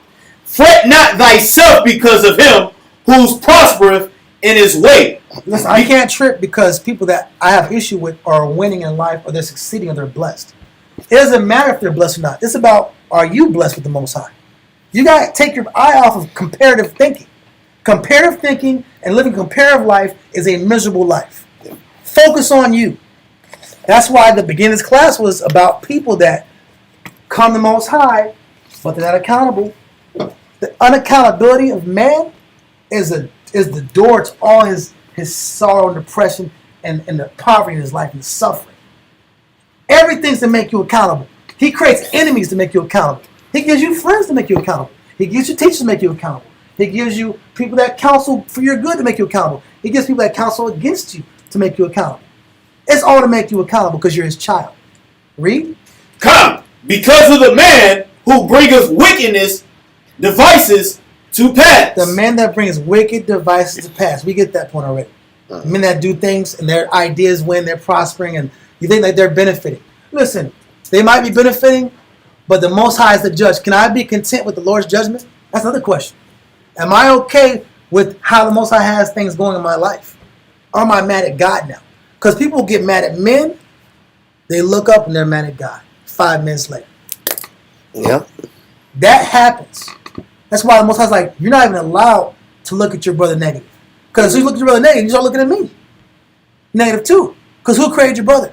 Fret not thyself because of him who's prospereth in his way. Listen, I can't trip because people that I have issue with are winning in life, or they're succeeding, or they're blessed. It doesn't matter if they're blessed or not. It's about, are you blessed with the Most High? You got to take your eye off of comparative thinking. Comparative thinking and living a comparative life is a miserable life. Focus on you. That's why the beginning of this class was about people that come to the Most High, but they're not accountable. The unaccountability of man is the door to all his sorrow and depression and the poverty in his life and the suffering. Everything's to make you accountable. He creates enemies to make you accountable. He gives you friends to make you accountable. He gives you teachers to make you accountable. He gives you people that counsel for your good to make you accountable. He gives people that counsel against you to make you accountable. It's all to make you accountable because you're his child. Read. Come, because of the man who bringeth wickedness devices to pass. The man that brings wicked devices to pass. We get that point already. Men that do things and their ideas win, they're prospering, and you think like they're benefiting. Listen, they might be benefiting, but the Most High is the judge. Can I be content with the Lord's judgment? That's another question. Am I okay with how the Most High has things going in my life? Or am I mad at God now? Because people get mad at men, they look up and they're mad at God 5 minutes later. Yep. That happens. That's why the Most High is like, you're not even allowed to look at your brother negative. Because if you look at your brother negative, you start looking at me negative too. Because who created your brother?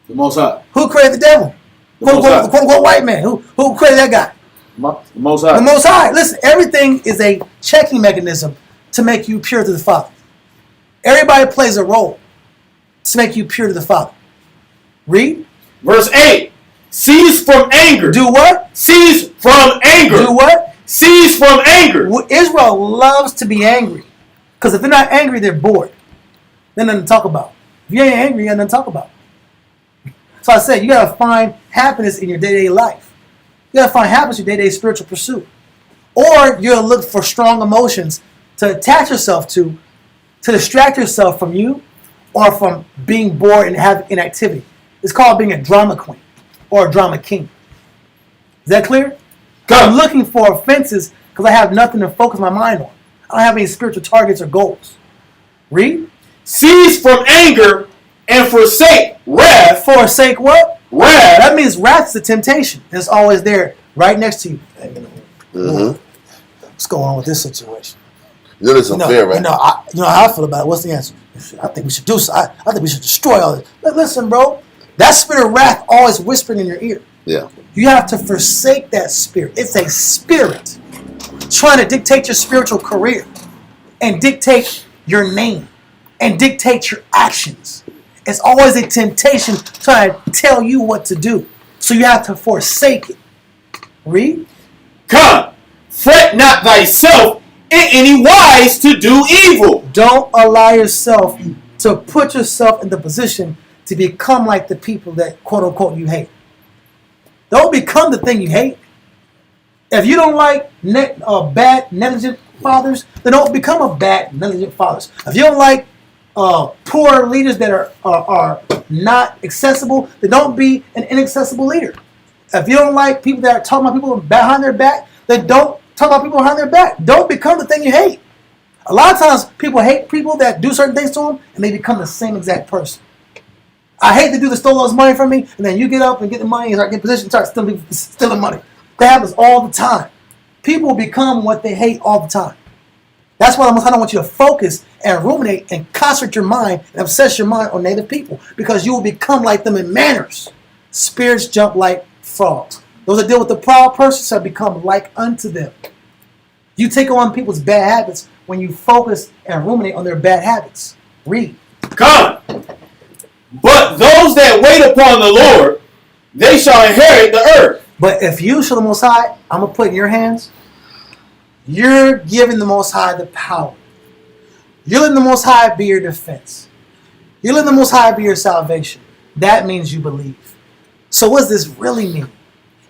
The Most High. Who created the devil? The Quote Most High. unquote white man. Who created that guy? The Most High. The Most High. Listen, everything is a checking mechanism to make you pure to the Father. Everybody plays a role to make you pure to the Father. Read. Verse 8. Cease from anger. Do what? Cease from anger. Do what? Cease from anger. Israel loves to be angry. Because if they're not angry, they're bored. There's nothing to talk about. If you ain't angry, you got nothing to talk about. So I said, you got to find happiness in your day-to-day life. You got to find happiness in your day-to-day spiritual pursuit. Or you'll look for strong emotions to attach yourself to distract yourself from you or from being bored and have inactivity. It's called being a drama queen or a drama king. Is that clear? I'm looking for offenses because I have nothing to focus my mind on. I don't have any spiritual targets or goals. Read. Cease from anger and forsake wrath. Forsake what? Wrath. That means wrath is a temptation. And it's always there, right next to you. Mm-hmm. What's going on with this situation? You know this is unfair, right? You know how I feel about it. What's the answer? I think we should do so. I think we should destroy all this. But listen, bro. That spirit of wrath always whispering in your ear. Yeah. You have to forsake that spirit. It's a spirit trying to dictate your spiritual career and dictate your name and dictate your actions. It's always a temptation trying to tell you what to do. So you have to forsake it. Read. Come, fret not thyself in any wise to do evil. Don't allow yourself to put yourself in the position to become like the people that quote unquote you hate. Don't become the thing you hate. If you don't like bad, negligent fathers, then don't become a bad, negligent father. If you don't like poor leaders that are not accessible, then don't be an inaccessible leader. If you don't like people that are talking about people behind their back, then don't talk about people behind their back. Don't become the thing you hate. A lot of times people hate people that do certain things to them and they become the same exact person. I hate the dude that stole all his money from me, and then you get up and get the money and start getting position and start stealing money. That happens all the time. People become what they hate all the time. That's why I don't want you to focus and ruminate and concentrate your mind and obsess your mind on native people, because you will become like them in manners. Spirits jump like frogs. Those that deal with the proud person shall become like unto them. You take on people's bad habits when you focus and ruminate on their bad habits. Read. Come. But those that wait upon the Lord, they shall inherit the earth. But if you show the Most High, I'm going to put in your hands, you're giving the Most High the power. You're letting the Most High be your defense. You're letting the Most High be your salvation. That means you believe. So what does this really mean?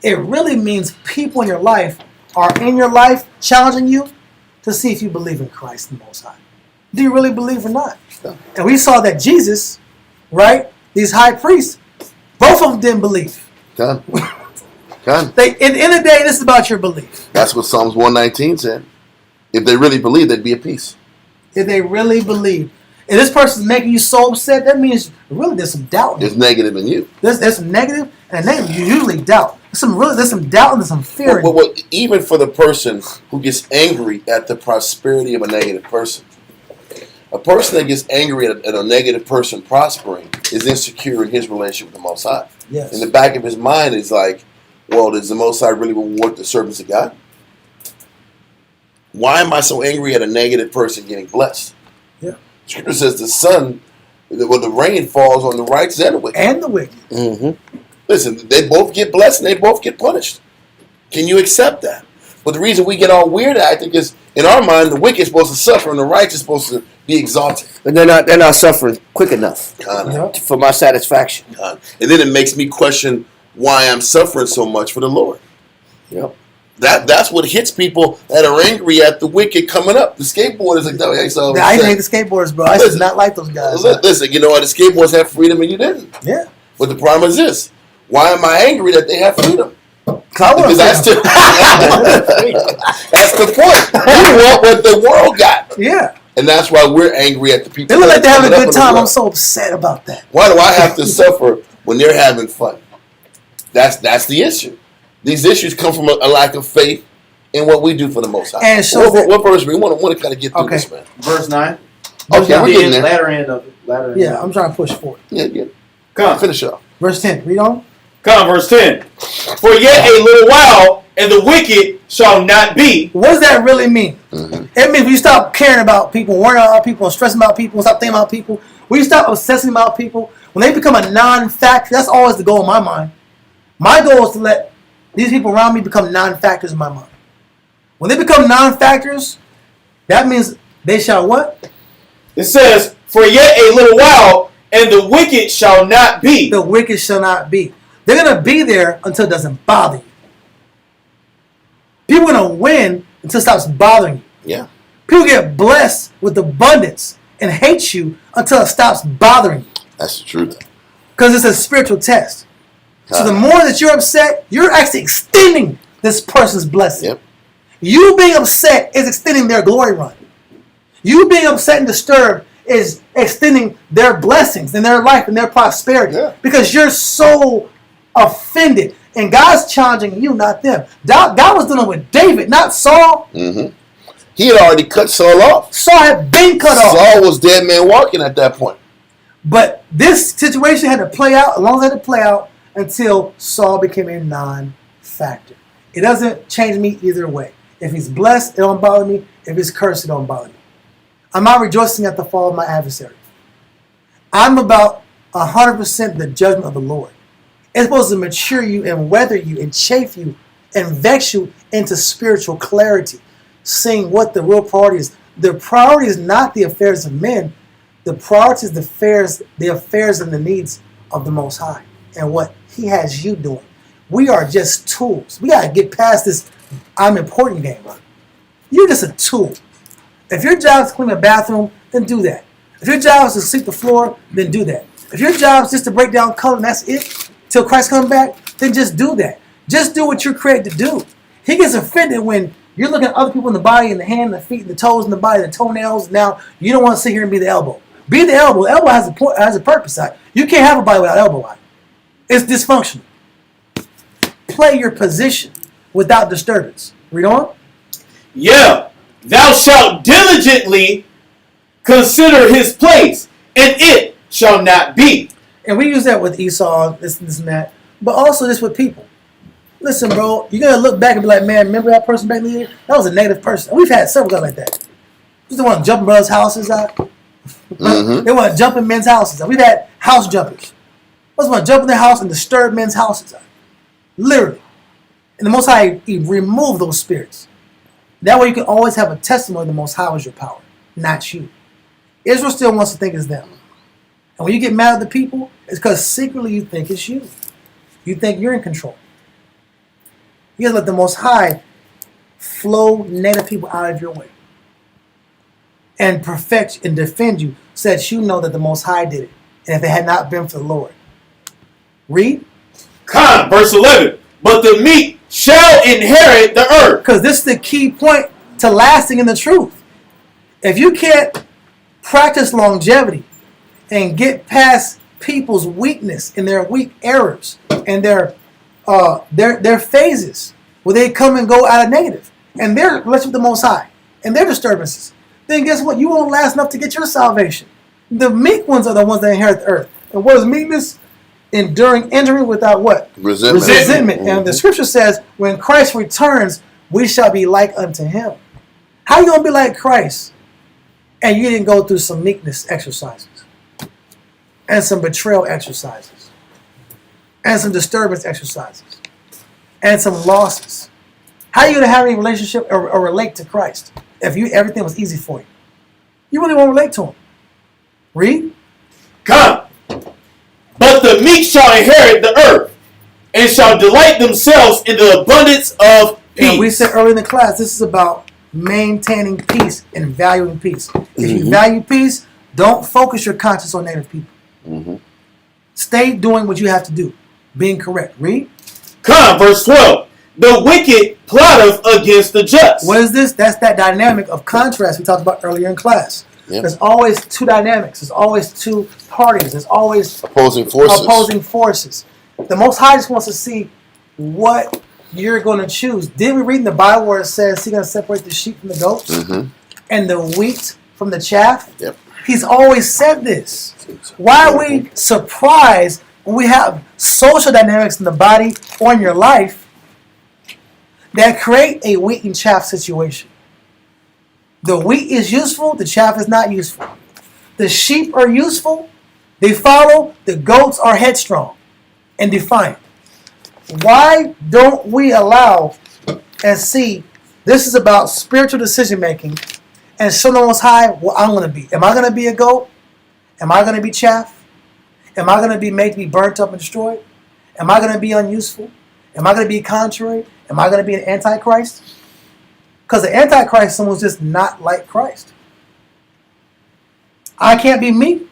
It really means people in your life are in your life challenging you to see if you believe in Christ the Most High. Do you really believe or not? And we saw that Jesus, right, these high priests, both of them didn't believe. Done. At the end of the day, this is about your belief. That's what Psalms 119 said. If they really believe, there'd be a peace. If they really believe. If this person's making you so upset, that means really there's some doubt. It's negative in you. There's some negative, and negative you usually doubt. There's some doubt and there's some fear. Well, even for the person who gets angry at the prosperity of a negative person, a person that gets angry at a negative person prospering is insecure in his relationship with the Most High. Yes. In the back of his mind is like, well, does the Most High really reward the servants of God? Why am I so angry at a negative person getting blessed? Yeah. Scripture says the rain falls on the righteous and the wicked. And the wicked. Mm-hmm. Listen, they both get blessed and they both get punished. Can you accept that? But the reason we get all weird acting is, in our mind, the wicked is supposed to suffer and the righteous is supposed to be exalted. But they're not suffering quick enough for my satisfaction. And then it makes me question why I'm suffering so much for the Lord. Yep. That's what hits people that are angry at the wicked coming up. The skateboarders like, no, I hate the skateboarders, bro. I did not like those guys. Listen, you know what? The skateboarders have freedom and you didn't. Yeah. But the problem is this: why am I angry that they have freedom? Because that's the point. We want what the world got. Yeah. And that's why we're angry at the people. They look like they're having a good time. The I'm so upset about that. Why do I have to suffer when they're having fun? That's the issue. These issues come from a lack of faith in what we do for the Most High. And so what verse? We want to kind of get through this, man. Verse 9. Okay, we're getting there. Latter end of it. Yeah, I'm trying to push forward. Yeah. Come. Finish up. Verse 10. Read on. Come, verse 10. For yet a little while, and the wicked shall not be. What does that really mean? Mm-hmm. It means when you stop caring about people, worrying about people, and stressing about people, stop thinking about people, when you stop obsessing about people, when they become a non-factor, that's always the goal in my mind. My goal is to let these people around me become non-factors in my mind. When they become non-factors, that means they shall what? It says, for yet a little while, and the wicked shall not be. The wicked shall not be. They're going to be there until it doesn't bother you. People are going to win until it stops bothering you. Yeah. People get blessed with abundance and hate you until it stops bothering you. That's the truth. Because it's a spiritual test. So the more that you're upset, you're actually extending this person's blessing. Yep. You being upset is extending their glory run. You being upset and disturbed is extending their blessings and their life and their prosperity. Yeah. Because you're so offended. And God's challenging you, not them. God was dealing with David, not Saul. Mm-hmm. He had already cut Saul off. Saul had been cut off. Saul was dead man walking at that point. But this situation had to play out, as long as it had to play out, until Saul became a non-factor. It doesn't change me either way. If he's blessed, it don't bother me. If he's cursed, it don't bother me. I'm not rejoicing at the fall of my adversary. I'm about 100% the judgment of the Lord. It's supposed to mature you and weather you and chafe you and vex you into spiritual clarity, seeing what the real priority is. The priority is not the affairs of men. The priority is the affairs and the needs of the Most High and what He has you doing. We are just tools. We got to get past this I'm important game. You're just a tool. If your job is to clean a bathroom, then do that. If your job is to sweep the floor, then do that. If your job is just to break down color and that's it, till Christ comes back, then just do that. Just do what you're created to do. He gets offended when you're looking at other people in the body, in the hand, the feet, the toes in the body, the toenails. Now, you don't want to sit here and be the elbow. Be the elbow. The elbow has a purpose. You can't have a body without elbow on it. It's dysfunctional. Play your position without disturbance. Read on. Yeah, thou shalt diligently consider his place, and it shall not be. And we use that with Esau, this and that, but also this with people. Listen, bro, you gotta look back and be like, man, remember that person back in the year? That was a negative person. And we've had several guys like that. You just want to jump in brothers' houses out. They want to jump in men's houses out. We've had house jumpers. Just want to jump in their house and disturb men's houses out. Literally. And the Most High, He removed those spirits. That way you can always have a testimony the Most High was your power, not you. Israel still wants to think it's them. And when you get mad at the people, it's because secretly you think it's you. You think you're in control. You gotta let the Most High flow negative people out of your way. And perfect and defend you so that you know that the Most High did it. And if it had not been for the Lord. Read. Verse 11. But the meek shall inherit the earth. Because this is the key point to lasting in the truth. If you can't practice longevity and get past people's weakness and their weak errors and their phases where they come and go out of negative and their relationship with the Most High and their disturbances, then guess what? You won't last enough to get your salvation. The meek ones are the ones that inherit the earth. And what is meekness? Enduring injury without what? Resentment. And the scripture says, when Christ returns, we shall be like unto him. How are you going to be like Christ? And you didn't go through some meekness exercises. And some betrayal exercises. And some disturbance exercises. And some losses. How are you going to have any relationship or relate to Christ if everything was easy for you? You really won't relate to him. Read. Come. But the meek shall inherit the earth, and shall delight themselves in the abundance of peace. And we said earlier in the class, this is about maintaining peace and valuing peace. If you value peace, don't focus your conscience on negative people. Stay doing what you have to do. Being correct. Read. Come, verse 12. The wicked plotteth against the just. What is this? That's that dynamic of contrast we talked about earlier in class. Yep. There's always two dynamics. There's always two parties. There's always opposing forces. The Most High just wants to see what you're going to choose. Did we read in the Bible where it says He's going to separate the sheep from the goats and the wheat from the chaff? Yep. He's always said this. Why are we surprised when we have social dynamics in the body or in your life that create a wheat and chaff situation? The wheat is useful, the chaff is not useful. The sheep are useful, they follow, the goats are headstrong and defiant. Why don't we allow and see this is about spiritual decision making and show the Most High what I'm going to be? Am I going to be a goat? Am I going to be chaff? Am I going to be made to be burnt up and destroyed? Am I going to be unuseful? Am I going to be contrary? Am I going to be an antichrist? Because the antichrist is someone who's just not like Christ. I can't be me.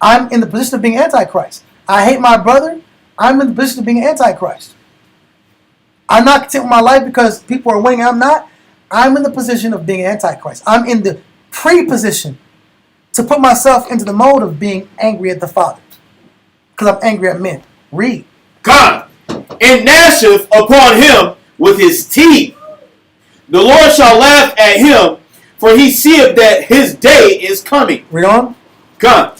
I'm in the position of being antichrist. I hate my brother. I'm in the position of being antichrist. I'm not content with my life because people are winning. I'm not. I'm in the position of being antichrist. I'm in the pre-position to put myself into the mode of being angry at the Father. Because I'm angry at men. Read. Come, and gnasheth upon him with his teeth. The Lord shall laugh at him, for he seeth that his day is coming. Read on. Come.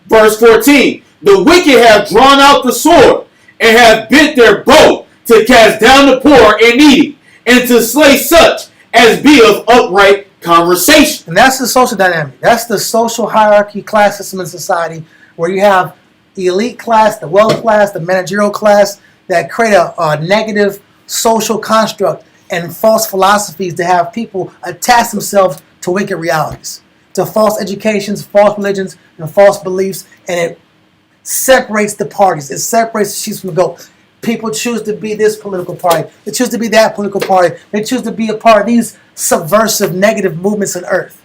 Verse 14. The wicked have drawn out the sword, and have bent their bow to cast down the poor and needy, and to slay such as be of upright conversation. And that's the social dynamic. That's the social hierarchy class system in society, where you have the elite class, the wealth class, the managerial class that create a negative social construct and false philosophies to have people attach themselves to wicked realities, to false educations, false religions, and false beliefs, and it separates the parties. It separates the sheep from the goat. People choose to be this political party. They choose to be that political party. They choose to be a part of these subversive negative movements on earth.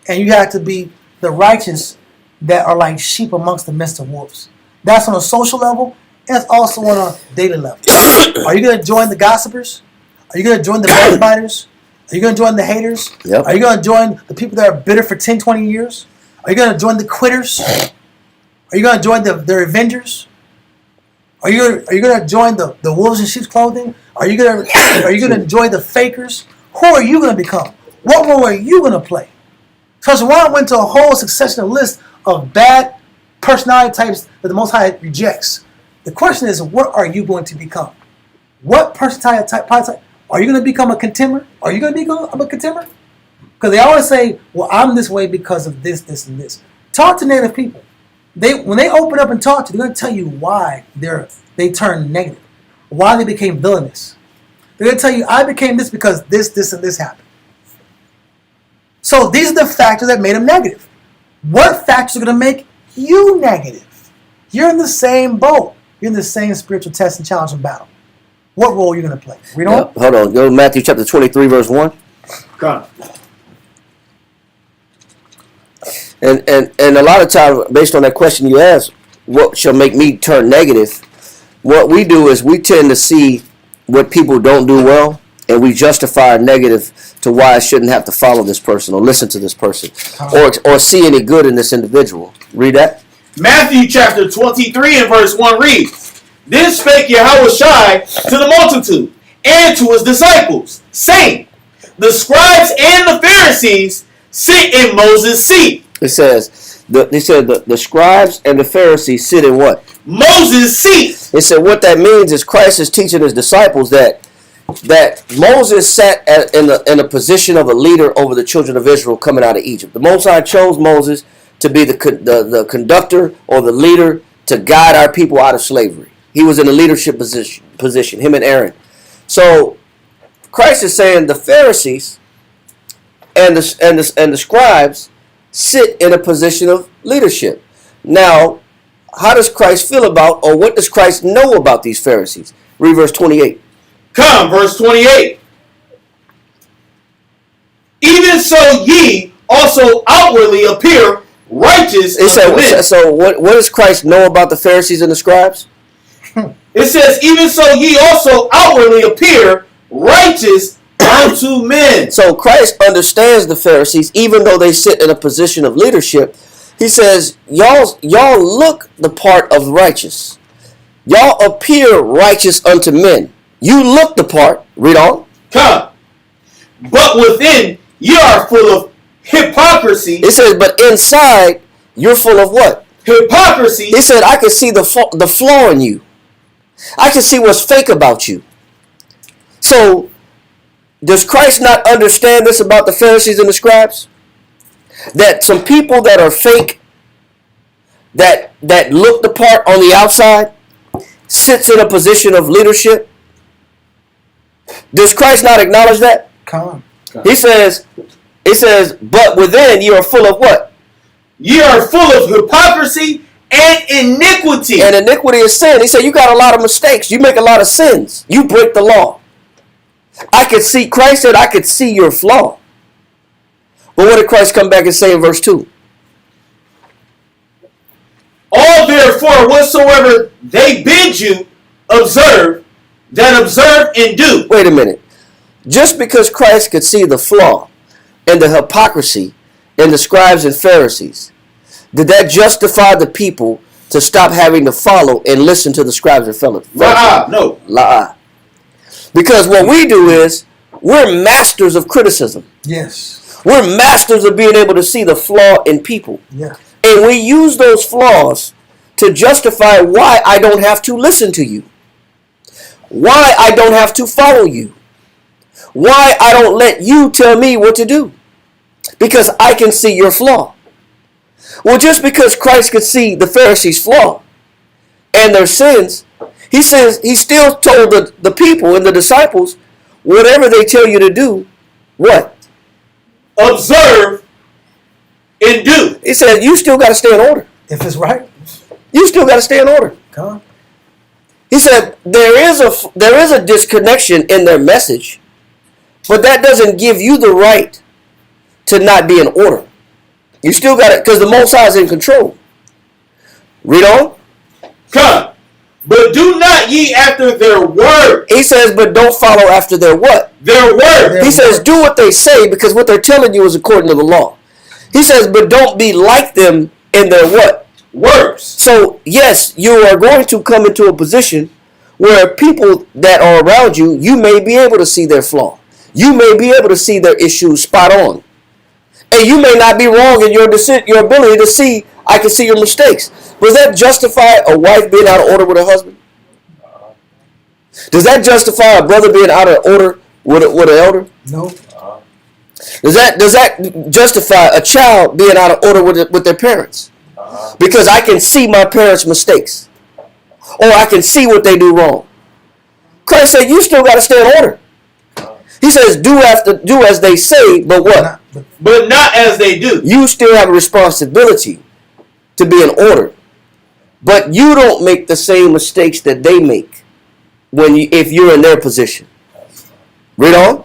And you have to be the righteous that are like sheep amongst the midst of wolves. That's on a social level, and it's also on a daily level. Are you going to join the gossipers? Are you going to join the backbiters? Are you going to join the haters? Yep. Are you going to join the people that are bitter for 10, 20 years? Are you going to join the quitters? Are you going to join the avengers? Are you going to join the wolves in sheep's clothing? Are you going to enjoy the fakers who are you going to become? What role are you going to play? Because Ron went to a whole succession of list of bad personality types that the Most High rejects. The question is, what are you going to become? What personality type are you going to become? A contender? Are you going to become a contender? Because they always say, well, I'm this way because of this, this, and this. Talk to Native people. When they open up and talk to you, they're going to tell you why they turned negative, why they became villainous. They're going to tell you, I became this because this, this, and this happened. So these are the factors that made them negative. What factors are going to make you negative? You're in the same boat. You're in the same spiritual test and challenge and battle. What role are you going to play? Read on. Hold on. Go to Matthew chapter 23, verse 1. Come on. And a lot of times, based on that question you asked, what shall make me turn negative? What we do is we tend to see what people don't do well, and we justify a negative to why I shouldn't have to follow this person or listen to this person or see any good in this individual. Read that. Matthew chapter 23 and verse 1 reads, Then spake Yahushua to the multitude and to his disciples, saying, The scribes and the Pharisees sit in Moses' seat. It says, the scribes and the Pharisees sit in what? Moses' seat. It said what that means is Christ is teaching his disciples that Moses sat in a position of a leader over the children of Israel coming out of Egypt. The Most High chose Moses to be the conductor or the leader to guide our people out of slavery. He was in a leadership position, him and Aaron. So Christ is saying the Pharisees and the scribes sit in a position of leadership. Now, how does Christ feel about, or what does Christ know about these Pharisees? Read verse 28. Come, verse 28. Even so ye also outwardly appear righteous unto men. So what does Christ know about the Pharisees and the scribes? It says, even so ye also outwardly appear righteous unto men. So Christ understands the Pharisees, even though they sit in a position of leadership. He says, y'all look the part of righteous. Y'all appear righteous unto men. You look the part. Read on. Come. But within ye are full of hypocrisy. It says, but inside you're full of what? Hypocrisy. He said, I can see the flaw in you. I can see what's fake about you. So, does Christ not understand this about the Pharisees and the scribes? That some people that are fake, that look the part on the outside, sits in a position of leadership? Does Christ not acknowledge that? Come on. He says, but within you are full of what? Ye are full of hypocrisy and iniquity. And iniquity is sin. He said, you got a lot of mistakes. You make a lot of sins. You break the law. Christ said, I could see your flaw. But what did Christ come back and say in verse 2? All therefore whatsoever they bid you observe, that observe and do. Wait a minute. Just because Christ could see the flaw and the hypocrisy in the scribes and Pharisees, did that justify the people to stop having to follow and listen to the scribes and Pharisees? No. La'ah. Because what we do is, we're masters of criticism. Yes. We're masters of being able to see the flaw in people. Yeah. And we use those flaws to justify why I don't have to listen to you. Why I don't have to follow you. Why I don't let you tell me what to do. Because I can see your flaw. Well, just because Christ could see the Pharisees' flaw and their sins, he says he still told the people and the disciples, whatever they tell you to do, what? Observe and do. He said you still got to stay in order. If it's right. You still got to stay in order. Come on. He said there is a disconnection in their message, but that doesn't give you the right to not be in order. You still got it, because the Most High is in control. Read on. Come. But do not ye after their word. He says, but don't follow after their what? Their word. He says, do what they say, because what they're telling you is according to the law. He says, but don't be like them in their what? Works. So, yes, you are going to come into a position where people that are around you, you may be able to see their flaw. you may be able to see their issues spot on. And you may not be wrong in your ability to see, I can see your mistakes. Does that justify a wife being out of order with her husband? Does that justify a brother being out of order with an elder? No. Does that justify a child being out of order with their parents? Because I can see my parents' mistakes. Or I can see what they do wrong. Christ said, you still got to stay in order. He says, do as they say, but what? But not as they do. You still have a responsibility to be in order. But you don't make the same mistakes that they make if you're in their position. Read on.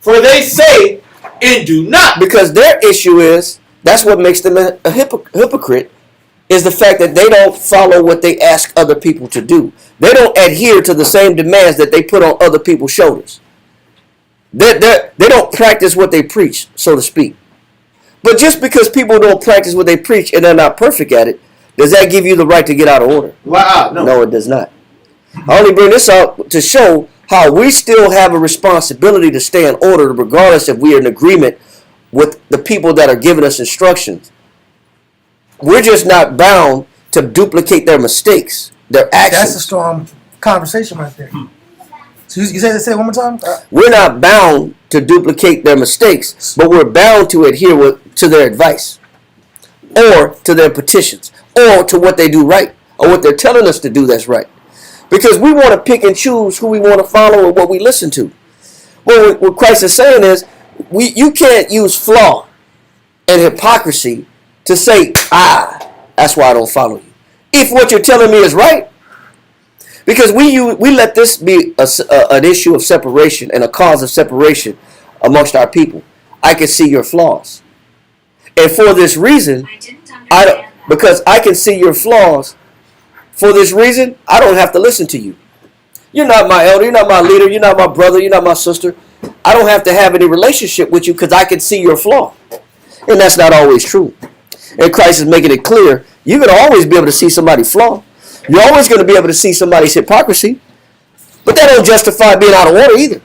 For they say and do not. Because their issue is, that's what makes them a hypocrite, is the fact that they don't follow what they ask other people to do. They don't adhere to the same demands that they put on other people's shoulders. They don't practice what they preach, so to speak. But just because people don't practice what they preach and they're not perfect at it, does that give you the right to get out of order? Wow, No, it does not. I only bring this up to show how we still have a responsibility to stay in order regardless if we are in agreement with the people that are giving us instructions. We're just not bound to duplicate their mistakes, their actions. That's a strong conversation right there. So you say it one more time? We're not bound to duplicate their mistakes, but we're bound to adhere to their advice or to their petitions or to what they do right or what they're telling us to do that's right. Because we want to pick and choose who we want to follow and what we listen to. Well, what Christ is saying is, you can't use flaw and hypocrisy to say, that's why I don't follow you. If what you're telling me is right. Because we let this be an issue of separation and a cause of separation amongst our people. I can see your flaws. And for this reason, because I can see your flaws, for this reason, I don't have to listen to you. You're not my elder, you're not my leader, you're not my brother, you're not my sister. I don't have to have any relationship with you because I can see your flaw. And that's not always true. And Christ is making it clear, you're going to always be able to see somebody's flaw. You're always going to be able to see somebody's hypocrisy. But that don't justify being out of order either.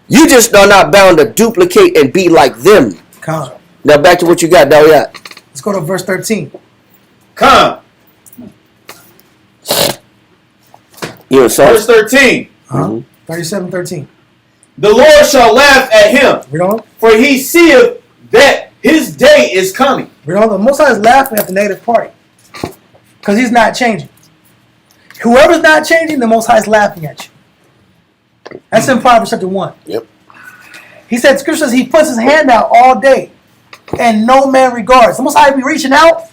You just are not bound to duplicate and be like them. Come. Now back to what you got, Dawiyat. Let's go to verse 13. Come. You Verse 13. 37:13. The Lord shall laugh at him, Read on. for he seeth that his day is coming. Read on. The Most High is laughing at the negative party because he's not changing. Whoever's not changing, the Most High is laughing at you. That's in Proverbs chapter 1. Yep. He said, Scripture says he puts his hand out all day and no man regards. The Most High be reaching out,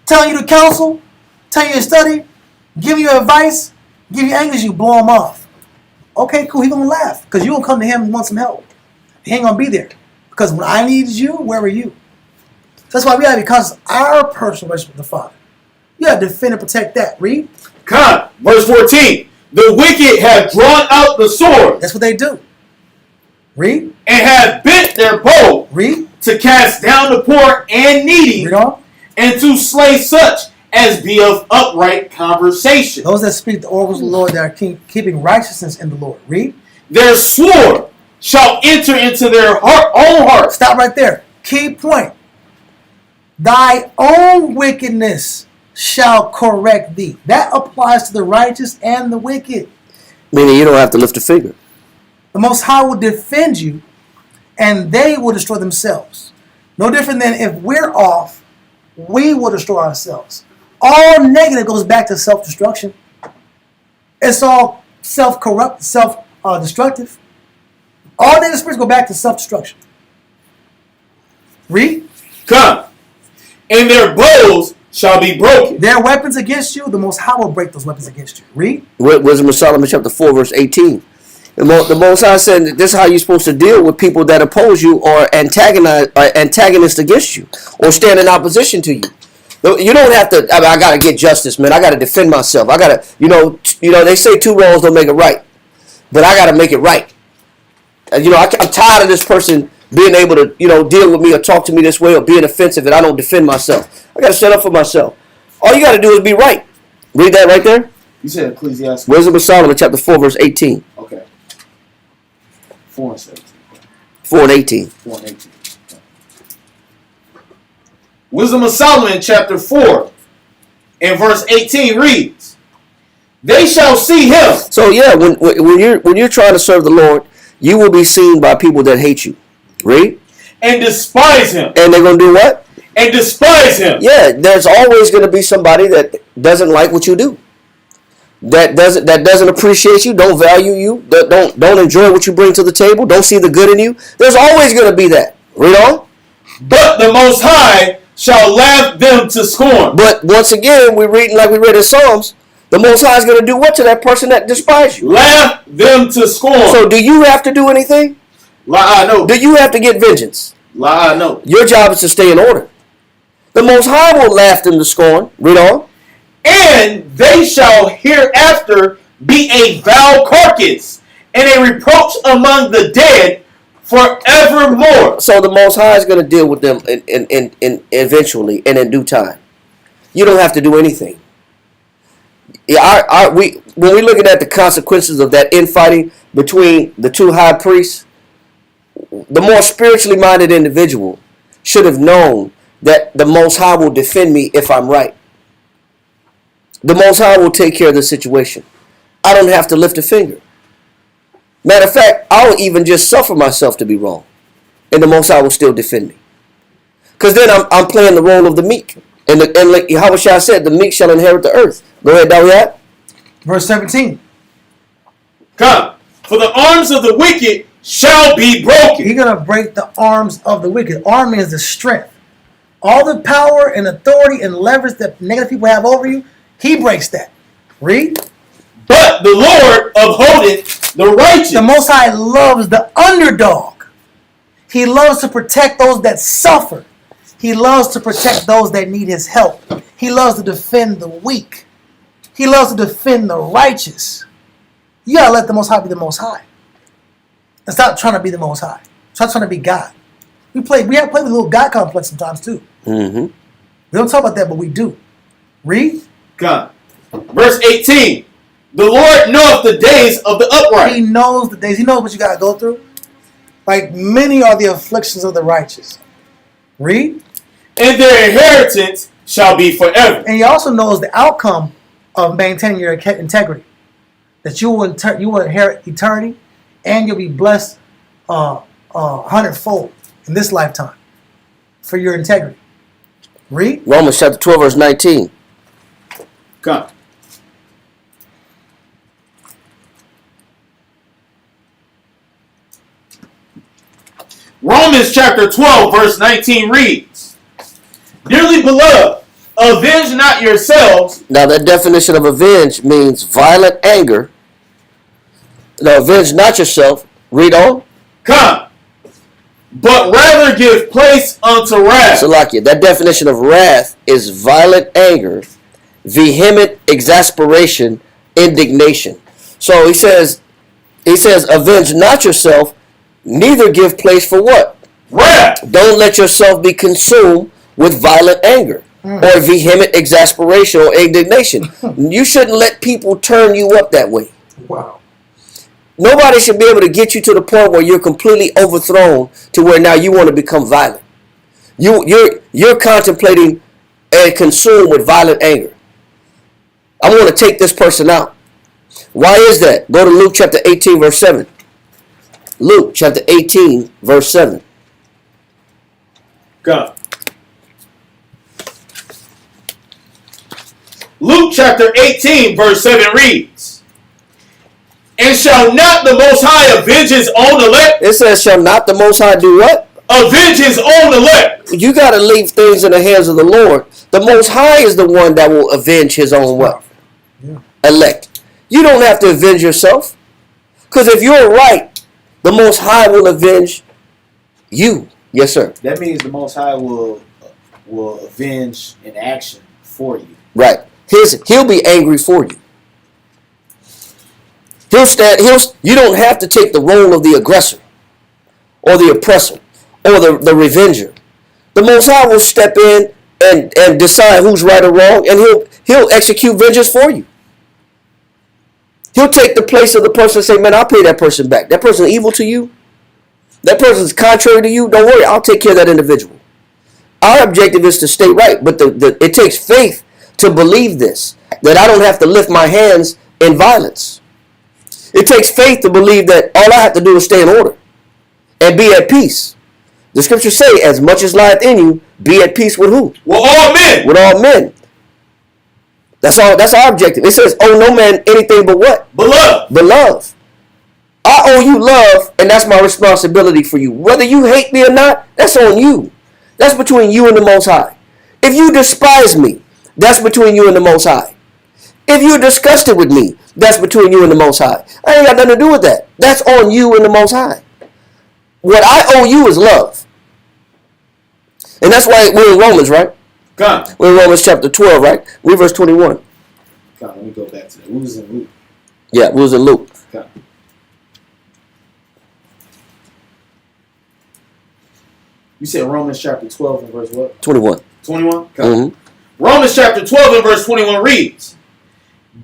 telling you to counsel, telling you to study, giving you advice, giving you angles, you blow him off. Okay, cool, he's going to laugh because you going to come to him and want some help. He ain't going to be there because when I needed you, where were you? That's why we got to be conscious of our personal relationship with the Father. You got to defend and protect that. Read. Come. Verse 14. The wicked have drawn out the sword. That's what they do. Read. And have bent their bow. Read. To cast down the poor and needy. Read on. And to slay such as be of upright conversation. Those that speak the oracles of the Lord, that are keeping righteousness in the Lord. Read. Their sword shall enter into their own heart. Stop right there. Key point. Thy own wickedness shall correct thee. That applies to the righteous and the wicked. Meaning you don't have to lift a finger. The Most High will defend you, and they will destroy themselves. No different than if we're off, we will destroy ourselves. All negative goes back to self-destruction. It's all self-corrupt, self-destructive. All negative spirits go back to self-destruction. Read. Come. And their bows shall be broken. Their weapons against you, the Most High will break those weapons against you. Read. Wisdom of Solomon chapter 4 verse 18. The Most High said that this is how you're supposed to deal with people that oppose you or antagonist against you or stand in opposition to you. You don't have to, I got to get justice, man. I got to defend myself. I got to, they say two wrongs don't make it right. But I got to make it right. I'm tired of this person being able to, deal with me or talk to me this way or being offensive and I don't defend myself. I got to stand up for myself. All you got to do is be right. Read that right there. You said Ecclesiastes. Wisdom of Solomon chapter 4 verse 18. Okay. 4 and 17. 4 and 18. 4 and 18. Wisdom of Solomon, chapter 4, and verse 18 reads, "They shall see him." So yeah, when you're trying to serve the Lord, you will be seen by people that hate you. Read. "And despise him." And they're gonna do what? And despise him. Yeah, there's always gonna be somebody that doesn't like what you do. That doesn't appreciate you, don't value you, don't enjoy what you bring to the table, don't see the good in you. There's always gonna be that. Read on. "But the Most High shall laugh them to scorn." But once again, we're reading like we read in Psalms. The Most High is going to do what to that person that despises you? Laugh them to scorn. So do you have to do anything? I know. Do you have to get vengeance? I know. Your job is to stay in order. The Most High will laugh them to scorn. Read on. "And they shall hereafter be a vile carcass, and a reproach among the dead forevermore." So the Most High is going to deal with them in eventually and in due time. You don't have to do anything. Yeah, when we're looking at the consequences of that infighting between the two high priests, the more spiritually minded individual should have known that the Most High will defend me if I'm right. The Most High will take care of the situation. I don't have to lift a finger. Matter of fact, I'll even just suffer myself to be wrong, and the Most High will still defend me. Because then I'm playing the role of the meek. And like Yahweh said, the meek shall inherit the earth. Go ahead, Dawiyat. Verse 17. Come, for the arms of the wicked shall be broken. He's going to break the arms of the wicked. Arm means the strength. All the power and authority and leverage that negative people have over you, he breaks that. Read. "But the Lord upholdeth the righteous." The Most High loves the underdog. He loves to protect those that suffer. He loves to protect those that need his help. He loves to defend the weak. He loves to defend the righteous. You gotta let the Most High be the Most High. And stop trying to be the Most High. Stop trying to be God. We have to play with a little God complex sometimes too. Mm-hmm. We don't talk about that, but we do. Read. Come. Verse 18. "The Lord knoweth the days of the upright." He knows the days. He knows what you gotta go through. Like many are the afflictions of the righteous. Read. "And their inheritance shall be forever." And he also knows the outcome of maintaining your integrity. That you will inherit eternity, and you'll be blessed 100-fold in this lifetime for your integrity. Read. Romans chapter 12, verse 19. Come. Romans chapter 12, verse 19 reads, "Dearly beloved, avenge not yourselves." Now that definition of avenge means violent anger. Now avenge not yourself. Read on. Come. "But rather give place unto wrath." Salakia. That definition of wrath is violent anger, vehement exasperation, indignation. So he says, avenge not yourself, neither give place for what? Wrath. Don't let yourself be consumed with violent anger or vehement exasperation or indignation. You shouldn't let people turn you up that way. Wow. Nobody should be able to get you to the point where you're completely overthrown to where now you want to become violent. You're contemplating and consumed with violent anger. I want to take this person out. Why is that? Go to Luke chapter 18, verse 7. Luke chapter 18, verse 7. Come. Luke chapter 18, verse 7 reads, "And shall not the Most High avenge his own elect?" It says, shall not the Most High do what? Avenge his own elect. You got to leave things in the hands of the Lord. The Most High is the one that will avenge his own what? Yeah. Elect. You don't have to avenge yourself. Because if you're right, the Most High will avenge you. Yes, sir. That means the Most High will avenge an action for you. Right. He'll be angry for you. You don't have to take the role of the aggressor or the oppressor or the revenger. The Most High will step in and decide who's right or wrong, and he'll execute vengeance for you. He'll take the place of the person and say, man, I'll pay that person back. That person evil to you, That person's contrary to you, don't worry, I'll take care of that individual. Our objective is to stay right, but it takes faith to believe this, that I don't have to lift my hands in violence. It takes faith to believe that all I have to do is stay in order and be at peace. The scriptures say, as much as lieth in you, be at peace with who? With all men. With all men. That's our objective. It says, owe no man anything but what? But love. But love. I owe you love, and that's my responsibility for you. Whether you hate me or not, that's on you. That's between you and the Most High. If you despise me, that's between you and the Most High. If you're disgusted with me, that's between you and the Most High. I ain't got nothing to do with that. That's on you and the Most High. What I owe you is love. And that's why we're in Romans, right? Come. We're in Romans chapter 12, right? Read verse 21. Come, let me go back to that. We was in Luke. Yeah, we was in Luke. Come. You said Romans chapter 12 and verse what? 21. 21? Come. Mm-hmm. Romans chapter 12 and verse 21 reads,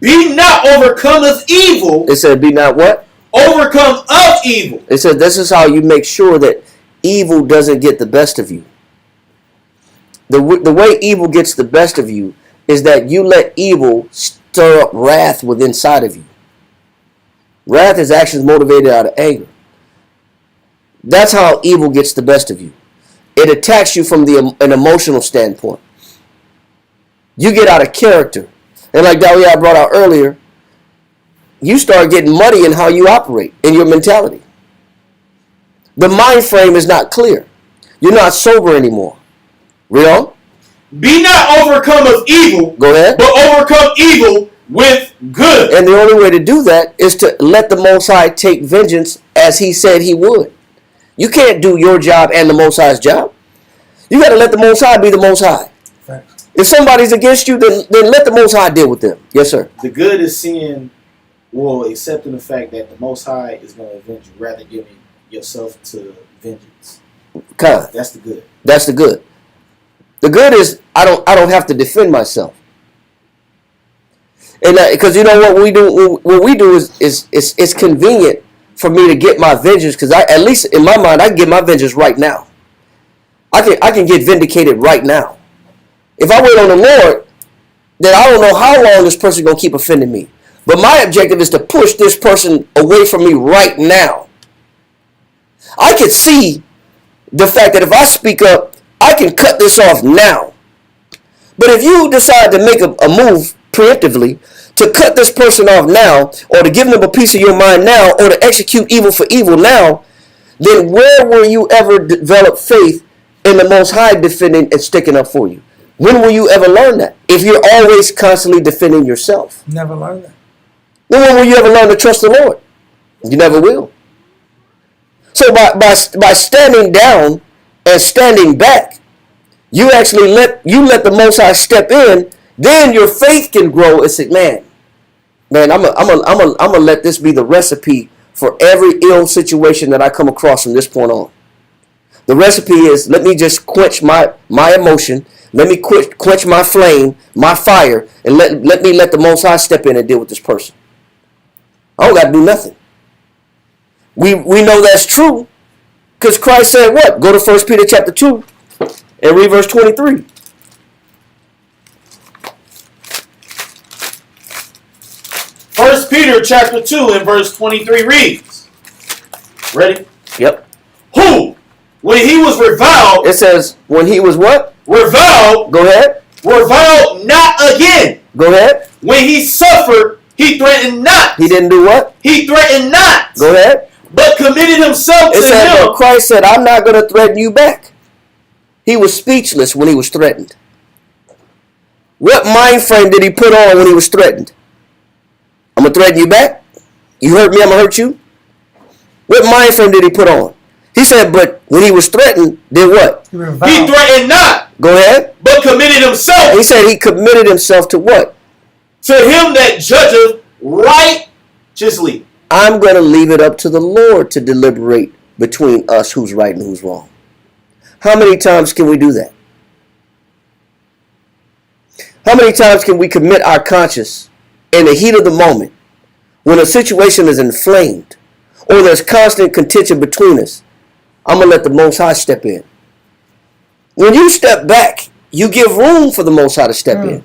be not overcome of evil. It said, be not what? Overcome of evil. It said, this is how you make sure that evil doesn't get the best of you. The way evil gets the best of you is that you let evil stir up wrath within inside of you. Wrath is actions motivated out of anger. That's how evil gets the best of you. It attacks you from an emotional standpoint. You get out of character. And like Dalia brought out earlier, you start getting muddy in how you operate, in your mentality. The mind frame is not clear. You're not sober anymore. Real? Be not overcome of evil. Go ahead. But overcome evil with good. And the only way to do that is to let the Most High take vengeance as he said he would. You can't do your job and the Most High's job. You got to let the Most High be the Most High. Thanks. If somebody's against you, then let the Most High deal with them. Yes, sir. The good is seeing, well, accepting the fact that the Most High is going to avenge you, rather giving yourself to vengeance. Kind. That's the good. That's the good. The good is I don't have to defend myself. And because you know what we do is it's convenient for me to get my vengeance, because at least in my mind I can get my vengeance right now. I can get vindicated right now. If I wait on the Lord, then I don't know how long this person is going to keep offending me. But my objective is to push this person away from me right now. I can see the fact that if I speak up, I can cut this off now. But if you decide to make a move preemptively to cut this person off now, or to give them a piece of your mind now, or to execute evil for evil now, then where will you ever develop faith in the Most High defending and sticking up for you? When will you ever learn that? If you're always constantly defending yourself. Never learned that. Then when will you ever learn to trust the Lord? You never will. So by standing down and standing back, you actually let the Most High step in. Then your faith can grow and say, man, I'm gonna let this be the recipe for every ill situation that I come across from this point on. The recipe is, let me just quench my emotion. Let me quench my flame, my fire, and let me let the Most High step in and deal with this person. I don't got to do nothing. We know that's true because Christ said what? Go to 1 Peter chapter 2 and read verse 23. First Peter chapter 2 and verse 23 reads. Ready? Yep. Who, when he was reviled. It says, when he was what? Reviled. Go ahead. Reviled not again. Go ahead. When he suffered, he threatened not. He didn't do what? He threatened not. Go ahead. But committed himself It to said him. that Christ said, I'm not going to threaten you back. He was speechless when he was threatened. What mind frame did he put on when he was threatened? I'm going to threaten you back? You hurt me, I'm going to hurt you? What mind frame did he put on? He said, but when he was threatened, then what? He threatened not. Go ahead. But committed himself. He said he committed himself to what? To him that judgeth righteously. I'm going to leave it up to the Lord to deliberate between us who's right and who's wrong. How many times can we do that? How many times can we commit our conscience in the heat of the moment when a situation is inflamed or there's constant contention between us? I'm going to let the Most High step in. When you step back, you give room for the Most High to step in.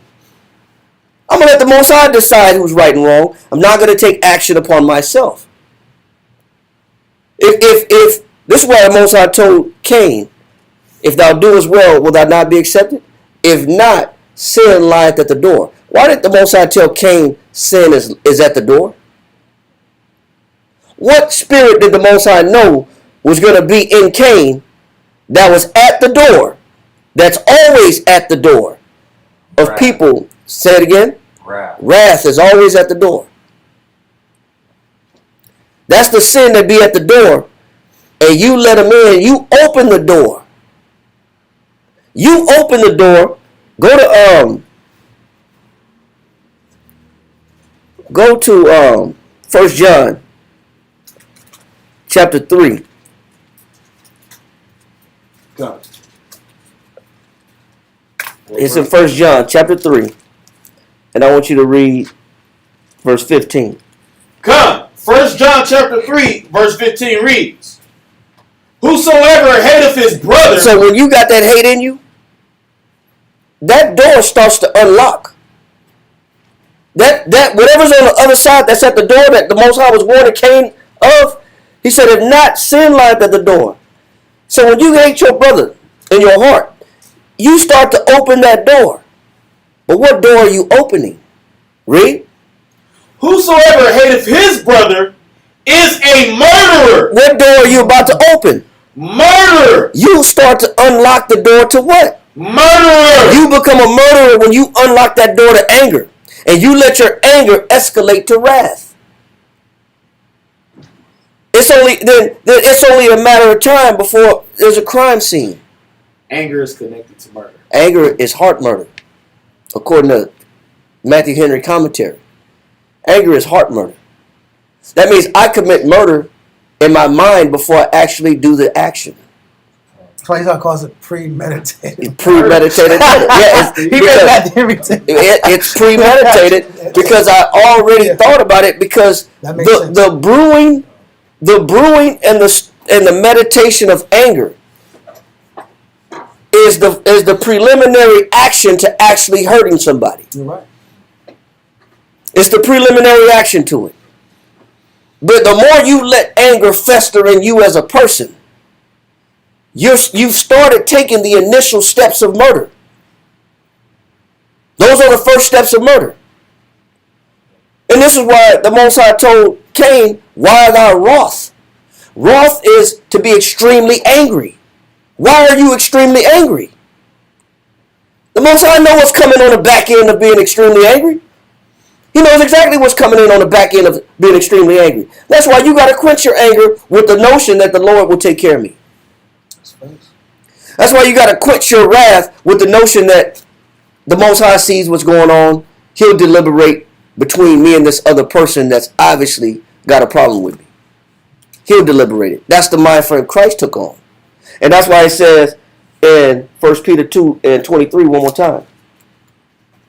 I'm going to let the Most High decide who's right and wrong. I'm not going to take action upon myself. If this is why the Most High told Cain, if thou doest well, will thou not be accepted? If not, sin lieth at the door. Why did the Most High tell Cain sin is at the door? What spirit did the Most High know was going to be in Cain that was at the door, that's always at the door of Wrath. people? Say it again. Wrath is always at the door. That's the sin that be at the door, and you let him in. You open the door. You open the door. Go to 1 John chapter 3. God. It's in 1 John chapter 3. And I want you to read verse 15. Come. 1 John chapter 3, verse 15 reads, whosoever hateth his brother. So when you got that hate in you, that door starts to unlock. That whatever's on the other side that's at the door that the Most High was warning Cain of, he said, if not, sin lieth at the door. So when you hate your brother in your heart, you start to open that door. But what door are you opening? Read. Whosoever hateth his brother is a murderer. What door are you about to open? Murderer. You start to unlock the door to what? Murderer. You become a murderer when you unlock that door to anger. And you let your anger escalate to wrath. It's only a matter of time before there's a crime scene. Anger is connected to murder. Anger is heart murder, according to Matthew Henry commentary. Anger is heart murder. That means I commit murder in my mind before I actually do the action. That's why he calls it premeditated. Premeditated murder. Yeah, it's premeditated because I already thought about it, because the brewing and the meditation of anger is the preliminary action to actually hurting somebody. You're right. It's the preliminary action to it. But the more you let anger fester in you as a person, you've started taking the initial steps of murder. Those are the first steps of murder. And this is why the Most High told Cain, why thou wroth? Wrath is to be extremely angry. Why are you extremely angry? The Most High knows what's coming on the back end of being extremely angry. He knows exactly what's coming in on the back end of being extremely angry. That's why you got to quench your anger with the notion that the Lord will take care of me. That's why you got to quench your wrath with the notion that the Most High sees what's going on. He'll deliberate between me and this other person that's obviously got a problem with me. He'll deliberate it. That's the mind frame Christ took on. And that's why it says in 1 Peter 2 and 23 one more time.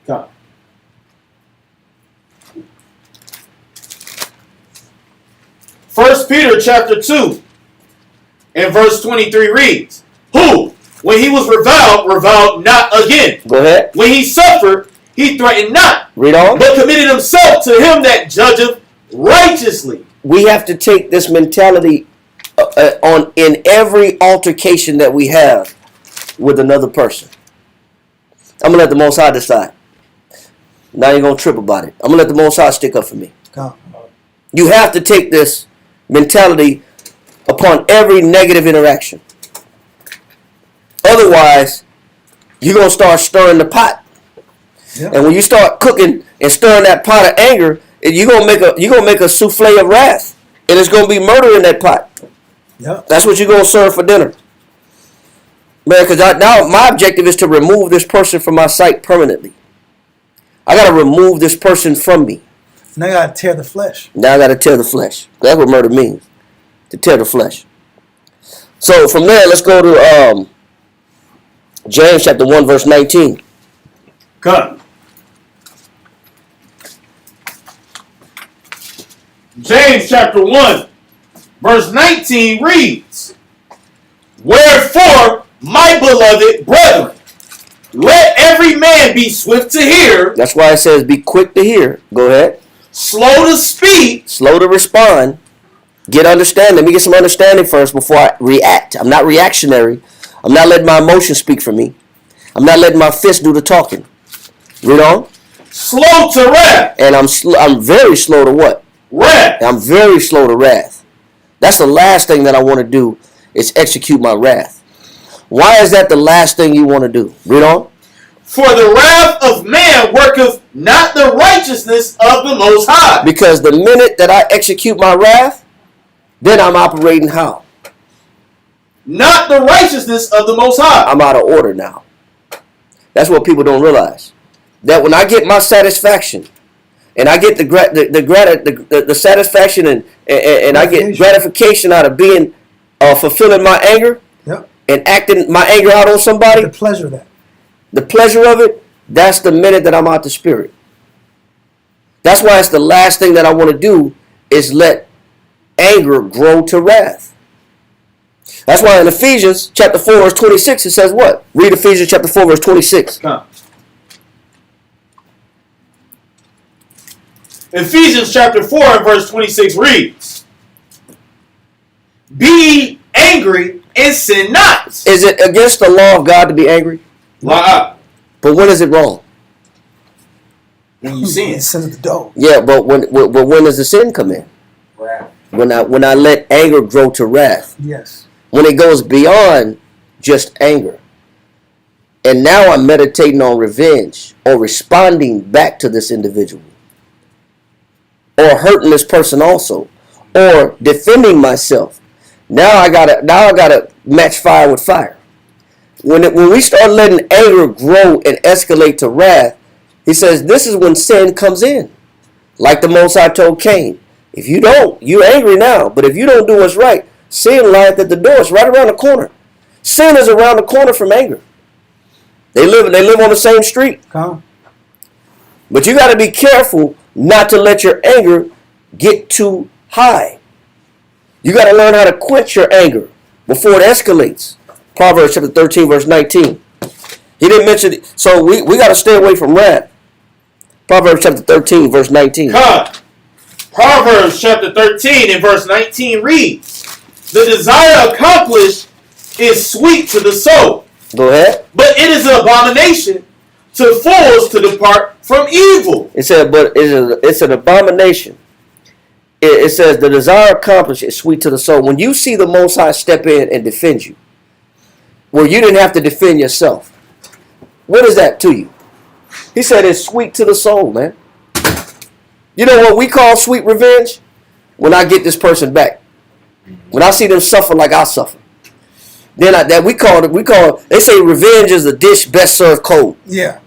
God. 1 Peter chapter 2 and verse 23 reads, who, when he was reviled not again. Go ahead. When he suffered, he threatened not. Read on. But committed himself to him that judgeth righteously. We have to take this mentality on in every altercation that we have with another person. I'm going to let the Most High decide. Now you're going to trip about it. I'm going to let the Most High stick up for me. God. You have to take this mentality upon every negative interaction. Otherwise, you're going to start stirring the pot. Yep. And when you start cooking and stirring that pot of anger, you're going to make a souffle of wrath. And it's going to be murder in that pot. Yep. That's what you're going to serve for dinner. Man, because now my objective is to remove this person from my sight permanently. I got to remove this person from me. Now I got to tear the flesh. Now I got to tear the flesh. That's what murder means. To tear the flesh. So from there, let's go to James chapter 1, verse 19. Come. James chapter 1, verse 19 reads, Wherefore, my beloved brethren, let every man be swift to hear. That's why it says be quick to hear. Go ahead. Slow to speak. Slow to respond. Get understanding. Let me get some understanding first before I react. I'm not reactionary. I'm not letting my emotions speak for me. I'm not letting my fists do the talking. Read on. Slow to wrath. And I'm very slow to what? Wrath. I'm very slow to wrath. That's the last thing that I want to do is execute my wrath. Why is that the last thing you want to do? Read on. For the wrath of man worketh not the righteousness of the Most High. Because the minute that I execute my wrath, then I'm operating how? Not the righteousness of the Most High. I'm out of order now. That's what people don't realize. That when I get my satisfaction, and I get the satisfaction and I get gratification out of being fulfilling my anger, Yep. and acting my anger out on somebody, The pleasure of that. the pleasure of it, that's the minute that I'm out the spirit. That's why it's the last thing that I want to do is let anger grow to wrath. That's why in Ephesians chapter 4 verse 26 it says what? Read Ephesians chapter 4 verse 26. Come. Ephesians chapter 4 and verse 26 reads, be angry and sin not. Is it against the law of God to be angry? But But when is it wrong? when you sin. It's in the dough. Yeah, but when does the sin come in? Wrath. When I let anger grow to wrath. Yes. When it goes beyond just anger. And now I'm meditating on revenge or responding back to this individual. Or hurting this person also. Or defending myself. Now I gotta match fire with fire. When we start letting anger grow and escalate to wrath, he says this is when sin comes in. Like the Most High told Cain, if you don't, you're angry now, but if you don't do what's right, sin lieth at the door. It's right around the corner. Sin is around the corner from anger. They live on the same street. Come. But you got to be careful not to let your anger get too high. You got to learn how to quench your anger before it escalates. Proverbs chapter 13, verse 19. He didn't mention it. So we got to stay away from wrath. Proverbs chapter 13, verse 19. Come. Proverbs chapter 13 and verse 19 reads, the desire accomplished is sweet to the soul, Go ahead. but it is an abomination to fools to depart from evil. It said, but it's an abomination. It says the desire accomplished is sweet to the soul. When you see the Most High step in and defend you, where you didn't have to defend yourself, what is that to you? He said it's sweet to the soul, man. You know what we call sweet revenge? When I get this person back. When I see them suffer like I suffer. Then we call it, they say revenge is a dish best served cold. Yeah.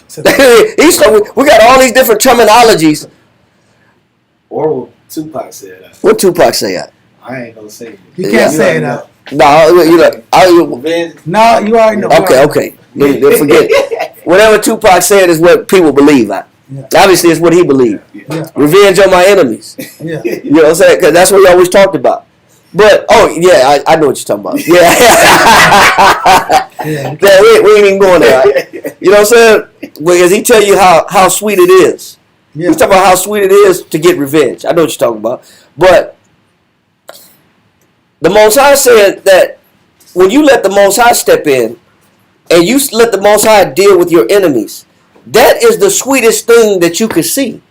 So We got all these different terminologies. Or what Tupac said that. What Tupac say that? I ain't gonna say it. you can't say it now. No, Revenge. No, you already know. okay. Then forget it. Whatever Tupac said is what people believe. Yeah. Obviously, it's what he believed. Yeah. Revenge on my enemies. Yeah. You know what I'm saying? Because that's what he always talked about. But, I know what you're talking about. Yeah. Yeah. we ain't even going there. You know what I'm saying? Because he tell you how sweet it is. Yeah. He's talking about how sweet it is to get revenge. I know what you're talking about. But the Most High said that when you let the Most High step in and you let the Most High deal with your enemies, that is the sweetest thing that you can see.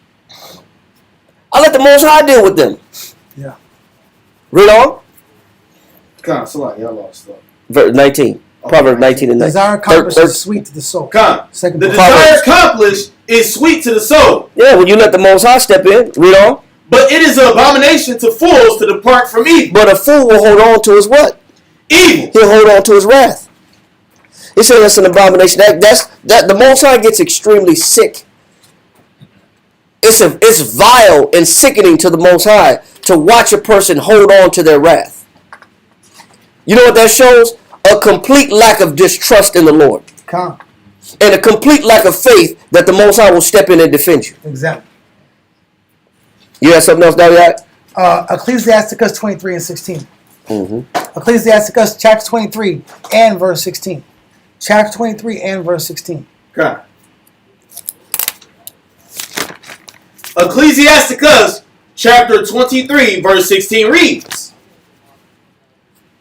I let the Most High deal with them. Yeah. Read on. Come on, so y'all lost stuff. Verse 19. Proverbs 19 and 19. Desire accomplished is sweet to the soul. Come. Second The book. desire accomplished is sweet to the soul, Yeah, when you let the Most High step in, read on. but it is an abomination to fools to depart from evil. But a fool will hold on to his what? Evil. He'll hold on to his wrath. He said that's an abomination. That the Most High gets extremely sick. It's vile and sickening to the Most High to watch a person hold on to their wrath. You know what that shows? A complete lack of distrust in the Lord. Come. And a complete lack of faith that the Most High will step in and defend you. Exactly. You have something else, David? Ecclesiasticus 23 and 16. Ecclesiasticus chapter 23 and verse 16. Chapter 23 and verse 16. Okay. Ecclesiasticus chapter 23 verse 16 reads,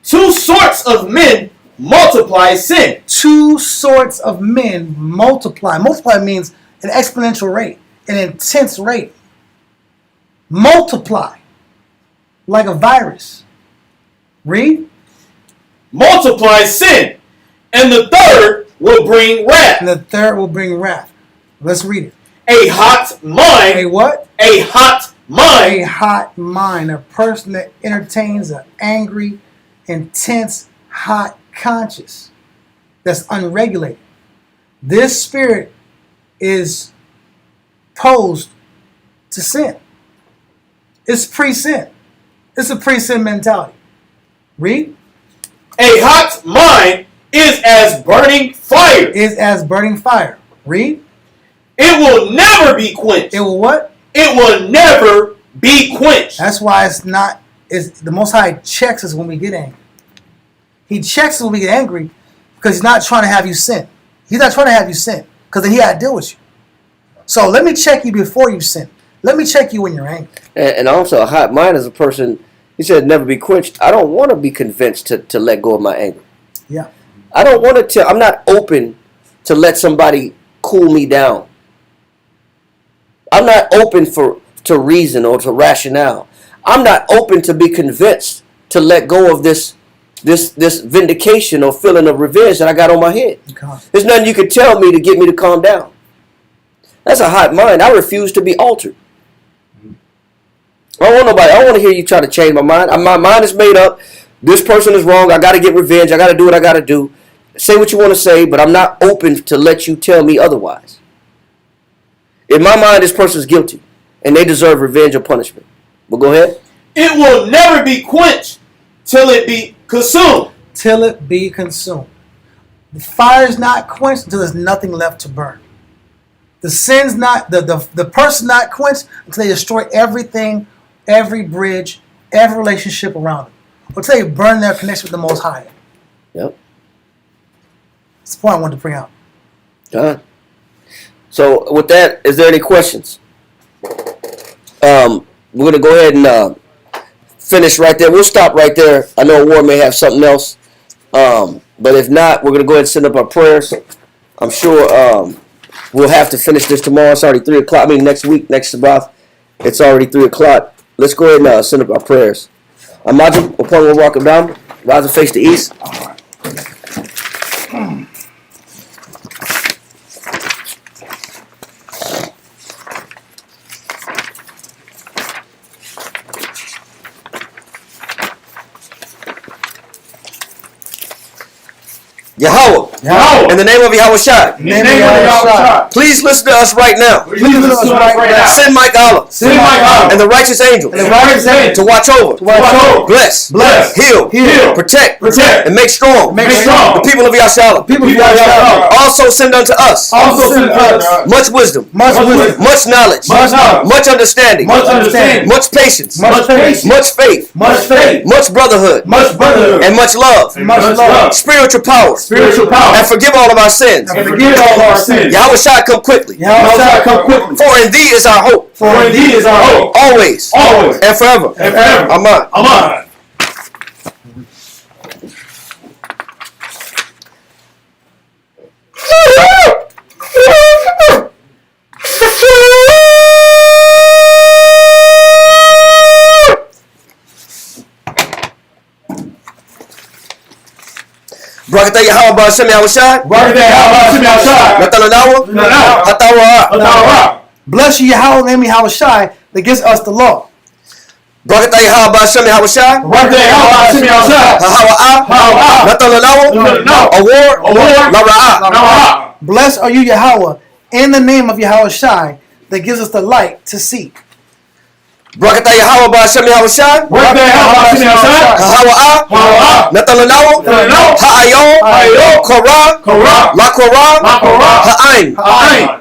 two sorts of men multiply sin. Two sorts of men multiply. Multiply means an exponential rate, an intense rate. Multiply like a virus. Read. Multiply sin, and the third will bring wrath. And the third will bring wrath. Let's read it. A hot mind. A what? A hot mind. A hot mind. A person that entertains an angry, intense, hot conscience that's unregulated. This spirit is posed to sin. It's pre-sin. It's a pre-sin mentality. Read. A hot mind is as burning fire. Is as burning fire. Read. It will never be quenched. It will what? It will never be quenched. That's why it's not. It's the Most High checks us when we get angry. He checks us when we get angry because he's not trying to have you sin. He's not trying to have you sin because then he got to deal with you. So let me check you before you sin. Let me check you when you're angry. And also, a hot mind is a person, he said, never be quenched. I don't want to be convinced to let go of my anger. Yeah. I don't want to, I'm not open to let somebody cool me down. I'm not open to reason or to rationale. I'm not open to be convinced to let go of this vindication or feeling of revenge that I got on my head. Okay. There's nothing you can tell me to get me to calm down. That's a hot mind. I refuse to be altered. I don't want nobody. I don't want to hear you try to change my mind. My mind is made up. This person is wrong. I got to get revenge. I got to do what I got to do. Say what you want to say, but I'm not open to let you tell me otherwise. In my mind, this person is guilty, and they deserve revenge or punishment. But go ahead. It will never be quenched till it be consumed. Till it be consumed. The fire is not quenched until there's nothing left to burn. The sin's not, the person not quenched until they destroy everything, every bridge, every relationship around them. Until they burn their connection with the Most High. Yep. That's the point I wanted to bring out. Done. So with that, is there any questions? We're going to go ahead and finish right there. We'll stop right there. I know War may have something else. But if not, we're going to go ahead and send up our prayers. I'm sure we'll have to finish this tomorrow. It's already 3 o'clock. I mean, next week, next Sabbath, it's already 3 o'clock. Let's go ahead and send up our prayers. Imagine upon we'll walk down, rise and face the east. Yahweh. Yahweh. In the name of Yahweh Shai. In the name of Yahweh. Please listen to us right now. Please listen to us right now. Send Mike Allah. Send Mike Allah. And the righteous angels. And the righteous angels. To watch over. To watch over. Bless. Bless. Heal. Heal. Protect. Protect. And make strong. Make strong. The people of Yahshua. People of Yahshua. Also send unto us. Also send us Much wisdom. much wisdom. Much knowledge. Much knowledge. Much understanding. Much understanding. Much patience. Much patience. Much faith. Much faith. Much brotherhood. Much brotherhood. And much love. And much love. Spiritual power. Spiritual power. And forgive all of our sins. And forgive all our sins. Yahweh Shai, come quickly. Yahweh Shai, come quickly. For in thee is our hope. For indeed is our hope. Always. Always. And forever. And forever. Amen. Amen. Barakatah Yahweh Ba'ashem Yahweh Shai. Natalanawa. Hatawa. Bless you, Yahweh, name Yahweh Shai, that gives us the law. Barakatah Yahweh Ba'ashem Yahweh Shai. Hahawa. Natalanawa. Award. Lara'a. Blessed are you, Yahweh, in the name of Yahweh Shai, that gives us the light to see. Barakatah Yahweh Ba'ashem Yahweh Shai. Hahawa. Natalanawa. Ha'ayon. Korah. La Korah. Ha'ain.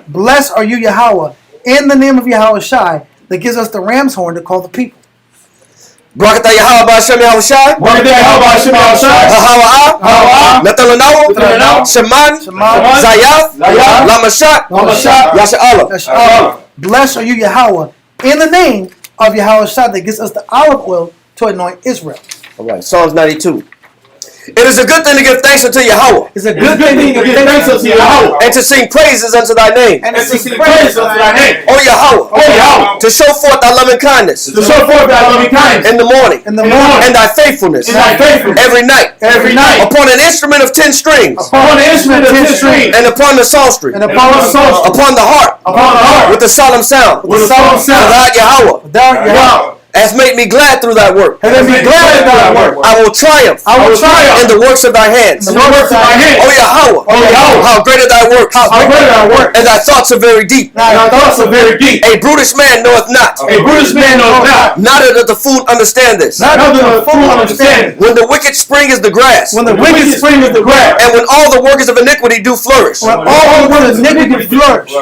Blessed are you, Yahweh, in the name of Yahweh Shai, that gives us the ram's horn to call the people. Barakatah Yahweh Ba'ashem Yahushai. Barakatah Yahweh Ba'ashem Yahushai. Hawa'ah. Netanyahu. Shaman. Zayath. Lamashak. Yasha'Allah. Blessed are you, Yahweh, in the name of Yahweh Shai that gives us the olive oil to anoint Israel. All right. Psalms 92. It is a good thing to give thanks unto Yahweh. It's a good thing to give thanks unto Yahweh. And to sing praises unto thy name. and And to sing praise unto thy name. O Yahweh. O Yahweh. To show forth thy loving kindness. To show forth thy loving kindness. In the morning. in the morning, And thy faithfulness. In thy faithfulness. Every night. Every night. Upon an instrument of 10 strings. Upon the instrument of 10 strings. And upon the psaltery. and upon the soul, Upon the harp. Upon the heart. With the solemn sound. With a solemn sound. Thou Yahweh. thou Yahweh, Hast made me glad through thy work. and be glad in thy work. I will triumph. I will triumph In the works of thy hands. in The works of thy hands. O Yahweh. O Yahweh. How great are thy works. How great are thy works. And thy thoughts are very deep. And thy thoughts are very deep. A brutish man knoweth not. A brutish man knoweth not. Neither doth the fool understand this. Neither doth the fool understand. When the wicked spring is the grass. When the The wicked spring is the grass. And when all the workers of iniquity do flourish. when all the words of iniquity flourish,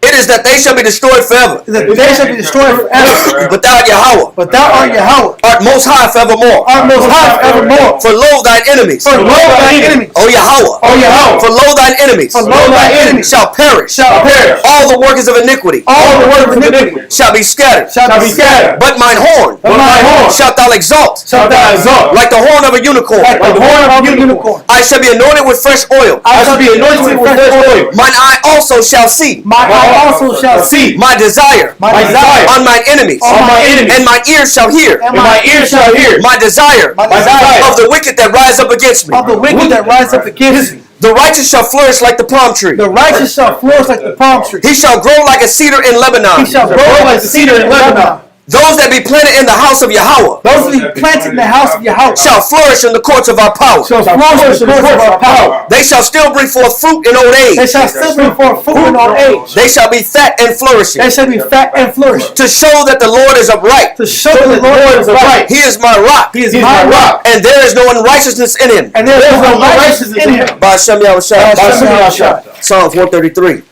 It is that they shall be destroyed forever. that they shall be destroyed forever. But thou Yahweh But thou art Yahweh, art most high forevermore. art most high forevermore. For lo thine enemies. For lo thy enemies, O Yahweh. O Yahweh. For lo thine enemies. for lo thy enemies Shall perish. shall perish. All the workers of iniquity All the words of iniquity shall be scattered. shall Shall be scattered. But mine horn But my horn shalt thou exalt. shalt thou exalt. Like the horn of a unicorn. like the horn of a unicorn. I shall be anointed with fresh oil. I shall be anointed with fresh oil. Mine eye also shall see. My eye also shall see See My desire my desire on mine enemies. on my enemies. And my ears shall hear And my ears shall hear my desire my desire of the wicked that rise up against me. of the wicked that rise up against me. The righteous shall flourish like the palm tree. The righteous shall flourish like the palm tree. He shall grow like a cedar in Lebanon. He shall grow like the cedar in Lebanon. Those that be planted in the house of Yahweh Those who be planted in the house of Yahweh shall flourish in the courts of our power. shall flourish in the courts of our power. They shall still bring forth fruit in old They age. shall still bring forth fruit in old age. They shall be fat and flourishing. They shall be fat and flourish. To show that the Lord is upright. To show that the Lord is upright. He is my rock. He is He is my my rock. rock. And there is no unrighteousness in him. And there is no righteousness in him. By Hashem Yahushua. Psalms 133.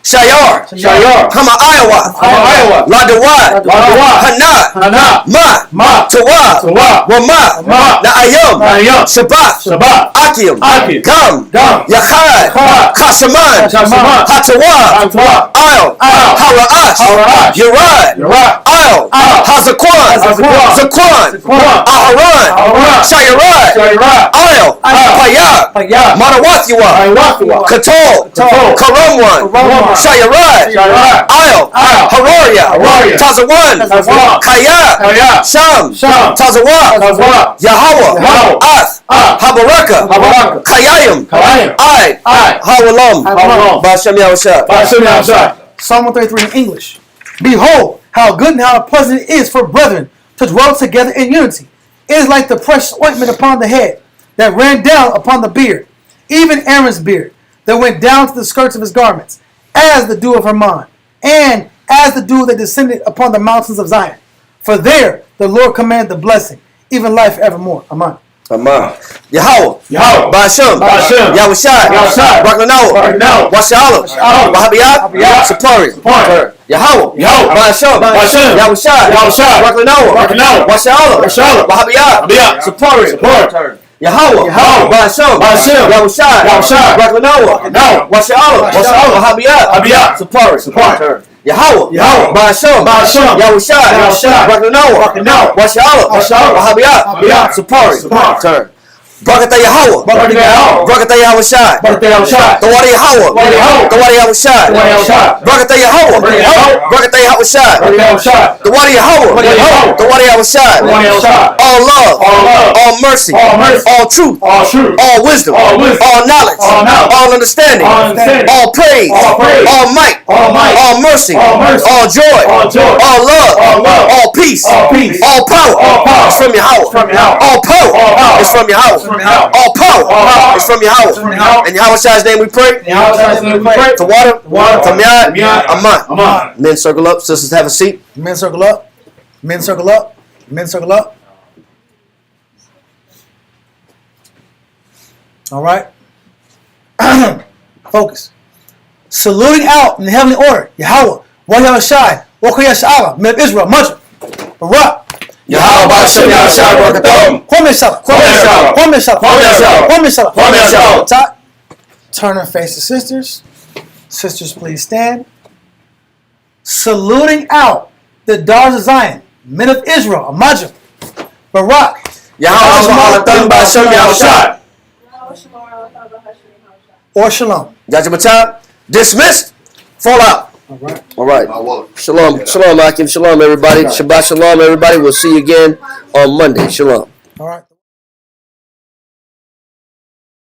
Shayar. Shayar. Hama Iowa. Iowa. Ladawad. Ladawad. Hanat. Hana. Ma. Tawad. Tawad. Rama. Ma. Na'ayam. Na'ayam. Shabbat. Shabbat. Akim. Akim. Gam. Gam. Yachad. Chad. Kashaman. Kashaman. Hatawad. Hatawad. Isle. Isle. Hara'ash. Hara'ash. Yerad. Yerad. Isle. Isle. Hazakwan. Hazakwan. Zakwan. Zakwan. Aharan. Aharan. Shayarad. Shayarad. Isle. Isle. Payag. Payag. Marawathyawa. Ayahuasca. Katol. Katol. Karamwan. Karamwan. Shayarad. Shayarad. Isle. Isle. Hararia. Hararia. Tazawan. Tazawan. Kaya. Kaya. Sham. Sham. Tazawa. Tazawa. Yahweh. Yahweh. Ath. Habaraka. Habaraka. Kayayim. Kayayim. I. I. Hawalam. Hawalam. Ba'ashem Yahushua. Ba'ashem Yahushua. Psalm 133 in English. Behold, how good and how pleasant it is for brethren to dwell together in unity. It is like the precious ointment upon the head that ran down upon the beard, even Aaron's beard, that went down to the skirts of his garments, as the dew of Hermon, and as the dew that descended upon the mountains of Zion. For there the Lord commanded the blessing, even life evermore. Amen. Amen. Yahweh. Yahweh. Ba'ashem. Ba'ashem. Yahushua. Yahushua. Raknanawa. Raknanawa. Washalom. Washalom. Wahabiyat. Wahabiyat. Sapari. Sapari. Yahweh. Yahweh. Ba'ashem. Ba'ashem. Yahushua. Yahushua. Raknanawa. Raknanawa. Washalom. Washalom. Wahabiyat. Wahabiyat. Sapari. Sapari. Yahweh. Yahweh. Ba'ashem. Ba'ashem. Yahushua. Yahushua. Raknanawa. Raknanawa. Washalom. Washalom. Wahabiyat. Wahabiyat. Sapari. Sapari. Yahweh. Yahweh. Ba'ashem. Ba'ashem. Yahushua. Yahushua. Raknanawa. Raknanawa. Washalom. Washalom. Wahabiyat. Wahabiyat. Sapari. Sapari. Turn. Barakatah Yahweh. Barakatah Yahweh. Barakatah Yahushua. Barakatah Yahushua. Tawari Yahweh. Tawari Yahweh. Tawari Yahushua. Tawari Yahushua. Barakatah Yahweh. Barakatah Yahweh. Barakatah Yahushua. Barakatah Yahushua. Tawari Yahweh. Tawari Yahweh. Tawari Yahushua. Tawari Yahushua. All love. All love. All mercy. All mercy. All truth. All truth. All wisdom. All wisdom. All knowledge. All knowledge. All understanding. All understanding. All praise. All praise. All might. All might. All mercy. All mercy. All joy. All joy. All love. All love. All peace. All peace. All power. All power. Is from Yahweh. From Yahweh. All power. All power. Is from Yahweh. From Yahweh. All power. All power. Is from Yahweh. From Yahweh. In Yahweh's name we pray. In Yahweh's name we pray. To water. Water. To miyad. Miyad. Aman. Aman. Men circle up. Sisters have a seat. Men circle up. Men circle up. Men circle up. All right. Focus. Saluting out in the heavenly order. Yahweh. Wa Yahushai. Wa Yasha'ala. Men of Israel. Muncher. Barak. Yahweh Bashem Yahshua Barakatam. Kwame Salah. Kwame Salah. Turn and face the sisters. Sisters, please stand. Saluting out the daughters of Zion, men of Israel, Amajah, Barak, Yahweh Bashem Yahshua. or Shalom. Yajabata. Dismissed. Fall out. All right. Shalom. Shalom, Akim. Shalom, everybody. Shabbat shalom, everybody. We'll see you again on Monday. Shalom. All right.